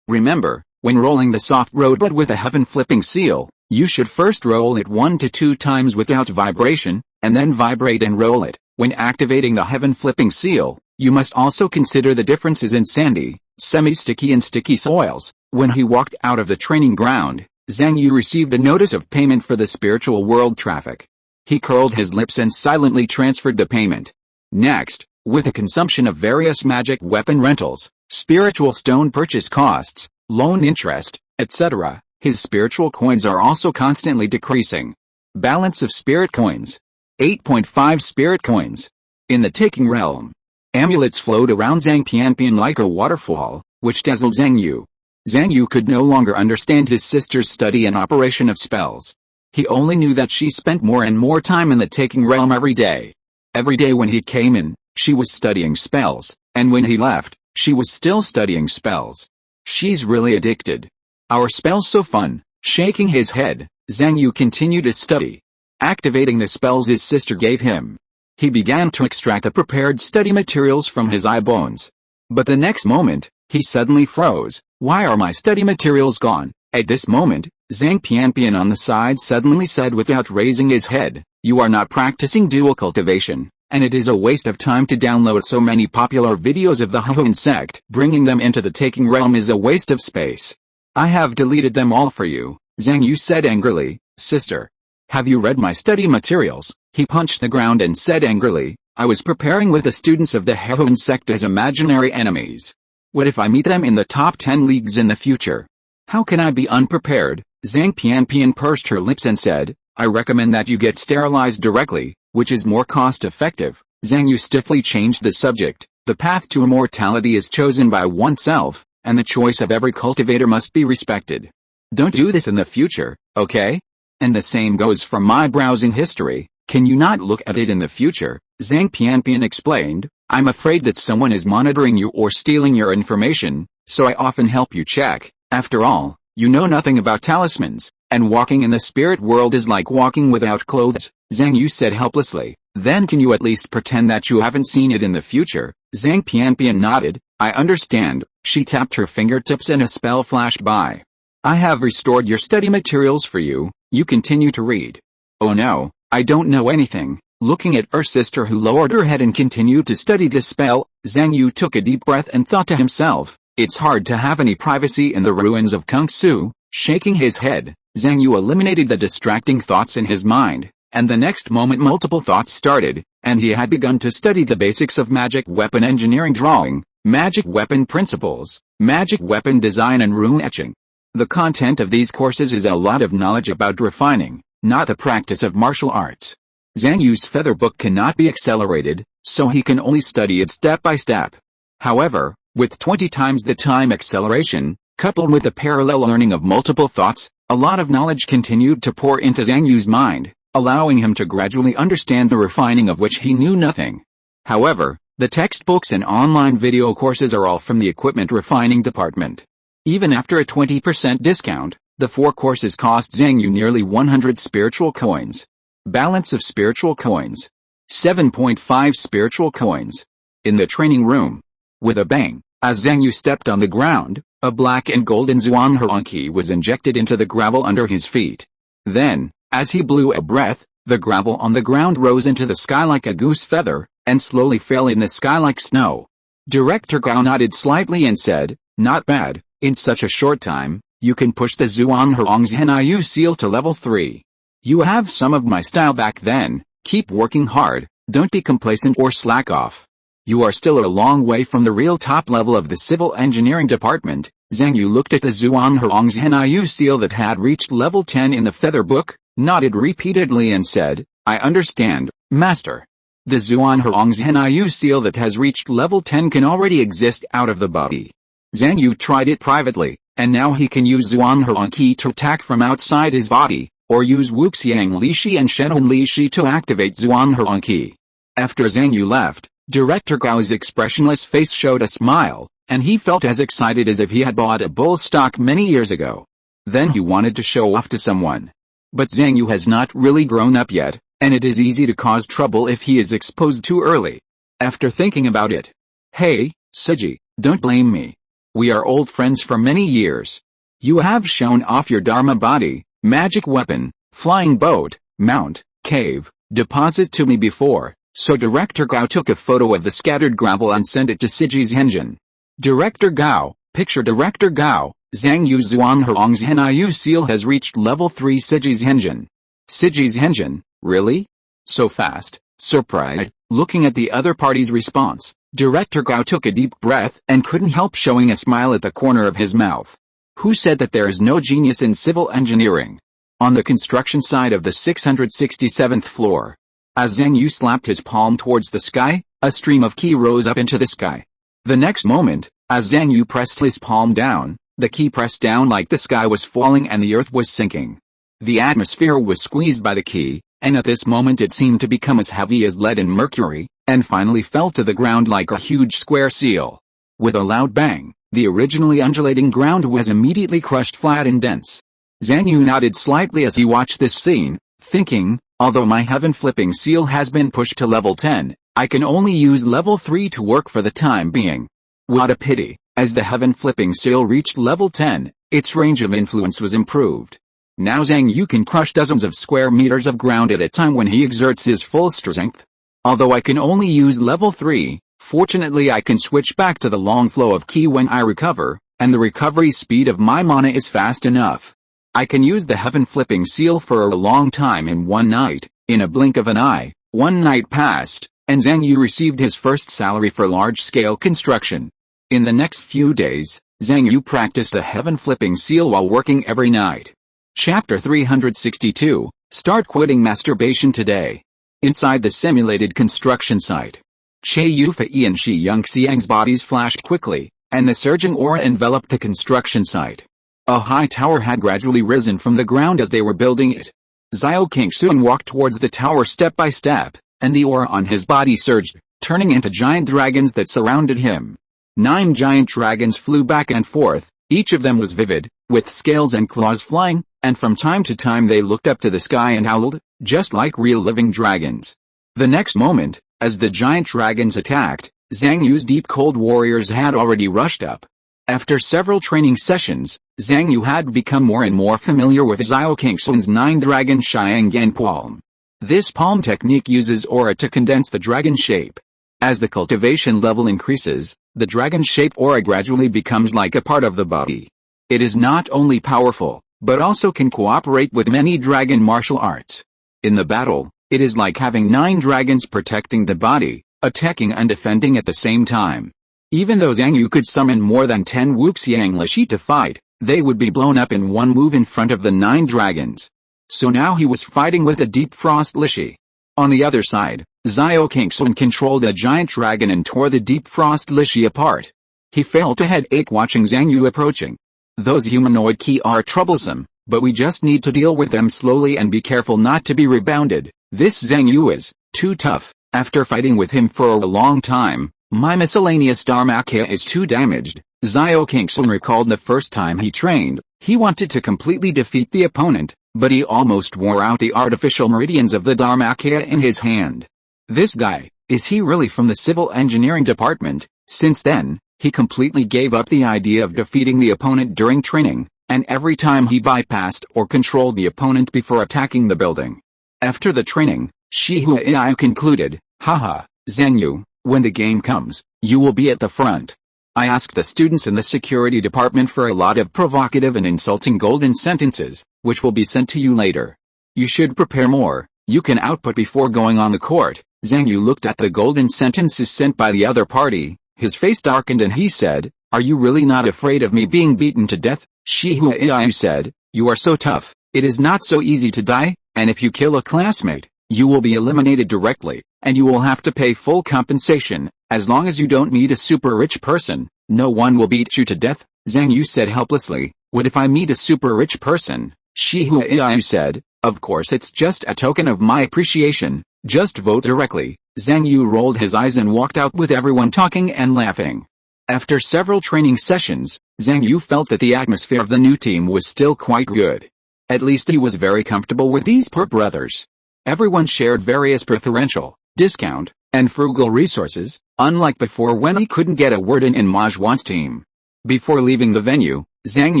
"Remember, when rolling the soft robot with a heaven-flipping seal, you should first roll it 1 to 2 times without vibration, and then vibrate and roll it. When activating the heaven-flipping seal, you must also consider the differences in sandy, semi-sticky and sticky soils." When he walked out of the training ground, Zhang Yu received a notice of payment for the spiritual world traffic. He curled his lips and silently transferred the payment. Next, with the consumption of various magic weapon rentals, spiritual stone purchase costs, loan interest, etc., his spiritual coins are also constantly decreasing. Balance of spirit coins. 8.5 spirit coins. In the taking realm, amulets flowed around Zhang Pianpian like a waterfall, which dazzled Zhang Yu. Zhang Yu could no longer understand his sister's study and operation of spells. He only knew that she spent more and more time in the taking realm every day. Every day when he came in, she was studying spells, and when he left, she was still studying spells. She's really addicted. Our spell's so fun. Shaking his head, Zhang Yu continued to study, activating the spells his sister gave him. He began to extract the prepared study materials from his eye bones. But the next moment, he suddenly froze. "Why are my study materials gone?" At this moment, Zhang Pianpian on the side suddenly said without raising his head, "You are not practicing dual cultivation, and it is a waste of time to download so many popular videos of the Huhun sect. Bringing them into the taking realm is a waste of space. I have deleted them all for you." Zhang Yu said angrily, "Sister, have you read my study materials?" He punched the ground and said angrily, "I was preparing with the students of the Huhun sect as imaginary enemies. What if I meet them in the top 10 leagues in the future? How can I be unprepared?" Zhang Pianpian pursed her lips and said, "I recommend that you get sterilized directly, which is more cost-effective." Zhang Yu stiffly changed the subject. "The path to immortality is chosen by oneself, and the choice of every cultivator must be respected. Don't do this in the future, okay? And the same goes for my browsing history. Can you not look at it in the future?" Zhang Pianpian explained, "I'm afraid that someone is monitoring you or stealing your information, so I often help you check. After all, you know nothing about talismans, and walking in the spirit world is like walking without clothes." Zhang Yu said helplessly, "Then can you at least pretend that you haven't seen it in the future?" Zhang Pianpian nodded. "I understand." She tapped her fingertips and a spell flashed by. "I have restored your study materials for you. You continue to read." "Oh no, I don't know anything." Looking at her sister who lowered her head and continued to study the spell, Zhang Yu took a deep breath and thought to himself, "It's hard to have any privacy in the ruins of Kung Su." Shaking his head, Zhang Yu eliminated the distracting thoughts in his mind, and the next moment multiple thoughts started, and he had begun to study the basics of magic weapon engineering drawing, magic weapon principles, magic weapon design and rune etching. The content of these courses is a lot of knowledge about refining, not the practice of martial arts. Zhang Yu's feather book cannot be accelerated, so he can only study it step by step. However, with 20 times the time acceleration, coupled with the parallel learning of multiple thoughts, a lot of knowledge continued to pour into Zhang Yu's mind, allowing him to gradually understand the refining of which he knew nothing. However, the textbooks and online video courses are all from the equipment refining department. Even after a 20% discount, the 4 courses cost Zhang Yu nearly 100 spiritual coins. Balance of spiritual coins. 7.5 spiritual coins. In the training room. With a bang, as Zhang Yu stepped on the ground, a black and golden Zhuanghe key was injected into the gravel under his feet. Then, as he blew a breath, the gravel on the ground rose into the sky like a goose feather, and slowly fell in the sky like snow. Director Gao nodded slightly and said, "Not bad, in such a short time, you can push the Zhuanghe Zhen seal to level 3. You have some of my style back then, keep working hard, don't be complacent or slack off. You are still a long way from the real top level of the civil engineering department." Zhang Yu looked at the Zhuanghe Zhen seal that had reached level 10 in the feather book, nodded repeatedly and said, "I understand, Master. The Zhuanghe Zhen seal that has reached level 10 can already exist out of the body." Zhang Yu tried it privately, and now he can use Zhuanghe Qi to attack from outside his body, or use Wuxiang Lishi and Shenhong Lishi to activate Zhuanghe Qi. After Zhang Yu left, Director Gao's expressionless face showed a smile, and he felt as excited as if he had bought a bull stock many years ago. Then he wanted to show off to someone. But Zhang Yu has not really grown up yet, and it is easy to cause trouble if he is exposed too early. After thinking about it, "Hey, Siji, don't blame me. We are old friends for many years. You have shown off your Dharma body, magic weapon, flying boat, mount, cave, deposit to me before," so Director Gao took a photo of the scattered gravel and sent it to Bai Zhenzhen. Director Gao, picture Director Gao, Zhang Yu Zhuanghe Zhen seal has reached level 3 Bai Zhenzhen. Bai Zhenzhen, really? So fast, surprised, looking at the other party's response, Director Gao took a deep breath and couldn't help showing a smile at the corner of his mouth. Who said that there is no genius in civil engineering? On the construction side of the 667th floor. As Zhang Yu slapped his palm towards the sky, a stream of qi rose up into the sky. The next moment, as Zhang Yu pressed his palm down, the qi pressed down like the sky was falling and the earth was sinking. The atmosphere was squeezed by the qi, and at this moment it seemed to become as heavy as lead and mercury, and finally fell to the ground like a huge square seal. With a loud bang, the originally undulating ground was immediately crushed flat and dense. Zhang Yu nodded slightly as he watched this scene, thinking, although my heaven-flipping seal has been pushed to level 10, I can only use level 3 to work for the time being. What a pity, as the heaven-flipping seal reached level 10, its range of influence was improved. Now Zhang Yu can crush dozens of square meters of ground at a time when he exerts his full strength. Although I can only use level 3, fortunately I can switch back to the long flow of qi when I recover, and the recovery speed of my mana is fast enough. I can use the heaven-flipping seal for a long time in one night. In a blink of an eye, one night passed, and Zhang Yu received his first salary for large-scale construction. In the next few days, Zhang Yu practiced the heaven-flipping seal while working every night. Chapter 362, Start Quitting Masturbation Today. Inside the simulated construction site. Che Yufei and Shi Yongxiang's bodies flashed quickly, and the surging aura enveloped the construction site. A high tower had gradually risen from the ground as they were building it. Xiao Qingxun walked towards the tower step by step, and the aura on his body surged, turning into giant dragons that surrounded him. 9 giant dragons flew back and forth, each of them was vivid, with scales and claws flying, and from time to time they looked up to the sky and howled, just like real living dragons. The next moment, as the giant dragons attacked, Zhang Yu's deep cold warriors had already rushed up. After several training sessions, Zhang Yu had become more and more familiar with Xiao Qingxun's 9-dragon Xiangyan palm. This palm technique uses aura to condense the dragon shape. As the cultivation level increases, the dragon shape aura gradually becomes like a part of the body. It is not only powerful, but also can cooperate with many dragon martial arts. In the battle, it is like having 9 dragons protecting the body, attacking and defending at the same time. Even though Zhang Yu could summon more than 10 Wuxiang Lishi to fight, they would be blown up in one move in front of the 9 dragons. So now he was fighting with a deep frost Lishi. On the other side, Xiao Qingxun controlled a giant dragon and tore the deep frost Lishi apart. He felt a headache watching Zhang Yu approaching. Those humanoid qi are troublesome, but we just need to deal with them slowly and be careful not to be rebounded. This Zhang Yu is too tough. After fighting with him for a long time, my miscellaneous Dharmakaya is too damaged. Zhao Kingsun recalled the first time he trained, he wanted to completely defeat the opponent, but he almost wore out the artificial meridians of the Dharmakaya in his hand. This guy, is he really from the civil engineering department? Since then, he completely gave up the idea of defeating the opponent during training, and every time he bypassed or controlled the opponent before attacking the building. After the training, Shihua Iai concluded, haha, Zhang Yu, when the game comes, you will be at the front. I asked the students in the security department for a lot of provocative and insulting golden sentences, which will be sent to you later. You should prepare more, you can output before going on the court. Zhang Yu looked at the golden sentences sent by the other party, his face darkened and he said, are you really not afraid of me being beaten to death? Shihua Iai said, you are so tough, it is not so easy to die, and if you kill a classmate, you will be eliminated directly, and you will have to pay full compensation. As long as you don't meet a super rich person, no one will beat you to death. Zhang Yu said helplessly, what if I meet a super rich person? Shihua Iai said, of course it's just a token of my appreciation, just vote directly. Zhang Yu rolled his eyes and walked out with everyone talking and laughing. After several training sessions, Zhang Yu felt that the atmosphere of the new team was still quite good. At least he was very comfortable with these poor brothers. Everyone shared various preferential, discount, and frugal resources, unlike before when he couldn't get a word in Mahjwan's team. Before leaving the venue, Zhang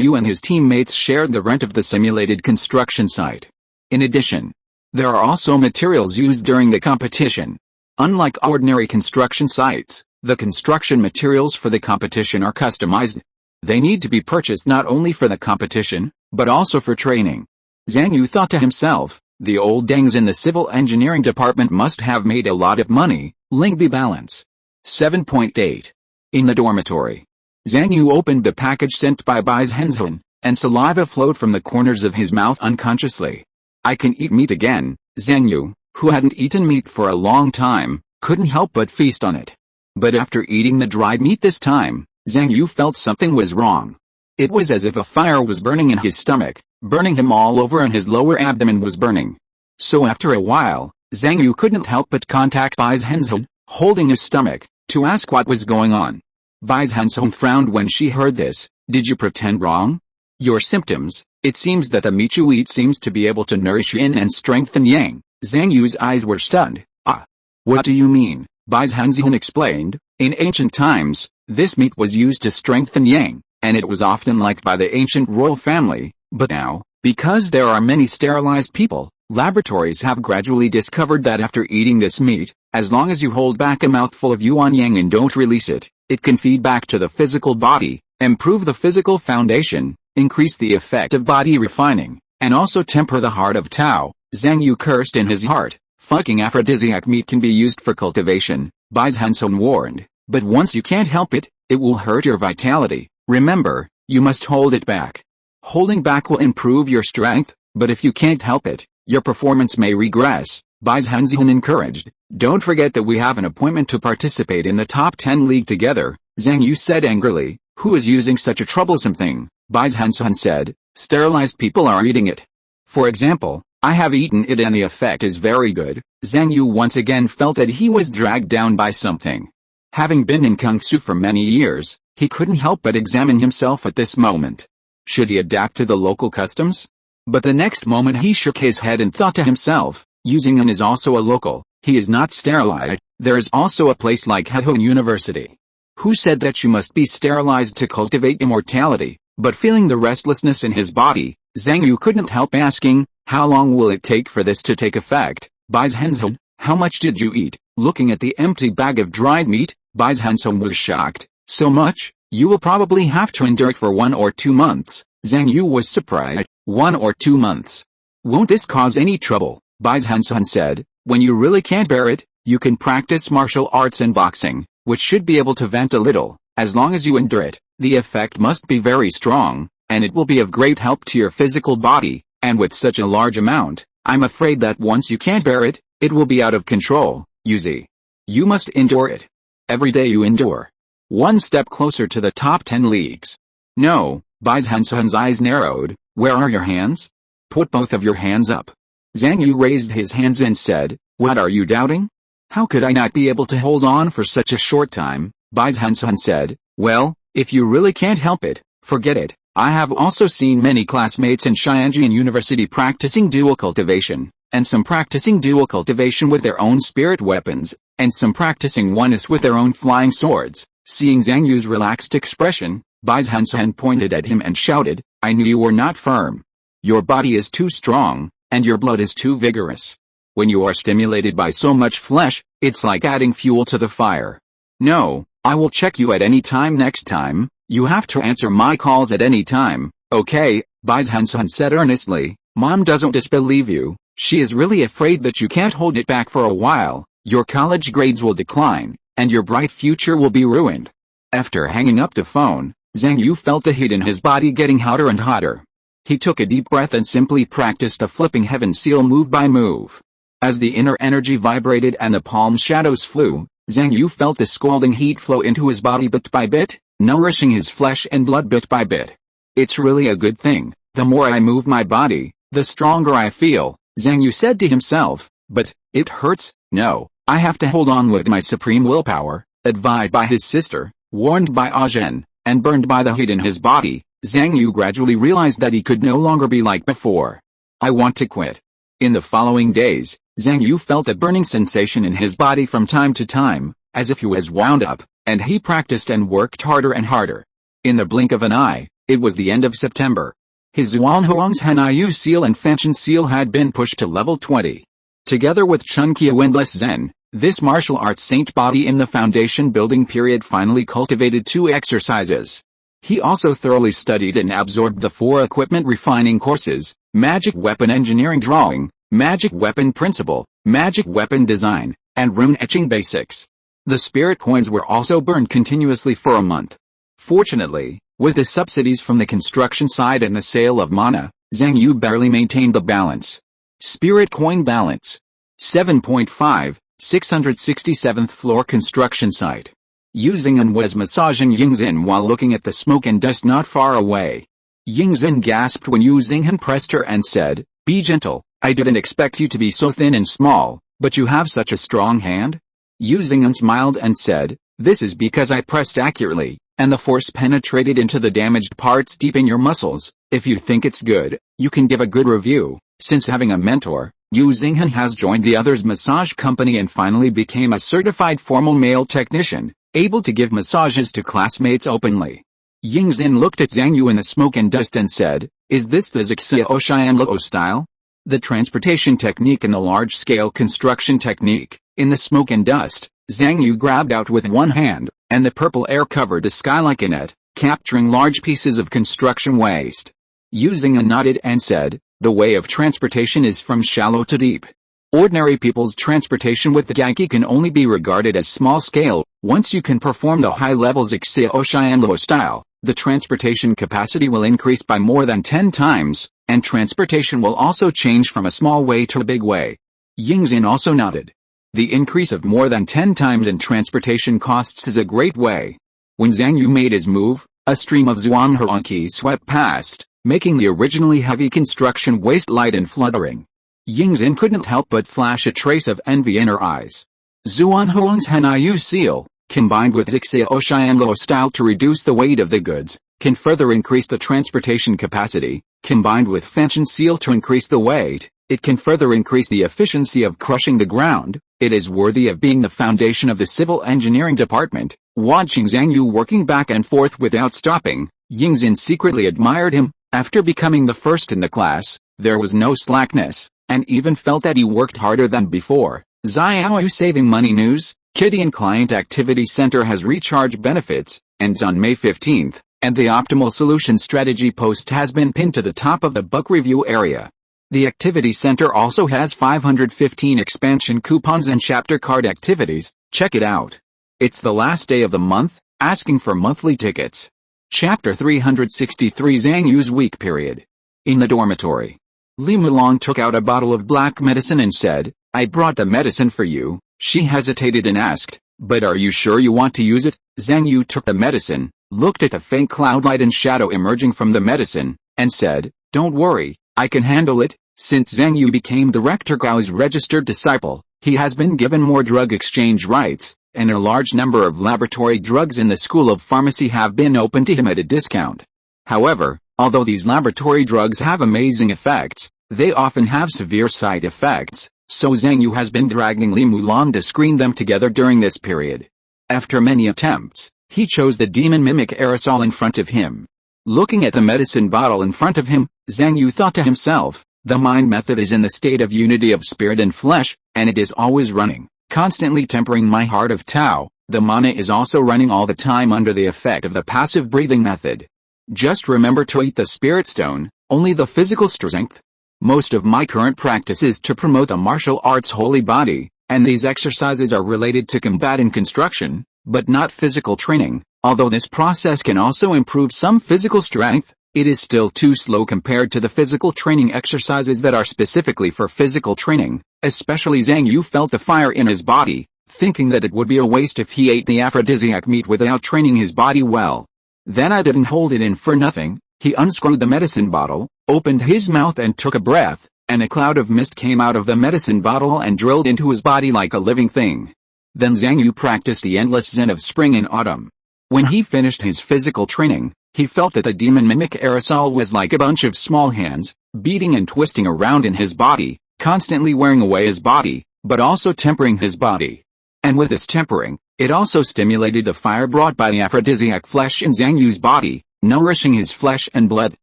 Yu and his teammates shared the rent of the simulated construction site. In addition, there are also materials used during the competition. Unlike ordinary construction sites, the construction materials for the competition are customized. They need to be purchased not only for the competition, but also for training. Zhang Yu thought to himself, the old dangs in the civil engineering department must have made a lot of money. Lingbi balance. 7.8. In the dormitory. Zhang Yu opened the package sent by Bai Zhenzhen, and saliva flowed from the corners of his mouth unconsciously. I can eat meat again. Zhang Yu, who hadn't eaten meat for a long time, couldn't help but feast on it. But after eating the dried meat this time, Zhang Yu felt something was wrong. It was as if a fire was burning in his stomach, burning him all over, and his lower abdomen was burning. So after a while, Zhang Yu couldn't help but contact Bai Zhenzhen, holding his stomach, to ask what was going on. Bai Zhenzhen frowned when she heard this. Did you pretend wrong? Your symptoms, it seems that the meat you eat seems to be able to nourish yin and strengthen yang. Zhang Yu's eyes were stunned. Ah. What do you mean? Bai Zhenzhen explained, in ancient times, this meat was used to strengthen yang, and it was often liked by the ancient royal family, but now, because there are many sterilized people, laboratories have gradually discovered that after eating this meat, as long as you hold back a mouthful of yuan yang and don't release it, it can feed back to the physical body, improve the physical foundation, increase the effect of body refining, and also temper the heart of Tao. Zhang Yu cursed in his heart. Fucking aphrodisiac meat can be used for cultivation, Bai Zhenzhen warned, but once you can't help it, it will hurt your vitality. Remember, you must hold it back. Holding back will improve your strength, but if you can't help it, your performance may regress. Bai Zhenzhen encouraged, don't forget that we have an appointment to participate in the top 10 league together. Zhang Yu said angrily, who is using such a troublesome thing? Bai Zhenzhen said, sterilized people are eating it. For example, I have eaten it and the effect is very good. Zhang Yu once again felt that he was dragged down by something. Having been in Kung Fu for many years, he couldn't help but examine himself at this moment. Should he adapt to the local customs? But the next moment he shook his head and thought to himself, using an is also a local, he is not sterilized. There is also a place like Hedhong University. Who said that you must be sterilized to cultivate immortality? But feeling the restlessness in his body, Zhang Yu couldn't help asking, how long will it take for this to take effect? Bai Zhenzhen, how much did you eat? Looking at the empty bag of dried meat, Bai Zhenzhen was shocked. So much? You will probably have to endure it for 1 or 2 months. Zhang Yu was surprised. 1 or 2 months. Won't this cause any trouble? Bai Zhenzhen said, when you really can't bear it, you can practice martial arts and boxing, which should be able to vent a little. As long as you endure it, the effect must be very strong, and it will be of great help to your physical body, and with such a large amount, I'm afraid that once you can't bear it, it will be out of control. Yuzi. You must endure it. Every day you endure. 1 step closer to the top 10 leagues. No, Bai Zhenzhen's eyes narrowed. Where are your hands? Put both of your hands up. Zhang Yu raised his hands and said, what are you doubting? How could I not be able to hold on for such a short time? Bai Zhenzhen said. Well, if you really can't help it, forget it. I have also seen many classmates in Xianjian University practicing dual cultivation, and some practicing dual cultivation with their own spirit weapons, and some practicing oneness with their own flying swords. Seeing Zhang Yu's relaxed expression, Bai Zhenzhen pointed at him and shouted, I knew you were not firm. Your body is too strong, and your blood is too vigorous. When you are stimulated by so much flesh, it's like adding fuel to the fire. No, I will check you at any time next time. You have to answer my calls at any time, okay? Bai Zhenzhen said earnestly. Mom doesn't disbelieve you. She is really afraid that you can't hold it back for a while. Your college grades will decline, and your bright future will be ruined. After hanging up the phone, Zhang Yu felt the heat in his body getting hotter and hotter. He took a deep breath and simply practiced the flipping heaven seal move by move. As the inner energy vibrated and the palm shadows flew, Zhang Yu felt the scalding heat flow into his body bit by bit, nourishing his flesh and blood bit by bit. It's really a good thing. The more I move my body, the stronger I feel, Zhang Yu said to himself. But, it hurts. No, I have to hold on with my supreme willpower. Advised by his sister, warned by Zhen, and burned by the heat in his body, Zhang Yu gradually realized that he could no longer be like before. I want to quit. In the following days, Zhang Yu felt a burning sensation in his body from time to time, as if he was wound up, and he practiced and worked harder and harder. In the blink of an eye, it was the end of September. His Zhuanghuang's Hanyu seal and Fanchen seal had been pushed to level 20. Together with Chunqiu Endless Zen, this martial arts saint body in the foundation building period finally cultivated 2 exercises. He also thoroughly studied and absorbed the 4 equipment refining courses, magic weapon engineering drawing, magic weapon principle, magic weapon design, and rune etching basics. The spirit coins were also burned continuously for a month. Fortunately, with the subsidies from the construction side and the sale of mana, Zhang Yu barely maintained the balance. Spirit coin balance. 7.5, 667th floor construction site. Yingzhen was massaging Yingzhen while looking at the smoke and dust not far away. Yingzhen gasped when Yingzhen pressed her and said, Be gentle, I didn't expect you to be so thin and small, but you have such a strong hand? Yingzhen smiled and said, This is because I pressed accurately, and the force penetrated into the damaged parts deep in your muscles. If you think it's good, you can give a good review. Since having a mentor, Yu Xinghan has joined the others' massage company and finally became a certified formal male technician, able to give massages to classmates openly. Yingzhen looked at Zhang Yu in the smoke and dust and said, Is this the Zixia Oshianluo style? The transportation technique and the large-scale construction technique. In the smoke and dust, Zhang Yu grabbed out with one hand, and the purple air covered the sky like a net, capturing large pieces of construction waste. Yu Xinghan nodded and said, The way of transportation is from shallow to deep. Ordinary people's transportation with the Gaki can only be regarded as small scale. Once you can perform the high levels Xia Oshianluo style, the transportation capacity will increase by more than 10 times, and transportation will also change from a small way to a big way. Yingzhen also nodded. The increase of more than 10 times in transportation costs is a great way. When Zhang Yu made his move, a stream of Zhuanghuangqi swept past, making the originally heavy construction waste light and fluttering. Yingzhen couldn't help but flash a trace of envy in her eyes. Zhuanghuang's Hanyu seal, combined with Xia Oshianluo style to reduce the weight of the goods, can further increase the transportation capacity. Combined with Fanchen seal to increase the weight, it can further increase the efficiency of crushing the ground. It is worthy of being the foundation of the civil engineering department. Watching Zhang Yu working back and forth without stopping, Yingzhen secretly admired him. After becoming the first in the class, there was no slackness, and even felt that he worked harder than before. Xiaoyu saving money news, Kitty and Client Activity Center has recharge benefits, ends on May 15th, and the Optimal Solution Strategy post has been pinned to the top of the book review area. The Activity Center also has 515 expansion coupons and chapter card activities. Check it out. It's the last day of the month, asking for monthly tickets. Chapter 363 Zhang Yu's week period. In the dormitory. Li Mulong took out a bottle of black medicine and said, I brought the medicine for you. She hesitated and asked, But are you sure you want to use it? Zhang Yu took the medicine, looked at the faint cloud light and shadow emerging from the medicine, and said, Don't worry, I can handle it. Since Zhang Yu became the Rector Gao's registered disciple, He has been given more drug exchange rights, and a large number of laboratory drugs in the School of Pharmacy have been opened to him at a discount. However, although these laboratory drugs have amazing effects, they often have severe side effects, so Zhang Yu has been dragging Li Mulan to screen them together during this period. After many attempts, he chose the demon mimic aerosol in front of him. Looking at the medicine bottle in front of him, Zhang Yu thought to himself, the mind method is in the state of unity of spirit and flesh, and it is always running, constantly tempering my heart of Tao. The mana is also running all the time under the effect of the passive breathing method. Just remember to eat the spirit stone, only the physical strength. Most of my current practice is to promote the martial arts holy body, and these exercises are related to combat and construction, but not physical training. Although this process can also improve some physical strength, it is still too slow compared to the physical training exercises that are specifically for physical training. Especially Zhang Yu felt the fire in his body, thinking that it would be a waste if he ate the aphrodisiac meat without training his body well. Then I didn't hold it in for nothing. He unscrewed the medicine bottle, opened his mouth and took a breath, and a cloud of mist came out of the medicine bottle and drilled into his body like a living thing. Then Zhang Yu practiced the endless Zen of spring and autumn. When he finished his physical training, he felt that the demon mimic aerosol was like a bunch of small hands, beating and twisting around in his body, constantly wearing away his body, but also tempering his body. And with this tempering, it also stimulated the fire brought by the aphrodisiac flesh in Zhang Yu's body, nourishing his flesh and blood.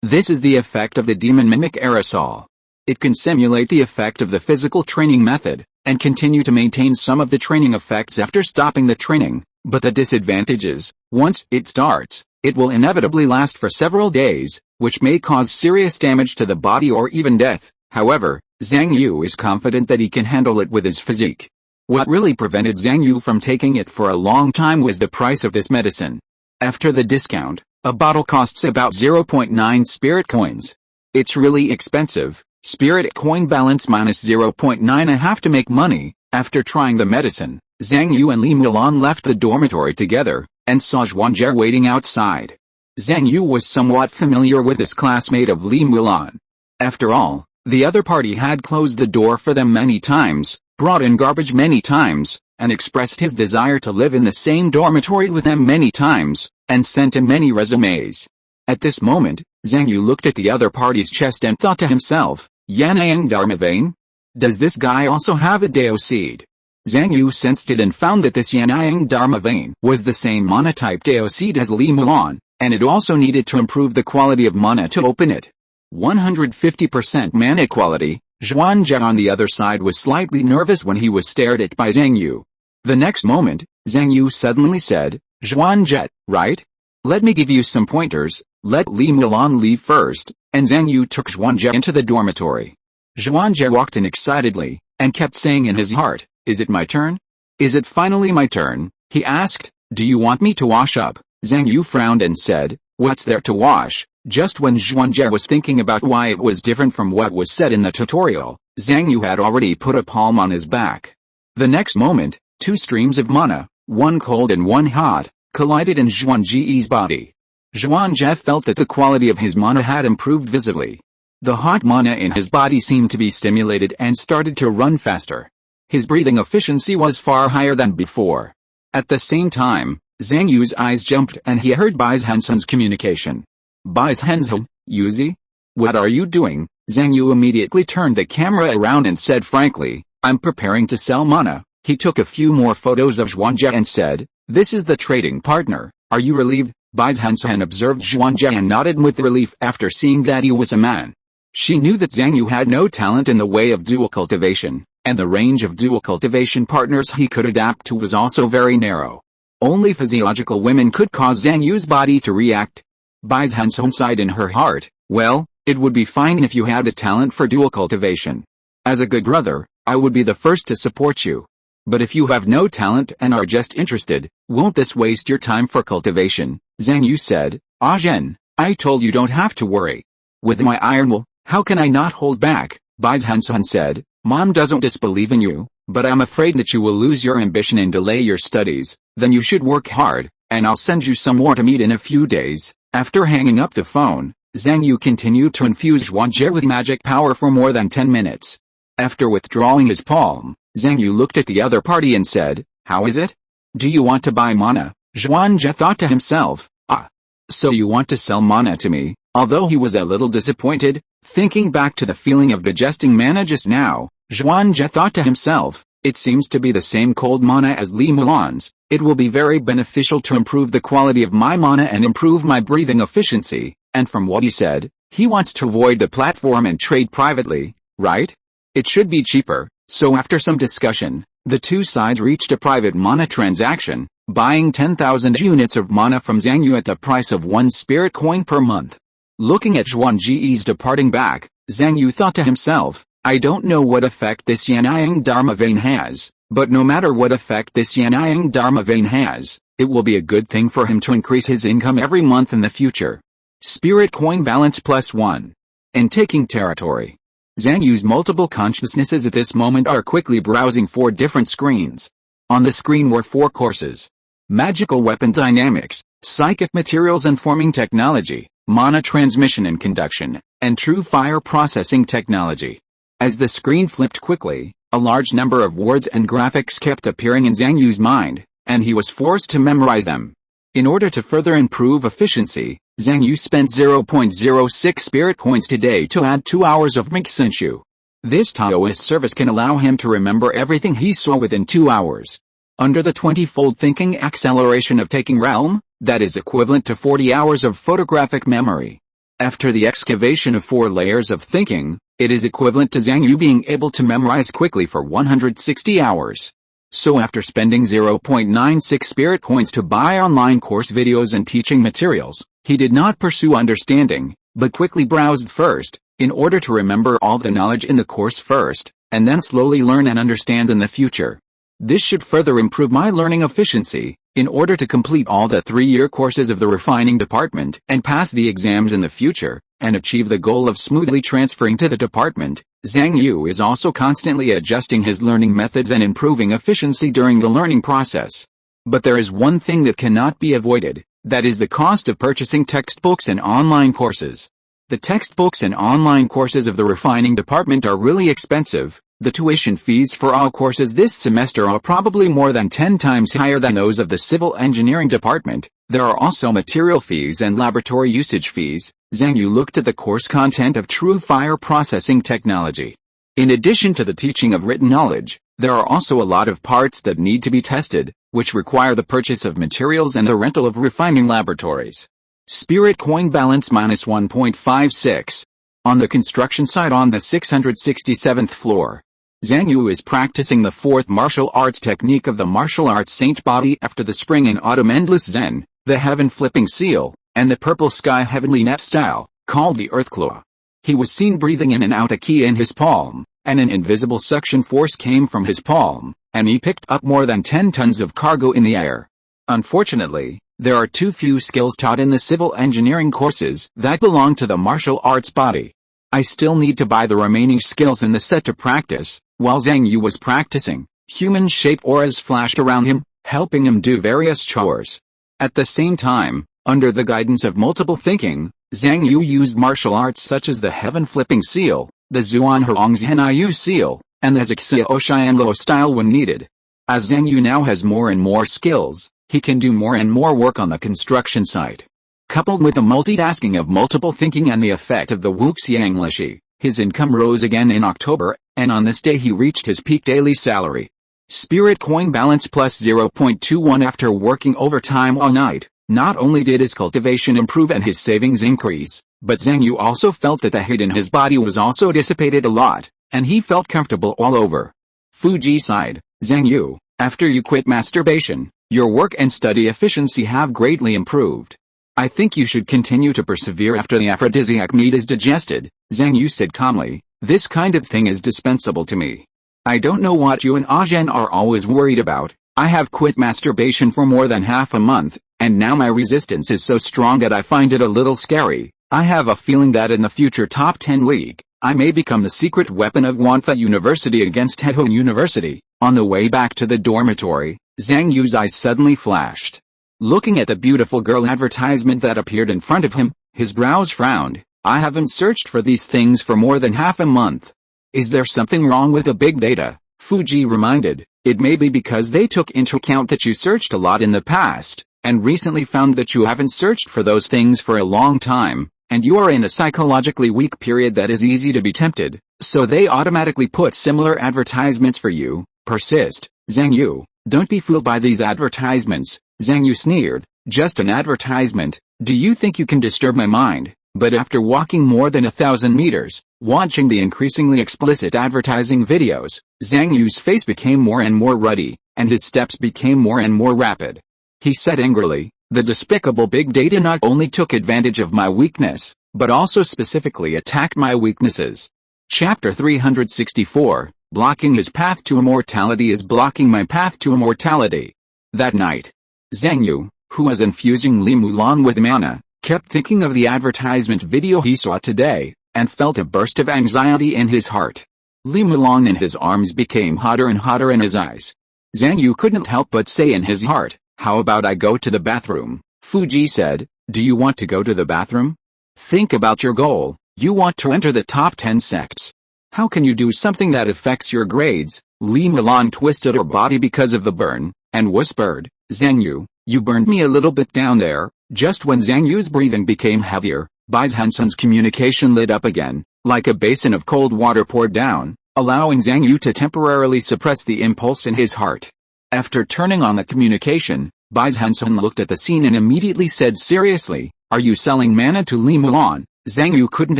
This is the effect of the demon mimic aerosol. It can simulate the effect of the physical training method, and continue to maintain some of the training effects after stopping the training. But the disadvantage is, once it starts, it will inevitably last for several days, which may cause serious damage to the body or even death. However, Zhang Yu is confident that he can handle it with his physique. What really prevented Zhang Yu from taking it for a long time was the price of this medicine. After the discount, a bottle costs about 0.9 spirit coins. It's really expensive. Spirit coin balance minus 0.9. I have to make money. After trying the medicine, Zhang Yu and Li Mulan left the dormitory together, and saw Zhuanjie waiting outside. Zhang Yu was somewhat familiar with this classmate of Li Mulan. After all, the other party had closed the door for them many times, brought in garbage many times, and expressed his desire to live in the same dormitory with them many times, and sent him many resumes. At this moment, Zhang Yu looked at the other party's chest and thought to himself, Yanang Dharma vein? Does this guy also have a Dao seed? Zhang Yu sensed it and found that this Yanang Dharma vein was the same mana type Dao seed as Li Mulan, and it also needed to improve the quality of mana to open it. 150% mana quality. Zhuanjie on the other side was slightly nervous when he was stared at by Zhang Yu. The next moment, Zhang Yu suddenly said, Zhuanjie, right? Let me give you some pointers. Let Li Mulan leave first, and Zhang Yu took Zhuanjie into the dormitory. Zhuanjie walked in excitedly, and kept saying in his heart, is it my turn? Is it finally my turn? He asked, do you want me to wash up? Zhang Yu frowned and said, what's there to wash? Just when Zhuanjie was thinking about why it was different from what was said in the tutorial, Zhang Yu had already put a palm on his back. The next moment, two streams of mana, one cold and one hot, collided in Zhuanjie's body. Zhuanjie felt that the quality of his mana had improved visibly. The hot mana in his body seemed to be stimulated and started to run faster. His breathing efficiency was far higher than before. At the same time, Zhang Yu's eyes jumped and he heard Bai Zhenzhen's communication. Bai Zhenzhen, Yuzi? What are you doing? Zhang Yu immediately turned the camera around and said frankly, I'm preparing to sell mana. He took a few more photos of Zhuanjie and said, this is the trading partner. Are you relieved? Bai Zhenzhen observed Zhuanjie and nodded with relief after seeing that he was a man. She knew that Zhang Yu had no talent in the way of dual cultivation, and the range of dual cultivation partners he could adapt to was also very narrow. Only physiological women could cause Zhang Yu's body to react. Bai Zhenzhen sighed in her heart, well, it would be fine if you had a talent for dual cultivation. As a good brother, I would be the first to support you. But if you have no talent and are just interested, won't this waste your time for cultivation? Zhang Yu said, Ah Zhen, I told you don't have to worry. With my iron will, how can I not hold back? Bai Zhenzhen said, Mom doesn't disbelieve in you, but I'm afraid that you will lose your ambition and delay your studies. Then you should work hard, and I'll send you some more to meet in a few days. After hanging up the phone, Zhang Yu continued to infuse Zhuanjie with magic power for more than 10 minutes. After withdrawing his palm, Zhang Yu looked at the other party and said, "How is it? Do you want to buy mana?" Zhuan Jie thought to himself, "Ah. So you want to sell mana to me?" Although he was a little disappointed, thinking back to the feeling of digesting mana just now, Zhuan Jie thought to himself, "It seems to be the same cold mana as Li Mulan's. It will be very beneficial to improve the quality of my mana and improve my breathing efficiency." And from what he said, he wants to avoid the platform and trade privately, right? It should be cheaper. So after some discussion, the two sides reached a private mana transaction, buying 10,000 units of mana from Zhang Yu at the price of 1 spirit coin per month. Looking at Zhuan Ji's departing back, Zhang Yu thought to himself, "I don't know what effect this Yan'ang Dharma vein has, but no matter what effect this Yan'ang Dharma vein has, it will be a good thing for him to increase his income every month in the future." Spirit coin balance +1. And taking territory. Zhang Yu's multiple consciousnesses at this moment are quickly browsing 4 different screens. On the screen were 4 courses. Magical weapon dynamics, psychic materials and forming technology, mana transmission and conduction, and true fire processing technology. As the screen flipped quickly, a large number of words and graphics kept appearing in Zhang Yu's mind, and he was forced to memorize them. In order to further improve efficiency, Zhang Yu spent 0.06 spirit coins today to add 2 hours of Mixenshu. This Taoist service can allow him to remember everything he saw within 2 hours. Under the 20-fold thinking acceleration of taking realm, that is equivalent to 40 hours of photographic memory. After the excavation of 4 layers of thinking, it is equivalent to Zhang Yu being able to memorize quickly for 160 hours. So after spending 0.96 spirit coins to buy online course videos and teaching materials, he did not pursue understanding, but quickly browsed first, in order to remember all the knowledge in the course first, and then slowly learn and understand in the future. This should further improve my learning efficiency, in order to complete all the 3-year courses of the refining department and pass the exams in the future, and achieve the goal of smoothly transferring to the department. Zhang Yu is also constantly adjusting his learning methods and improving efficiency during the learning process. But there is one thing that cannot be avoided, that is the cost of purchasing textbooks and online courses. The textbooks and online courses of the refining department are really expensive. The tuition fees for all courses this semester are probably more than 10 times higher than those of the civil engineering department. There are also material fees and laboratory usage fees. Zhang Yu looked at the course content of true fire processing technology. In addition to the teaching of written knowledge, there are also a lot of parts that need to be tested, which require the purchase of materials and the rental of refining laboratories. Spirit coin balance -1.56. On the construction site on the 667th floor, Zhang Yu is practicing the 4th martial arts technique of the martial arts saint body after the spring and autumn endless zen, the heaven flipping seal, and the purple sky heavenly net style, called the earth claw. He was seen breathing in and out a key in his palm, and an invisible suction force came from his palm, and he picked up more than 10 tons of cargo in the air. Unfortunately, there are too few skills taught in the civil engineering courses that belong to the martial arts body. I still need to buy the remaining skills in the set to practice. While Zhang Yu was practicing, human-shaped auras flashed around him, helping him do various chores. At the same time, under the guidance of multiple thinking, Zhang Yu used martial arts such as the heaven flipping seal, the Zuan Hurongzhen seal, and the Zixia Oshianlo style when needed. As Zhang Yu now has more and more skills, he can do more and more work on the construction site. Coupled with the multitasking of multiple thinking and the effect of the Wuxiang Lishi, his income rose again in October, and on this day he reached his peak daily salary. Spirit coin balance +0.21 after working overtime all night. Not only did his cultivation improve and his savings increase, but Zhang Yu also felt that the hate in his body was also dissipated a lot, and he felt comfortable all over. Fuji sighed, "Zhang Yu, after you quit masturbation, your work and study efficiency have greatly improved. I think you should continue to persevere after the aphrodisiac meat is digested." Zhang Yu said calmly, "This kind of thing is dispensable to me. I don't know what you and Azhen are always worried about. I have quit masturbation for more than half a month, and now my resistance is so strong that I find it a little scary. I have a feeling that in the future top 10 league, I may become the secret weapon of Wanfa University against Heho University." On the way back to the dormitory, Zhang Yu's eyes suddenly flashed. Looking at the beautiful girl advertisement that appeared in front of him, his brows frowned. "I haven't searched for these things for more than half a month. Is there something wrong with the big data?" Fuji reminded, it may be because they took into account that you searched a lot in the past, and recently found that you haven't searched for those things for a long time, and you are in a psychologically weak period that is easy to be tempted, so they automatically put similar advertisements for you. Persist, Zhang Yu. Don't be fooled by these advertisements, Zhang Yu sneered. Just an advertisement. Do you think you can disturb my mind? But after walking more than 1,000 meters, watching the increasingly explicit advertising videos, Zhang Yu's face became more and more ruddy, and his steps became more and more rapid. He said angrily, the despicable big data not only took advantage of my weakness, but also specifically attacked my weaknesses. Chapter 364, Blocking his path to immortality is blocking my path to immortality. That night, Zhang Yu, who was infusing Li Mulan with mana, kept thinking of the advertisement video he saw today, and felt a burst of anxiety in his heart. Li Mulan in his arms became hotter and hotter in his eyes. Zhang Yu couldn't help but say in his heart, how about I go to the bathroom? Fuji said, do you want to go to the bathroom? Think about your goal, you want to enter the top 10 sects. How can you do something that affects your grades? Li Mulan twisted her body because of the burn, and whispered, Zhang Yu, you burned me a little bit down there. Just when Zhang Yu's breathing became heavier, Bai Zhenzhen's communication lit up again, like a basin of cold water poured down, allowing Zhang Yu to temporarily suppress the impulse in his heart. After turning on the communication, Bai Zhenzhen looked at the scene and immediately said seriously, are you selling mana to Li Mulan? Zhang Yu couldn't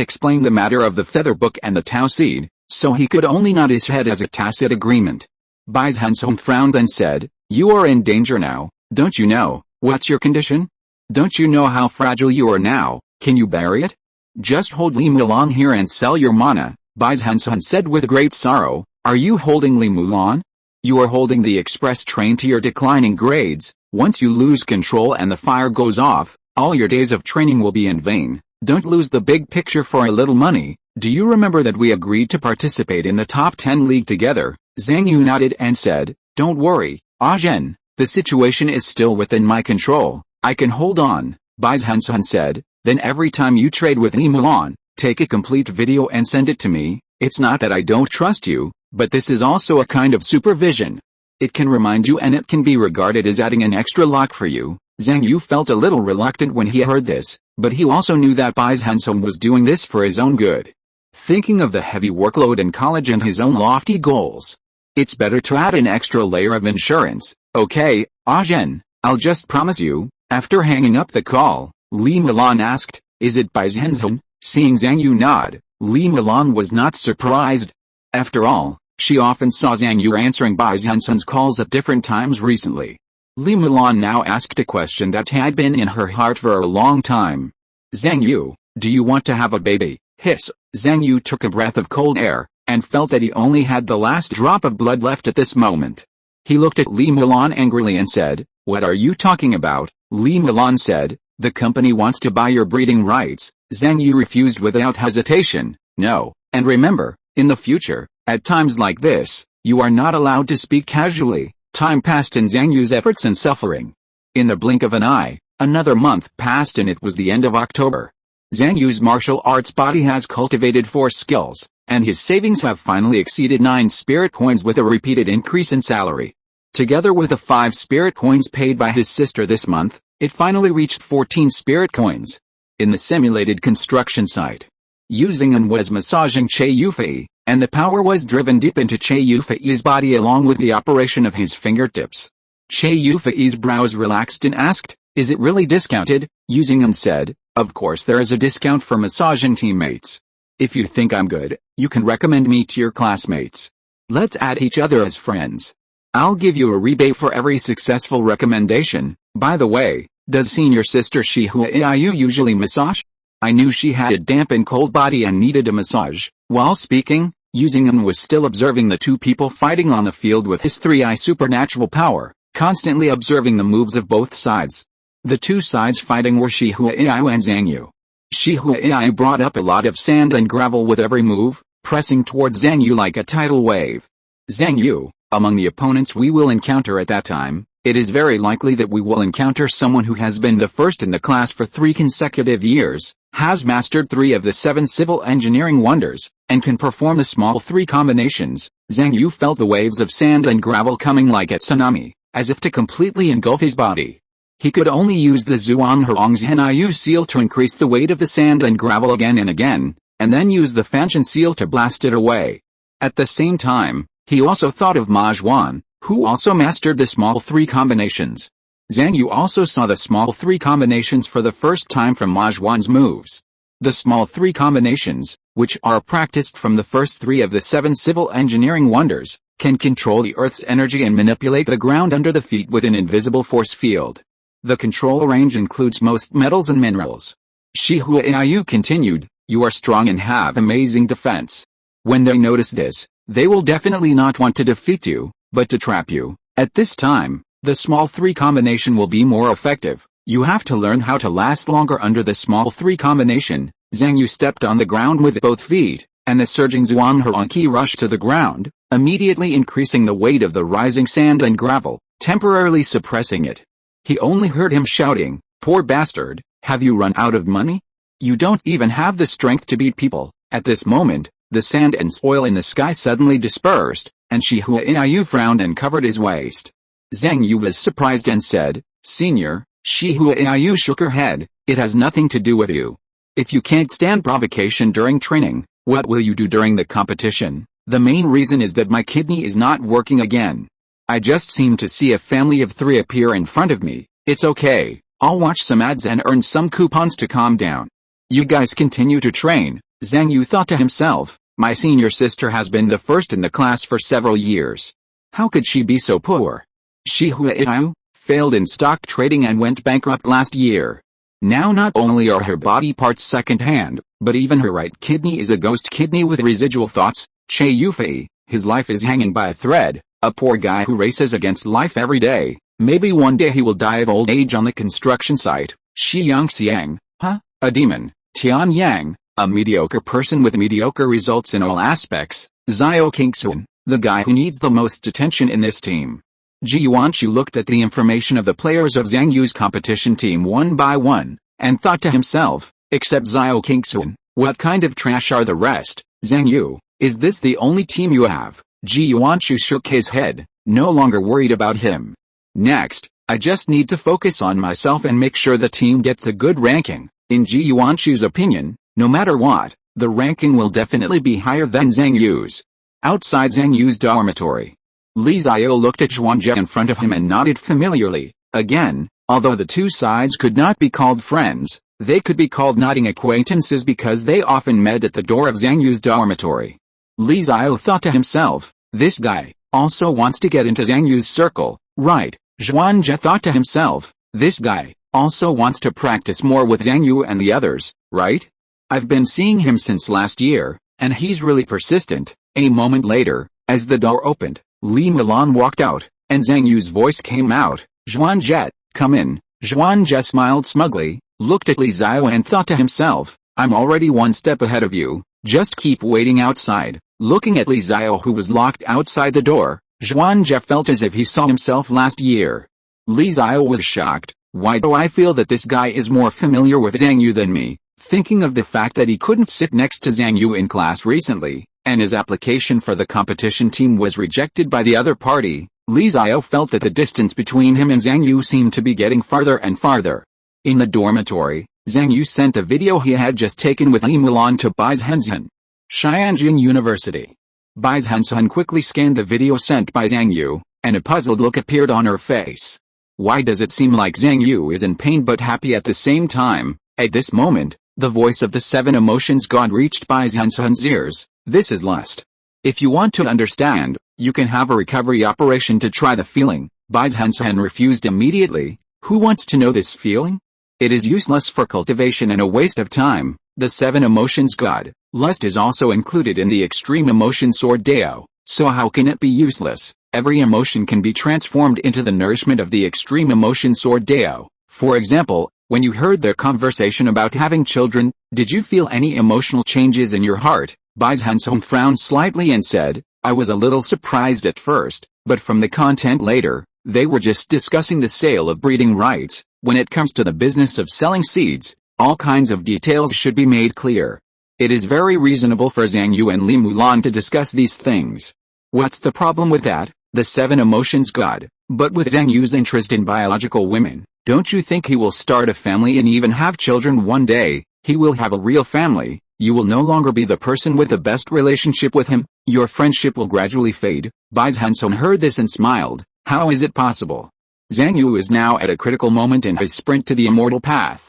explain the matter of the feather book and the Tao seed, so he could only nod his head as a tacit agreement. Bai Zhenzhen frowned and said, you are in danger now, don't you know? What's your condition? Don't you know how fragile you are now? Can you bury it? Just hold Li Mulan here and sell your mana, Bai Zhenzhen said with great sorrow. Are you holding Li Mulan? You are holding the express train to your declining grades. Once you lose control and the fire goes off, all your days of training will be in vain. Don't lose the big picture for a little money. Do you remember that we agreed to participate in the top 10 league together? Zhang Yu nodded and said, don't worry, Zhen, the situation is still within my control. I can hold on, Bai Zhenzhen said. Then every time you trade with Li Mulan, take a complete video and send it to me. It's not that I don't trust you, but this is also a kind of supervision. It can remind you and it can be regarded as adding an extra lock for you. Zhang Yu felt a little reluctant when he heard this, but he also knew that Bai Zhenzhen was doing this for his own good. Thinking of the heavy workload in college and his own lofty goals, it's better to add an extra layer of insurance. Okay, Zhen, I'll just promise you. After hanging up the call, Li Mulan asked, is it Bai Zhenzhen? Seeing Zhang Yu nod, Li Mulan was not surprised. After all, she often saw Zhang Yu answering Bai Zhenzhen's calls at different times recently. Li Mulan now asked a question that had been in her heart for a long time. Zhang Yu, do you want to have a baby? Hiss. Zhang Yu took a breath of cold air, and felt that he only had the last drop of blood left at this moment. He looked at Li Mulan angrily and said, what are you talking about? Li Mulan said, the company wants to buy your breeding rights. Zhang Yu refused without hesitation. No, and remember, in the future, at times like this, you are not allowed to speak casually. Time passed in Zhang Yu's efforts and suffering. In the blink of an eye, another month passed and it was the end of October. Zhang Yu's martial arts body has cultivated 4 skills, and his savings have finally exceeded 9 spirit coins with a repeated increase in salary. Together with the 5 spirit coins paid by his sister this month, it finally reached 14 spirit coins. In the simulated construction site, Yu Xing'an was massaging Che Yufei, and the power was driven deep into Che Yufei's body along with the operation of his fingertips. Che Yufei's brows relaxed and asked, is it really discounted? Yu Xing'an said, of course there is a discount for massaging teammates. If you think I'm good, you can recommend me to your classmates. Let's add each other as friends. I'll give you a rebate for every successful recommendation. By the way, does senior sister Shihuaiyu usually massage? I knew she had a damp and cold body and needed a massage. While speaking, Yu Xing'an was still observing the 2 people fighting on the field with his 3-eye supernatural power, constantly observing the moves of both sides. The 2 sides fighting were Shihuaiyu and Zhang Yu. Shihuaiyu brought up a lot of sand and gravel with every move, pressing towards Zhang Yu like a tidal wave. Zhang Yu, among the opponents we will encounter at that time, it is very likely that we will encounter someone who has been the first in the class for 3 consecutive years. has mastered 3 of the 7 civil engineering wonders, and can perform the small 3 combinations. Zhang Yu felt the waves of sand and gravel coming like a tsunami, as if to completely engulf his body. He could only use the Zhuangherongzhen seal to increase the weight of the sand and gravel again and again, and then use the Fanshan seal to blast it away. At the same time, he also thought of Ma Zhuan, who also mastered the small 3 combinations. Zhang Yu also saw the small 3 combinations for the first time from Ma Zhuan's moves. The small 3 combinations, which are practiced from the first 3 of the 7 civil engineering wonders, can control the Earth's energy and manipulate the ground under the feet with an invisible force field. The control range includes most metals and minerals. Shi Huaiyu continued, "You are strong and have amazing defense. When they notice this, they will definitely not want to defeat you, but to trap you. At this time, the small 3 combination will be more effective. You have to learn how to last longer under the small 3 combination." Zhang Yu stepped on the ground with both feet, and the surging Zhuangherong qi rushed to the ground, immediately increasing the weight of the rising sand and gravel, temporarily suppressing it. He only heard him shouting, "Poor bastard, have you run out of money? You don't even have the strength to beat people." At this moment, the sand and soil in the sky suddenly dispersed, and Shi Huaiyu frowned and covered his waist. Zhang Yu was surprised and said, "Senior." Shi Huaiyu shook her head, "It has nothing to do with you. If you can't stand provocation during training, what will you do during the competition? The main reason is that my kidney is not working again. I just seem to see a family of 3 appear in front of me. It's okay, I'll watch some ads and earn some coupons to calm down. You guys continue to train." Zhang Yu thought to himself, "My senior sister has been the first in the class for several years. How could she be so poor?" Shi Huaiyu failed in stock trading and went bankrupt last year. Now not only are her body parts second-hand, but even her right kidney is a ghost kidney with residual thoughts. Che Yufei, his life is hanging by a thread, a poor guy who races against life every day. Maybe one day he will die of old age on the construction site. Shi Yangxiang, a demon. Tian Yang, a mediocre person with mediocre results in all aspects. Xiao Qingxuan, the guy who needs the most attention in this team. Ji Yuanchu looked at the information of the players of Zhang Yu's competition team one by one, and thought to himself, "Except Xiao Qingxuan, what kind of trash are the rest? Zhang Yu, is this the only team you have?" Ji Yuanchu shook his head, no longer worried about him. "Next, I just need to focus on myself and make sure the team gets a good ranking." In Ji Yuanchu's opinion, no matter what, the ranking will definitely be higher than Zhang Yu's. Outside Zhang Yu's dormitory, Li Xiao looked at Zhuangzhe in front of him and nodded familiarly. Again, although the two sides could not be called friends, they could be called nodding acquaintances because they often met at the door of Zhang Yu's dormitory. Li Xiao thought to himself, "This guy also wants to get into Zhang Yu's circle, right?" Zhuangzhe thought to himself, "This guy also wants to practice more with Zhang Yu and the others, right? I've been seeing him since last year, and he's really persistent." A moment later, as the door opened, Li Milan walked out, and Zhang Yu's voice came out, "Zhuangzhe, come in." Zhuangzhe smiled smugly, looked at Li Xiao and thought to himself, "I'm already one step ahead of you, just keep waiting outside." Looking at Li Xiao who was locked outside the door, Zhuangzhe felt as if he saw himself last year. Li Xiao was shocked. "Why do I feel that this guy is more familiar with Zhang Yu than me?" Thinking of the fact that he couldn't sit next to Zhang Yu in class recently, and his application for the competition team was rejected by the other party, Li Xiao felt that the distance between him and Zhang Yu seemed to be getting farther and farther. In the dormitory, Zhang Yu sent a video he had just taken with Li Milan to Bai Zhenzhen, Xianjin University. Bai Zhenzhen quickly scanned the video sent by Zhang Yu, and a puzzled look appeared on her face. Why does it seem like Zhang Yu is in pain but happy at the same time? At this moment, the voice of the 7 emotions god reached Bai Zhenzhen's ears. "This is lust. If you want to understand, you can have a recovery operation to try the feeling." Bai Zhenzhen refused immediately. "Who wants to know this feeling? It is useless for cultivation and a waste of time." The 7 emotions god, lust, is also included in the extreme emotion sword Dao, so how can it be useless? Every emotion can be transformed into the nourishment of the extreme emotion sword Dao. For example, when you heard their conversation about having children, did you feel any emotional changes in your heart? Bai Zhenzhen frowned slightly and said, "I was a little surprised at first, but from the content later, they were just discussing the sale of breeding rights. When it comes to the business of selling seeds, All kinds of details should be made clear. It is very reasonable for Zhang Yu and Li Mulan to discuss these things. What's the problem with that? The 7 emotions god. But with Zhang Yu's interest in biological women, don't you think he will start a family and even have children one day? He will have a real family. You will no longer be the person with the best relationship with him. Your friendship will gradually fade. Bai Zhenzhen heard this and smiled. How is it possible? Zhang Yu is now at a critical moment in his sprint to the immortal path.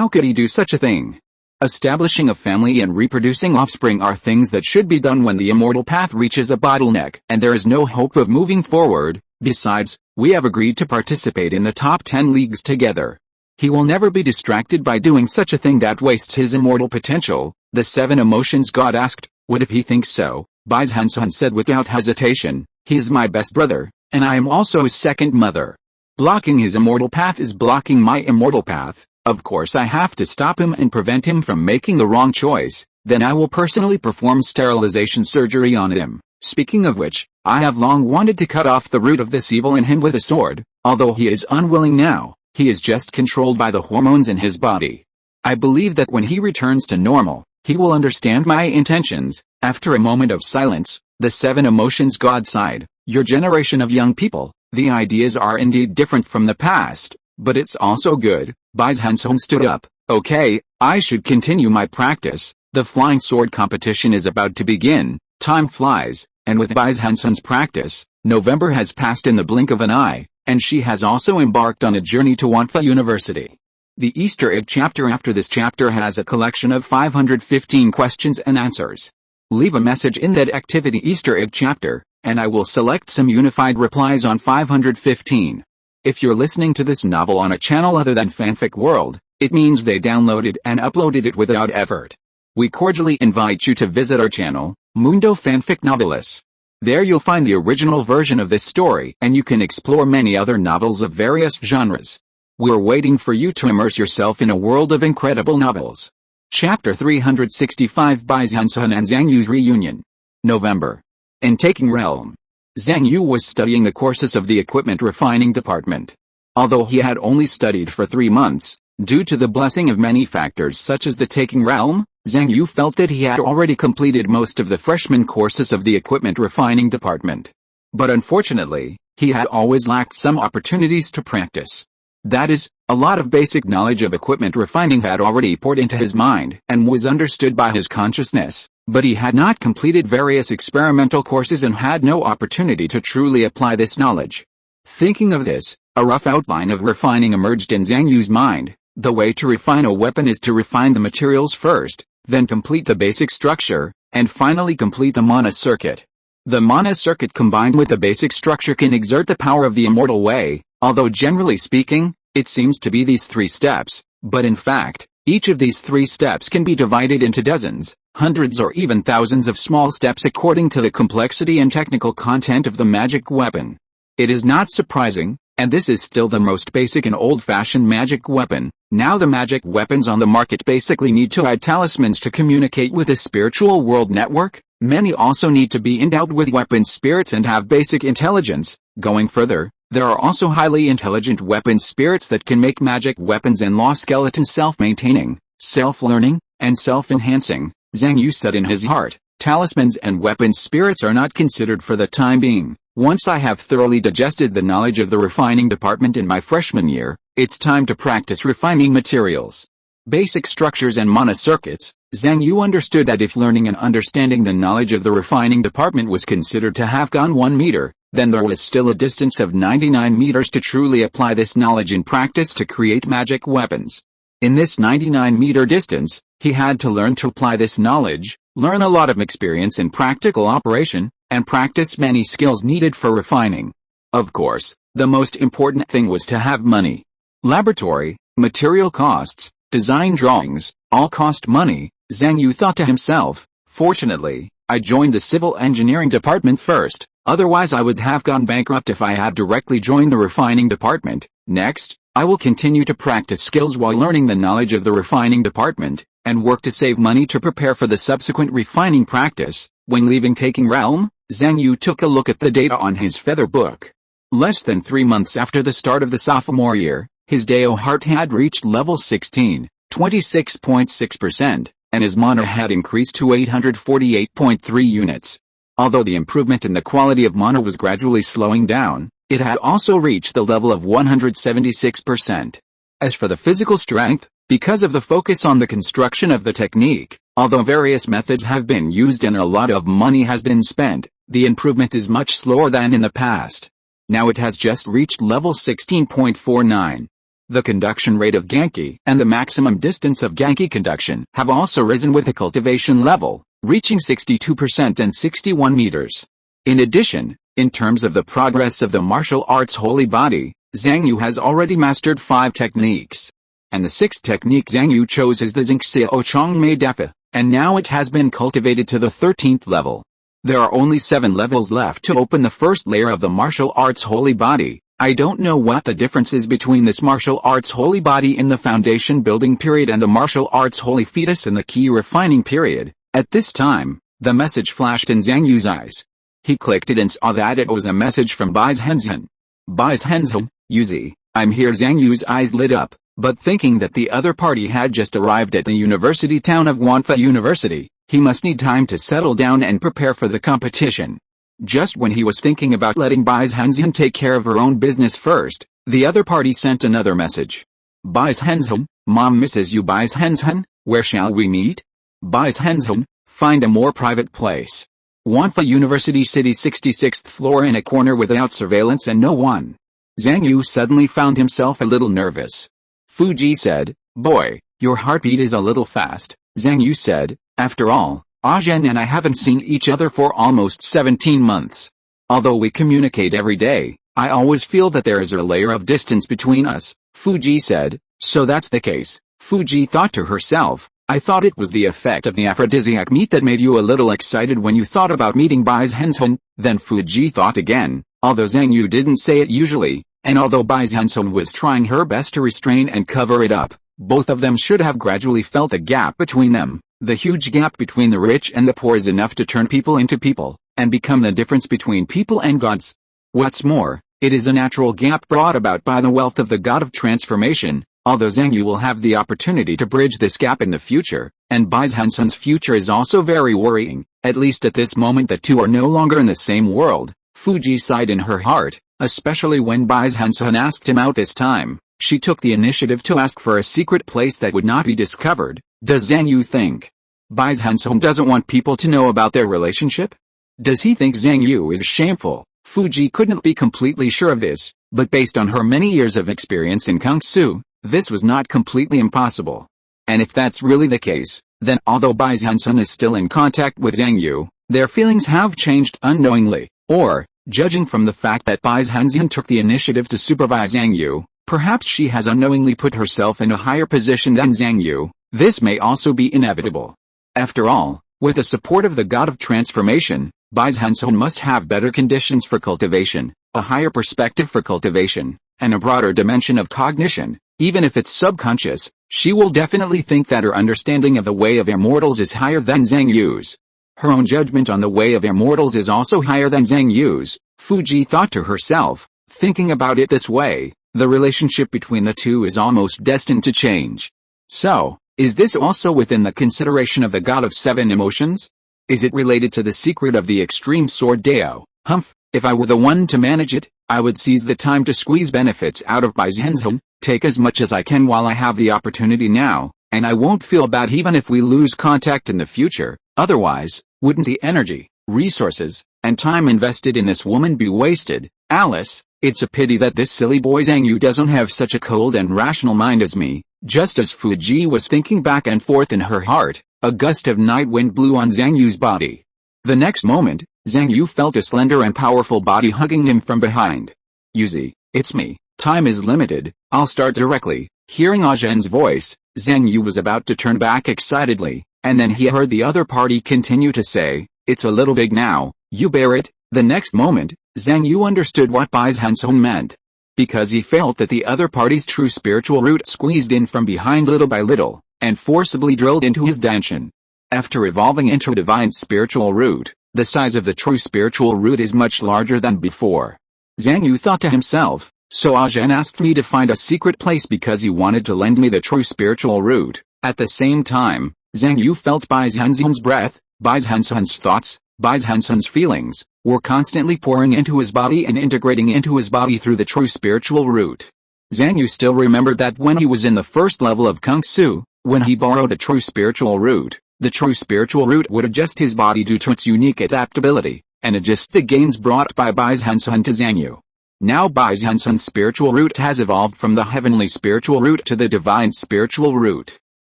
How could he do such a thing? Establishing a family and reproducing offspring are things that should be done when the immortal path reaches a bottleneck and there is no hope of moving forward. Besides, we have agreed to participate in the top 10 leagues together. He will never be distracted by doing such a thing that wastes his immortal potential. The 7 emotions god asked. What if he thinks so? Bai Zhenzhen said without hesitation. He is my best brother, and I am also his second mother. Blocking his immortal path is blocking my immortal path. Of course I have to stop him and prevent him from making the wrong choice. Then I will personally perform sterilization surgery on him. Speaking of which, I have long wanted to cut off the root of this evil in him with a sword. Although he is unwilling now, he is just controlled by the hormones in his body. I believe that when he returns to normal, he will understand my intentions. After a moment of silence, the 7 emotions god sighed. Your generation of young people, the ideas are indeed different from the past, but it's also good. Bai Zhenzhen stood up. Okay, I should continue my practice. The flying sword competition is about to begin. Time flies, and with Bai Zhenzhen's practice, November has passed in the blink of an eye, and she has also embarked on a journey to Wanfa University. The Easter egg chapter after this chapter has a collection of 515 questions and answers. Leave a message in that activity Easter egg chapter, and I will select some unified replies on 515. If you're listening to this novel on a channel other than Fanfic World, it means they downloaded and uploaded it without effort. We cordially invite you to visit our channel, Mundo Fanfic Novelis. There you'll find the original version of this story and you can explore many other novels of various genres. We're waiting for you to immerse yourself in a world of incredible novels. Chapter 365 Bai Zhenzhen and Zhang Yu's reunion. November. In Taking Realm. Zhang Yu was studying the courses of the equipment refining department. Although he had only studied for 3 months, due to the blessing of many factors such as the Taking Realm, Zhang Yu felt that he had already completed most of the freshman courses of the equipment refining department. But unfortunately, he had always lacked some opportunities to practice. That is, a lot of basic knowledge of equipment refining had already poured into his mind and was understood by his consciousness, but he had not completed various experimental courses and had no opportunity to truly apply this knowledge. Thinking of this, a rough outline of refining emerged in Zhang Yu's mind. The way to refine a weapon is to refine the materials first, then complete the basic structure, and finally complete the mana circuit. The mana circuit combined with the basic structure can exert the power of the immortal way, although generally speaking, it seems to be these 3 steps, but in fact, each of these 3 steps can be divided into dozens, hundreds or even thousands of small steps according to the complexity and technical content of the magic weapon. It is not surprising, and this is still the most basic and old-fashioned magic weapon. Now the magic weapons on the market basically need to add talismans to communicate with the spiritual world network. Many also need to be endowed with weapon spirits and have basic intelligence. Going further, there are also highly intelligent weapon spirits that can make magic weapons and law skeletons self-maintaining, self-learning, and self-enhancing. Zhang Yu said in his heart, talismans and weapon spirits are not considered for the time being. Once I have thoroughly digested the knowledge of the refining department in my freshman year, it's time to practice refining materials. Basic structures and mana circuits. Zhang Yu understood that if learning and understanding the knowledge of the refining department was considered to have gone 1 meter, then there was still a distance of 99 meters to truly apply this knowledge in practice to create magic weapons. In this 99-meter distance, he had to learn to apply this knowledge, learn a lot of experience in practical operation, and practice many skills needed for refining. Of course, the most important thing was to have money. Laboratory, material costs, design drawings, all cost money. Zhang Yu thought to himself, fortunately, I joined the civil engineering department first, otherwise I would have gone bankrupt if I had directly joined the refining department. Next, I will continue to practice skills while learning the knowledge of the refining department, and work to save money to prepare for the subsequent refining practice. When leaving Taking Realm, Zhang Yu took a look at the data on his feather book. Less than 3 months after the start of the sophomore year, his Dao heart had reached level 16. 26.6%, and his mana had increased to 848.3 units. Although the improvement in the quality of mana was gradually slowing down, it had also reached the level of 176%. As for the physical strength, because of the focus on the construction of the technique, although various methods have been used and a lot of money has been spent, the improvement is much slower than in the past. Now it has just reached level 16.49. The conduction rate of Genki and the maximum distance of Genki conduction have also risen with the cultivation level, reaching 62% and 61 meters. In addition, in terms of the progress of the martial arts holy body, Zhang Yu has already mastered 5 techniques. And the 6th technique Zhang Yu chose is the Zhengxiao Chong Mei Defa, and now it has been cultivated to the 13th level. There are only 7 levels left to open the first layer of the martial arts holy body. I don't know what the difference is between this martial arts holy body in the foundation building period and the martial arts holy fetus in the key refining period. At this time, the message flashed in Zhang Yu's eyes. He clicked it and saw that it was a message from Bai Zhenzhen. Bai Zhenzhen, Yuzi, I'm here. Zhang Yu's eyes lit up, but thinking that the other party had just arrived at the university town of Wanfa University, he must need time to settle down and prepare for the competition. Just when he was thinking about letting Bai Zhenzhen take care of her own business first, the other party sent another message. Bai Zhenzhen, Mom misses you. Bai Zhenzhen, where shall we meet? Bai Zhenzhen, find a more private place. Wanfa University City, 66th floor, in a corner without surveillance and no one. Zhang Yu suddenly found himself a little nervous. Fuji said, boy, your heartbeat is a little fast. Zhang Yu said, after all, Zhen and I haven't seen each other for almost 17 months. Although we communicate every day, I always feel that there is a layer of distance between us. Fuji said, so that's the case. Fuji thought to herself, I thought it was the effect of the aphrodisiac meat that made you a little excited when you thought about meeting Bai Zhenzhen. Then Fuji thought again, although Zhang Yu didn't say it usually, and although Bai Zhenzhen was trying her best to restrain and cover it up, both of them should have gradually felt a gap between them. The huge gap between the rich and the poor is enough to turn people into people, and become the difference between people and gods. What's more, it is a natural gap brought about by the wealth of the god of transformation. Although Zhang Yu will have the opportunity to bridge this gap in the future, and Bai Zhenzhen's future is also very worrying, at least at this moment the two are no longer in the same world. Fuji sighed in her heart, especially when Bai Zhenzhen asked him out this time. She took the initiative to ask for a secret place that would not be discovered. Does Zhang Yu think Bai Zhenzhen doesn't want people to know about their relationship? Does he think Zhang Yu is shameful? Fuji couldn't be completely sure of this, but based on her many years of experience in Kung Fu, this was not completely impossible. And if that's really the case, then although Bai Zhenzhen is still in contact with Zhang Yu, their feelings have changed unknowingly, or, judging from the fact that Bai Zhenzhen took the initiative to supervise Zhang Yu, perhaps she has unknowingly put herself in a higher position than Zhang Yu. This may also be inevitable. After all, with the support of the god of transformation, Bai Zhenzhen must have better conditions for cultivation, a higher perspective for cultivation, and a broader dimension of cognition. Even if it's subconscious, she will definitely think that her understanding of the way of immortals is higher than Zhang Yu's. Her own judgment on the way of immortals is also higher than Zhang Yu's. Fuji thought to herself, thinking about it this way, the relationship between the two is almost destined to change. So, is this also within the consideration of the god of 7 emotions? Is it related to the secret of the extreme sword Dao? Humph, if I were the one to manage it, I would seize the time to squeeze benefits out of Bai Zhenzhen, take as much as I can while I have the opportunity now, and I won't feel bad even if we lose contact in the future. Otherwise, wouldn't the energy, resources, and time invested in this woman be wasted? Alice, it's a pity that this silly boy Zhang Yu doesn't have such a cold and rational mind as me. Just as Fuji was thinking back and forth in her heart, a gust of night wind blew on Zhang Yu's body. The next moment, Zhang Yu felt a slender and powerful body hugging him from behind. Yuzi, it's me. Time is limited, I'll start directly. Hearing Zhen's voice, Zhang Yu was about to turn back excitedly, and then he heard the other party continue to say, it's a little big now, you bear it. The next moment, Zhang Yu understood what Bai Zhenzhen meant. Because he felt that the other party's true spiritual root squeezed in from behind little by little, and forcibly drilled into his danshin. After evolving into a divine spiritual root, the size of the true spiritual root is much larger than before. Zhang Yu thought to himself, So Zhen asked me to find a secret place because he wanted to lend me the true spiritual root. At the same time, Zhang Yu felt Bai Zhenzhen's breath, Bai Zhenzhen's thoughts, Bai Zhenzhen's feelings, were constantly pouring into his body and integrating into his body through the true spiritual root. Zhang Yu still remembered that when he was in the first level of Kung Fu, when he borrowed a true spiritual root, the true spiritual root would adjust his body due to its unique adaptability, and adjust the gains brought by Bai Zhenzhen to Zhang Yu. Now Bai Zhenzhen's spiritual root has evolved from the heavenly spiritual root to the divine spiritual root.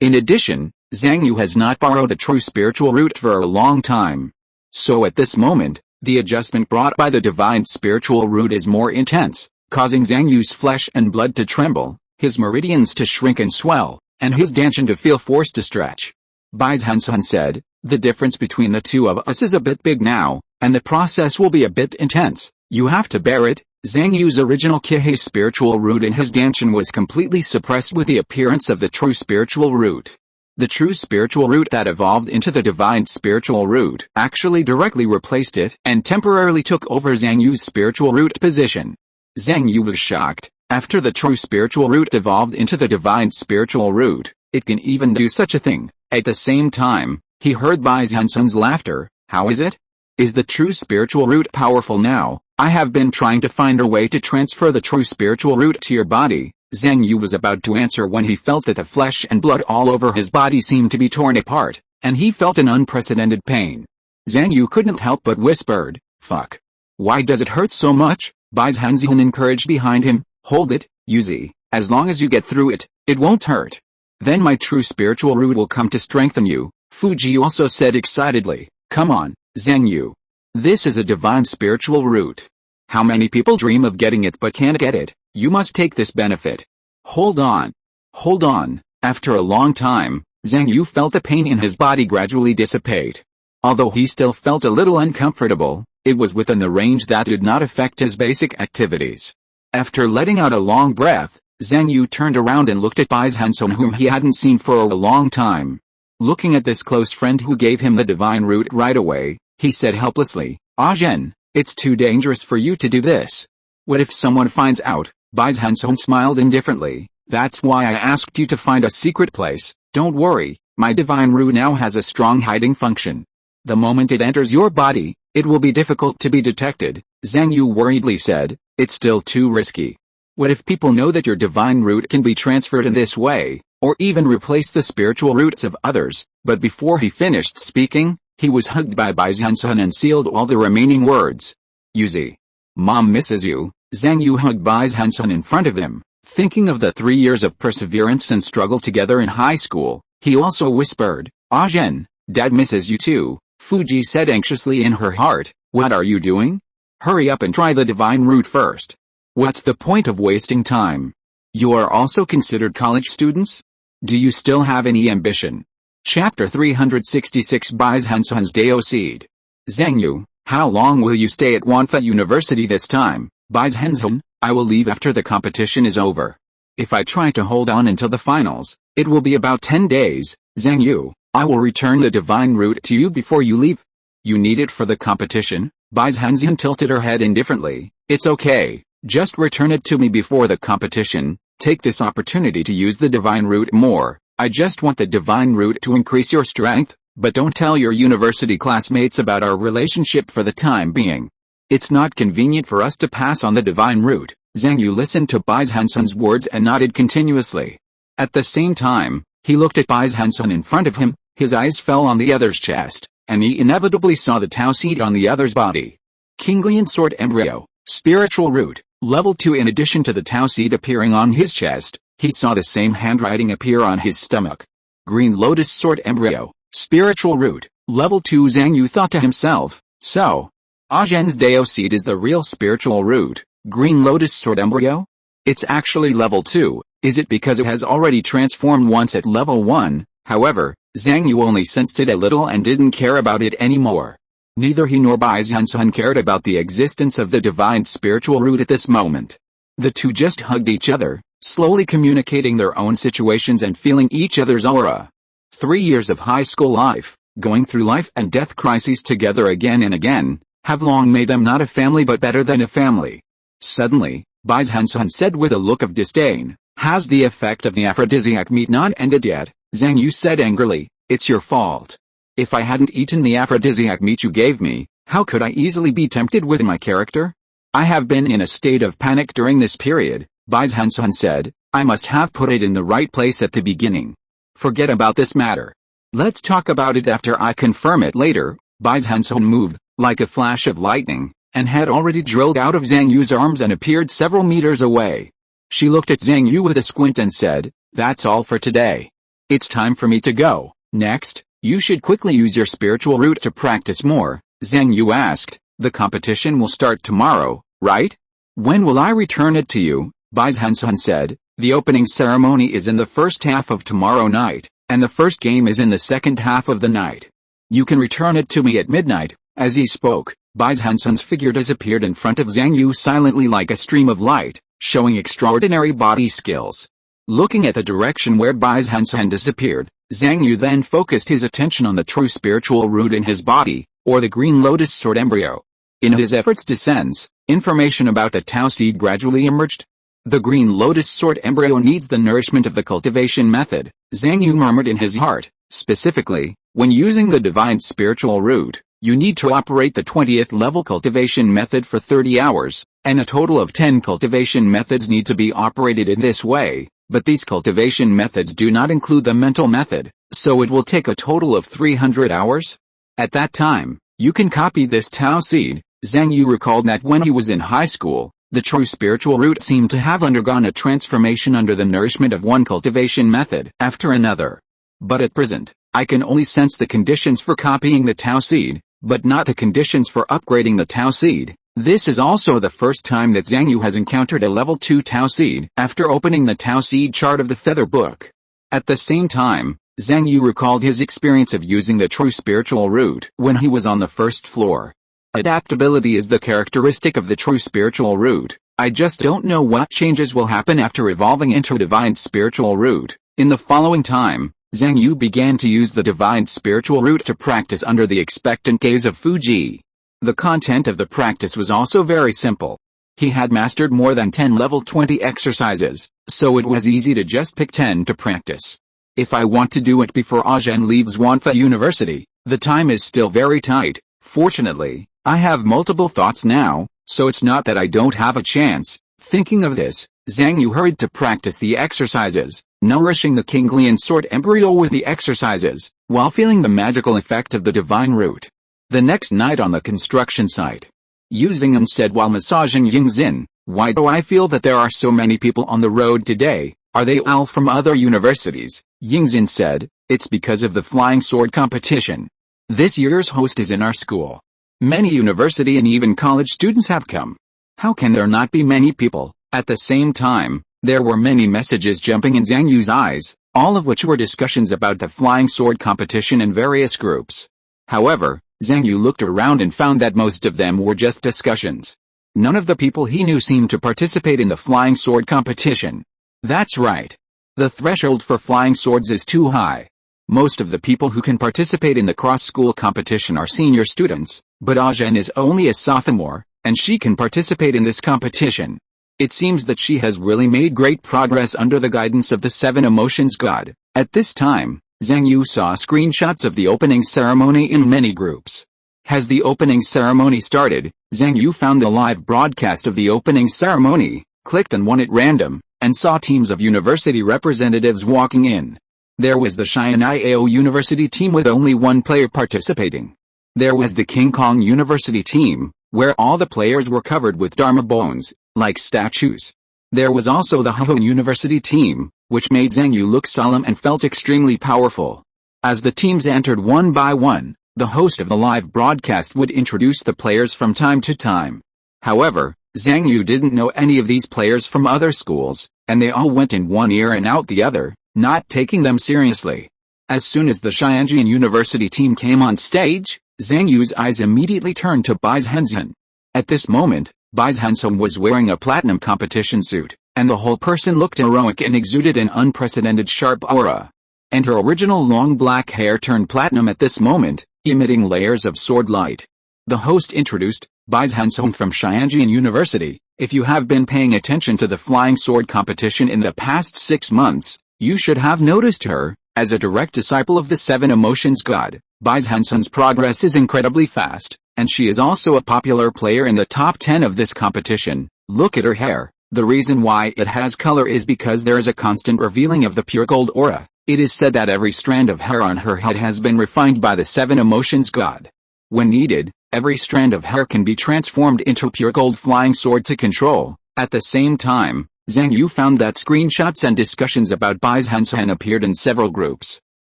In addition, Zhang Yu has not borrowed a true spiritual root for a long time. So at this moment, the adjustment brought by the divine spiritual root is more intense, causing Zhang Yu's flesh and blood to tremble, his meridians to shrink and swell, and his dantian to feel forced to stretch. Bai Zhenzhen said, "The difference between the two of us is a bit big now, and the process will be a bit intense. You have to bear it." Zhang Yu's original Qihei spiritual root in his dantian was completely suppressed with the appearance of the true spiritual root. The true spiritual root that evolved into the divine spiritual root actually directly replaced it and temporarily took over Zhang Yu's spiritual root position. Zhang Yu was shocked. After the true spiritual root evolved into the divine spiritual root, it can even do such a thing. At the same time, he heard Bai Zhenzhen's laughter. "How is it? Is the true spiritual root powerful now? I have been trying to find a way to transfer the true spiritual root to your body." Zhang Yu was about to answer when he felt that the flesh and blood all over his body seemed to be torn apart, and he felt an unprecedented pain. Zhang Yu couldn't help but whispered, "Fuck. Why does it hurt so much?" Bai Zhenzhen encouraged behind him, "Hold it, Yuzi. As long as you get through it, it won't hurt. Then my true spiritual root will come to strengthen you." Fuji also said excitedly, "Come on, Zhang Yu. This is a divine spiritual root. How many people dream of getting it but can't get it? You must take this benefit. Hold on. Hold on." After a long time, Zhang Yu felt the pain in his body gradually dissipate. Although he still felt a little uncomfortable, it was within the range that did not affect his basic activities. After letting out a long breath, Zhang Yu turned around and looked at Bai Zhenzhen, whom he hadn't seen for a long time. Looking at this close friend who gave him the divine root right away, he said helplessly, "Zhen, it's too dangerous for you to do this. What if someone finds out?" Bai Zhenzhen smiled indifferently. "That's why I asked you to find a secret place. Don't worry, my divine root now has a strong hiding function. The moment it enters your body, it will be difficult to be detected." Zhang Yu worriedly said, "It's still too risky. What if people know that your divine root can be transferred in this way, or even replace the spiritual roots of others?" But before he finished speaking, he was hugged by Bai Zhenzhen and sealed all the remaining words. "Yuzi. Mom misses you." Zhang Yu hugged Bai Zhenzhen in front of him, thinking of the 3 years of perseverance and struggle together in high school. He also whispered, "Zhen, Dad misses you too." Fuji said anxiously in her heart, "What are you doing? Hurry up and try the divine root first. What's the point of wasting time? You are also considered college students? Do you still have any ambition?" Chapter 366 Bai Zhenzhen's Dao Seed. "Zhang Yu, how long will you stay at Wanfa University this time?" Bai Zhenzhen, "I will leave after the competition is over. If I try to hold on until the finals, it will be about 10 days. Zhang Yu, I will return the divine root to you before you leave." "You need it for the competition?" Bai Zhenzhen tilted her head indifferently. "It's okay, just return it to me before the competition. Take this opportunity to use the divine root more. I just want the divine root to increase your strength, but don't tell your university classmates about our relationship for the time being. It's not convenient for us to pass on the divine root." Zhang Yu listened to Bai Zhenzhen's words and nodded continuously. At the same time, he looked at Bai Zhenzhen in front of him. His eyes fell on the other's chest, and he inevitably saw the Tao seed on the other's body. Kinglian sword embryo, spiritual root, level 2. In addition to the Tao seed appearing on his chest, he saw the same handwriting appear on his stomach. Green lotus sword embryo, spiritual root, level 2. Zhang Yu thought to himself, "So, Zhen's Dao seed is the real spiritual root. Green lotus sword embryo? It's actually level 2, is it because it has already transformed once at level 1? However, Zhang Yu only sensed it a little and didn't care about it anymore. Neither he nor Bai Zhenzhen cared about the existence of the divine spiritual root at this moment. The two just hugged each other, slowly communicating their own situations and feeling each other's aura. 3 years of high school life, going through life and death crises together again and again, have long made them not a family but better than a family. Suddenly, Bai Zhenzhen said with a look of disdain. Has the effect of the aphrodisiac meat not ended yet? Zhang Yu said angrily. It's your fault. If I hadn't eaten the aphrodisiac meat you gave me, how could I easily be tempted with my character? I have been in a state of panic during this period, Bai Zhenzhen said. I must have put it in the right place at the beginning. Forget about this matter. Let's talk about it after I confirm it later. Bai Zhenzhen moved, like a flash of lightning, and had already drilled out of Zhang Yu's arms and appeared several meters away. She looked at Zhang Yu with a squint and said, that's all for today. It's time for me to go. Next, you should quickly use your spiritual root to practice more. Zhang Yu asked, the competition will start tomorrow, right? When will I return it to you? Bai Zhenzhen said, the opening ceremony is in the first half of tomorrow night, and the first game is in the second half of the night. You can return it to me at midnight. As he spoke, Bai Zhenzhen's figure disappeared in front of Zhang Yu silently like a stream of light, showing extraordinary body skills. Looking at the direction where Bai Zhenzhen disappeared, Zhang Yu then focused his attention on the true spiritual root in his body, or the green lotus sword embryo. In his efforts to sense, information about the Tao seed gradually emerged. The green lotus sword embryo needs the nourishment of the cultivation method, Zhang Yu murmured in his heart. Specifically, when using the divine spiritual root, you need to operate the 20th level cultivation method for 30 hours, and a total of 10 cultivation methods need to be operated in this way, but these cultivation methods do not include the mental method, so it will take a total of 300 hours. At that time, you can copy this Tao seed. Zhang Yu recalled that when he was in high school, the true spiritual root seemed to have undergone a transformation under the nourishment of one cultivation method after another. But at present, I can only sense the conditions for copying the Tao seed, but not the conditions for upgrading the Tao seed. This is also the first time that Zhang Yu has encountered a level 2 Tao seed after opening the Tao seed chart of the Feather Book. At the same time, Zhang Yu recalled his experience of using the true spiritual root when he was on the first floor. Adaptability is the characteristic of the true spiritual root. I just don't know what changes will happen after evolving into divine spiritual root. In the following time, Zhang Yu began to use the divine spiritual root to practice under the expectant gaze of Fuji. The content of the practice was also very simple. He had mastered more than 10 level 20 exercises, so it was easy to just pick 10 to practice. If I want to do it before Azhen leaves Wanfa University, the time is still very tight. Fortunately, I have multiple thoughts now, so it's not that I don't have a chance. Thinking of this, Zhang Yu hurried to practice the exercises, nourishing the Kinglian sword embryo with the exercises, while feeling the magical effect of the divine root. The next night on the construction site, Yu Xing'an said while massaging Yingxin, why do I feel that there are so many people on the road today? Are they all from other universities? Yingxin said, it's because of the flying sword competition. This year's host is in our school. Many university and even college students have come. How can there not be many people? At the same time, there were many messages jumping in Zhang Yu's eyes, all of which were discussions about the flying sword competition in various groups. However, Zhang Yu looked around and found that most of them were just discussions. None of the people he knew seemed to participate in the flying sword competition. That's right. The threshold for flying swords is too high. Most of the people who can participate in the cross-school competition are senior students, but Azhen is only a sophomore, and she can participate in this competition. It seems that she has really made great progress under the guidance of the Seven Emotions God. At this time, Zhang Yu saw screenshots of the opening ceremony in many groups. As the opening ceremony started, Zhang Yu found the live broadcast of the opening ceremony, clicked on one at random, and saw teams of university representatives walking in. There was the Xian'ai University team with only one player participating. There was the King Kong University team, where all the players were covered with Dharma bones, like statues. There was also the Huhun University team, which made Zhang Yu look solemn and felt extremely powerful. As the teams entered one by one, the host of the live broadcast would introduce the players from time to time. However, Zhang Yu didn't know any of these players from other schools, and they all went in one ear and out the other, not taking them seriously. As soon as the Xianjian University team came on stage, Zhang Yu's eyes immediately turned to Bai Zhenzhen. At this moment, Bai Zhenzhen was wearing a platinum competition suit, and the whole person looked heroic and exuded an unprecedented sharp aura. And her original long black hair turned platinum at this moment, emitting layers of sword light. The host introduced, Bai Zhenzhen from Xianjian University, If you have been paying attention to the flying sword competition in the past 6 months, you should have noticed her. As a direct disciple of the 7 emotions god, Bai Zhenzhen's progress is incredibly fast, and she is also a popular player in the top 10 of this competition. Look at her hair. The reason why it has color is because there is a constant revealing of the pure gold aura. It is said that every strand of hair on her head has been refined by the 7 emotions god. When needed, every strand of hair can be transformed into pure gold flying sword to control. At the same time, Zhang Yu found that screenshots and discussions about Bai Zhenzhen appeared in several groups.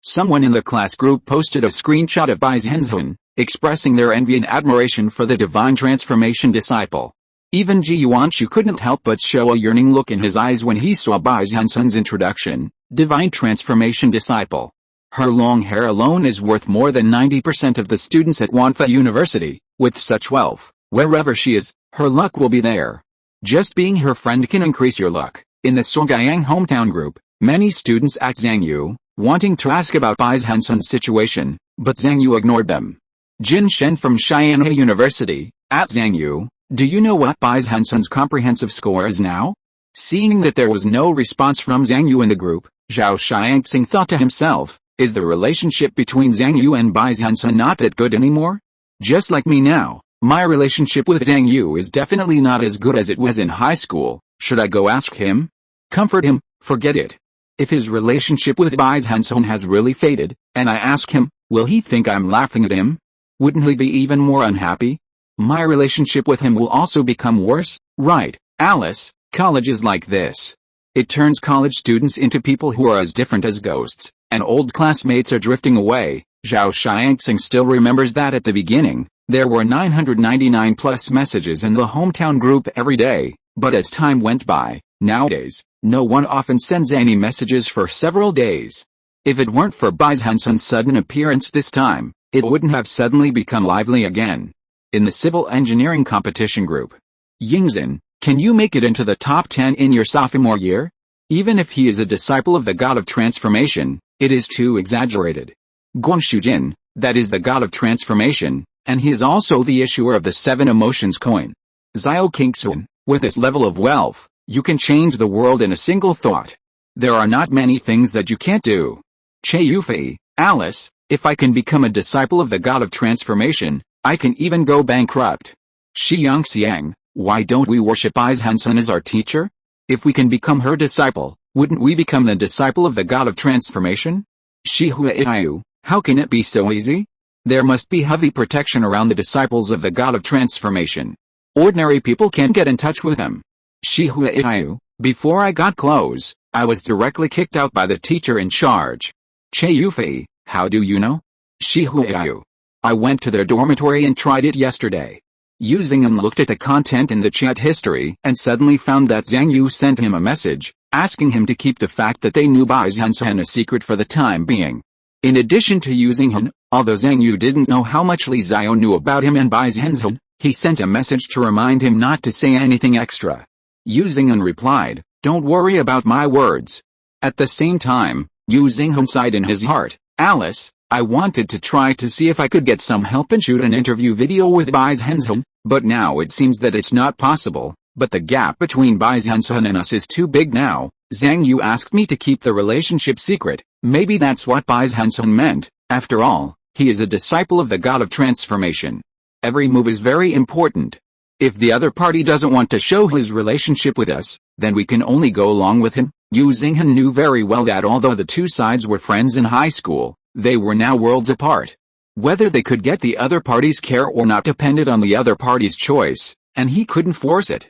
Someone in the class group posted a screenshot of Bai Zhenzhen, expressing their envy and admiration for the divine transformation disciple. Even Ji Yuanshu couldn't help but show a yearning look in his eyes when he saw Bai Zhenzhen's introduction, divine transformation disciple. Her long hair alone is worth more than 90% of the students at Wanfa University. With such wealth, wherever she is, her luck will be there. Just being her friend can increase your luck. In the Songgyang hometown group, many students asked Zhang Yu, wanting to ask about Bai Zhenzhen's situation, but Zhang Yu ignored them. Jin Shen from Xianhe University asked Zhang Yu, do you know what Bai Zhenzhen's comprehensive score is now? Seeing that there was no response from Zhang Yu in the group, Zhao Xiangxing thought to himself, is the relationship between Zhang Yu and Bai Zhenzhen not that good anymore? Just like me now, my relationship with Zhang Yu is definitely not as good as it was in high school. Should I go ask him? Comfort him? Forget it. If his relationship with Bai Zhenzhen has really faded, and I ask him, will he think I'm laughing at him? Wouldn't he be even more unhappy? My relationship with him will also become worse, right, Alice? College is like this. It turns college students into people who are as different as ghosts, and old classmates are drifting away. Zhao Xiangxing still remembers that at the beginning, there were 999 plus messages in the hometown group every day, but as time went by, nowadays, no one often sends any messages for several days. If it weren't for Bai Zhenzhen's sudden appearance this time, it wouldn't have suddenly become lively again. In the civil engineering competition group, Yingzhen, can you make it into the top 10 in your sophomore year? Even if he is a disciple of the god of transformation, it is too exaggerated. Guangshujin, that is the god of transformation, and he is also the issuer of the 7 emotions coin. Xiao Qingxun, with this level of wealth, you can change the world in a single thought. There are not many things that you can't do. Che Yufei, Alice, if I can become a disciple of the god of transformation, I can even go bankrupt. Shi Yangxiang, why don't we worship Bai Zhenzhen as our teacher? If we can become her disciple, wouldn't we become the disciple of the god of transformation? Shi Huaiyu, how can it be so easy? There must be heavy protection around the disciples of the god of transformation. Ordinary people can't get in touch with him. Shi Huaiyu, before I got close, I was directly kicked out by the teacher in charge. Che Yufei, how do you know? Shi Huaiyu, I went to their dormitory and tried it yesterday. Yu Xing'an looked at the content in the chat history and suddenly found that Zhang Yu sent him a message, asking him to keep the fact that they knew Bai Zhenzhen a secret for the time being. In addition to Yu Xing'an, although Zhang Yu didn't know how much Li Xiao knew about him and Bai Zhenzhen, he sent a message to remind him not to say anything extra. Yu Xing'an replied, don't worry about my words. At the same time, Yu Xing'an sighed in his heart, Alice, I wanted to try to see if I could get some help and shoot an interview video with Bai Zhenzhen, but now it seems that it's not possible. But the gap between Bai Zhenzhen and us is too big now. Zhang Yu asked me to keep the relationship secret. Maybe that's what Bai Zhenzhen meant. After all, he is a disciple of the god of transformation. Every move is very important. If the other party doesn't want to show his relationship with us, then we can only go along with him. Yu Xing'an knew very well that although the two sides were friends in high school, they were now worlds apart. Whether they could get the other party's care or not depended on the other party's choice, and he couldn't force it.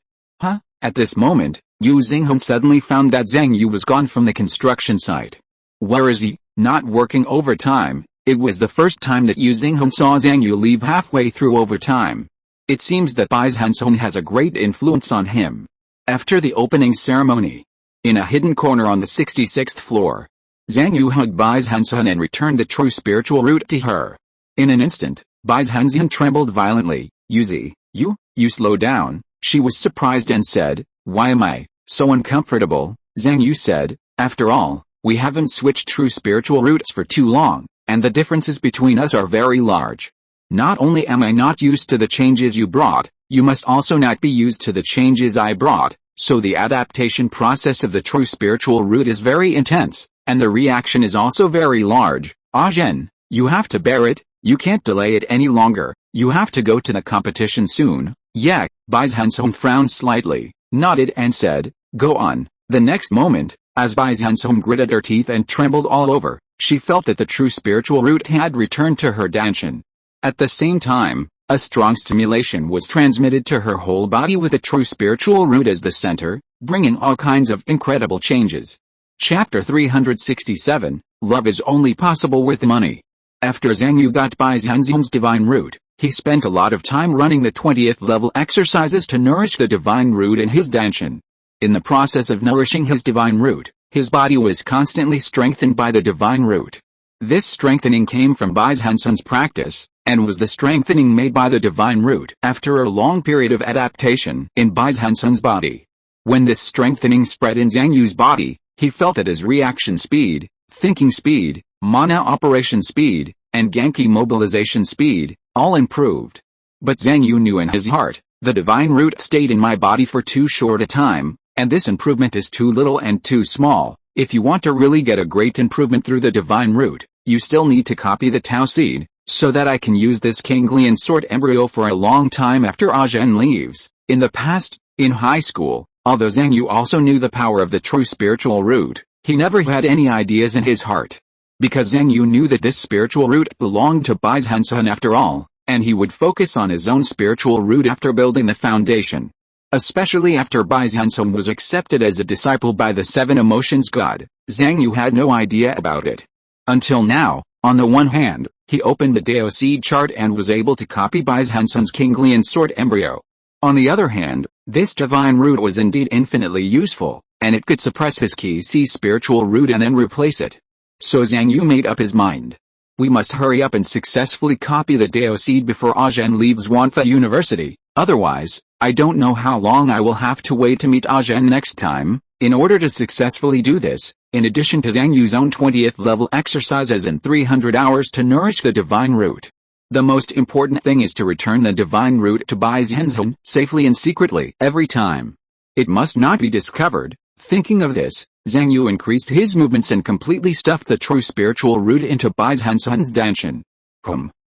At this moment, Yu Xing'an suddenly found that Zhang Yu was gone from the construction site. Where is he? Not working overtime. It was the first time that Yu Xing'an saw Zhang Yu leave halfway through overtime. It seems that Bai Zhenzhen has a great influence on him. After the opening ceremony, in a hidden corner on the 66th floor, Zhang Yu hugged Bai Zhenzhen and returned the true spiritual root to her. In an instant, Bai Zhenzhen trembled violently. You slow down. She was surprised and said, why am I so uncomfortable? Zhang Yu said, after all, we haven't switched true spiritual roots for too long, and the differences between us are very large. Not only am I not used to the changes you brought, You must also not be used to the changes I brought, so the adaptation process of the true spiritual root is very intense, and the reaction is also very large. Zhen, you have to bear it, you can't delay it any longer, you have to go to the competition soon. Yeah, Bai Zhenzhen frowned slightly, nodded and said, go on. The next moment, as Bai Zhenzhen gritted her teeth and trembled all over, she felt that the true spiritual root had returned to her danshan. At the same time, a strong stimulation was transmitted to her whole body with the true spiritual root as the center, bringing all kinds of incredible changes. Chapter 367, Love is only possible with money. After Zhang Yu got Bai Zhenzhen's divine root, he spent a lot of time running the 20th level exercises to nourish the divine root in his danshan. In the process of nourishing his divine root, his body was constantly strengthened by the divine root. This strengthening came from Bai Zhenzhen's practice, and was the strengthening made by the divine root after a long period of adaptation in Bai Zhenzhen's body. When this strengthening spread in Zhang Yu's body, he felt that his reaction speed, thinking speed, mana operation speed, and Genki mobilization speed, all improved. But Zhang Yu knew in his heart, the divine root stayed in my body for too short a time, and this improvement is too little and too small. If you want to really get a great improvement through the divine root, you still need to copy the Tao seed, so that I can use this ganglion sort embryo for a long time after Zhen leaves. In the past, in high school, although Zhang Yu also knew the power of the true spiritual root, he never had any ideas in his heart. Because Zhang Yu knew that this spiritual root belonged to Bai Zhenzhen after all, and he would focus on his own spiritual root after building the foundation. Especially after Bai Zhenzhen was accepted as a disciple by the seven emotions god, Zhang Yu had no idea about it. Until now, on the one hand, he opened the Dao seed chart and was able to copy Bai Zhenzhen's ganglion sort embryo. On the other hand, this divine root was indeed infinitely useful, and it could suppress his Qi Si spiritual root and then replace it. So Zhang Yu made up his mind. We must hurry up and successfully copy the Dao seed before Zhen leaves Wanfa University, otherwise, I don't know how long I will have to wait to meet Zhen next time. In order to successfully do this, in addition to Zhang Yu's own 20th level exercises and 300 hours to nourish the divine root, the most important thing is to return the divine root to Bai Zhenzhen safely and secretly every time. It must not be discovered. Thinking of this, Zhang Yu increased his movements and completely stuffed the true spiritual root into Bai Zhenzhen's danshan.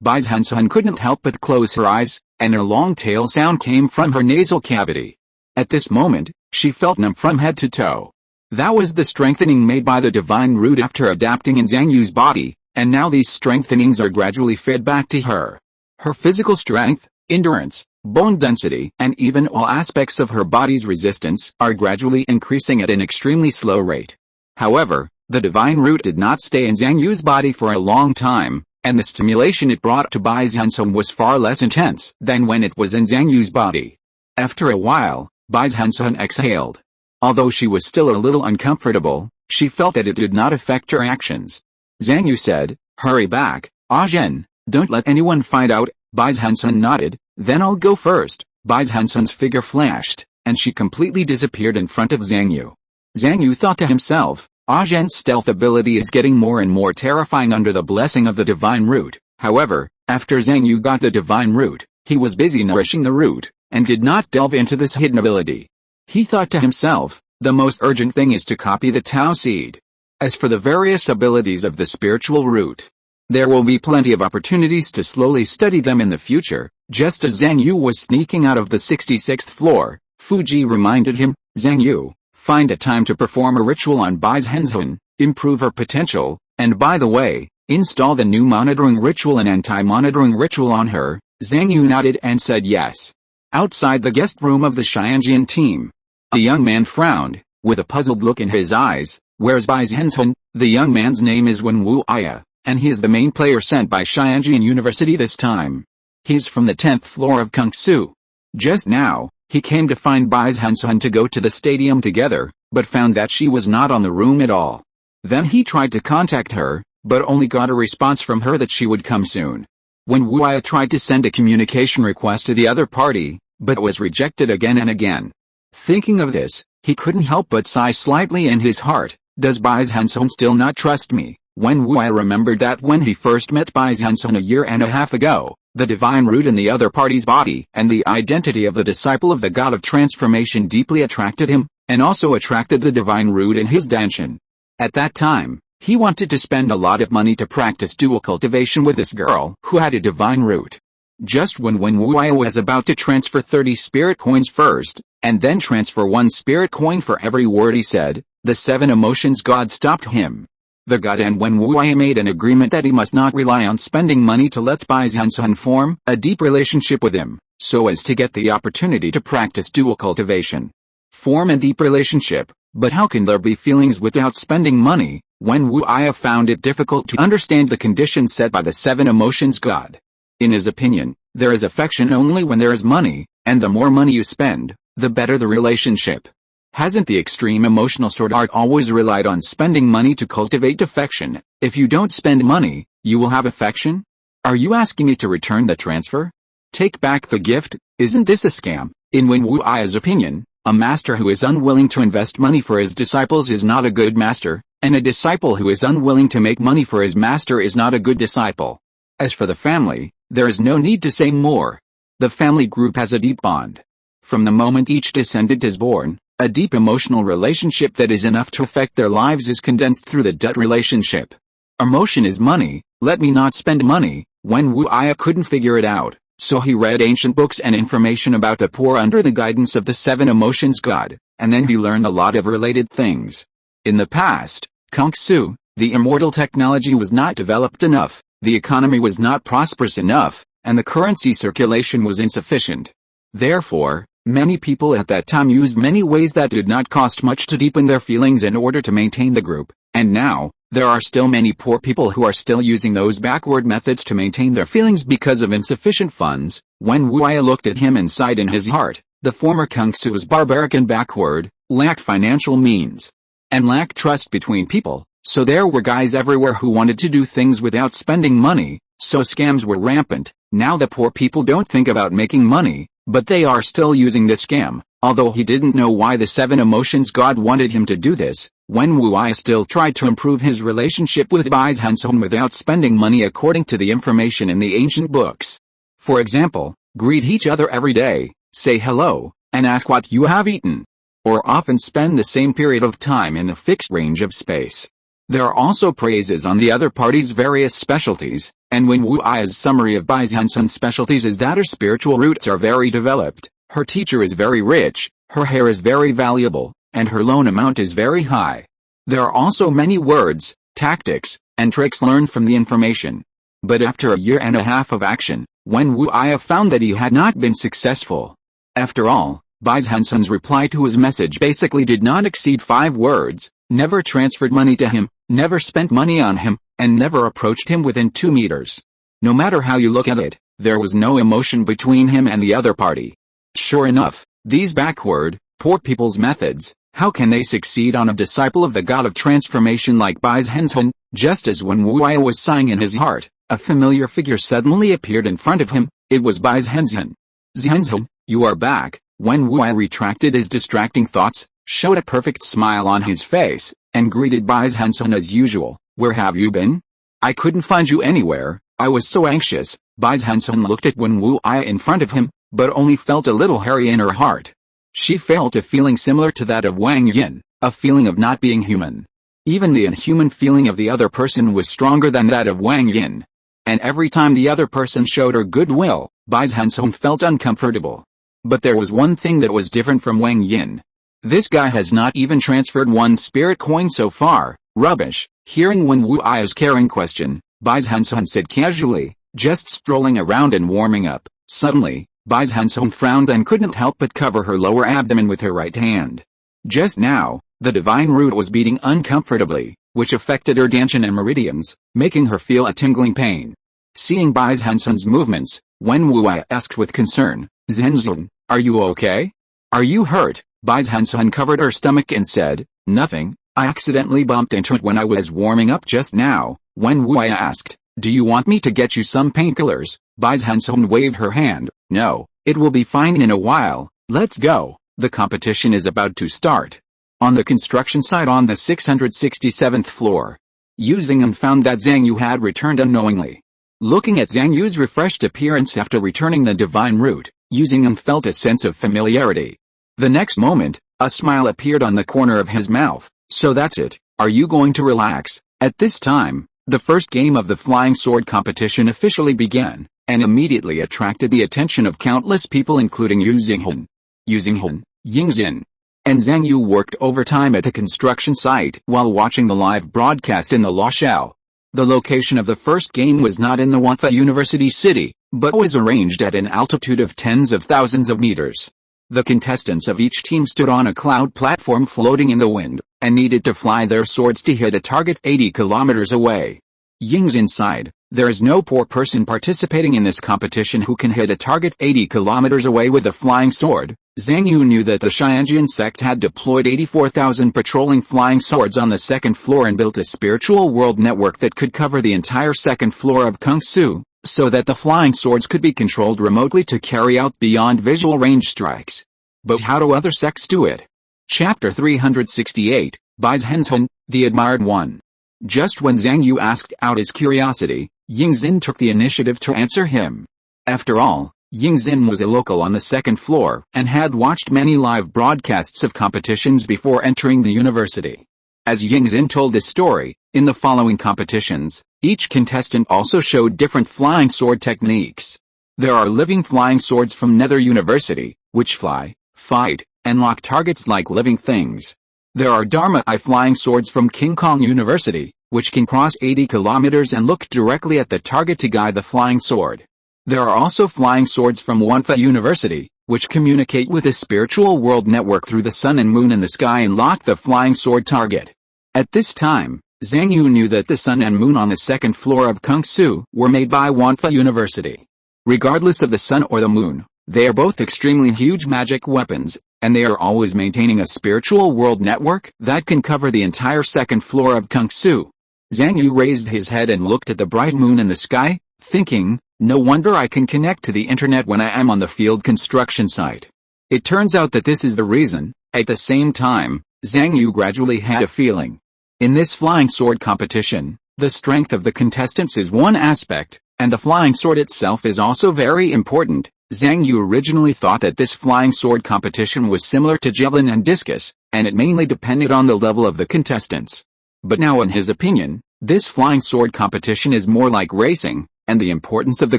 Bai Zhenzhen couldn't help but close her eyes, and a long tail sound came from her nasal cavity. At this moment, she felt numb from head to toe. That was the strengthening made by the divine root after adapting in Zhang Yu's body, and now these strengthenings are gradually fed back to her. Her physical strength, endurance, bone density, and even all aspects of her body's resistance are gradually increasing at an extremely slow rate. However, the divine root did not stay in Zhang Yu's body for a long time, and the stimulation it brought to Bai Zhenzhen was far less intense than when it was in Zhang Yu's body. After a while, Bai Zhenzhen exhaled. Although she was still a little uncomfortable, she felt that it did not affect her actions. Zhang Yu said, hurry back, Zhen, don't let anyone find out. Bai Zhenzhen nodded, then I'll go first. Bai Zhenzhen's figure flashed, and she completely disappeared in front of Zhang Yu. Zhang Yu thought to himself, Zhen's stealth ability is getting more and more terrifying under the blessing of the divine root. However, after Zhang Yu got the divine root, he was busy nourishing the root, and did not delve into this hidden ability. He thought to himself, the most urgent thing is to copy the Tao seed. As for the various abilities of the spiritual root, there will be plenty of opportunities to slowly study them in the future. Just as Zhang Yu was sneaking out of the 66th floor, Fuji reminded him, Zhang Yu, find a time to perform a ritual on Bai Zhenzhen, improve her potential, and by the way, install the new monitoring ritual and anti-monitoring ritual on her. Zhang Yu nodded and said yes. Outside the guest room of the Xianjian team, a young man frowned, with a puzzled look in his eyes. Where's Bai Zhenzhen? The young man's name is Wenwu Aya, and he is the main player sent by Xianjian University this time. He's from the 10th floor of Kungsu. Just now, he came to find Bai Zhenzhen to go to the stadium together, but found that she was not on the room at all. Then he tried to contact her, but only got a response from her that she would come soon. When Wu Aya tried to send a communication request to the other party, but was rejected again and again. Thinking of this, he couldn't help but sigh slightly in his heart. Does Bai Zhenzhen still not trust me? Wen Wuai remembered that when he first met Bai Zhenzhen a year and a half ago, the divine root in the other party's body and the identity of the disciple of the god of transformation deeply attracted him, and also attracted the divine root in his danshan. At that time, he wanted to spend a lot of money to practice dual cultivation with this girl who had a divine root. Just when Wen Wuai was about to transfer 30 spirit coins first, and then transfer 1 spirit coin for every word he said, the 7 emotions god stopped him. The god and Wen Wuai made an agreement that he must not rely on spending money to let Bai Zhenzhen form a deep relationship with him, so as to get the opportunity to practice dual cultivation. Form a deep relationship, but how can there be feelings without spending money? Wen Wuai found it difficult to understand the conditions set by the 7 emotions god. In his opinion, there is affection only when there is money, and the more money you spend, the better the relationship. Hasn't the extreme emotional sword art always relied on spending money to cultivate affection? If you don't spend money, you will have affection? Are you asking me to return the transfer? Take back the gift? Isn't this a scam? In Wen Wuai's opinion, a master who is unwilling to invest money for his disciples is not a good master, and a disciple who is unwilling to make money for his master is not a good disciple. As for the family, there is no need to say more. The family group has a deep bond. From the moment each descendant is born, a deep emotional relationship that is enough to affect their lives is condensed through the debt relationship. Emotion is money, let me not spend money. Wen Wuai couldn't figure it out, so he read ancient books and information about the poor under the guidance of the 7 emotions god, and then he learned a lot of related things. In the past, Kung Fu, the immortal technology was not developed enough, the economy was not prosperous enough, and the currency circulation was insufficient. Therefore, many people at that time used many ways that did not cost much to deepen their feelings in order to maintain the group, and now, there are still many poor people who are still using those backward methods to maintain their feelings because of insufficient funds. Wen Wuai looked at him and sighed in his heart. The former Kung Fu was barbaric and backward, lacked financial means, and lacked trust between people, so there were guys everywhere who wanted to do things without spending money, so scams were rampant. Now the poor people don't think about making money, but they are still using this scam. Although he didn't know why the 7 emotions god wanted him to do this, Wen Wuai still tried to improve his relationship with Bai Zhenzhen without spending money according to the information in the ancient books. For example, greet each other every day, say hello, and ask what you have eaten. Or often spend the same period of time in a fixed range of space. There are also praises on the other party's various specialties, and Wen Wuai's summary of Bai Zhenzhen's specialties is that her spiritual roots are very developed. Her teacher is very rich, her hair is very valuable, and her loan amount is very high. There are also many words, tactics, and tricks learned from the information. But after a year and a half of action, Wen Wuai found that he had not been successful. After all, Bai Zhenzhen's reply to his message basically did not exceed 5 words, never transferred money to him, never spent money on him, and never approached him within 2 meters. No matter how you look at it, there was no emotion between him and the other party. Sure enough, these backward, poor people's methods, how can they succeed on a disciple of the god of transformation like Bai Zhenzhen? Just as Wen Wuai was sighing in his heart, a familiar figure suddenly appeared in front of him. It was Bai Zhenzhen. Zhenzhen, you are back. Wen Wuai retracted his distracting thoughts, showed a perfect smile on his face, and greeted Bai Zhenzhen as usual. Where have you been? I couldn't find you anywhere, I was so anxious. Bai Zhenzhen looked at Wen Wuai in front of him, but only felt a little hairy in her heart. She felt a feeling similar to that of Wang Yin, a feeling of not being human. Even the inhuman feeling of the other person was stronger than that of Wang Yin. And every time the other person showed her goodwill, Bai Zhenzhen felt uncomfortable. But there was one thing that was different from Wang Yin. This guy has not even transferred 1 spirit coin so far. Rubbish. Hearing Wen Wuai's caring question, Bai Zhenzhen said casually, just strolling around and warming up. Suddenly, Bai Zhenzhen frowned and couldn't help but cover her lower abdomen with her right hand. Just now, the divine root was beating uncomfortably, which affected her danshan and meridians, making her feel a tingling pain. Seeing Bai Zhenzhen's movements, Wen Wuai asked with concern, Zhenzhen, are you okay? Are you hurt? Bai Zhenzhen covered her stomach and said, nothing, I accidentally bumped into it when I was warming up just now. Wen Wuai asked, do you want me to get you some painkillers? Bai Zhenzhen waved her hand. No, it will be fine in a while, let's go, the competition is about to start. On the construction site on the 667th floor. Yu Xinghan found that Zhang Yu had returned unknowingly. Looking at Zhang Yu's refreshed appearance after returning the divine root, Yu Xinghan felt a sense of familiarity. The next moment, a smile appeared on the corner of his mouth. So that's it, are you going to relax? At this time, the first game of the flying sword competition officially began, and immediately attracted the attention of countless people including Yu Xinghan, Ying Xin, and Zhang Yu worked overtime at the construction site while watching the live broadcast in the Luoshao. The location of the first game was not in the Wanfa University city, but was arranged at an altitude of tens of thousands of meters. The contestants of each team stood on a cloud platform floating in the wind, and needed to fly their swords to hit a target 80 kilometers away. Ying's inside, there is no poor person participating in this competition who can hit a target 80 kilometers away with a flying sword. Zhang Yu knew that the Xianjian sect had deployed 84,000 patrolling flying swords on the second floor and built a spiritual world network that could cover the entire second floor of Kungsu, so that the flying swords could be controlled remotely to carry out beyond visual range strikes. But how do other sects do it? Chapter 368, Bai Zhenzhen, the Admired One. Just when Zhang Yu asked out his curiosity, Ying Xin took the initiative to answer him. After all, Ying Xin was a local on the second floor, and had watched many live broadcasts of competitions before entering the university. As Ying Xin told his story, in the following competitions, each contestant also showed different flying sword techniques. There are living flying swords from Nether University, which fly, fight, and lock targets like living things. There are Dharma Eye flying swords from King Kong University, which can cross 80 kilometers and look directly at the target to guide the flying sword. There are also flying swords from Wanfa University, which communicate with a spiritual world network through the sun and moon in the sky and lock the flying sword target. At this time, Zhang Yu knew that the sun and moon on the second floor of Kungsu were made by Wanfa University. Regardless of the sun or the moon, they are both extremely huge magic weapons, and they are always maintaining a spiritual world network that can cover the entire second floor of Kungsu. Zhang Yu raised his head and looked at the bright moon in the sky, thinking, no wonder I can connect to the internet when I am on the field construction site. It turns out that this is the reason. At the same time, Zhang Yu gradually had a feeling. In this flying sword competition, the strength of the contestants is one aspect, and the flying sword itself is also very important. Zhang Yu originally thought that this flying sword competition was similar to javelin and discus, and it mainly depended on the level of the contestants. But now in his opinion, this flying sword competition is more like racing, and the importance of the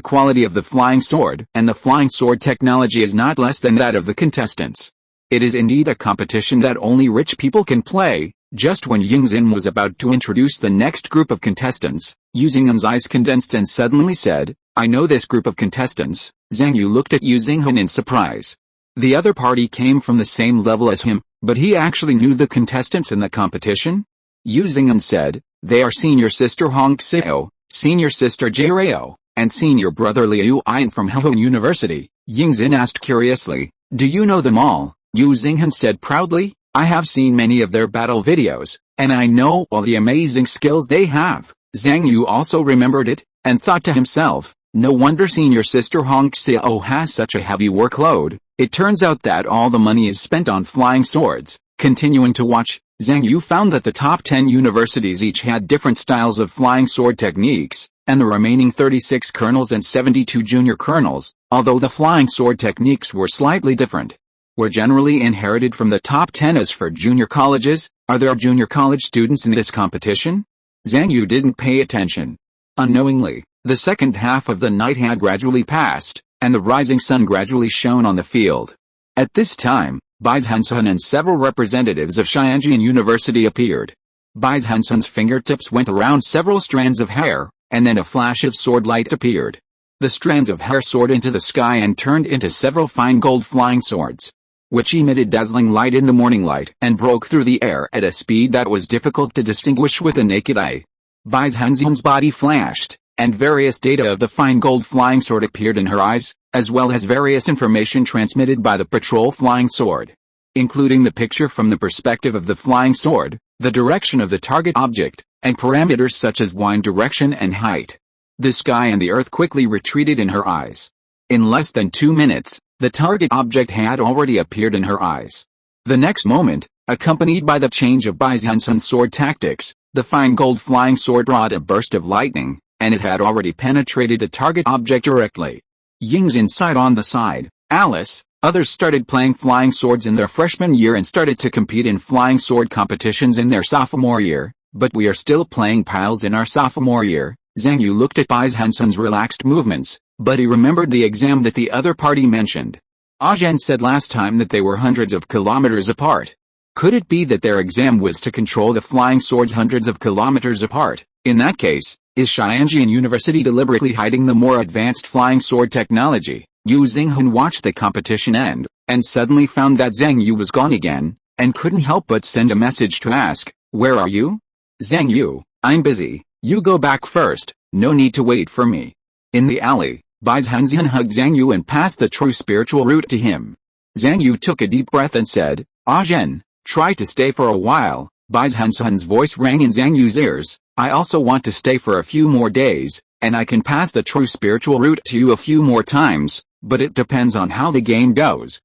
quality of the flying sword and the flying sword technology is not less than that of the contestants. It is indeed a competition that only rich people can play. Just when Ying Xin was about to introduce the next group of contestants, Yu Xinghan's eyes condensed and suddenly said, I know this group of contestants. Zhang Yu looked at Yu Xinghan in surprise. The other party came from the same level as him, but he actually knew the contestants in the competition? Yu Xinghan said, they are senior sister Hong Xiao, senior sister Jie Rao, and senior brother Liu Ayan from Hong University. Ying Xin asked curiously, do you know them all? Yu Xinghan said proudly, I have seen many of their battle videos, and I know all the amazing skills they have. Zhang Yu also remembered it, and thought to himself, no wonder senior sister Hong Xiao has such a heavy workload. It turns out that all the money is spent on flying swords. Continuing to watch, Zhang Yu found that the top 10 universities each had different styles of flying sword techniques, and the remaining 36 colonels and 72 junior colonels, although the flying sword techniques were slightly different, were generally inherited from the top 10. As for junior colleges, are there junior college students in this competition? Zhang Yu didn't pay attention. Unknowingly, the second half of the night had gradually passed, and the rising sun gradually shone on the field. At this time, Bai Zhenzhen and several representatives of Xianjian University appeared. Bai Zhenzhen's fingertips went around several strands of hair, and then a flash of sword light appeared. The strands of hair soared into the sky and turned into several fine gold flying swords, which emitted dazzling light in the morning light and broke through the air at a speed that was difficult to distinguish with the naked eye. Bai Zhenzhen's body flashed, and various data of the fine gold flying sword appeared in her eyes, as well as various information transmitted by the patrol flying sword, including the picture from the perspective of the flying sword, the direction of the target object, and parameters such as wind direction and height. The sky and the earth quickly retreated in her eyes. In less than 2 minutes, the target object had already appeared in her eyes. The next moment, accompanied by the change of Bai Zhenzhen's sword tactics, The fine gold flying sword brought a burst of lightning, and it had already penetrated the target object directly. Ying's inside on the side, Alice, others started playing flying swords in their freshman year and started to compete in flying sword competitions in their sophomore year, but we are still playing piles in our sophomore year. Zhang Yu looked at Bai Zhenzhen's relaxed movements, but he remembered the exam that the other party mentioned. Zhen said last time that they were hundreds of kilometers apart. Could it be that their exam was to control the flying swords hundreds of kilometers apart? In that case, is Xianjian University deliberately hiding the more advanced flying sword technology? Yu Xinghun watched the competition end, and suddenly found that Zhang Yu was gone again, and couldn't help but send a message to ask, "Where are you?" "Zhang Yu, I'm busy, you go back first, no need to wait for me." In the alley, Bai Zhenzhen hugged Zhang Yu and passed the true spiritual root to him. Zhang Yu took a deep breath and said, "Zhen, try to stay for a while." Bai Zhenzhen's voice rang in Zhang Yu's ears, "I also want to stay for a few more days, and I can pass the true spiritual root to you a few more times, but it depends on how the game goes."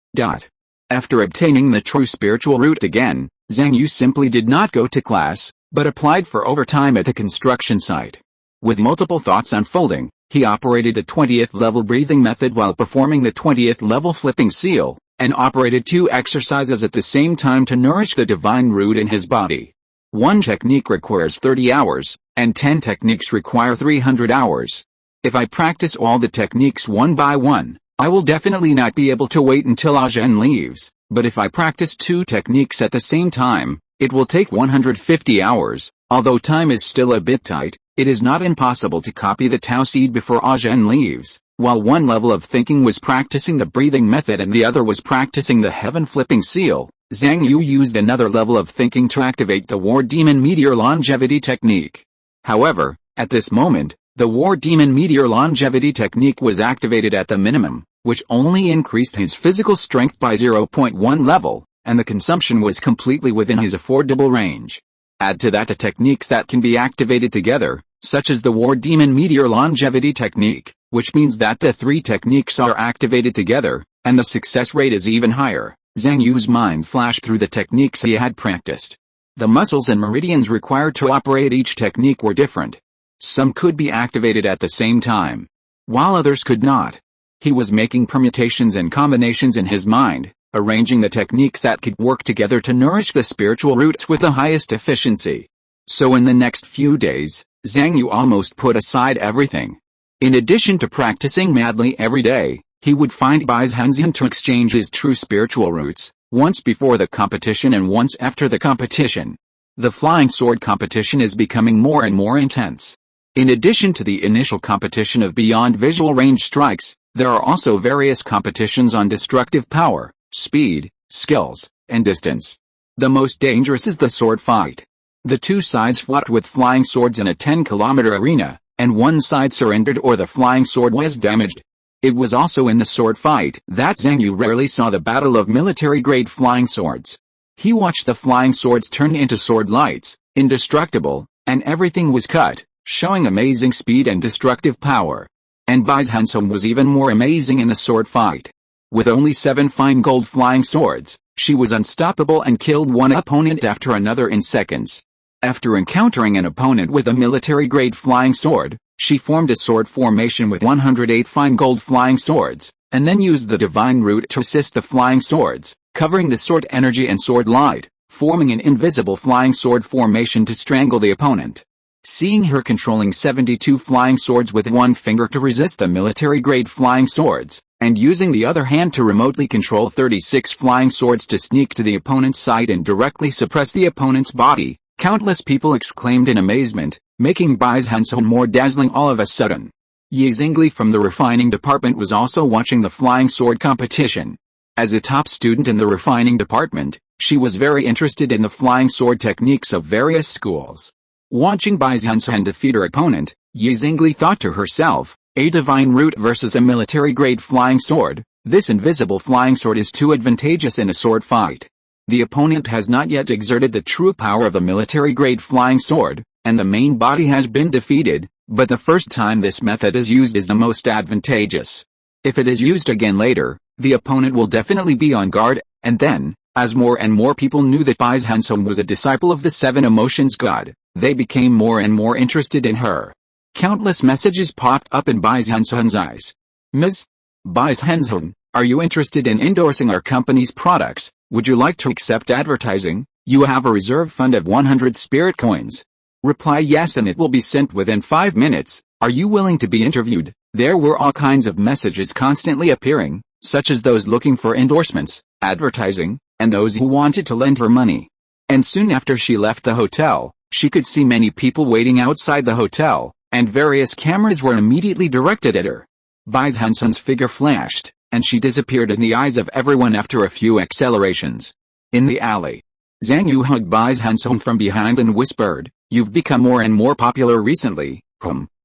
After obtaining the true spiritual root again, Zhang Yu simply did not go to class, but applied for overtime at the construction site. With multiple thoughts unfolding, he operated the 20th level breathing method while performing the 20th level flipping seal, and operated 2 exercises at the same time to nourish the divine root in his body. One technique requires 30 hours, and 10 techniques require 300 hours. If I practice all the techniques one by one, I will definitely not be able to wait until Zhen leaves, but if I practice 2 techniques at the same time, it will take 150 hours. Although time is still a bit tight, it is not impossible to copy the Tao seed before Zhen leaves. While one level of thinking was practicing the breathing method and the other was practicing the heaven flipping seal, Zhang Yu used another level of thinking to activate the War Demon Meteor Longevity Technique. However, at this moment, the War Demon Meteor Longevity Technique was activated at the minimum, which only increased his physical strength by 0.1 level, and the consumption was completely within his affordable range. Add to that the techniques that can be activated together, such as the War Demon Meteor Longevity Technique, which means that the 3 techniques are activated together, and the success rate is even higher. Zhang Yu's mind flashed through the techniques he had practiced. The muscles and meridians required to operate each technique were different. Some could be activated at the same time, while others could not. He was making permutations and combinations in his mind, arranging the techniques that could work together to nourish the spiritual roots with the highest efficiency. So in the next few days, Zhang Yu almost put aside everything. In addition to practicing madly every day, he would find Bai Zhenzhen to exchange his true spiritual roots, once before the competition and once after the competition. The flying sword competition is becoming more and more intense. In addition to the initial competition of beyond visual range strikes, there are also various competitions on destructive power, speed, skills, and distance. The most dangerous is the sword fight. The 2 sides fought with flying swords in a 10-kilometer arena, and one side surrendered or the flying sword was damaged. It was also in the sword fight that Zhang Yu rarely saw the battle of military-grade flying swords. He watched the flying swords turn into sword lights, indestructible, and everything was cut, showing amazing speed and destructive power. And Bai Zhenzhen was even more amazing in the sword fight. With only 7 fine gold flying swords, she was unstoppable and killed one opponent after another in seconds. After encountering an opponent with a military-grade flying sword, she formed a sword formation with 108 fine gold flying swords, and then used the divine root to assist the flying swords, covering the sword energy and sword light, forming an invisible flying sword formation to strangle the opponent. Seeing her controlling 72 flying swords with one finger to resist the military-grade flying swords, and using the other hand to remotely control 36 flying swords to sneak to the opponent's side and directly suppress the opponent's body, countless people exclaimed in amazement, making Bai Zhenzhen more dazzling all of a sudden. Yi Xingli from the refining department was also watching the flying sword competition. As a top student in the refining department, she was very interested in the flying sword techniques of various schools. Watching Bai Zhenzhen defeat her opponent, Yi Xingli thought to herself, a divine root versus a military-grade flying sword, this invisible flying sword is too advantageous in a sword fight. The opponent has not yet exerted the true power of the military-grade flying sword, and the main body has been defeated, but the first time this method is used is the most advantageous. If it is used again later, the opponent will definitely be on guard, and then, as more and more people knew that Bai Zhenzhen was a disciple of the 7 emotions god, they became more and more interested in her. Countless messages popped up in Bai Zhenzhen's eyes. Ms. Bai Zhenzhen, are you interested in endorsing our company's products? Would you like to accept advertising? You have a reserve fund of 100 spirit coins. Reply yes and it will be sent within 5 minutes. Are you willing to be interviewed? There were all kinds of messages constantly appearing, such as those looking for endorsements, advertising, and those who wanted to lend her money. And soon after she left the hotel, she could see many people waiting outside the hotel, and various cameras were immediately directed at her. Bai Zhenzhen's figure flashed, and she disappeared in the eyes of everyone after a few accelerations. In the alley, Zhang Yu hugged Bai Zhenzhen from behind and whispered, "You've become more and more popular recently."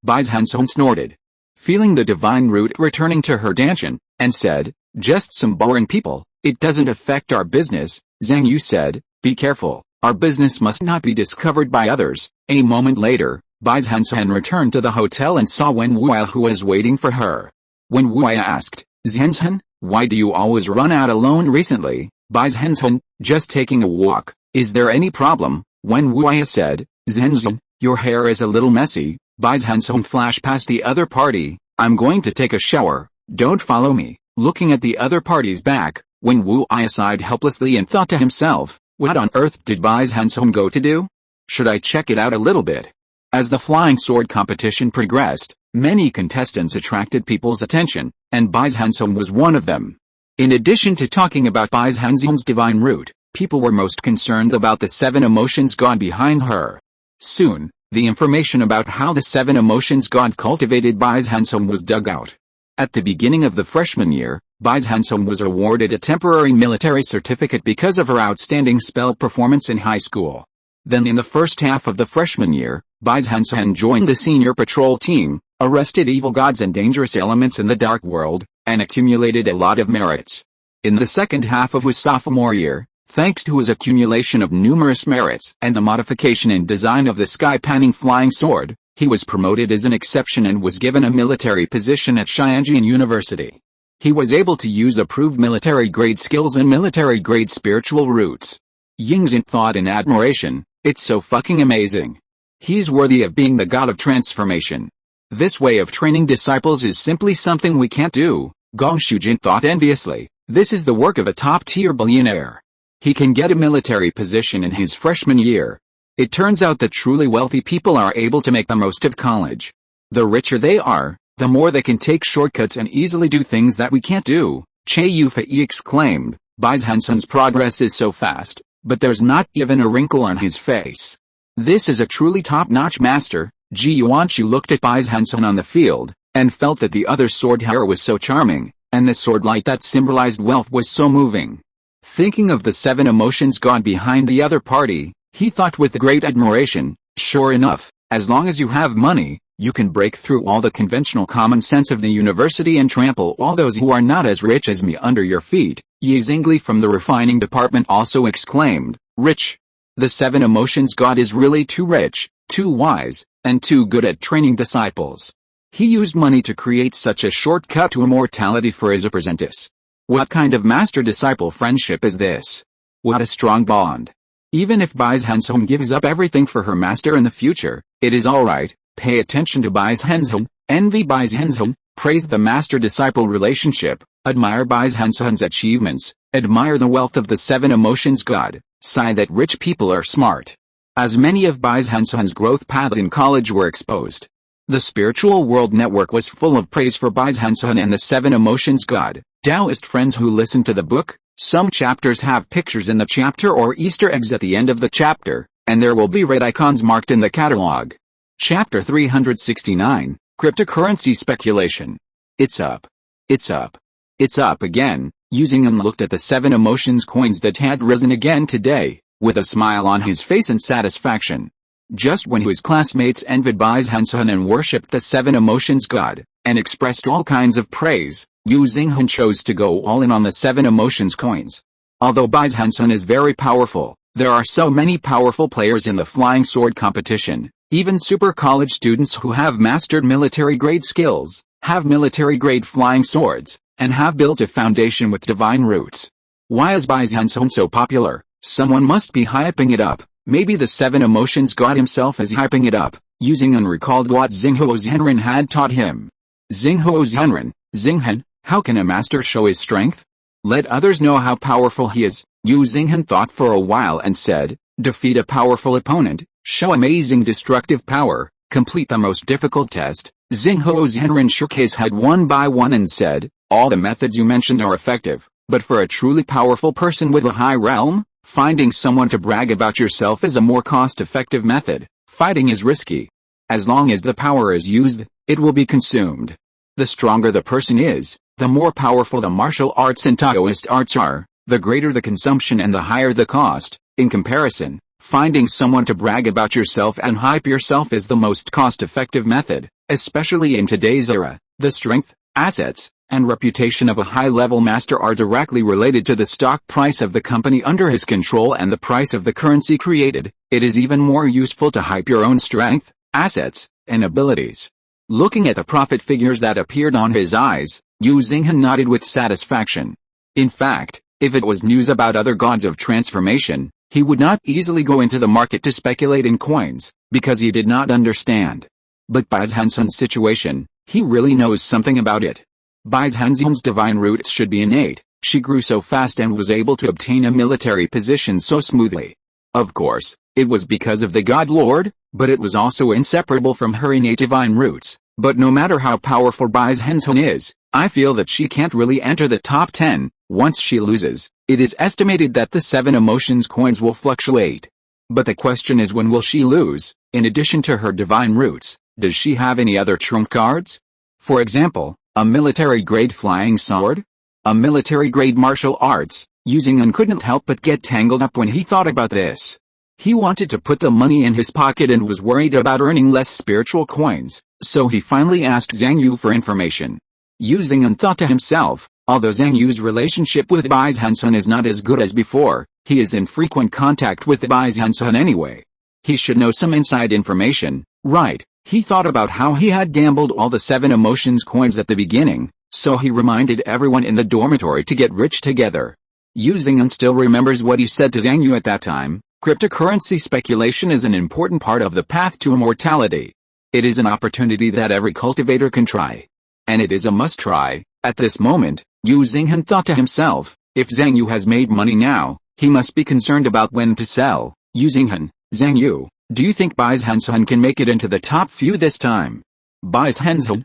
Bai Zhenzhen snorted, feeling the divine root returning to her dantian, and said, "Just some boring people, it doesn't affect our business." Zhang Yu said, "Be careful, our business must not be discovered by others." A moment later, Bai Zhenzhen returned to the hotel and saw Wen Wuya who was waiting for her. Wen Wuya asked, "Zhenzhen, why do you always run out alone recently?" Bai Zhenzhen, "Just taking a walk. Is there any problem?" Wen Wuya said, "Zhenzhen, your hair is a little messy." Bai Zhenzhen flashed past the other party, "I'm going to take a shower, don't follow me." Looking at the other party's back, Wen Wuya sighed helplessly and thought to himself, what on earth did Bai Zhenzhen go to do? Should I check it out a little bit? As the flying sword competition progressed, many contestants attracted people's attention, and Bai Zhenzhen was one of them. In addition to talking about Bai Zhenzhen's divine root, people were most concerned about the 7 emotions god behind her. Soon, the information about how the 7 emotions god cultivated Bai Zhenzhen was dug out. At the beginning of the freshman year, Bai Zhenzhen was awarded a temporary military certificate because of her outstanding spell performance in high school. Then in the first half of the freshman year, Bai Zhenzhen joined the senior patrol team, arrested evil gods and dangerous elements in the dark world, and accumulated a lot of merits. In the second half of his sophomore year, thanks to his accumulation of numerous merits and the modification and design of the sky-panning flying sword, he was promoted as an exception and was given a military position at Xianjian University. He was able to use approved military-grade skills and military-grade spiritual roots. Yingzhen thought in admiration, "It's so fucking amazing. He's worthy of being the god of transformation. This way of training disciples is simply something we can't do." Gong Shujin thought enviously, "This is the work of a top-tier billionaire. He can get a military position in his freshman year." It turns out that truly wealthy people are able to make the most of college. The richer they are, the more they can take shortcuts and easily do things that we can't do. Che Yufei exclaimed, "Bai Zhenzhen's progress is so fast, but there's not even a wrinkle on his face. This is a truly top-notch master." Ji Yuanchu looked at Bai Zhenzhen on the field, and felt that the other's sword hair was so charming, and the sword light that symbolized wealth was so moving. Thinking of the 7 emotions god behind the other party, he thought with great admiration, "Sure enough, as long as you have money, you can break through all the conventional common sense of the university and trample all those who are not as rich as me under your feet." Ye Zingli from the refining department also exclaimed, "Rich? The 7 emotions god is really too rich, too wise, and too good at training disciples. He used money to create such a shortcut to immortality for his apprentice. What kind of master-disciple friendship is this? What a strong bond. Even if Bai Zhenzhen gives up everything for her master in the future, it is alright. Pay attention to Bai Zhenzhen, envy Bai Zhenzhen, praise the master-disciple relationship, admire Bai Zhenzhen's achievements, admire the wealth of the 7 emotions god, sigh that rich people are smart." As many of Bai Zhenzhen's growth paths in college were exposed, the spiritual world network was full of praise for Bai Zhenzhen and the 7 emotions god. Taoist friends who listen to the book, some chapters have pictures in the chapter or Easter eggs at the end of the chapter, and there will be red icons marked in the catalog. Chapter 369, Cryptocurrency Speculation. It's up. It's up. It's up again. Yuzheng looked at the 7 emotions coins that had risen again today, with a smile on his face and satisfaction. Just when his classmates envied Bai Zhenzhen and worshipped the 7 emotions god, and expressed all kinds of praise, Yu Zinghen chose to go all in on the 7 emotions coins. Although Bai Zhenzhen is very powerful, there are so many powerful players in the flying sword competition. Even super college students who have mastered military-grade skills, have military-grade flying swords, and have built a foundation with divine roots. Why is Bai Zhenzhen so popular? Someone must be hyping it up. Maybe the seven emotions god himself is hyping it up, using and recalled what Zhang Zhenren had taught him. Zhang Zhenren, Zhenghen, how can a master show his strength? Let others know how powerful he is. Yu Zhenghen thought for a while and said, defeat a powerful opponent, show amazing destructive power, complete the most difficult test. Zhang Zhenren shook his head one by one and said, all the methods you mentioned are effective, but for a truly powerful person with a high realm, finding someone to brag about yourself is a more cost-effective method. Fighting is risky. As long as the power is used, it will be consumed. The stronger the person is, the more powerful the martial arts and Taoist arts are, the greater the consumption and the higher the cost. In comparison, finding someone to brag about yourself and hype yourself is the most cost-effective method, especially in today's era. The strength, assets, and reputation of a high-level master are directly related to the stock price of the company under his control and the price of the currency created. It is even more useful to hype your own strength, assets, and abilities. Looking at the profit figures that appeared on his eyes, Yu Zhenghen nodded with satisfaction. In fact, if it was news about other gods of transformation, he would not easily go into the market to speculate in coins, because he did not understand. But Bai Zhenzhen's situation, he really knows something about it. Bai Zhenzhen's divine roots should be innate. She grew so fast and was able to obtain a military position so smoothly. Of course, it was because of the God Lord, but it was also inseparable from her innate divine roots. But no matter how powerful Bai Zhenzhen is, I feel that she can't really enter the top 10. Once she loses, it is estimated that the seven emotions coins will fluctuate. But the question is, when will she lose? In addition to her divine roots, does she have any other trump cards? For example, a military-grade flying sword? A military-grade martial arts? Using and couldn't help but get tangled up when he thought about this. He wanted to put the money in his pocket and was worried about earning less spiritual coins, so he finally asked Zhang Yu for information. Yu Zhenghen thought to himself, although Zhang Yu's relationship with Bai Zhenzhen is not as good as before, he is in frequent contact with Bai Zhenzhen anyway. He should know some inside information, right? He thought about how he had gambled all the seven emotions coins at the beginning, so he reminded everyone in the dormitory to get rich together. Yu Zhenghen still remembers what he said to Zhang Yu at that time. Cryptocurrency speculation is an important part of the path to immortality. It is an opportunity that every cultivator can try. And it is a must-try. At this moment, Yu Zhenghen thought to himself, if Zhang Yu has made money now, he must be concerned about when to sell. Yu Zhenghen, Zhang Yu, do you think Bai Zhenzhen can make it into the top few this time? Bai Zhenzhen,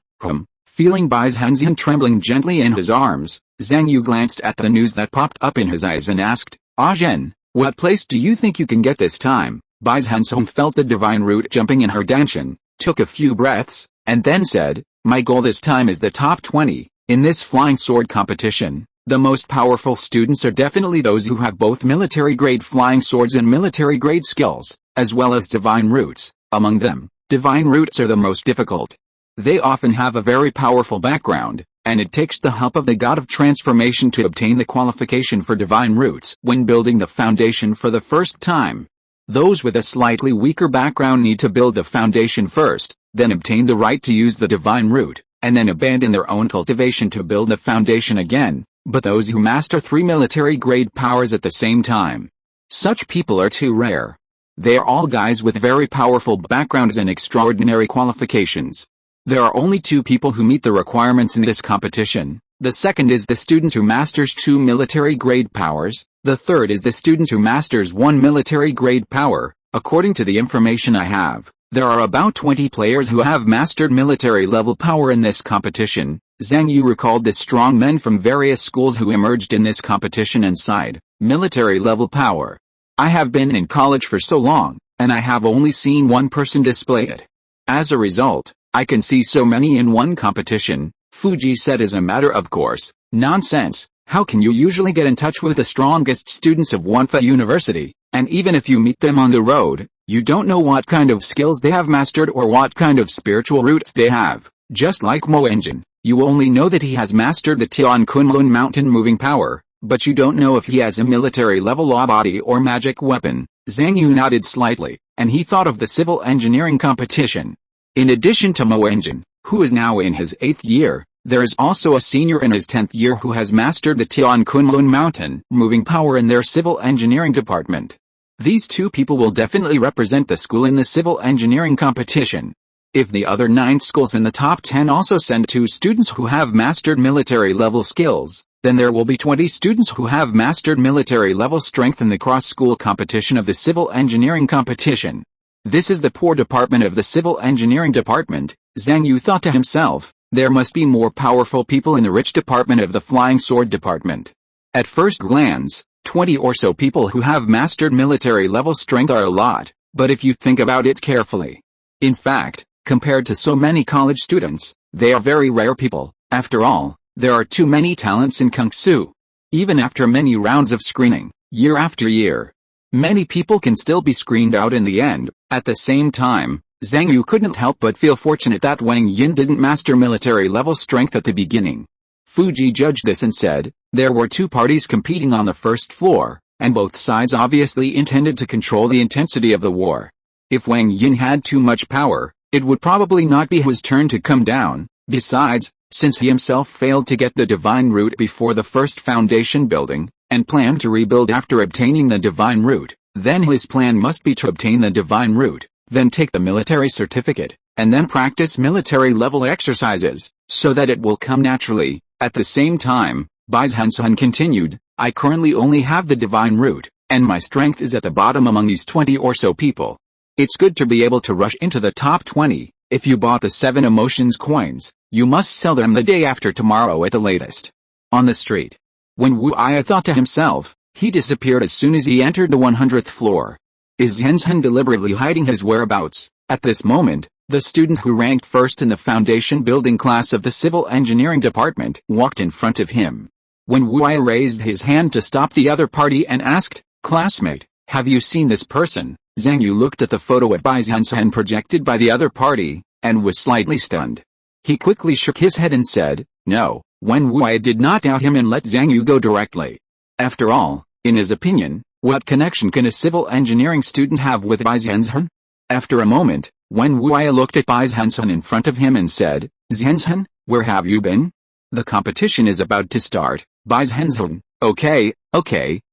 feeling Bai Zhenzhen trembling gently in his arms, Zhang Yu glanced at the news that popped up in his eyes and asked, Zhen, what place do you think you can get this time? Bai Zhenzhen felt the divine root jumping in her danshan, took a few breaths, and then said, my goal this time is the top 20. In this flying sword competition, the most powerful students are definitely those who have both military-grade flying swords and military-grade skills, as well as divine roots. Among them, divine roots are the most difficult. They often have a very powerful background, and it takes the help of the god of transformation to obtain the qualification for divine roots when building the foundation for the first time. Those with a slightly weaker background need to build the foundation first, then obtain the right to use the divine root, and then abandon their own cultivation to build the foundation again. But those who master 3 military-grade powers at the same time, such people are too rare. They are all guys with very powerful backgrounds and extraordinary qualifications. There are only 2 people who meet the requirements in this competition. The second is the student who masters 2 military-grade powers. The third is the student who masters 1 military-grade power. According to the information I have, there are about 20 players who have mastered military-level power in this competition. Zhang Yu recalled the strong men from various schools who emerged in this competition and sighed, military-level power. I have been in college for so long, and I have only seen one person display it. As a result, I can see so many in one competition. Fuji said as a matter of course, nonsense. How can you usually get in touch with the strongest students of Wanfa University, and even if you meet them on the road, you don't know what kind of skills they have mastered or what kind of spiritual roots they have. Just like Mo Engine, you only know that he has mastered the Tian Kunlun mountain moving power, but you don't know if he has a military level law body or magic weapon. Zhang Yu nodded slightly, and he thought of the civil engineering competition. In addition to Mo Engine, who is now in his 8th year, there is also a senior in his 10th year who has mastered the Tian Kunlun mountain moving power in their civil engineering department. These two people will definitely represent the school in the civil engineering competition. If the other 9 schools in the top 10 also send 2 students who have mastered military level skills, then there will be 20 students who have mastered military level strength in the cross-school competition of the civil engineering competition. This is the poor department of the civil engineering department, Zhang Yu thought to himself. There must be more powerful people in the rich department of the flying sword department. At first glance, 20 or so people who have mastered military level strength are a lot, but if you think about it carefully. In fact, compared to so many college students, they are very rare people. After all, there are too many talents in Kung Fu. Even after many rounds of screening, year after year, many people can still be screened out in the end. At the same time, Zhang Yu couldn't help but feel fortunate that Wang Yin didn't master military level strength at the beginning. Fuji judged this and said, there were 2 parties competing on the first floor, and both sides obviously intended to control the intensity of the war. If Wang Yin had too much power, it would probably not be his turn to come down. Besides, since he himself failed to get the divine root before the first foundation building, and planned to rebuild after obtaining the divine root, then his plan must be to obtain the divine root, then take the military certificate, and then practice military level exercises, so that it will come naturally. At the same time, Bai Zhenzhen continued, I currently only have the divine root, and my strength is at the bottom among these 20 or so people. It's good to be able to rush into the top 20. If you bought the 7 emotions coins, you must sell them the day after tomorrow at the latest. On the street. When Wu Ai thought to himself, he disappeared as soon as he entered the 100th floor. Is Zhenzhen deliberately hiding his whereabouts? At this moment, the student who ranked first in the foundation building class of the civil engineering department walked in front of him. When Wu Ai raised his hand to stop the other party and asked, classmate, have you seen this person? Zhang Yu looked at the photo of Bai Zhenzhen projected by the other party, and was slightly stunned. He quickly shook his head and said, no. When Wu Ai did not doubt him and let Zhang Yu go directly. After all, in his opinion, what connection can a civil engineering student have with Bai Zhenzhen? After a moment, when Wu Ai looked at Bai Zhenzhen in front of him and said, Zhenzhen, where have you been? The competition is about to start. Bai Zhenzhen, okay,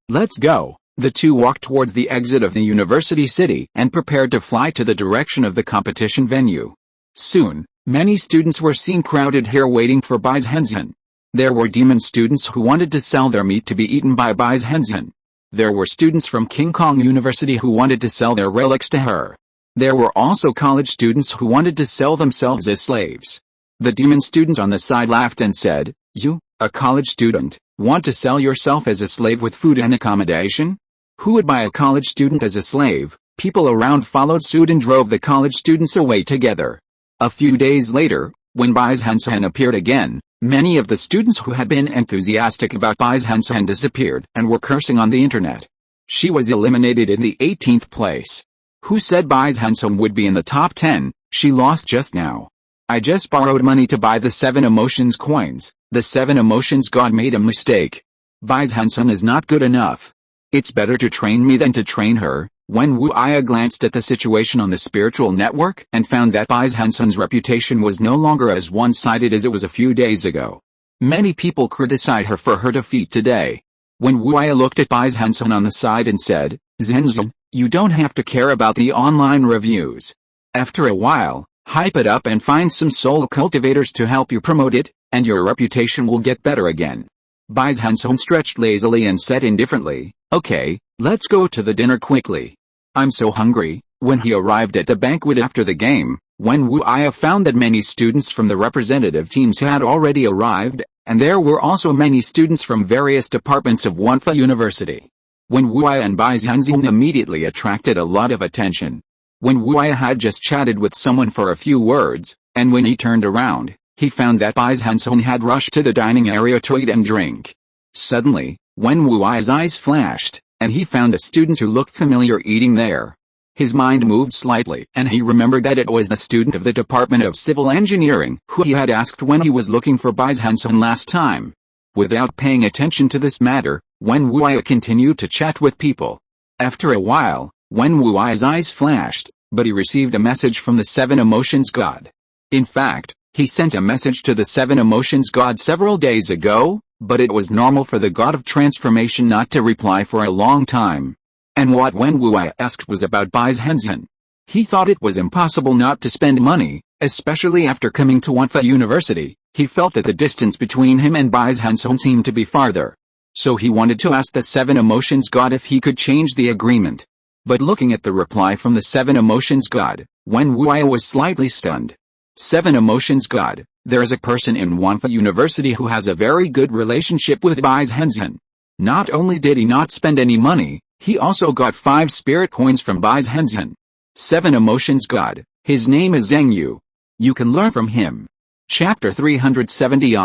let's go. The two walked towards the exit of the university city and prepared to fly to the direction of the competition venue. Soon, many students were seen crowded here waiting for Bai Zhenzhen. There were demon students who wanted to sell their meat to be eaten by Bai Zhenzhen. There were students from King Kong University who wanted to sell their relics to her. There were also college students who wanted to sell themselves as slaves. The demon students on the side laughed and said, you, a college student, want to sell yourself as a slave with food and accommodation? Who would buy a college student as a slave? People around followed suit and drove the college students away together. A few days later, when Bai Zhenzhen appeared again, many of the students who had been enthusiastic about Bai Zhenzhen disappeared and were cursing on the internet. She was eliminated in the 18th place. Who said Bai Zhenzhen would be in the top 10? She lost just now. I just borrowed money to buy the 7 emotions coins. The 7 emotions god made a mistake. Bai Zhenzhen is not good enough. It's better to train me than to train her. When Wu Ai glanced at the situation on the spiritual network and found that Bai Zhenzhen's reputation was no longer as one-sided as it was a few days ago. Many people criticized her for her defeat today. When Wu Ai looked at Bai Zhenzhen on the side and said, Zhenzhen, you don't have to care about the online reviews. After a while, hype it up and find some soul cultivators to help you promote it, and your reputation will get better again. Bai Zhenzhen stretched lazily and said indifferently, okay, let's go to the dinner quickly. I'm so hungry. When he arrived at the banquet after the game, when Wu Ai found that many students from the representative teams had already arrived, and there were also many students from various departments of Wanfa University. When Wu Ai and Bai Zhenzhen immediately attracted a lot of attention. When Wu Ai had just chatted with someone for a few words, and when he turned around, he found that Bai Zhenzhen had rushed to the dining area to eat and drink. Suddenly, when Wu Ai's eyes flashed, and he found a student who looked familiar eating there. His mind moved slightly, and he remembered that it was the student of the Department of Civil Engineering who he had asked when he was looking for Bai Zhenzhen last time. Without paying attention to this matter, when Wu Ai continued to chat with people. After a while, when Wu Ai's eyes flashed, but he received a message from the 7 emotions god. In fact, he sent a message to the 7 emotions god several days ago, but it was normal for the god of transformation not to reply for a long time. And what Wen Wuya asked was about Bai Zhenzhen. He thought it was impossible not to spend money, especially after coming to Wanfa University. He felt that the distance between him and Bai Zhenzhen seemed to be farther. So he wanted to ask the Seven Emotions God if he could change the agreement. But looking at the reply from the Seven Emotions God, Wen Wuya was slightly stunned. Seven Emotions God, there is a person in Wanfa University who has a very good relationship with Bai Zhenzhen. Not only did he not spend any money, he also got 5 spirit coins from Bai Zhenzhen. Seven Emotions God, his name is Zhang Yu. You can learn from him. Chapter 370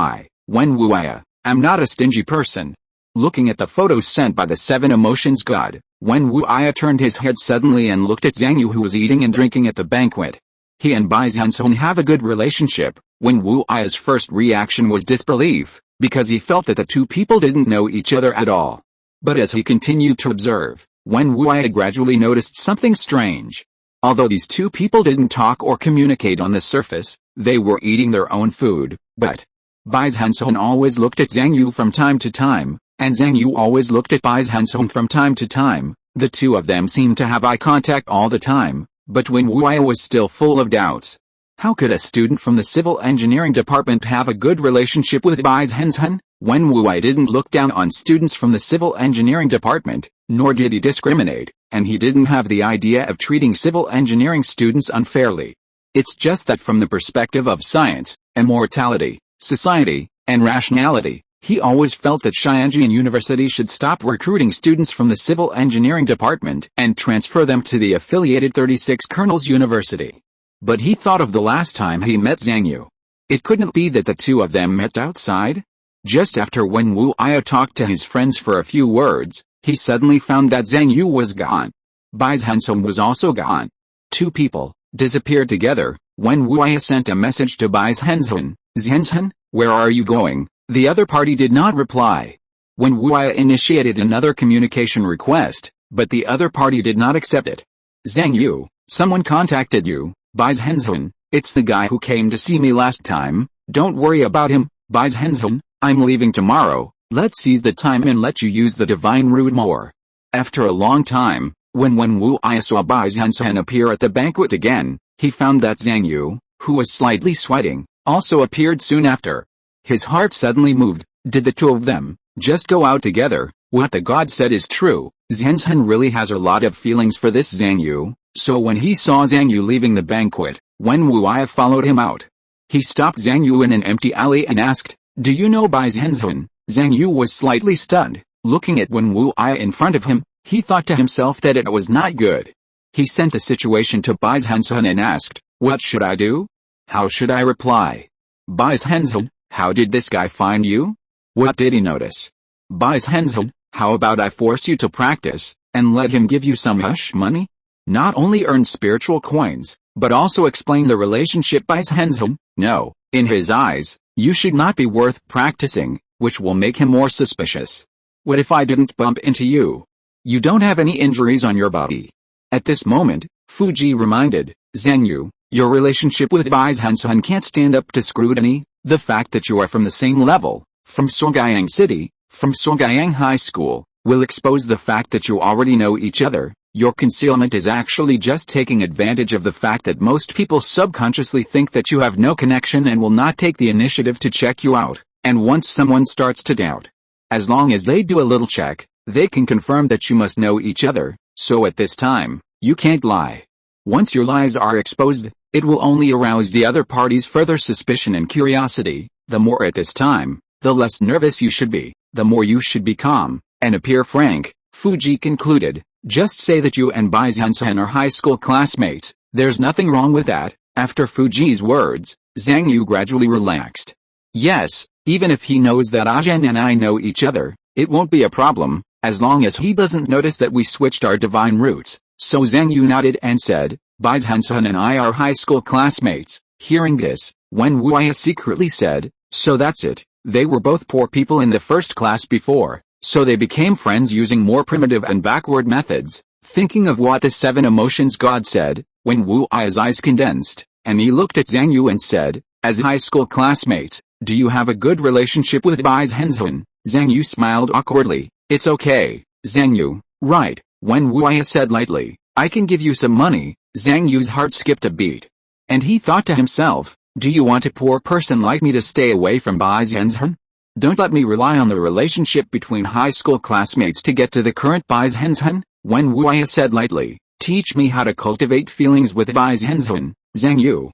Wen Wuya, I'm not a stingy person. Looking at the photos sent by the Seven Emotions God, Wen Wuya turned his head suddenly and looked at Zhang Yu, who was eating and drinking at the banquet. He and Bai Zhenzhen have a good relationship. Wen Wuya's first reaction was disbelief, because he felt that the two people didn't know each other at all. But as he continued to observe, Wen Wuya gradually noticed something strange. Although these two people didn't talk or communicate on the surface, they were eating their own food, but Bai Zhenzhen always looked at Zhang Yu from time to time, and Zhang Yu always looked at Bai Zhenzhen from time to time. The two of them seemed to have eye contact all the time, but Wen Wuya was still full of doubts. How could a student from the civil engineering department have a good relationship with Bai Zhenzhen? Wen Wuya didn't look down on students from the civil engineering department, nor did he discriminate, and he didn't have the idea of treating civil engineering students unfairly. It's just that from the perspective of science, immortality, society, and rationality, he always felt that Xianjian University should stop recruiting students from the civil engineering department and transfer them to the affiliated 36 Colonels University. But he thought of the last time he met Zhang Yu. It couldn't be that the two of them met outside? Just after Wen Wuya talked to his friends for a few words, he suddenly found that Zhang Yu was gone. Bai Zhenzhen was also gone. Two people disappeared together. Wen Wuya sent a message to Bai Zhenzhen. Zhenzhen, where are you going? The other party did not reply. Wen Wuya initiated another communication request, but the other party did not accept it. Zhang Yu, someone contacted you. Bai Zhenzhen, it's the guy who came to see me last time. Don't worry about him. Bai Zhenzhen, I'm leaving tomorrow. Let's seize the time and let you use the divine root more. After a long time, when Wen Wuya saw Bai Zhenzhen appear at the banquet again, he found that Zhang Yu, who was slightly sweating, also appeared soon after. His heart suddenly moved. Did the two of them just go out together? What the god said is true. Zhenzhen really has a lot of feelings for this Zhang Yu. So when he saw Zhang Yu leaving the banquet, Wen Wuya followed him out. He stopped Zhang Yu in an empty alley and asked, do you know Bai Zhenzhen? Zhang Yu was slightly stunned. Looking at Wen Wuya in front of him, he thought to himself that it was not good. He sent the situation to Bai Zhenzhen and asked, what should I do? How should I reply? Bai Zhenzhen, how did this guy find you? What did he notice? Bai Zhenzhen, how about I force you to practice, and let him give you some hush money? Not only earn spiritual coins, but also explain the relationship. Bai Zhenzhen, no, in his eyes, you should not be worth practicing, which will make him more suspicious. What if I didn't bump into you? You don't have any injuries on your body. At this moment, Fuji reminded, Zhang Yu, your relationship with Bai Zhenzhen can't stand up to scrutiny. The fact that you are from the same level, from Songyang City, from Songyang High School, will expose the fact that you already know each other. Your concealment is actually just taking advantage of the fact that most people subconsciously think that you have no connection and will not take the initiative to check you out. And once someone starts to doubt, as long as they do a little check, they can confirm that you must know each other. So at this time, you can't lie. Once your lies are exposed, it will only arouse the other party's further suspicion and curiosity. The more at this time, the less nervous you should be, the more you should be calm, and appear frank. Fuji concluded, just say that you and Bai Zhenzhen are high school classmates. There's nothing wrong with that. After Fuji's words, Zhang Yu gradually relaxed. Yes, even if he knows that Ajahn and I know each other, it won't be a problem, as long as he doesn't notice that we switched our divine roots. So Zhang Yu nodded and said, Bai Zhenzhen and I are high school classmates. Hearing this, Wen Wuya secretly said, so that's it. They were both poor people in the first class before, so they became friends using more primitive and backward methods. Thinking of what the Seven Emotions God said, Wen Wuya's eyes condensed, and he looked at Zhang Yu and said, as high school classmates, do you have a good relationship with Bai Zhenzhen? Zhang Yu smiled awkwardly. It's okay, Zhang Yu, right, When Wu said lightly, I can give you some money, Zhang Yu's heart skipped a beat. And he thought to himself, do you want a poor person like me to stay away from Bai Zhenzhen? Don't let me rely on the relationship between high school classmates to get to the current Bai Zhenzhen. When Wu said lightly, teach me how to cultivate feelings with Bai Zhenzhen, Zhang Yu.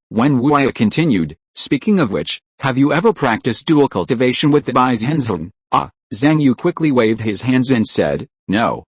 When Wu continued, speaking of which, have you ever practiced dual cultivation with Bai Zhenzhen? Zhang Yu quickly waved his hands and said, no.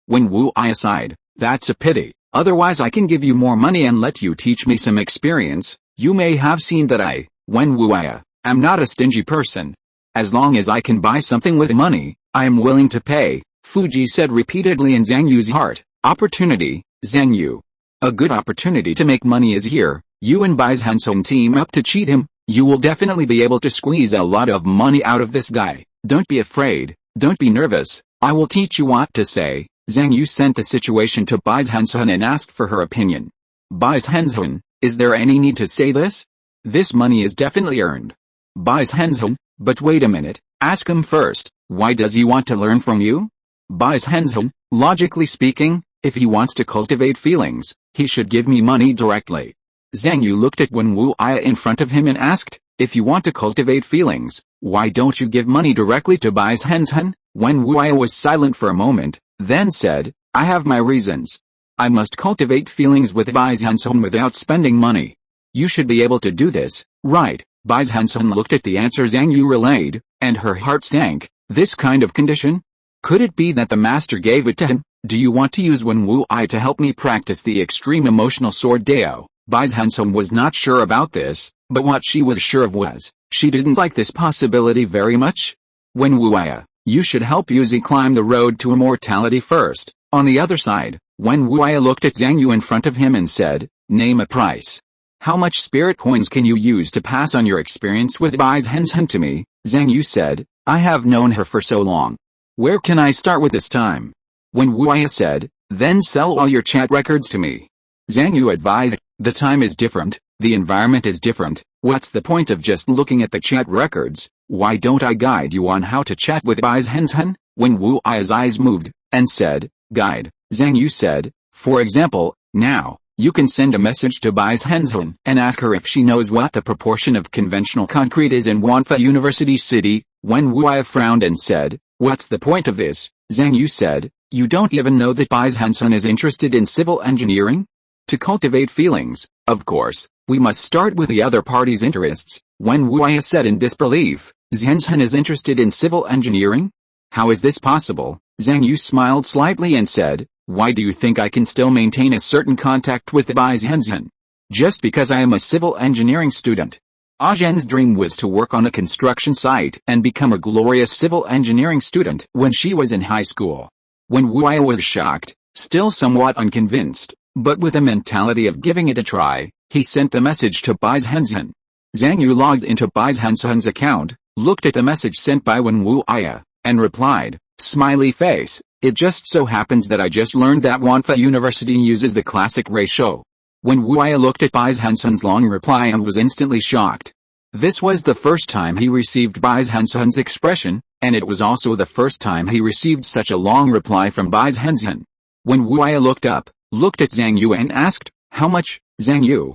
When Wu sighed, that's a pity, otherwise I can give you more money and let you teach me some experience. You may have seen that I, when Wu am not a stingy person. As long as I can buy something with money, I am willing to pay, Fuji said repeatedly in Zhang Yu's heart. Opportunity, Zhang Yu. A good opportunity to make money is here. You and Bai Zhenzhen team up to cheat him. You will definitely be able to squeeze a lot of money out of this guy. Don't be afraid, don't be nervous, I will teach you what to say. Zhang Yu sent the situation to Bai Zhenzhen and asked for her opinion. Bai Zhenzhen, is there any need to say this? This money is definitely earned. Bai Zhenzhen, but wait a minute, ask him first, why does he want to learn from you? Bai Zhenzhen, logically speaking, if he wants to cultivate feelings, he should give me money directly. Zhang Yu looked at Wen Wu in front of him and asked, if you want to cultivate feelings, why don't you give money directly to Bai Zhenzhen? Wen Wu was silent for a moment, then said, I have my reasons. I must cultivate feelings with Bai Zhenzhen without spending money. You should be able to do this, right? Bai Zhenzhen looked at the answer Zhang Yu relayed, and her heart sank. This kind of condition? Could it be that the master gave it to him? Do you want to use Wen Wu to help me practice the extreme emotional sword Dao? Bai Zhenzhen was not sure about this, but what she was sure of was, she didn't like this possibility very much. Wen Wu, you should help Yuzi climb the road to immortality first. On the other side, Wen Wu looked at Zhang Yu in front of him and said, name a price. How much spirit coins can you use to pass on your experience with Bai Zhenzhen to me? Zhang Yu said, I have known her for so long. Where can I start with this time? Wen Wu said, then sell all your chat records to me. Zhang Yu advised, the time is different, the environment is different, what's the point of just looking at the chat records? Why don't I guide you on how to chat with Bai Zhenzhen? Wen Wu's eyes moved, and said, guide. Zhang Yu said, for example, now, you can send a message to Bai Zhenzhen and ask her if she knows what the proportion of conventional concrete is in Wanfa University City. Wen Wu frowned and said, what's the point of this? Zhang Yu said, you don't even know that Bai Zhenzhen is interested in civil engineering? To cultivate feelings, of course, we must start with the other party's interests. Wen Wu said in disbelief, Zhenzhen is interested in civil engineering? How is this possible? Zhang Yu smiled slightly and said, why do you think I can still maintain a certain contact with Bai Zhenzhen? Just because I am a civil engineering student. Zhen's dream was to work on a construction site and become a glorious civil engineering student when she was in high school. Wen Wu was shocked, still somewhat unconvinced, but with a mentality of giving it a try, he sent the message to Bai Zhenzhen. Zhang Yu logged into Bai Zhenzhen's account, looked at the message sent by Wen Wu and replied, smiley face, it just so happens that I just learned that Wanfa University uses the classic ratio. Wen Wu looked at Bai Zhenzhen's long reply and was instantly shocked. This was the first time he received Bai Zhenzhen's expression, and it was also the first time he received such a long reply from Bai Zhenzhen. Wen Wu looked up, looked at Zhang Yu and asked, how much? Zhang Yu,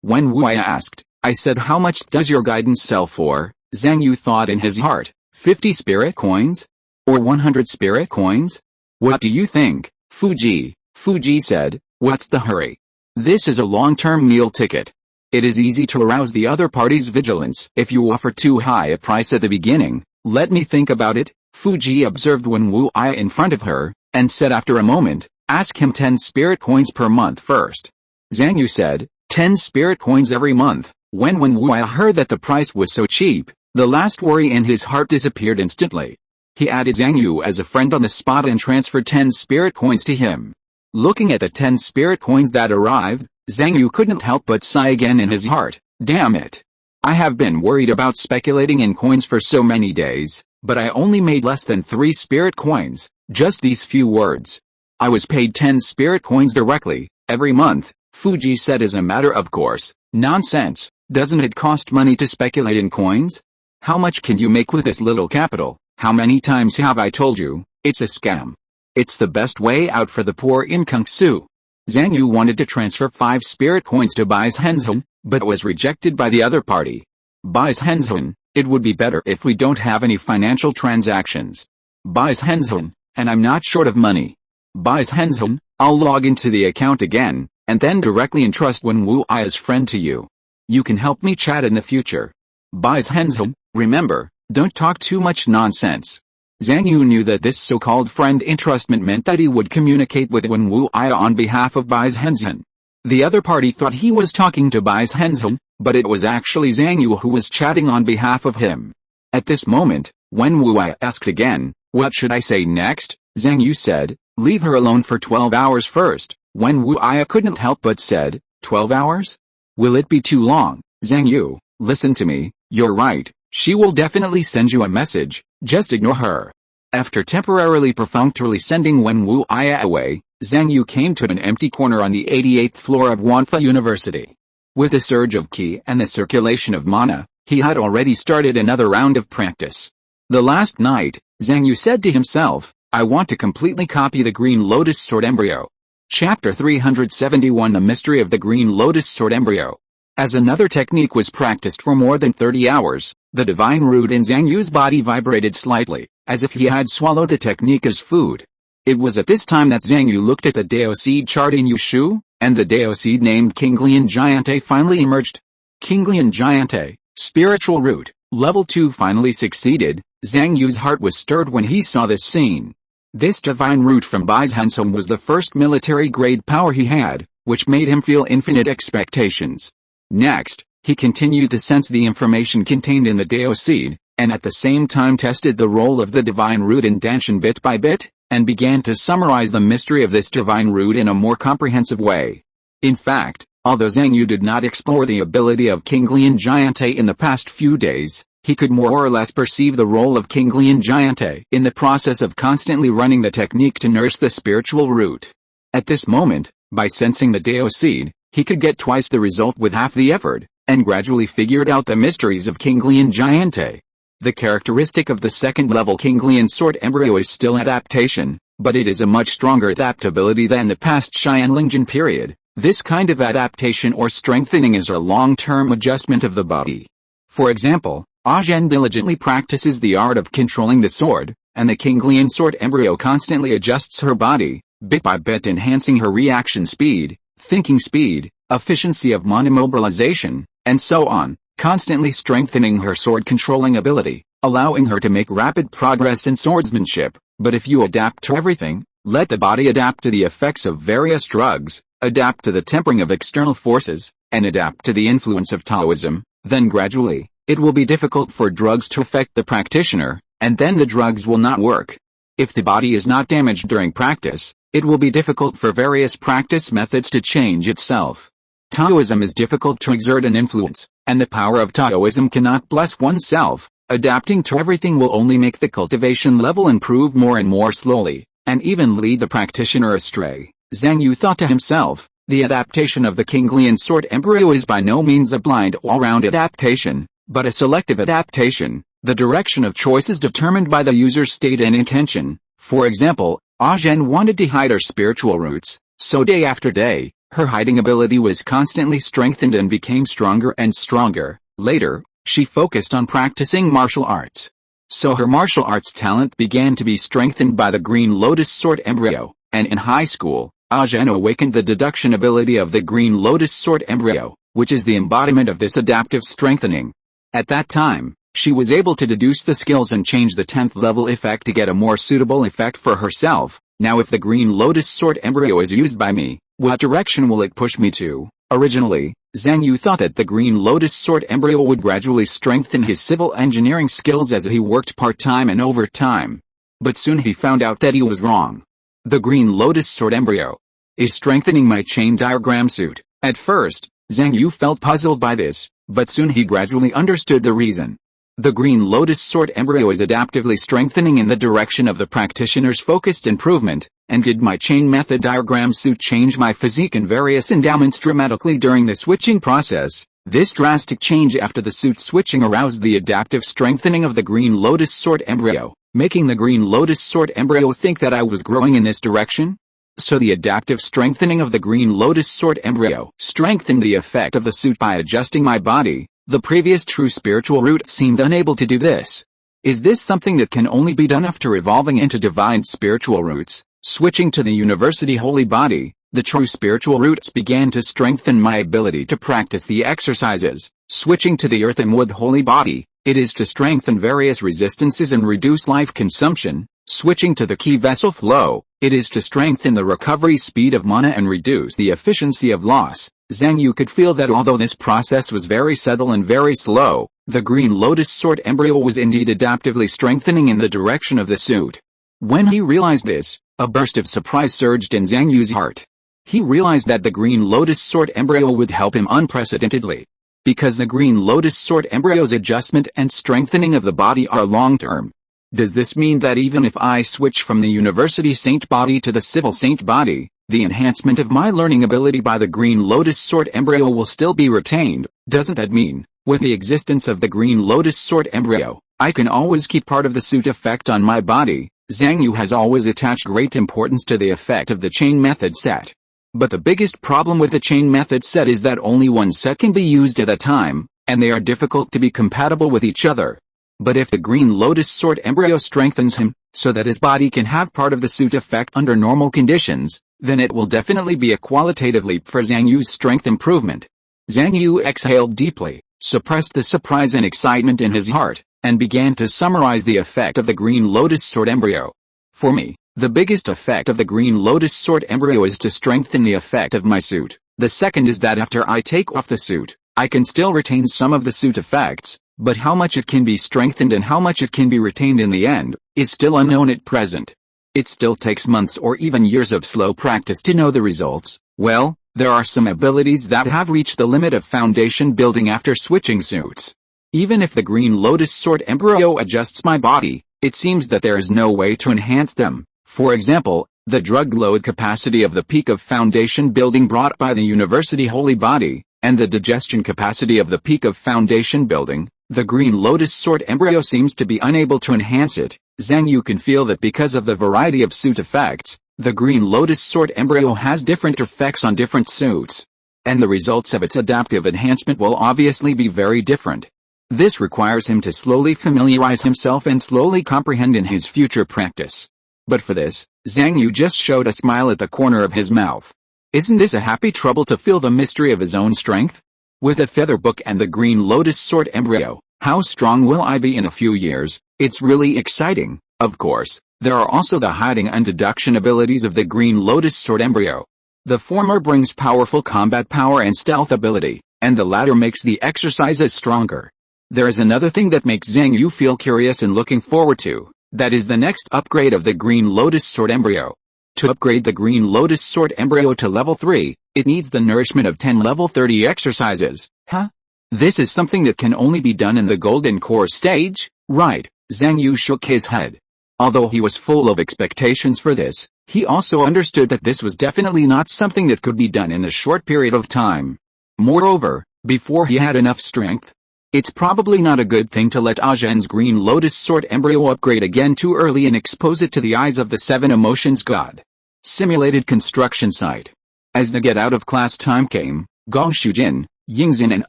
Wen Wu asked, I said how much does your guidance sell for? Zhang Yu thought in his heart, 50 spirit coins? Or 100 spirit coins? What do you think, Fuji? Fuji said, what's the hurry? This is a long-term meal ticket. It is easy to arouse the other party's vigilance if you offer too high a price at the beginning. Let me think about it. Fuji observed Wen Wu in front of her, and said after a moment, ask him 10 spirit coins per month first. Zhang Yu said, 10 spirit coins every month. When Wen Wu heard that the price was so cheap, the last worry in his heart disappeared instantly. He added Zhang Yu as a friend on the spot and transferred 10 spirit coins to him. Looking at the 10 spirit coins that arrived, Zhang Yu couldn't help but sigh again in his heart. Damn it. I have been worried about speculating in coins for so many days, but I only made less than 3 spirit coins, just these few words. I was paid 10 spirit coins directly, every month, Fuji said as a matter of course. Nonsense, doesn't it cost money to speculate in coins? How much can you make with this little capital? How many times have I told you, it's a scam? It's the best way out for the poor in Kung Su. Zhang Yu wanted to transfer 5 spirit coins to Bai Zhenzhen, but was rejected by the other party. Bai Zhenzhen, it would be better if we don't have any financial transactions. Bai Zhenzhen, and I'm not short of money. Bai Zhenzhen, I'll log into the account again, and then directly entrust Wen Wu I as friend to you. You can help me chat in the future. Bai Zhenzhen, remember, don't talk too much nonsense. Zhang Yu knew that this so-called friend entrustment meant that he would communicate with Wen Wu I on behalf of Bai Zhenzhen. The other party thought he was talking to Bai Zhenzhen, but it was actually Zhang Yu who was chatting on behalf of him. At this moment, Wen Wu I asked again, what should I say next? Zhang Yu said, leave her alone for 12 hours first. Wen Wu I couldn't help but said, 12 hours? Will it be too long? Zhang Yu, listen to me, you're right, she will definitely send you a message, just ignore her. After temporarily perfunctorily sending Wen Wu I away, Zhang Yu came to an empty corner on the 88th floor of Wanfa University. With a surge of qi and the circulation of mana, he had already started another round of practice. The last night, Zhang Yu said to himself, I want to completely copy the Green Lotus Sword Embryo. Chapter 371 The Mystery of the Green Lotus Sword Embryo. As another technique was practiced for more than 30 hours, the divine root in Zhang Yu's body vibrated slightly, as if he had swallowed the technique as food. It was at this time that Zhang Yu looked at the Dao seed chart in Yushu, and the Dao seed named Kinglian Giante finally emerged. Kinglian Giante, spiritual root, level 2 finally succeeded. Zhang Yu's heart was stirred when he saw this scene. This divine root from Bai Zhenzhen was the first military-grade power he had, which made him feel infinite expectations. Next, he continued to sense the information contained in the Dao seed, and at the same time tested the role of the divine root in Danshan bit by bit, and began to summarize the mystery of this divine root in a more comprehensive way. In fact, although Zhang Yu did not explore the ability of Kinglian Giante in the past few days, he could more or less perceive the role of Kinglian Giante in the process of constantly running the technique to nurse the spiritual root. At this moment, by sensing the Dao seed, he could get twice the result with half the effort, and gradually figured out the mysteries of Kinglian Giante. The characteristic of the second-level Kinglian Sword Embryo is still adaptation, but it is a much stronger adaptability than the past Qianlingjin period. This kind of adaptation or strengthening is a long-term adjustment of the body. For example, Zhen diligently practices the art of controlling the sword, and the Kinglian Sword Embryo constantly adjusts her body, bit by bit enhancing her reaction speed, thinking speed, efficiency of mana mobilization, and so on, constantly strengthening her sword controlling ability, allowing her to make rapid progress in swordsmanship. But if you adapt to everything, let the body adapt to the effects of various drugs, adapt to the tempering of external forces, and adapt to the influence of Taoism, then gradually, it will be difficult for drugs to affect the practitioner, and then the drugs will not work. If the body is not damaged during practice, it will be difficult for various practice methods to change itself. Taoism is difficult to exert an influence, and the power of Taoism cannot bless oneself. Adapting to everything will only make the cultivation level improve more and more slowly, and even lead the practitioner astray. Zhang Yu thought to himself, the adaptation of the Kinglian Sword Embryo is by no means a blind all-round adaptation, but a selective adaptation. The direction of choice is determined by the user's state and intention. For example, Zhen wanted to hide her spiritual roots, so day after day, her hiding ability was constantly strengthened and became stronger and stronger. Later, she focused on practicing martial arts. So her martial arts talent began to be strengthened by the Green Lotus Sword Embryo, and in high school, Zhen awakened the deduction ability of the Green Lotus Sword Embryo, which is the embodiment of this adaptive strengthening. At that time, she was able to deduce the skills and change the 10th level effect to get a more suitable effect for herself. Now if the Green Lotus Sword Embryo is used by me, what direction will it push me to? Originally, Zhang Yu thought that the Green Lotus Sword Embryo would gradually strengthen his civil engineering skills as he worked part-time and overtime. But soon he found out that he was wrong. The Green Lotus Sword Embryo is strengthening my chain diagram suit. At first, Zhang Yu felt puzzled by this, but soon he gradually understood the reason. The Green Lotus Sword Embryo is adaptively strengthening in the direction of the practitioner's focused improvement. And did my chain method diagram suit change my physique and various endowments dramatically during the switching process? This drastic change after the suit switching aroused the adaptive strengthening of the Green Lotus Sword Embryo, making the green lotus sort embryo think that I was growing in this direction? So the adaptive strengthening of the green lotus sort embryo strengthened the effect of the suit by adjusting my body. The previous true spiritual root seemed unable to do this. Is this something that can only be done after evolving into divine spiritual roots? Switching to the university holy body, the true spiritual roots began to strengthen my ability to practice the exercises. Switching to the earth and wood holy body, it is to strengthen various resistances and reduce life consumption. Switching to the key vessel flow, it is to strengthen the recovery speed of mana and reduce the efficiency of loss. Zhang Yu could feel that although this process was very subtle and very slow, the green lotus sort embryo was indeed adaptively strengthening in the direction of the suit. When he realized this, a burst of surprise surged in Zhang Yu's heart. He realized that the green lotus sort embryo would help him unprecedentedly. Because the green lotus sort embryo's adjustment and strengthening of the body are long-term. Does this mean that even if I switch from the university saint body to the civil saint body, the enhancement of my learning ability by the green lotus sort embryo will still be retained? Doesn't that mean, with the existence of the green lotus sort embryo, I can always keep part of the suit effect on my body? Zhang Yu has always attached great importance to the effect of the chain method set. But the biggest problem with the chain method set is that only one set can be used at a time, and they are difficult to be compatible with each other. But if the green lotus sort embryo strengthens him, so that his body can have part of the suit effect under normal conditions, then it will definitely be a qualitative leap for Zhang Yu's strength improvement. Zhang Yu exhaled deeply, suppressed the surprise and excitement in his heart, and began to summarize the effect of the green lotus sort embryo. For me, the biggest effect of the green lotus sort embryo is to strengthen the effect of my suit. The second is that after I take off the suit, I can still retain some of the suit effects, but how much it can be strengthened and how much it can be retained in the end, is still unknown at present. It still takes months or even years of slow practice to know the results. Well, there are some abilities that have reached the limit of foundation building after switching suits. Even if the green lotus sort embryo adjusts my body, it seems that there is no way to enhance them. For example, the drug load capacity of the peak of foundation building brought by the university holy body, and the digestion capacity of the peak of foundation building, the green lotus sort embryo seems to be unable to enhance it. Zhang Yu can feel that because of the variety of suit effects, the green lotus sort embryo has different effects on different suits. And the results of its adaptive enhancement will obviously be very different. This requires him to slowly familiarize himself and slowly comprehend in his future practice. But for this, Zhang Yu just showed a smile at the corner of his mouth. Isn't this a happy trouble to feel the mystery of his own strength? With a feather book and the green lotus sort embryo, how strong will I be in a few years? It's really exciting. Of course, there are also the hiding and deduction abilities of the green lotus sort embryo. The former brings powerful combat power and stealth ability, and the latter makes the exercises stronger. There is another thing that makes Zhang Yu feel curious and looking forward to. That is the next upgrade of the green lotus sort embryo. To upgrade the green lotus sort embryo to level 3, it needs the nourishment of 10 level 30 exercises. Huh? This is something that can only be done in the golden core stage? Right, Zhang Yu shook his head. Although he was full of expectations for this, he also understood that this was definitely not something that could be done in a short period of time. Moreover, before he had enough strength, it's probably not a good thing to let Zhen's green lotus sort embryo upgrade again too early and expose it to the eyes of the 7 emotions god. Simulated construction site. As the get out of class time came, Gong Shujin, Yingxin and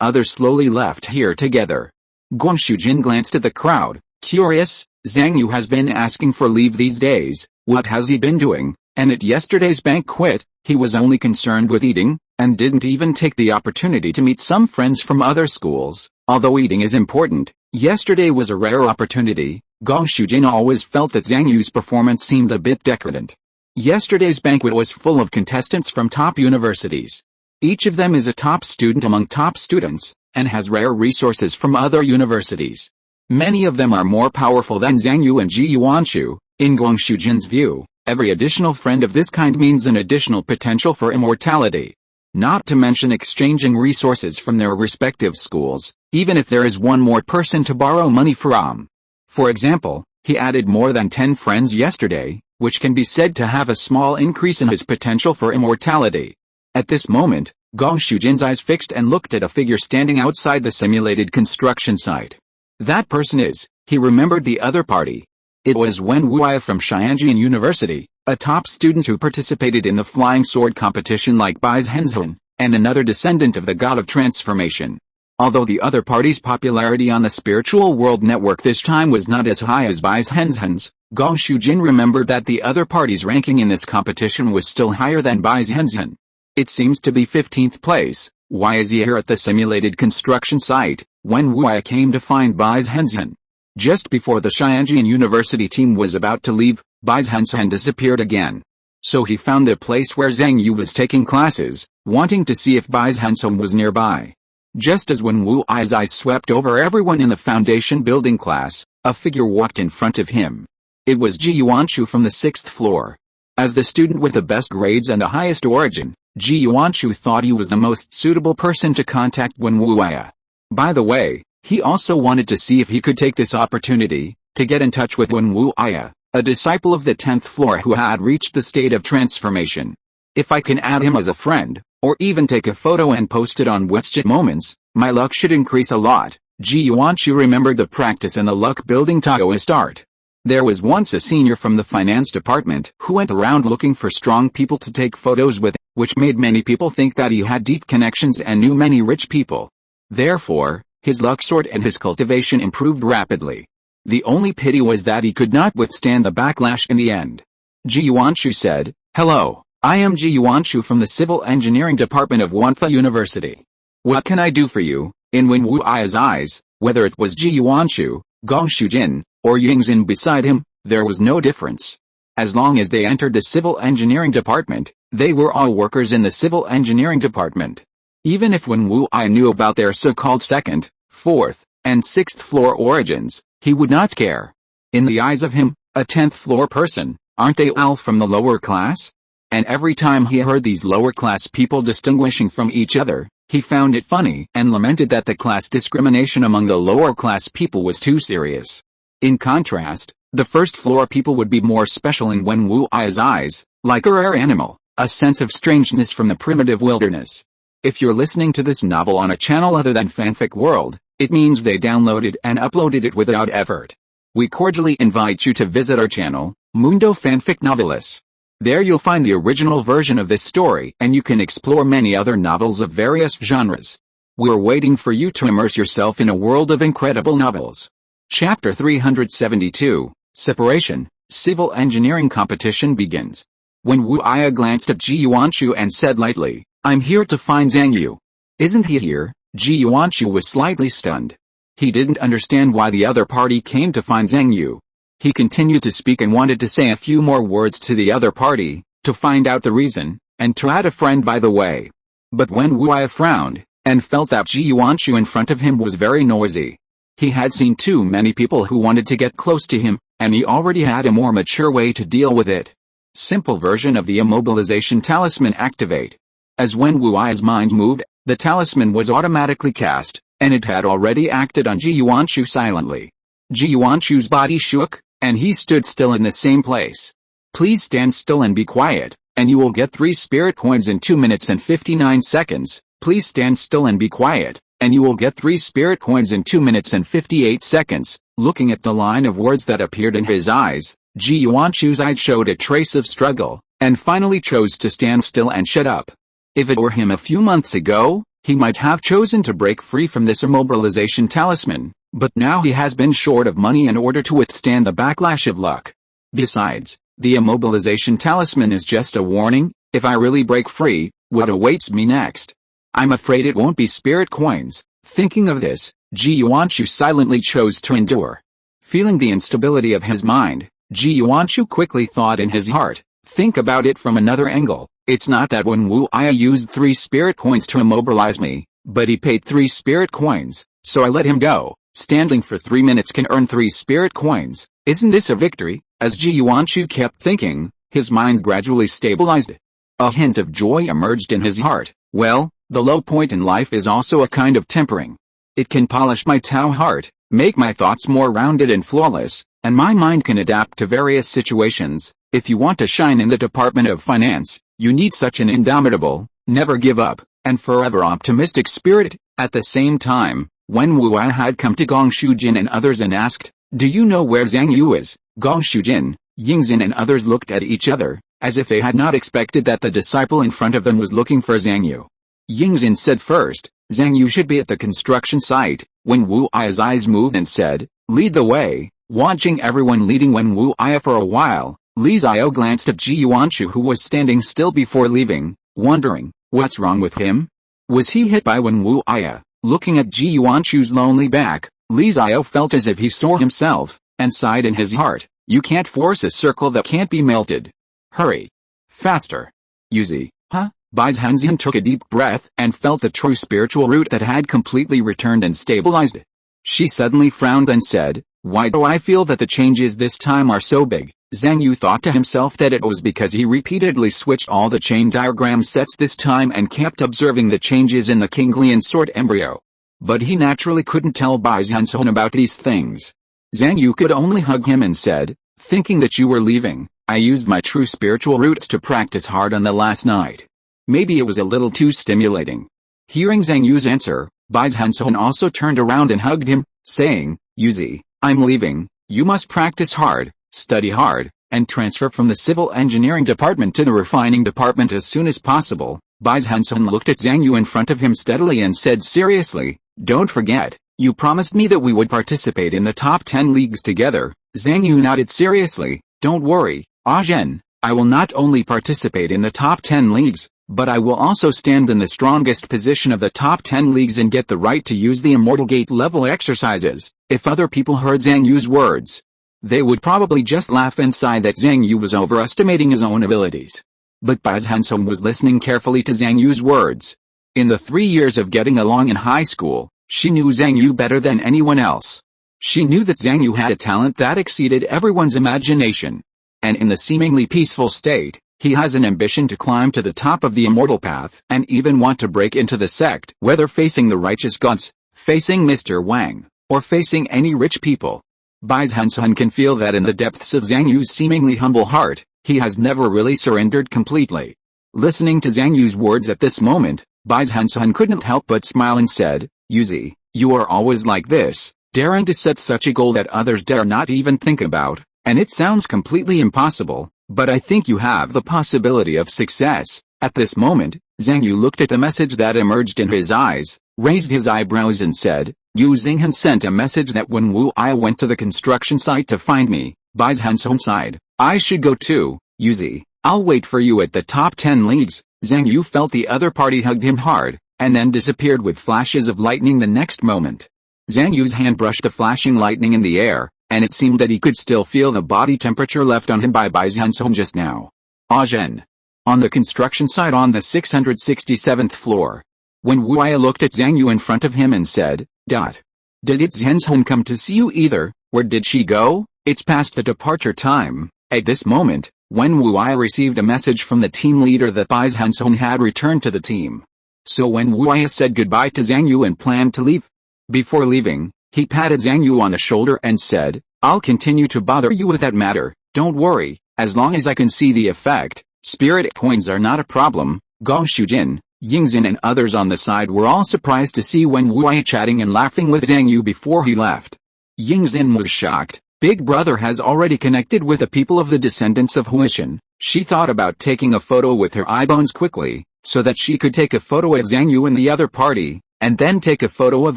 others slowly left here together. Gong Shujin glanced at the crowd, curious. Zhang Yu has been asking for leave these days. What has he been doing? And at yesterday's banquet, he was only concerned with eating, and didn't even take the opportunity to meet some friends from other schools. Although eating is important, yesterday was a rare opportunity. Gong Shujin always felt that Zhang Yu's performance seemed a bit decadent. Yesterday's banquet was full of contestants from top universities. Each of them is a top student among top students, and has rare resources from other universities. Many of them are more powerful than Zhang Yu and Ji Yuanshu. In Gong Shujin's view, every additional friend of this kind means an additional potential for immortality. Not to mention exchanging resources from their respective schools, even if there is one more person to borrow money from. For example, he added more than 10 friends yesterday, which can be said to have a small increase in his potential for immortality. At this moment, Gong Shujin's eyes fixed and looked at a figure standing outside the simulated construction site. That person is, he remembered the other party. It was Wen Wuya from Xianjian University, a top student who participated in the flying sword competition like Bai Zhenzhen, and another descendant of the god of transformation. Although the other party's popularity on the spiritual world network this time was not as high as Bai Zhenzhen's, Gong Shujin remembered that the other party's ranking in this competition was still higher than Bai Zhenzhen. It seems to be 15th place. Why is he here at the simulated construction site? When Wuya came to find Bai Zhenzhen. Just before the Xianjian University team was about to leave, Bai Zhenzhen disappeared again. So he found the place where Zhang Yu was taking classes, wanting to see if Bai Zhenzhen was nearby. Just as when Wuya's eyes swept over everyone in the foundation building class, a figure walked in front of him. It was Ji Yuanshu from the 6th floor. As the student with the best grades and the highest origin, Ji Yuanshu thought he was the most suitable person to contact Wen Wuya. By the way, he also wanted to see if he could take this opportunity to get in touch with Wen Wuya, a disciple of the 10th floor who had reached the state of transformation. If I can add him as a friend, or even take a photo and post it on WeChat Moments, my luck should increase a lot. Ji Yuanshu remembered the practice and the luck-building Taoist art. There was once a senior from the finance department who went around looking for strong people to take photos with, which made many people think that he had deep connections and knew many rich people. Therefore, his luck soared and his cultivation improved rapidly. The only pity was that he could not withstand the backlash in the end. Ji Yuanshu said, "Hello, I am Ji Yuanshu from the Civil Engineering Department of Wanfa University. What can I do for you?" In Wen Wuya's eyes, whether it was Ji Yuanshu, Gong Shujin, or Yingxin beside him, there was no difference. As long as they entered the Civil Engineering Department, they were all workers in the Civil Engineering Department. Even if Wen Wuya knew about their so-called 2nd, 4th, and 6th floor origins, he would not care. In the eyes of him, a 10th floor person, aren't they all from the lower class? And every time he heard these lower class people distinguishing from each other, he found it funny and lamented that the class discrimination among the lower class people was too serious. In contrast, the 1st floor people would be more special in Wen Wuya's eyes, like a rare animal, a sense of strangeness from the primitive wilderness. If you're listening to this novel on a channel other than Fanfic World, it means they downloaded and uploaded it without effort. We cordially invite you to visit our channel, Mundo Fanfic Novelis. There you'll find the original version of this story and you can explore many other novels of various genres. We're waiting for you to immerse yourself in a world of incredible novels. Chapter 372, Separation, Civil Engineering Competition begins. When Wuya glanced at Ji Yuanshu and said lightly, "I'm here to find Zhang Yu." "Isn't he here?" Ji Yuanshu was slightly stunned. He didn't understand why the other party came to find Zhang Yu. He continued to speak and wanted to say a few more words to the other party, to find out the reason, and to add a friend by the way. But when Wuya frowned, and felt that Ji Yuanshu in front of him was very noisy. He had seen too many people who wanted to get close to him, and he already had a more mature way to deal with it. Simple version of the immobilization talisman activate. As when Wuya's mind moved, the talisman was automatically cast, and it had already acted on Ji Yuanshu silently. Ji Yuanshu's body shook, and he stood still in the same place. "Please stand still and be quiet, and you will get 3 spirit coins in 2 minutes and 59 seconds. Please stand still and be quiet, and you will get 3 spirit coins in 2 minutes and 58 seconds. Looking at the line of words that appeared in his eyes, Ji Yuanshu's eyes showed a trace of struggle, and finally chose to stand still and shut up. If it were him a few months ago, he might have chosen to break free from this immobilization talisman, but now he has been short of money in order to withstand the backlash of luck. Besides, the immobilization talisman is just a warning. If I really break free, what awaits me next? I'm afraid it won't be spirit coins. Thinking of this, Ji Yuanshu silently chose to endure. Feeling the instability of his mind, Ji Yuanshu quickly thought in his heart, think about it from another angle. It's not that when Wuya used 3 spirit coins to immobilize me, but he paid 3 spirit coins, so I let him go. Standing for 3 minutes can earn 3 spirit coins. Isn't this a victory? As Ji Yuanshu kept thinking, his mind gradually stabilized. A hint of joy emerged in his heart. Well, the low point in life is also a kind of tempering. It can polish my Tao heart, make my thoughts more rounded and flawless, and my mind can adapt to various situations. If you want to shine in the Department of Finance, you need such an indomitable, never give up, and forever optimistic spirit. At the same time, when Wuya had come to Gong Shujin and others and asked, Do you know where Zhang Yu is? Gong Shujin, Yingzhen and others looked at each other, as if they had not expected that the disciple in front of them was looking for Zhang Yu. Yingzhen said first, Zhang Yu should be at the construction site, when Wu Ai's eyes moved and said, lead the way. Watching everyone leading when Wu Ai for a while, Li Xiao glanced at Ji Yuanshu who was standing still before leaving, wondering, what's wrong with him? Was he hit by Wen Wu Ai? Looking at Ji Yuanshu's lonely back, Li Xiao felt as if he saw himself, and sighed in his heart, you can't force a circle that can't be melted. Hurry. Faster. Yuzi, huh? Bai Zhenzhen took a deep breath and felt the true spiritual root that had completely returned and stabilized. She suddenly frowned and said, why do I feel that the changes this time are so big? Zhang Yu thought to himself that it was because he repeatedly switched all the chain diagram sets this time and kept observing the changes in the Kinglian sword embryo. But he naturally couldn't tell Bai Zhenzhen about these things. Zhang Yu could only hug him and said, thinking that you were leaving, I used my true spiritual roots to practice hard on the last night. Maybe it was a little too stimulating. Hearing Zhang Yu's answer, Bai Zhenzhen also turned around and hugged him, saying, Yuzi, I'm leaving, you must practice hard, study hard, and transfer from the civil engineering department to the refining department as soon as possible. Bai Zhenzhen looked at Zhang Yu in front of him steadily and said seriously, don't forget, you promised me that we would participate in the top 10 leagues together. Zhang Yu nodded seriously, don't worry, Zhen, I will not only participate in the top 10 leagues, but I will also stand in the strongest position of the top 10 leagues and get the right to use the immortal gate level exercises. If other people heard Zhang Yu's words, they would probably just laugh and sigh that Zhang Yu was overestimating his own abilities. But Bai Zhenzhen was listening carefully to Zhang Yu's words. In the 3 years of getting along in high school, she knew Zhang Yu better than anyone else. She knew that Zhang Yu had a talent that exceeded everyone's imagination. And in the seemingly peaceful state, he has an ambition to climb to the top of the immortal path and even want to break into the sect, whether facing the righteous gods, facing Mr. Wang, or facing any rich people. Bai Zhenzhen can feel that in the depths of Zhang Yu's seemingly humble heart, he has never really surrendered completely. Listening to Zhang Yu's words at this moment, Bai Zhenzhen couldn't help but smile and said, Yuzi, you are always like this, daring to set such a goal that others dare not even think about, and it sounds completely impossible, but I think you have the possibility of success. At this moment, Zhang Yu looked at the message that emerged in his eyes, raised his eyebrows and said, Yu Xinghan sent a message that when Wu Ai went to the construction site to find me. Bai Zhenzhen sighed, I should go too, Yuzi, I'll wait for you at the top 10 leagues. Zhang Yu felt the other party hugged him hard, and then disappeared with flashes of lightning the next moment. Zhang Yu's hand brushed the flashing lightning in the air, and it seemed that he could still feel the body temperature left on him by Bai Zhenzhen just now. Zhen. On the construction site on the 667th floor. When Wu Ai looked at Zhang Yu in front of him and said, Did Zhenzhen come to see you either? Where did she go? It's past the departure time. At this moment, when Wu Ai received a message from the team leader that Bai Zhenzhen had returned to the team. So when Wu Ai said goodbye to Zhang Yu and planned to leave, before leaving, he patted Zhang Yu on the shoulder and said, I'll continue to bother you with that matter, don't worry, as long as I can see the effect, spirit coins are not a problem. Gong Shujin, Yingzhen and others on the side were all surprised to see Wen Wuai chatting and laughing with Zhang Yu before he left. Yingzhen was shocked. Big brother has already connected with the people of the descendants of Huishan. She thought about taking a photo with her eyebones quickly, so that she could take a photo of Zhang Yu and the other party, and then take a photo of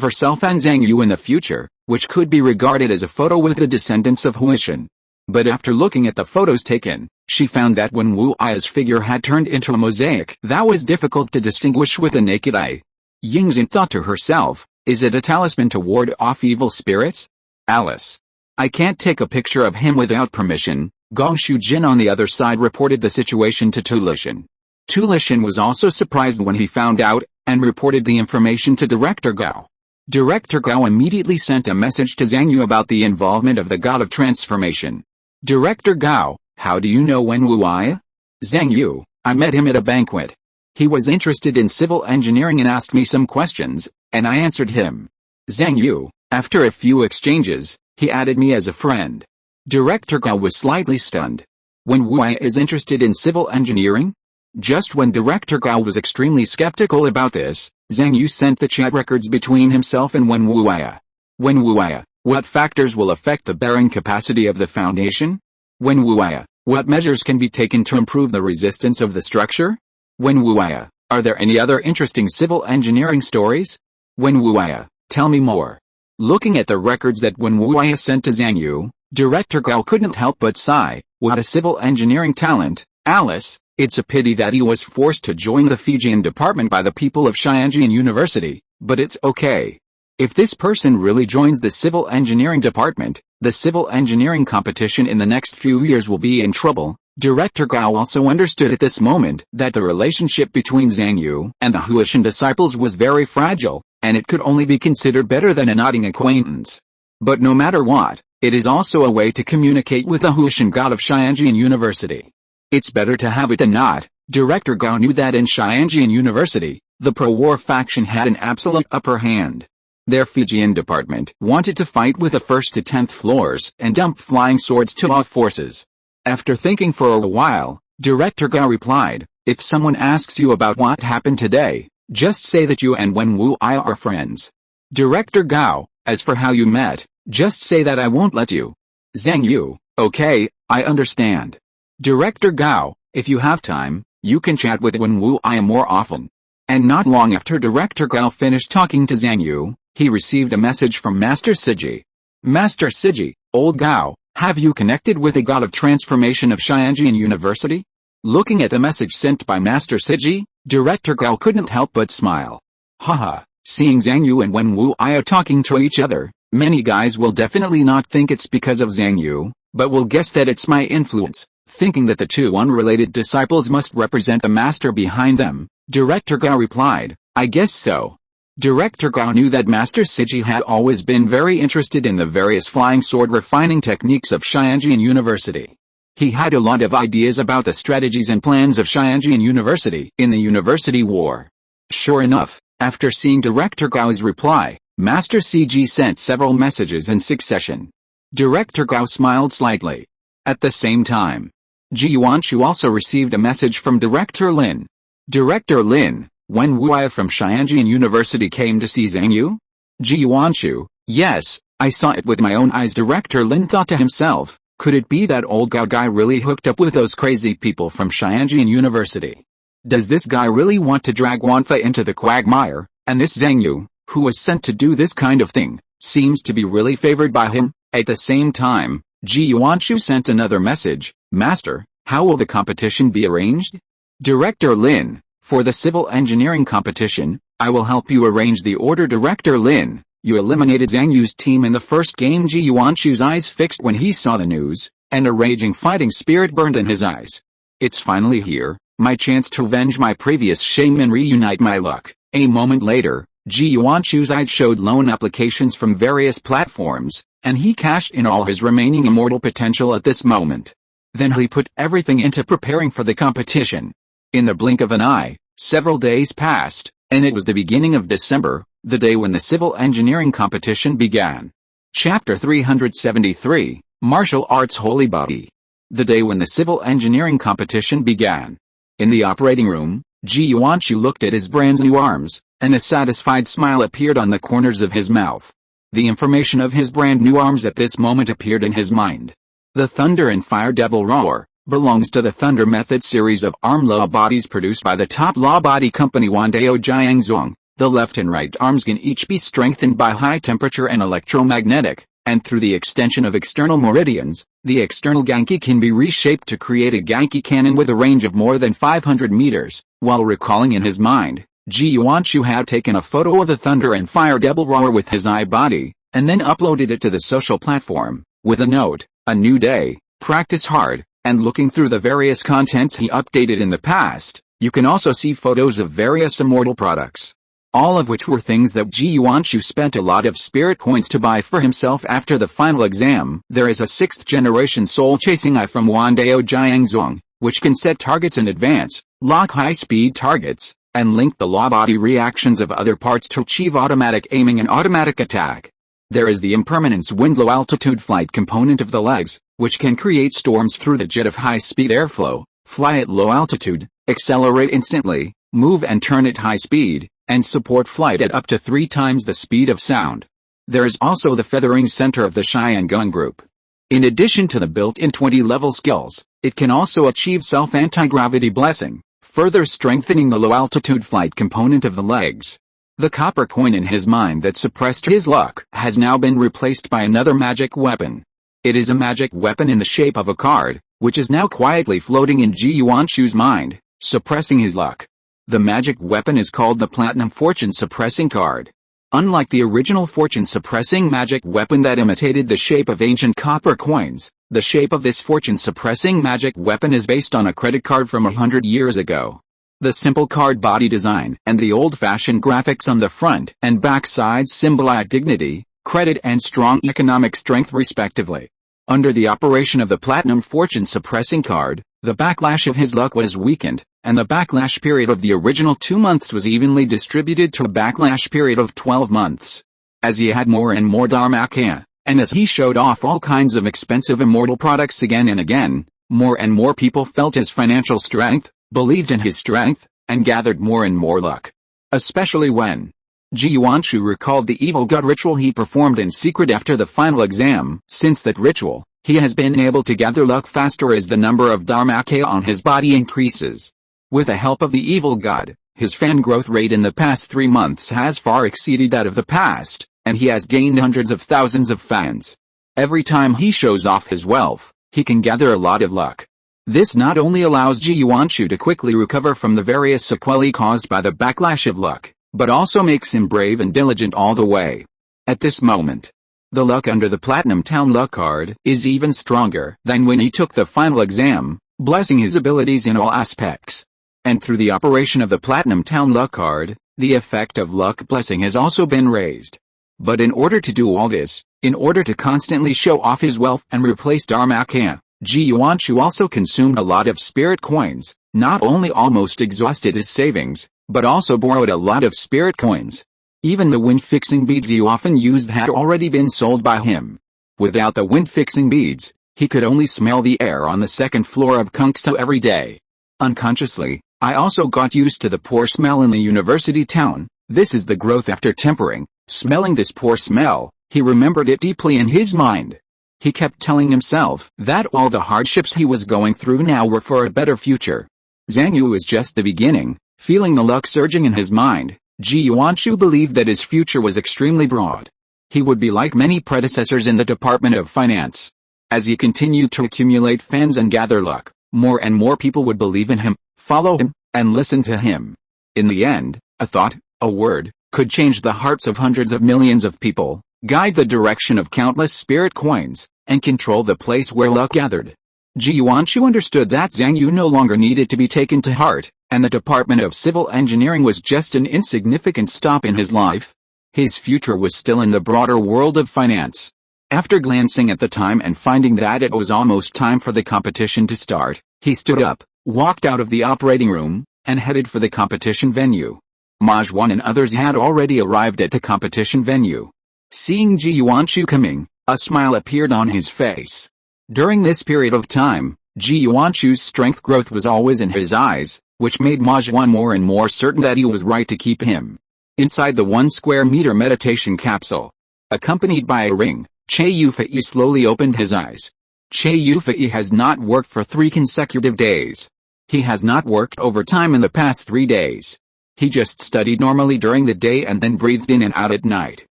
herself and Zhang Yu in the future, which could be regarded as a photo with the descendants of Huishan. But after looking at the photos taken, she found that when Wu Ai's figure had turned into a mosaic that was difficult to distinguish with the naked eye. Yingzhen thought to herself, is it a talisman to ward off evil spirits? Alice. I can't take a picture of him without permission. Gong Shujin on the other side reported the situation to Tulishan. Tulishan was also surprised when he found out, and reported the information to Director Gao. Director Gao immediately sent a message to Zhang Yu about the involvement of the God of Transformation. Director Gao, how do you know Wen Wuai? Zhang Yu, I met him at a banquet. He was interested in civil engineering and asked me some questions, and I answered him. Zhang Yu, after a few exchanges, he added me as a friend. Director Gao was slightly stunned. Wen Wuai is interested in civil engineering? Just when Director Gao was extremely skeptical about this, Zhang Yu sent the chat records between himself and Wen Wuai. Wen Wuai, What factors will affect the bearing capacity of the foundation? When Wuya, what measures can be taken to improve the resistance of the structure? When Wuya, are there any other interesting civil engineering stories? When Wuya, tell me more. Looking at the records that when Wuya sent to Zhang Yu, Director Gao couldn't help but sigh. What a civil engineering talent, Alice. It's a pity that he was forced to join the Fijian department by the people of Xianjian University, but it's okay. If this person really joins the civil engineering department, the civil engineering competition in the next few years will be in trouble. Director Gao also understood at this moment that the relationship between Zhang Yu and the Huishan disciples was very fragile, and it could only be considered better than a nodding acquaintance. But no matter what, it is also a way to communicate with the Huishan god of Xianjian University. It's better to have it than not. Director Gao knew that in Xianjian University, the pro-war faction had an absolute upper hand. Their Fijian department wanted to fight with the 1st to 10th floors and dump flying swords to all forces. After thinking for a while, Director Gao replied, if someone asks you about what happened today, just say that you and Wen Wu I are friends. Director Gao, as for how you met, just say that I won't let you. Zhang Yu, okay, I understand. Director Gao, if you have time, you can chat with Wen Wu I more often. And not long after Director Gao finished talking to Zhang Yu, he received a message from Master Siji. Master Siji, old Gao, have you connected with the god of transformation of Xianjian University? Looking at the message sent by Master Siji, Director Gao couldn't help but smile. Haha, seeing Zhang Yu and Wen Wu I are talking to each other, many guys will definitely not think it's because of Zhang Yu, but will guess that it's my influence, thinking that the two unrelated disciples must represent the master behind them. Director Gao replied, I guess so. Director Gao knew that Master Siji had always been very interested in the various flying sword refining techniques of Xianjian University. He had a lot of ideas about the strategies and plans of Xianjian University in the University War. Sure enough, after seeing Director Gao's reply, Master Siji sent several messages in succession. Director Gao smiled slightly. At the same time, Ji Yuanshu also received a message from Director Lin. Director Lin, when Wu I from Xianjian University came to see Zhang Yu? Ji Yuanshu, yes, I saw it with my own eyes. Director Lin thought to himself, could it be that old Gao guy really hooked up with those crazy people from Xianjian University? Does this guy really want to drag Wanfa into the quagmire, and this Zhang Yu, who was sent to do this kind of thing, seems to be really favored by him? At the same time, Ji Yuanshu sent another message, Master, how will the competition be arranged? Director Lin, for the civil engineering competition, I will help you arrange the order. Director Lin, you eliminated Zhang Yu's team in the first game. Ji Yuanshu's eyes fixed when he saw the news, and a raging fighting spirit burned in his eyes. It's finally here, my chance to avenge my previous shame and reunite my luck. A moment later, Ji Yuanshu's eyes showed loan applications from various platforms, and he cashed in all his remaining immortal potential at this moment. Then he put everything into preparing for the competition. In the blink of an eye, several days passed, and it was the beginning of December, the day when the civil engineering competition began. Chapter 373, Martial Arts Holy Body. The day when the civil engineering competition began. In the operating room, Ji Yuanshu looked at his brand new arms, and a satisfied smile appeared on the corners of his mouth. The information of his brand new arms at this moment appeared in his mind. The Thunder and Fire Devil Roar belongs to the Thunder Method series of arm law bodies produced by the top law body company Wandao Jiangzong. The left and right arms can each be strengthened by high temperature and electromagnetic, and through the extension of external meridians, the external Genki can be reshaped to create a Genki cannon with a range of more than 500 meters. While recalling in his mind, Ji Yuanshu had taken a photo of the Thunder and Fire Devil Roar with his eye body, and then uploaded it to the social platform, with a note, a new day, practice hard. And looking through the various contents he updated in the past, you can also see photos of various immortal products. All of which were things that Ji Yuanshu spent a lot of spirit coins to buy for himself after the final exam. There is a 6th generation soul-chasing eye from Wandao Jiangzong, which can set targets in advance, lock high-speed targets, and link the law body reactions of other parts to achieve automatic aiming and automatic attack. There is the impermanence wind low-altitude flight component of the legs, which can create storms through the jet of high-speed airflow, fly at low altitude, accelerate instantly, move and turn at high speed, and support flight at up to 3 times the speed of sound. There is also the feathering center of the Gun group. In addition to the built-in 20-level skills, it can also achieve self-anti-gravity blessing, further strengthening the low-altitude flight component of the legs. The copper coin in his mind that suppressed his luck has now been replaced by another magic weapon. It is a magic weapon in the shape of a card, which is now quietly floating in Ji Yuanchu's mind, suppressing his luck. The magic weapon is called the Platinum Fortune Suppressing Card. Unlike the original fortune-suppressing magic weapon that imitated the shape of ancient copper coins, the shape of this fortune-suppressing magic weapon is based on a credit card from 100 years ago. The simple card body design and the old-fashioned graphics on the front and back sides symbolize dignity, credit and strong economic strength respectively. Under the operation of the Platinum Fortune Suppressing Card, the backlash of his luck was weakened, and the backlash period of the original 2 months was evenly distributed to a backlash period of 12 months. As he had more and more Dharmakaya, and as he showed off all kinds of expensive immortal products again and again, more and more people felt his financial strength, believed in his strength, and gathered more and more luck. Especially when Ji Yuanchu recalled the evil gut ritual he performed in secret after the final exam. Since that ritual, he has been able to gather luck faster as the number of Dharmakaya on his body increases. With the help of the evil god, his fan growth rate in the past 3 months has far exceeded that of the past, and he has gained hundreds of thousands of fans. Every time he shows off his wealth, he can gather a lot of luck. This not only allows Ji Yuanchu to quickly recover from the various sequelae caused by the backlash of luck, but also makes him brave and diligent all the way. At this moment, the luck under the Platinum Town Luck card is even stronger than when he took the final exam, blessing his abilities in all aspects. And through the operation of the Platinum Town Luck card, the effect of luck blessing has also been raised. But in order to do all this, in order to constantly show off his wealth and replace Dharmakaya, Ji Yuanchu also consumed a lot of spirit coins, not only almost exhausted his savings, but also borrowed a lot of spirit coins. Even the wind-fixing beads he often used had already been sold by him. Without the wind-fixing beads, he could only smell the air on the second floor of Kungso every day. Unconsciously, I also got used to the poor smell in the university town. This is the growth after tempering. Smelling this poor smell, he remembered it deeply in his mind. He kept telling himself that all the hardships he was going through now were for a better future. Zhang Yu was just the beginning. Feeling the luck surging in his mind, Ji Yuanchu believed that his future was extremely broad. He would be like many predecessors in the Department of Finance. As he continued to accumulate fans and gather luck, more and more people would believe in him, follow him, and listen to him. In the end, a thought, a word, could change the hearts of hundreds of millions of people, guide the direction of countless spirit coins, and control the place where luck gathered. Ji Yuanchu understood that Zhang Yu no longer needed to be taken to heart, and the Department of Civil Engineering was just an insignificant stop in his life. His future was still in the broader world of finance. After glancing at the time and finding that it was almost time for the competition to start, he stood up, walked out of the operating room, and headed for the competition venue. Majwan and others had already arrived at the competition venue. Seeing Ji Yuanchu coming, a smile appeared on his face. During this period of time, Ji Yuanchu's strength growth was always in his eyes, which made Majwan more and more certain that he was right to keep him. Inside the 1 square meter meditation capsule, accompanied by a ring, Che Yufei slowly opened his eyes. Che Yufei has not worked for 3 consecutive days. He has not worked overtime in the past 3 days. He just studied normally during the day and then breathed in and out at night.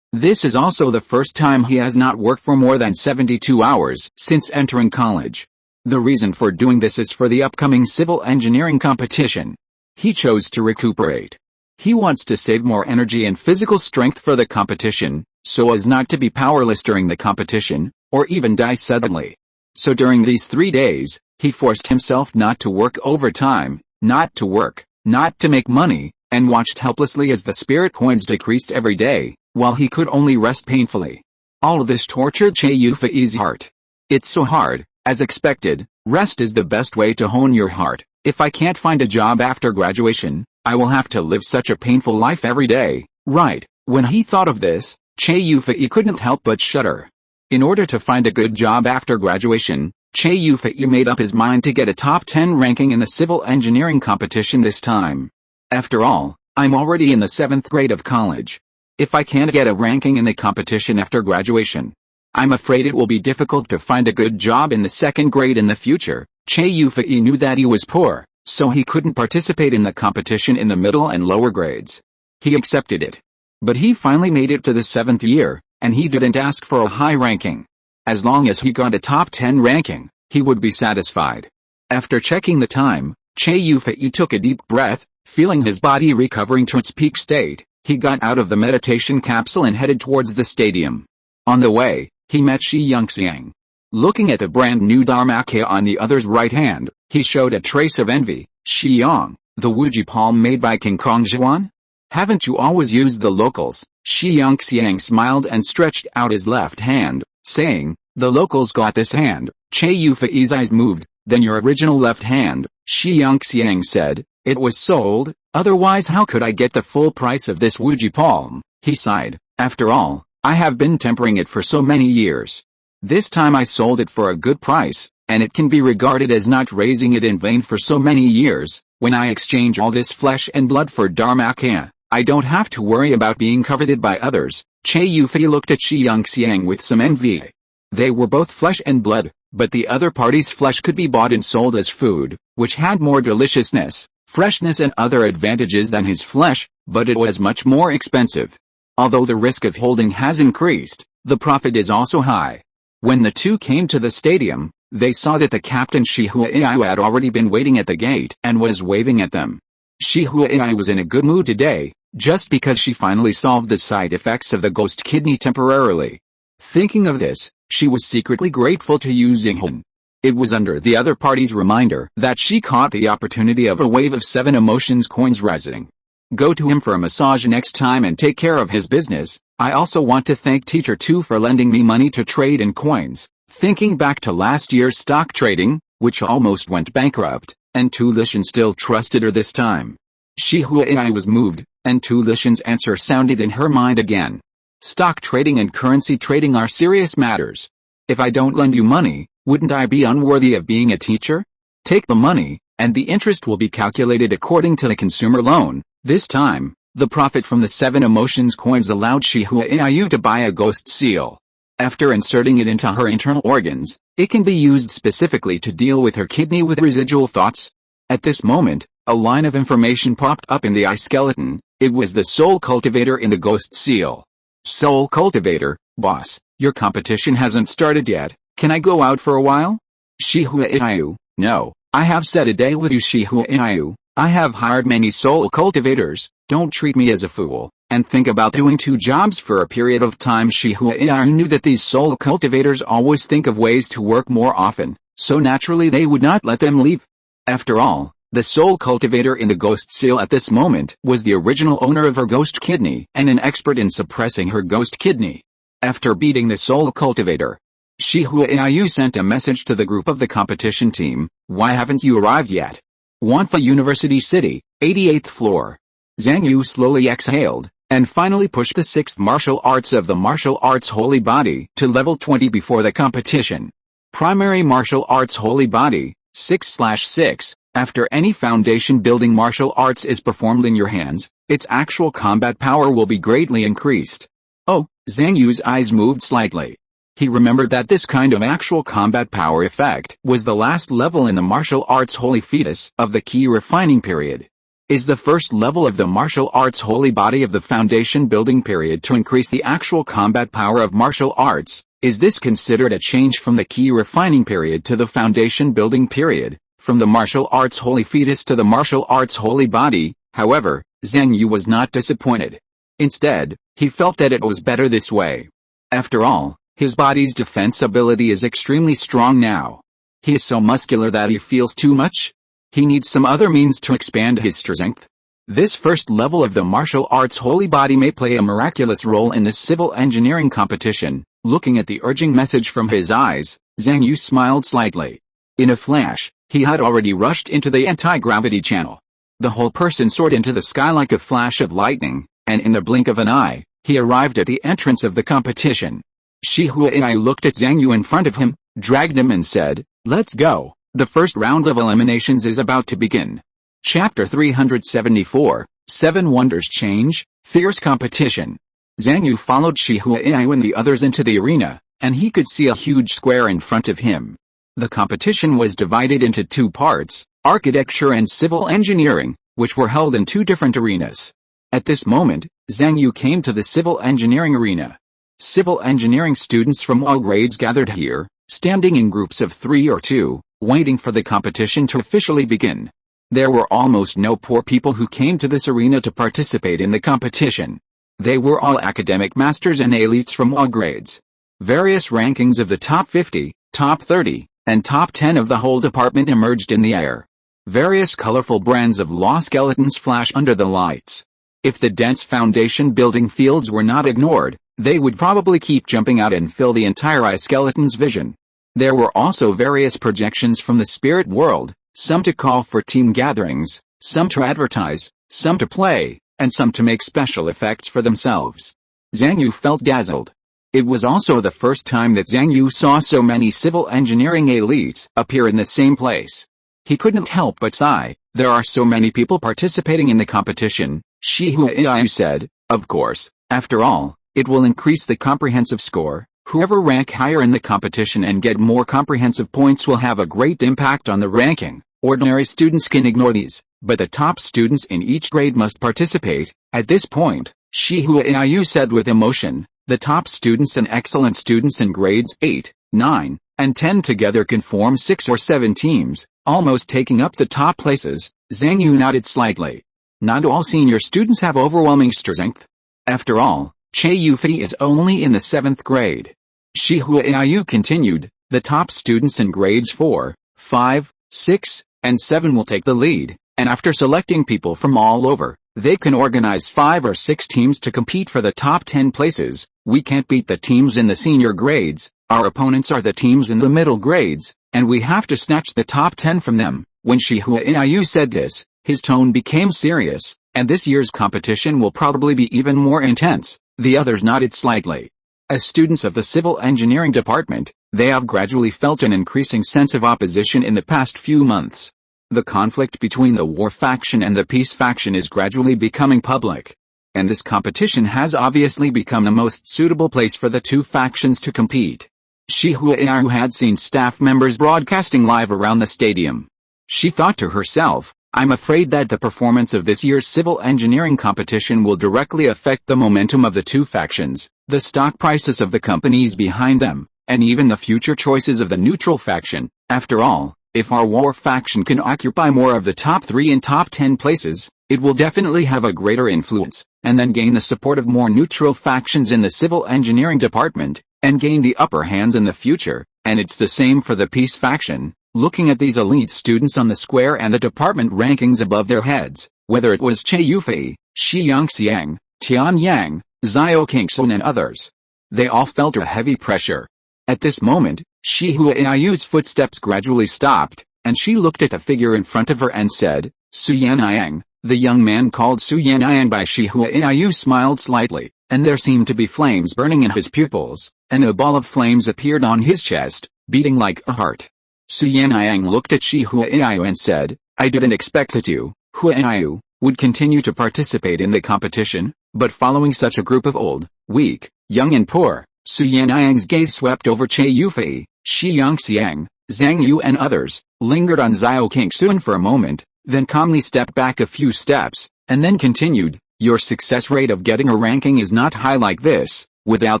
This is also the first time he has not worked for more than 72 hours since entering college. The reason for doing this is for the upcoming civil engineering competition. He chose to recuperate. He wants to save more energy and physical strength for the competition, so as not to be powerless during the competition, or even die suddenly. So during these 3 days, he forced himself not to work overtime, not to work, not to make money, and watched helplessly as the spirit coins decreased every day, while he could only rest painfully. All of this tortured Che Yufei's heart. It's so hard. As expected, rest is the best way to hone your heart. If I can't find a job after graduation, I will have to live such a painful life every day, right? When he thought of this, Che Yufei couldn't help but shudder. In order to find a good job after graduation, Che Yufei made up his mind to get a top 10 ranking in the civil engineering competition this time. After all, I'm already in the 7th grade of college. If I can't get a ranking in the competition after graduation, I'm afraid it will be difficult to find a good job in the second grade in the future. Che Yufei knew that he was poor, so he couldn't participate in the competition in the middle and lower grades. He accepted it. But he finally made it to the 7th year, and he didn't ask for a high ranking. As long as he got a top 10 ranking, he would be satisfied. After checking the time, Che Yufei took a deep breath, feeling his body recovering to its peak state. He got out of the meditation capsule and headed towards the stadium. On the way, he met Shi Yongxiang. Looking at the brand new Dharmakaya on the other's right hand, he showed a trace of envy. Shi Yang, the Wuji palm made by King Kongzhuan? Haven't you always used the locals? Shi Yongxiang smiled and stretched out his left hand, saying, the locals got this hand. Che Yufei's eyes moved. Then your original left hand, Shi Yongxiang said, it was sold, otherwise how could I get the full price of this Wuji palm? He sighed. After all, I have been tempering it for so many years. This time I sold it for a good price, and it can be regarded as not raising it in vain for so many years. When I exchange all this flesh and blood for Dharmakaya, I don't have to worry about being coveted by others. Che Yufei looked at Shi Yongxiang with some envy. They were both flesh and blood, but the other party's flesh could be bought and sold as food, which had more deliciousness, freshness and other advantages than his flesh, but it was much more expensive. Although the risk of holding has increased, the profit is also high. When the two came to the stadium, they saw that the captain Shi Huaiyu had already been waiting at the gate and was waving at them. Shi Huaiyu was in a good mood today, just because she finally solved the side effects of the ghost kidney temporarily. Thinking of this, she was secretly grateful to Yu Xinghan. It was under the other party's reminder that she caught the opportunity of a wave of 7 emotions coins rising. Go to him for a massage next time and take care of his business. I also want to thank Teacher 2 for lending me money to trade in coins. Thinking back to last year's stock trading, which almost went bankrupt, and Tu Lishan still trusted her this time. Shi Huaiyu was moved, and Tu Lishan's answer sounded in her mind again. Stock trading and currency trading are serious matters. If I don't lend you money, wouldn't I be unworthy of being a teacher? Take the money, and the interest will be calculated according to the consumer loan. This time, the profit from the 7 emotions coins allowed Shi Huaiyu to buy a ghost seal. After inserting it into her internal organs, it can be used specifically to deal with her kidney with residual thoughts. At this moment, a line of information popped up in the eye skeleton. It was the soul cultivator in the ghost seal. Soul cultivator, boss, your competition hasn't started yet. Can I go out for a while? Shi Huaiyu, no, I have set a day with you Shi Huaiyu. I have hired many soul cultivators. Don't treat me as a fool, and think about doing 2 jobs for a period of time. Shi Huaiyu knew that these soul cultivators always think of ways to work more often, so naturally they would not let them leave. After all, the soul cultivator in the ghost seal at this moment was the original owner of her ghost kidney and an expert in suppressing her ghost kidney. After beating the soul cultivator, Shi Huaiyu sent a message to the group of the competition team. Why haven't you arrived yet? Wanfa University City, 88th floor. Zhang Yu slowly exhaled, and finally pushed the 6th martial arts of the martial arts holy body to level 20 before the competition. Primary martial arts holy body, 6/6. After any foundation building martial arts is performed in your hands, its actual combat power will be greatly increased. Oh, Zhang Yu's eyes moved slightly. He remembered that this kind of actual combat power effect was the last level in the martial arts holy fetus of the key refining period. Is the first level of the martial arts holy body of the foundation building period to increase the actual combat power of martial arts? Is this considered a change from the key refining period to the foundation building period, from the martial arts holy fetus to the martial arts holy body? However, Zhang Yu was not disappointed. Instead, he felt that it was better this way. After all, his body's defense ability is extremely strong now. He is so muscular that he feels too much. He needs some other means to expand his strength. This first level of the martial arts holy body may play a miraculous role in the civil engineering competition. Looking at the urging message from his eyes, Zhang Yu smiled slightly. In a flash, he had already rushed into the anti-gravity channel. The whole person soared into the sky like a flash of lightning, and in the blink of an eye, he arrived at the entrance of the competition. Shi Huaiyu looked at Zhang Yu in front of him, dragged him and said, "Let's go. The first round of eliminations is about to begin." Chapter 374, 7 Wonders Change, Fierce Competition. Zhang Yu followed Shi Huaiyu and the others into the arena, and he could see a huge square in front of him. The competition was divided into two parts, architecture and civil engineering, which were held in two different arenas. At this moment, Zhang Yu came to the civil engineering arena. Civil engineering students from all grades gathered here, standing in groups of 3 or 2, waiting for the competition to officially begin. There were almost no poor people who came to this arena to participate in the competition. They were all academic masters and elites from all grades. Various rankings of the top 50, top 30, and top 10 of the whole department emerged in the air. Various colorful brands of law skeletons flash under the lights. If the dense foundation building fields were not ignored, they would probably keep jumping out and fill the entire eye skeleton's vision. There were also various projections from the spirit world, some to call for team gatherings, some to advertise, some to play, and some to make special effects for themselves. Zhang Yu felt dazzled. It was also the first time that Zhang Yu saw so many civil engineering elites appear in the same place. He couldn't help but sigh. There are so many people participating in the competition, Shi Huaiyu said. Of course, after all, it will increase the comprehensive score. Whoever rank higher in the competition and get more comprehensive points will have a great impact on the ranking. Ordinary students can ignore these, but the top students in each grade must participate. At this point, Shi Huaiyu said with emotion, the top students and excellent students in grades 8, 9, and 10 together can form 6 or 7 teams, almost taking up the top places. Zhang Yu nodded slightly. Not all senior students have overwhelming strength. After all, Che Yufei is only in the 7th grade. Shi Huaiyu continued, the top students in grades 4, 5, 6, and 7 will take the lead, and after selecting people from all over, they can organize 5 or 6 teams to compete for the top 10 places. We can't beat the teams in the senior grades, our opponents are the teams in the middle grades, and we have to snatch the top 10 from them. When Shi Huaiyu said this, his tone became serious, and this year's competition will probably be even more intense. The others nodded slightly. As students of the civil engineering department, they have gradually felt an increasing sense of opposition in the past few months. The conflict between the war faction and the peace faction is gradually becoming public. And this competition has obviously become the most suitable place for the two factions to compete. Shi Huaiyu had seen staff members broadcasting live around the stadium. She thought to herself, I'm afraid that the performance of this year's civil engineering competition will directly affect the momentum of the two factions, the stock prices of the companies behind them, and even the future choices of the neutral faction. After all, if our war faction can occupy more of the top 3 and top 10 places, it will definitely have a greater influence, and then gain the support of more neutral factions in the civil engineering department, and gain the upper hands in the future. And it's the same for the peace faction. Looking at these elite students on the square and the department rankings above their heads, whether it was Che Yufei, Shi Yangxiang, Tian Yang, Zhao Qingsun and others, they all felt a heavy pressure. At this moment, Shi Huaiyu's footsteps gradually stopped, and she looked at the figure in front of her and said, Su Yanniang. The young man called Su Yanniang by Shi Huaiyu smiled slightly, and there seemed to be flames burning in his pupils, and a ball of flames appeared on his chest, beating like a heart. Su Yanniang looked at Shi Huaiyu and said, I didn't expect that you, Huaiyu, would continue to participate in the competition, but following such a group of old, weak, young and poor, Su Yanniang's gaze swept over Che Yufei, Shi Yangxiang, Zhang Yu and others, lingered on Zhao Qingsun for a moment, then calmly stepped back a few steps, and then continued, your success rate of getting a ranking is not high like this. Without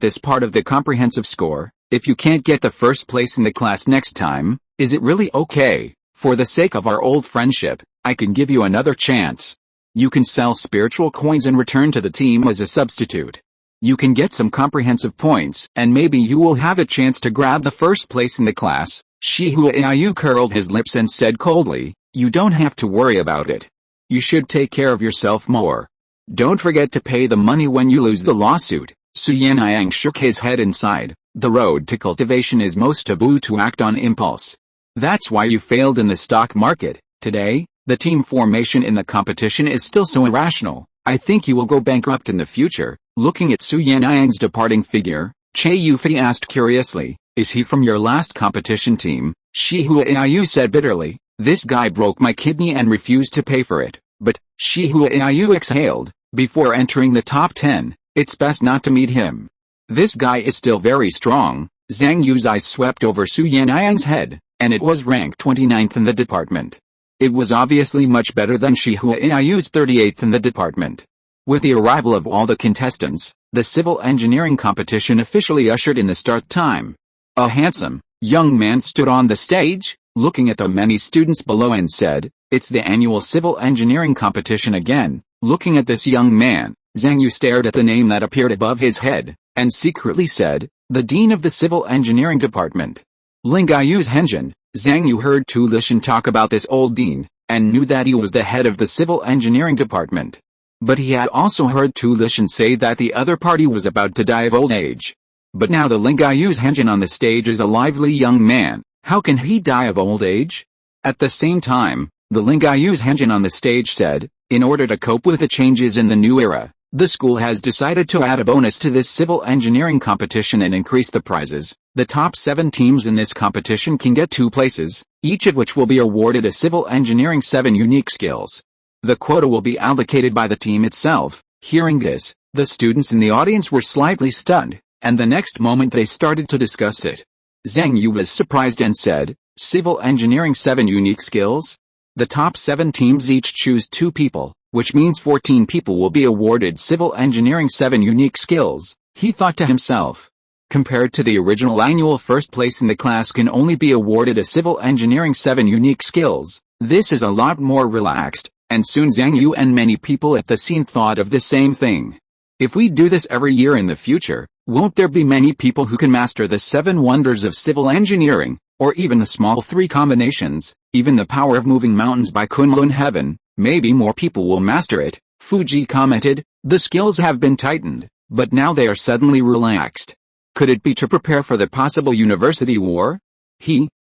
this part of the comprehensive score, if you can't get the first place in the class next time, is it really okay? For the sake of our old friendship, I can give you another chance. You can sell spiritual coins and return to the team as a substitute. You can get some comprehensive points, and maybe you will have a chance to grab the first place in the class. Shi Huaiyu curled his lips and said coldly, you don't have to worry about it. You should take care of yourself more. Don't forget to pay the money when you lose the lawsuit. Su Yanniang shook his head and sighed. The road to cultivation is most taboo to act on impulse. That's why you failed in the stock market. Today, the team formation in the competition is still so irrational. I think you will go bankrupt in the future. Looking at Su Yanniang's departing figure, Che Yufei asked curiously, is he from your last competition team? Shi Huaiyu said bitterly, this guy broke my kidney and refused to pay for it. But, Shi Huaiyu exhaled, before entering the top 10, It's best not to meet him. This guy is still very strong. Zhang Yu's eyes swept over Su Yan'an's head, and it was ranked 29th in the department. It was obviously much better than Shi Huaiyu's 38th in the department. With the arrival of all the contestants, the civil engineering competition officially ushered in the start time. A handsome, young man stood on the stage, looking at the many students below and said, "It's the annual civil engineering competition again." Looking at this young man, Zhang Yu stared at the name that appeared above his head, and secretly said, "The dean of the civil engineering department." Bai Zhenzhen. Zhang Yu heard Tu Lishan talk about this old dean, and knew that he was the head of the civil engineering department. But he had also heard Tu Lishan say that the other party was about to die of old age. But now the Bai Zhenzhen on the stage is a lively young man. How can he die of old age? At the same time, the Bai Zhenzhen on the stage said, in order to cope with the changes in the new era, the school has decided to add a bonus to this civil engineering competition and increase the prizes. The top 7 teams in this competition can get 2 places, each of which will be awarded a civil engineering 7 unique skills. The quota will be allocated by the team itself. Hearing this, the students in the audience were slightly stunned, and the next moment they started to discuss it. Zhang Yu was surprised and said, "Civil engineering 7 unique skills? The top 7 teams each choose 2 people, which means 14 people will be awarded civil engineering 7 unique skills," he thought to himself. Compared to the original annual first place in the class can only be awarded a civil engineering 7 unique skills, this is a lot more relaxed, and soon Zhang Yu and many people at the scene thought of the same thing. If we do this every year in the future, won't there be many people who can master the 7 wonders of civil engineering, or even the small 3 combinations, even the power of moving mountains by Kunlun heaven? Maybe more people will master it. Fuji commented, "The skills have been tightened, but now they are suddenly relaxed. Could it be to prepare for the possible university war?"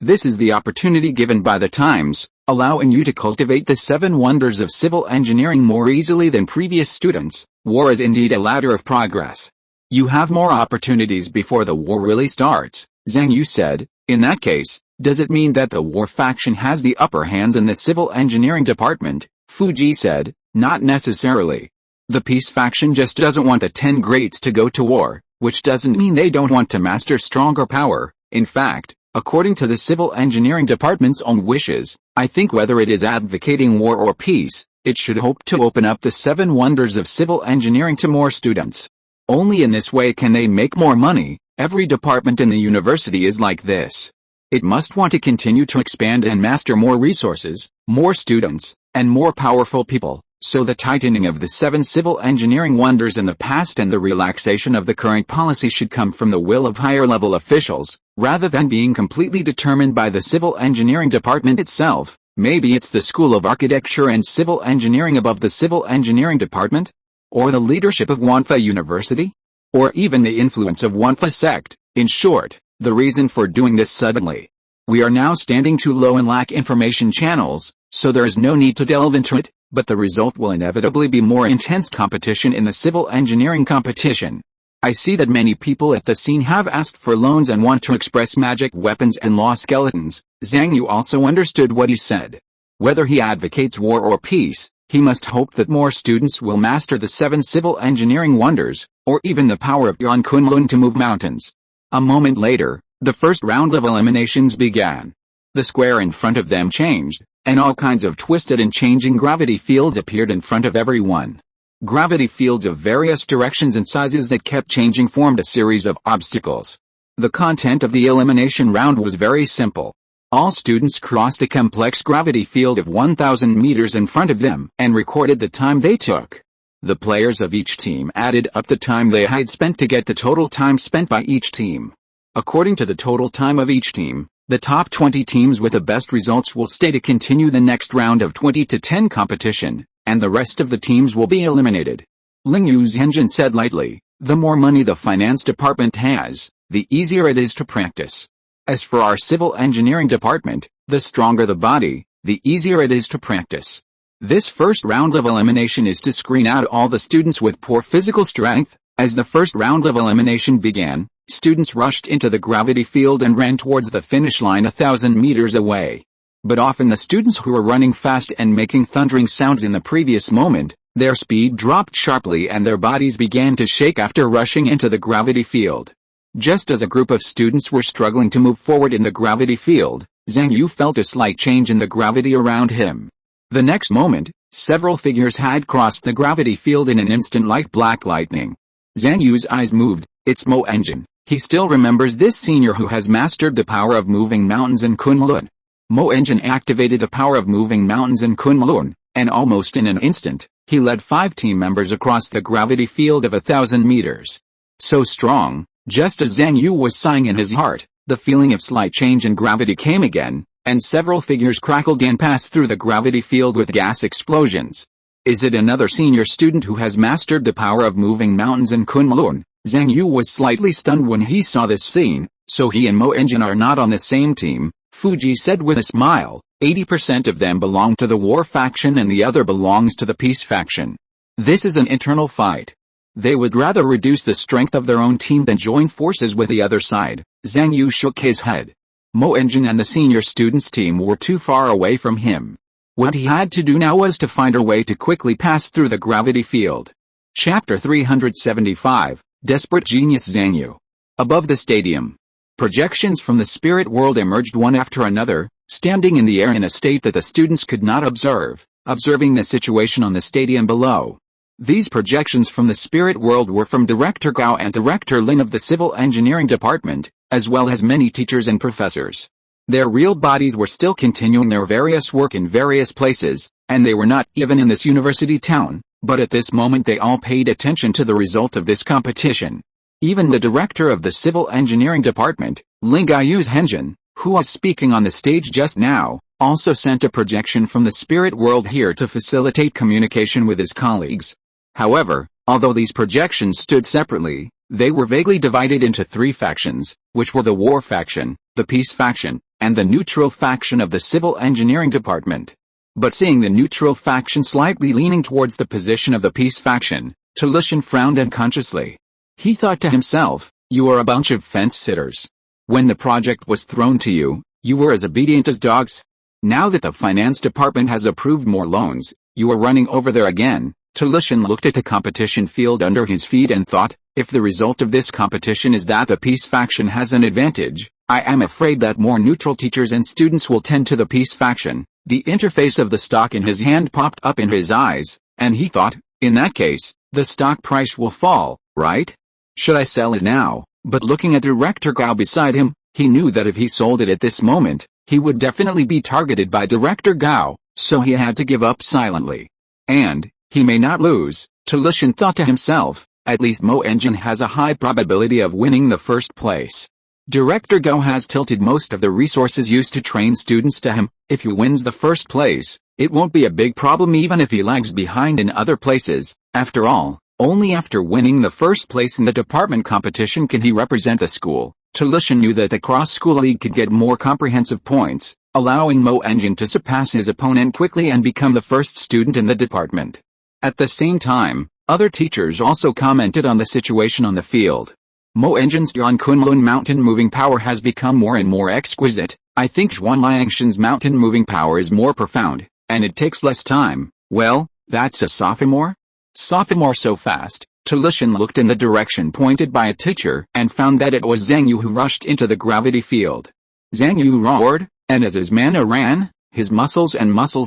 This is the opportunity given by the times, allowing you to cultivate the 7 wonders of civil engineering more easily than previous students. War is indeed a ladder of progress. You have more opportunities before the war really starts, Zhang Yu said. In that case, does it mean that the war faction has the upper hands in the civil engineering department? Fuji said, not necessarily. The peace faction just doesn't want the 10 greats to go to war, which doesn't mean they don't want to master stronger power. In fact, according to the civil engineering department's own wishes, I think whether it is advocating war or peace, it should hope to open up the 7 wonders of civil engineering to more students. Only in this way can they make more money. Every department in the university is like this. It must want to continue to expand and master more resources, more students, and more powerful people. So the tightening of the 7 civil engineering wonders in the past and the relaxation of the current policy should come from the will of higher-level officials, rather than being completely determined by the civil engineering department itself. Maybe it's the School of Architecture and Civil Engineering above the civil engineering department? Or the leadership of Wanfa University? Or even the influence of Wanfa sect. In short, the reason for doing this suddenly. We are now standing too low and lack information channels, so there is no need to delve into it. But the result will inevitably be more intense competition in the civil engineering competition. I see that many people at the scene have asked for loans and want to express magic weapons and law skeletons. Zhang Yu also understood what he said. Whether he advocates war or peace, he must hope that more students will master the 7 civil engineering wonders, or even the power of Yuan Kunlun to move mountains. A moment later, the first round of eliminations began. The square in front of them changed, and all kinds of twisted and changing gravity fields appeared in front of everyone. Gravity fields of various directions and sizes that kept changing formed a series of obstacles. The content of the elimination round was very simple. All students crossed a complex gravity field of 1,000 meters in front of them and recorded the time they took. The players of each team added up the time they had spent to get the total time spent by each team. According to the total time of each team, the top 20 teams with the best results will stay to continue the next round of 20 to 10 competition, and the rest of the teams will be eliminated. Bai Zhenzhen said lightly, the more money the finance department has, the easier it is to practice. As for our civil engineering department, the stronger the body, the easier it is to practice. This first round of elimination is to screen out all the students with poor physical strength. As the first round of elimination began, students rushed into the gravity field and ran towards the finish line 1,000 meters away. But often the students who were running fast and making thundering sounds in the previous moment, Their speed dropped sharply and their bodies began to shake after rushing into the gravity field. Just as a group of students were struggling to move forward in the gravity field, Zhang Yu felt a slight change in the gravity around him. The next moment, several figures had crossed the gravity field in an instant like black lightning. Zhang Yu's eyes moved. It's Mo Zhenzhen. He still remembers this senior who has mastered the power of moving mountains in Kunlun. Mo Zhenzhen activated the power of moving mountains in Kunlun, and almost in an instant, he led 5 team members across the gravity field of 1,000 meters. So strong, just as Zhang Yu was sighing in his heart, the feeling of slight change in gravity came again, and several figures crackled and passed through the gravity field with gas explosions. Is it another senior student who has mastered the power of moving mountains in Kunlun? Zhang Yu was slightly stunned when he saw this scene. So he and Mo Zhenzhen are not on the same team, Fuji said with a smile. 80% of them belong to the war faction and the other belongs to the peace faction. This is an internal fight. They would rather reduce the strength of their own team than join forces with the other side. Zhang Yu shook his head. Mo Zhenzhen and the senior students team were too far away from him. What he had to do now was to find a way to quickly pass through the gravity field. Chapter 375, Desperate Genius Zhang Yu. Above the stadium. Projections from the spirit world emerged one after another, standing in the air in a state that the students could not observe, observing the situation on the stadium below. These projections from the spirit world were from Director Gao and Director Lin of the Civil Engineering Department, as well as many teachers and professors. Their real bodies were still continuing their various work in various places, and they were not even in this university town, but at this moment they all paid attention to the result of this competition. Even the director of the Civil Engineering Department, Bai Zhenzhen, who was speaking on the stage just now, also sent a projection from the spirit world here to facilitate communication with his colleagues. However, although these projections stood separately, they were vaguely divided into 3 factions, which were the war faction, the peace faction, and the neutral faction of the Civil Engineering Department. But seeing the neutral faction slightly leaning towards the position of the peace faction, Talishan frowned unconsciously. He thought to himself, you are a bunch of fence-sitters. When the project was thrown to you, you were as obedient as dogs. Now that the finance department has approved more loans, you are running over there again. Talishan looked at the competition field under his feet and thought, if the result of this competition is that the peace faction has an advantage, I am afraid that more neutral teachers and students will tend to the peace faction. The interface of the stock in his hand popped up in his eyes, and he thought, in that case, the stock price will fall, right? Should I sell it now? But looking at Director Gao beside him, he knew that if he sold it at this moment, he would definitely be targeted by Director Gao, so he had to give up silently. And, he may not lose, Talishan thought to himself, at least Mo Zhenzhen has a high probability of winning the first place. Director Gao has tilted most of the resources used to train students to him. If he wins the first place, it won't be a big problem even if he lags behind in other places. After all, only after winning the first place in the department competition can he represent the school. Talishan knew that the cross-school league could get more comprehensive points, allowing Mo Zhenzhen to surpass his opponent quickly and become the first student in the department. At the same time, other teachers also commented on the situation on the field. Mo Zhenzhen's Yuan Kunlun mountain moving power has become more and more exquisite. I think Zhuan Liangshan's mountain moving power is more profound, and it takes less time. Well, that's a sophomore? Sophomore so fast. Talishan looked in the direction pointed by a teacher and found that it was Zhang Yu who rushed into the gravity field. Zhang Yu roared, and as his mana ran, his muscles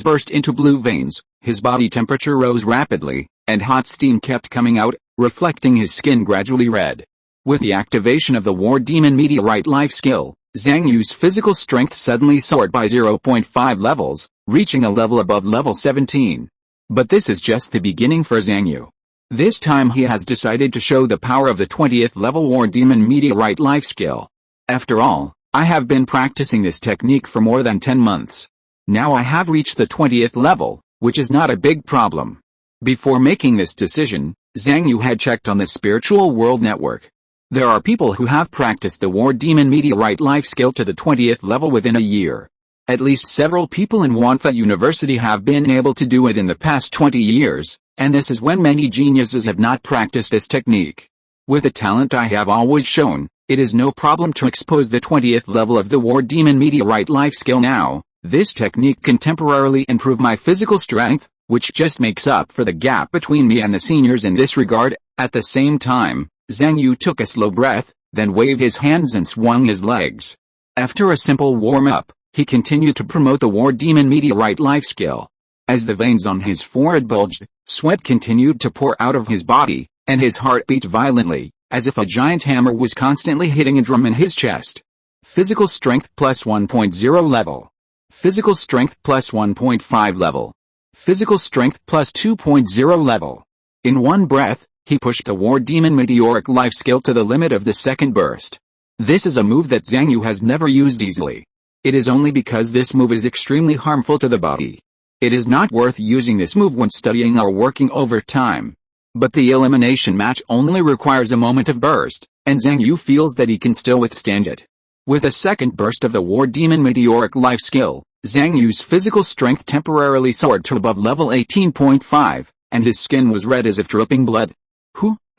burst into blue veins, his body temperature rose rapidly, and hot steam kept coming out, reflecting his skin gradually red. With the activation of the War Demon Meteorite life skill, Zhang Yu's physical strength suddenly soared by 0.5 levels, reaching a level above level 17. But this is just the beginning for Zhang Yu. This time he has decided to show the power of the 20th level War Demon Meteorite life skill. After all, I have been practicing this technique for more than 10 months. Now I have reached the 20th level, which is not a big problem. Before making this decision, Zhang Yu had checked on the spiritual world network. There are people who have practiced the War Demon Meteorite life skill to the 20th level within a year. At least several people in Wanfa University have been able to do it in the past 20 years, and this is when many geniuses have not practiced this technique. With the talent I have always shown, it is no problem to expose the 20th level of the War Demon Meteorite life skill now. This technique can temporarily improve my physical strength, which just makes up for the gap between me and the seniors in this regard. At the same time, Zhang Yu took a slow breath, then waved his hands and swung his legs. After a simple warm-up, he continued to promote the War Demon Meteorite life skill. As the veins on his forehead bulged, sweat continued to pour out of his body, and his heart beat violently, as if a giant hammer was constantly hitting a drum in his chest. Physical strength plus 1.0 level. Physical strength plus 1.5 level. Physical strength plus 2.0 level. In one breath, he pushed the War Demon Meteoric life skill to the limit of the second burst. This is a move that Zhang Yu has never used easily. It is only because this move is extremely harmful to the body. It is not worth using this move when studying or working overtime. But the elimination match only requires a moment of burst, and Zhang Yu feels that he can still withstand it. With a second burst of the War Demon Meteoric life skill, Zhang Yu's physical strength temporarily soared to above level 18.5, and his skin was red as if dripping blood.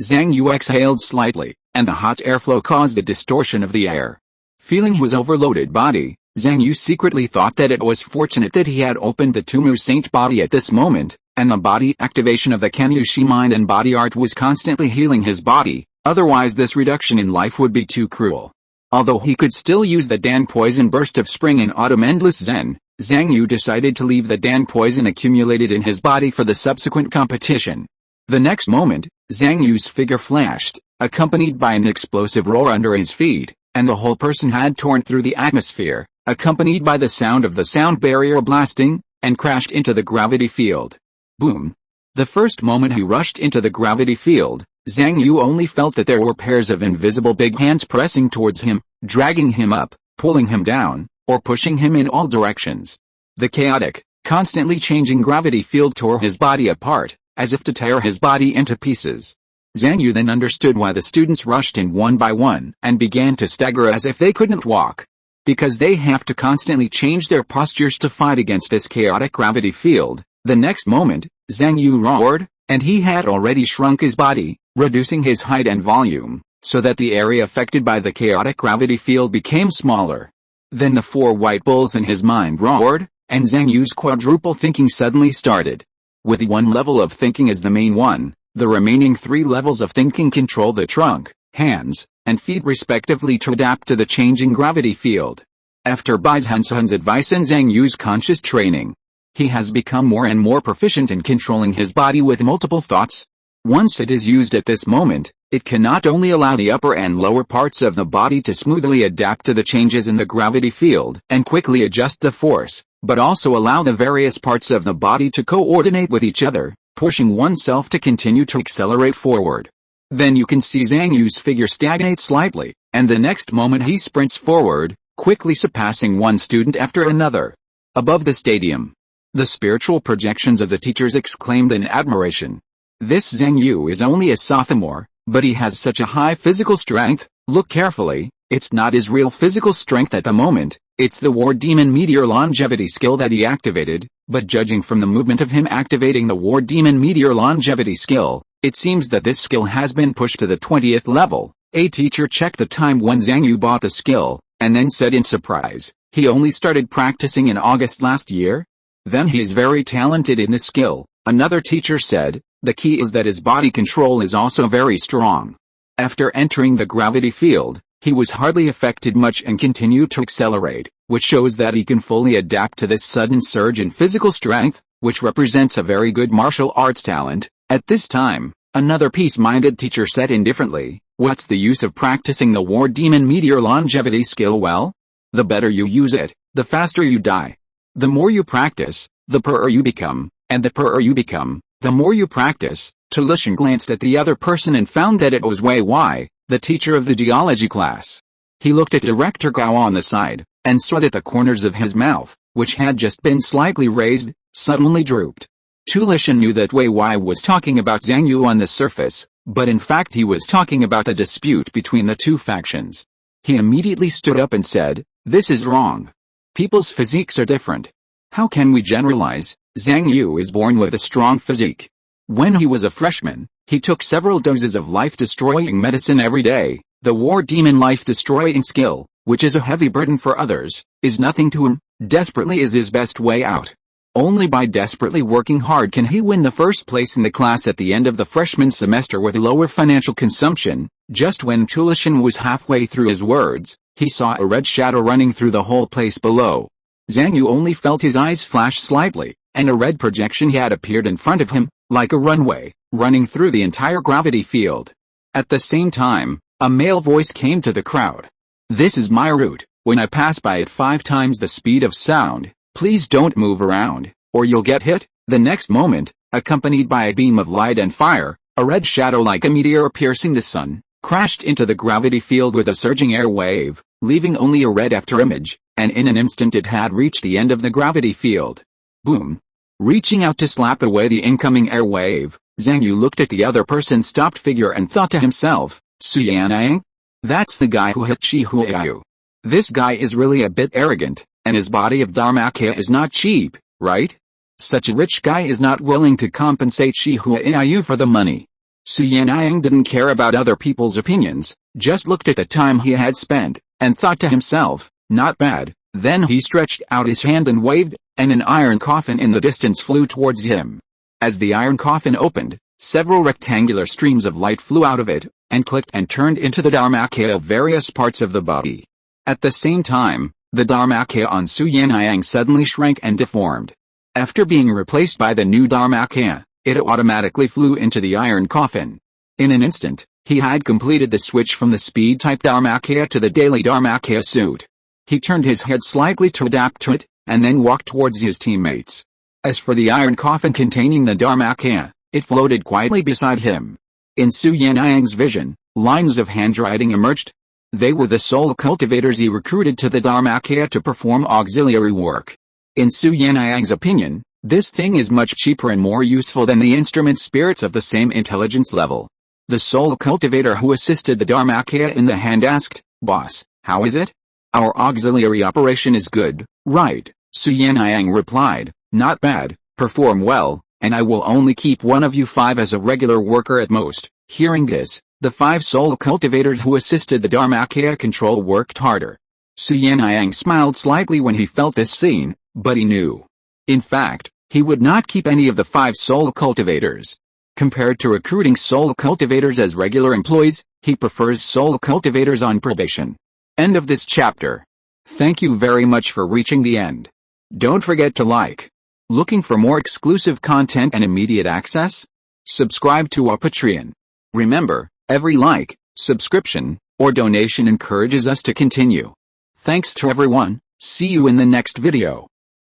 Zhang Yu exhaled slightly, and the hot airflow caused a distortion of the air. Feeling his overloaded body, Zhang Yu secretly thought that it was fortunate that he had opened the Tumu Saint body at this moment, and the body activation of the Kanyushi mind and body art was constantly healing his body, otherwise this reduction in life would be too cruel. Although he could still use the Dan Poison Burst of Spring and Autumn Endless Zen, Zhang Yu decided to leave the Dan Poison accumulated in his body for the subsequent competition. The next moment, Zhang Yu's figure flashed, accompanied by an explosive roar under his feet, and the whole person had torn through the atmosphere, accompanied by the sound of the sound barrier blasting, and crashed into the gravity field. Boom! The first moment he rushed into the gravity field, Zhang Yu only felt that there were pairs of invisible big hands pressing towards him, dragging him up, pulling him down, or pushing him in all directions. The chaotic, constantly changing gravity field tore his body apart, as if to tear his body into pieces. Zhang Yu then understood why the students rushed in one by one and began to stagger as if they couldn't walk. Because they have to constantly change their postures to fight against this chaotic gravity field. The next moment, Zhang Yu roared, and he had already shrunk his body, reducing his height and volume, so that the area affected by the chaotic gravity field became smaller. Then the four white bulls in his mind roared, and Zhang Yu's quadruple thinking suddenly started. With one level of thinking as the main one, the remaining three levels of thinking control the trunk, hands, and feet respectively to adapt to the changing gravity field. After Bai Zhenzhen's advice and Zhang Yu's conscious training, he has become more and more proficient in controlling his body with multiple thoughts. Once it is used at this moment, it can not only allow the upper and lower parts of the body to smoothly adapt to the changes in the gravity field and quickly adjust the force, but also allow the various parts of the body to coordinate with each other, pushing oneself to continue to accelerate forward. Then you can see Zhang Yu's figure stagnate slightly, and the next moment he sprints forward, quickly surpassing one student after another. Above the stadium, the spiritual projections of the teachers exclaimed in admiration. This Zhang Yu is only a sophomore, but he has such a high physical strength. Look carefully, it's not his real physical strength at the moment, it's the War Demon Meteor Longevity skill that he activated, but judging from the movement of him activating the War Demon Meteor Longevity skill, it seems that this skill has been pushed to the 20th level. A teacher checked the time when Zhang Yu bought the skill, and then said in surprise, he only started practicing in August last year? Then he is very talented in this skill. Another teacher said, the key is that his body control is also very strong. After entering the gravity field, he was hardly affected much and continued to accelerate, which shows that he can fully adapt to this sudden surge in physical strength, which represents a very good martial arts talent. At this time, another peace-minded teacher said indifferently, what's the use of practicing the War Demon Meteor Longevity skill well? The better you use it, the faster you die. The more you practice, the poorer you become, and the poorer you become, the more you practice. Tulishan glanced at the other person and found that it was Wei Wai, the teacher of the geology class. He looked at Director Gao on the side, and saw that the corners of his mouth, which had just been slightly raised, suddenly drooped. Tulishan knew that Wei Wai was talking about Zhang Yu on the surface, but in fact he was talking about the dispute between the two factions. He immediately stood up and said, this is wrong. People's physiques are different. How can we generalize? Zhang Yu is born with a strong physique. When he was a freshman, he took several doses of life-destroying medicine every day. The War Demon life-destroying skill, which is a heavy burden for others, is nothing to him. Desperately is his best way out. Only by desperately working hard can he win the first place in the class at the end of the freshman semester with lower financial consumption. Just when Tulishan was halfway through his words, he saw a red shadow running through the whole place below. Zhang Yu only felt his eyes flash slightly, and a red projection had appeared in front of him, like a runway, running through the entire gravity field. At the same time, a male voice came to the crowd. "This is my route. When I pass by at 5 times the speed of sound, please don't move around, or you'll get hit." The next moment, accompanied by a beam of light and fire, a red shadow like a meteor piercing the sun, crashed into the gravity field with a surging air wave, leaving only a red after image, and in an instant it had reached the end of the gravity field. Boom! Reaching out to slap away the incoming air wave, Zhang Yu looked at the other person's stopped figure and thought to himself, "Suyanang? That's the guy who hit Shi Huiyu. This guy is really a bit arrogant, and his body of Dharmakaya is not cheap, right? Such a rich guy is not willing to compensate Shi Huiyu for the money." Suyanang didn't care about other people's opinions, just looked at the time he had spent, and thought to himself, "Not bad." Then he stretched out his hand and waved, and an iron coffin in the distance flew towards him. As the iron coffin opened, several rectangular streams of light flew out of it, and clicked and turned into the Dharmakaya of various parts of the body. At the same time, the Dharmakaya on Suyanang suddenly shrank and deformed. After being replaced by the new Dharmakaya, it automatically flew into the iron coffin. In an instant, he had completed the switch from the speed-type Dharmakaya to the daily Dharmakaya suit. He turned his head slightly to adapt to it, and then walked towards his teammates. As for the iron coffin containing the Dharmakaya, it floated quietly beside him. In Suyanang's vision, lines of handwriting emerged. They were the soul cultivators he recruited to the Dharmakaya to perform auxiliary work. In Suyanang's opinion, this thing is much cheaper and more useful than the instrument spirits of the same intelligence level. The soul cultivator who assisted the Dharmakaya in the hand asked, "Boss, how is it?" "Our auxiliary operation is good, right?" Suyanang replied, "Not bad, perform well, and I will only keep one of you 5 as a regular worker at most." Hearing this, the 5 soul cultivators who assisted the Dharmakaya control worked harder. Suyanang smiled slightly when he felt this scene, but he knew. In fact, he would not keep any of the 5 soul cultivators. Compared to recruiting soul cultivators as regular employees, he prefers soul cultivators on probation. End of this chapter. Thank you very much for reaching the end. Don't forget to like. Looking for more exclusive content and immediate access? Subscribe to our Patreon. Remember, every like, subscription, or donation encourages us to continue. Thanks to everyone. See you in the next video.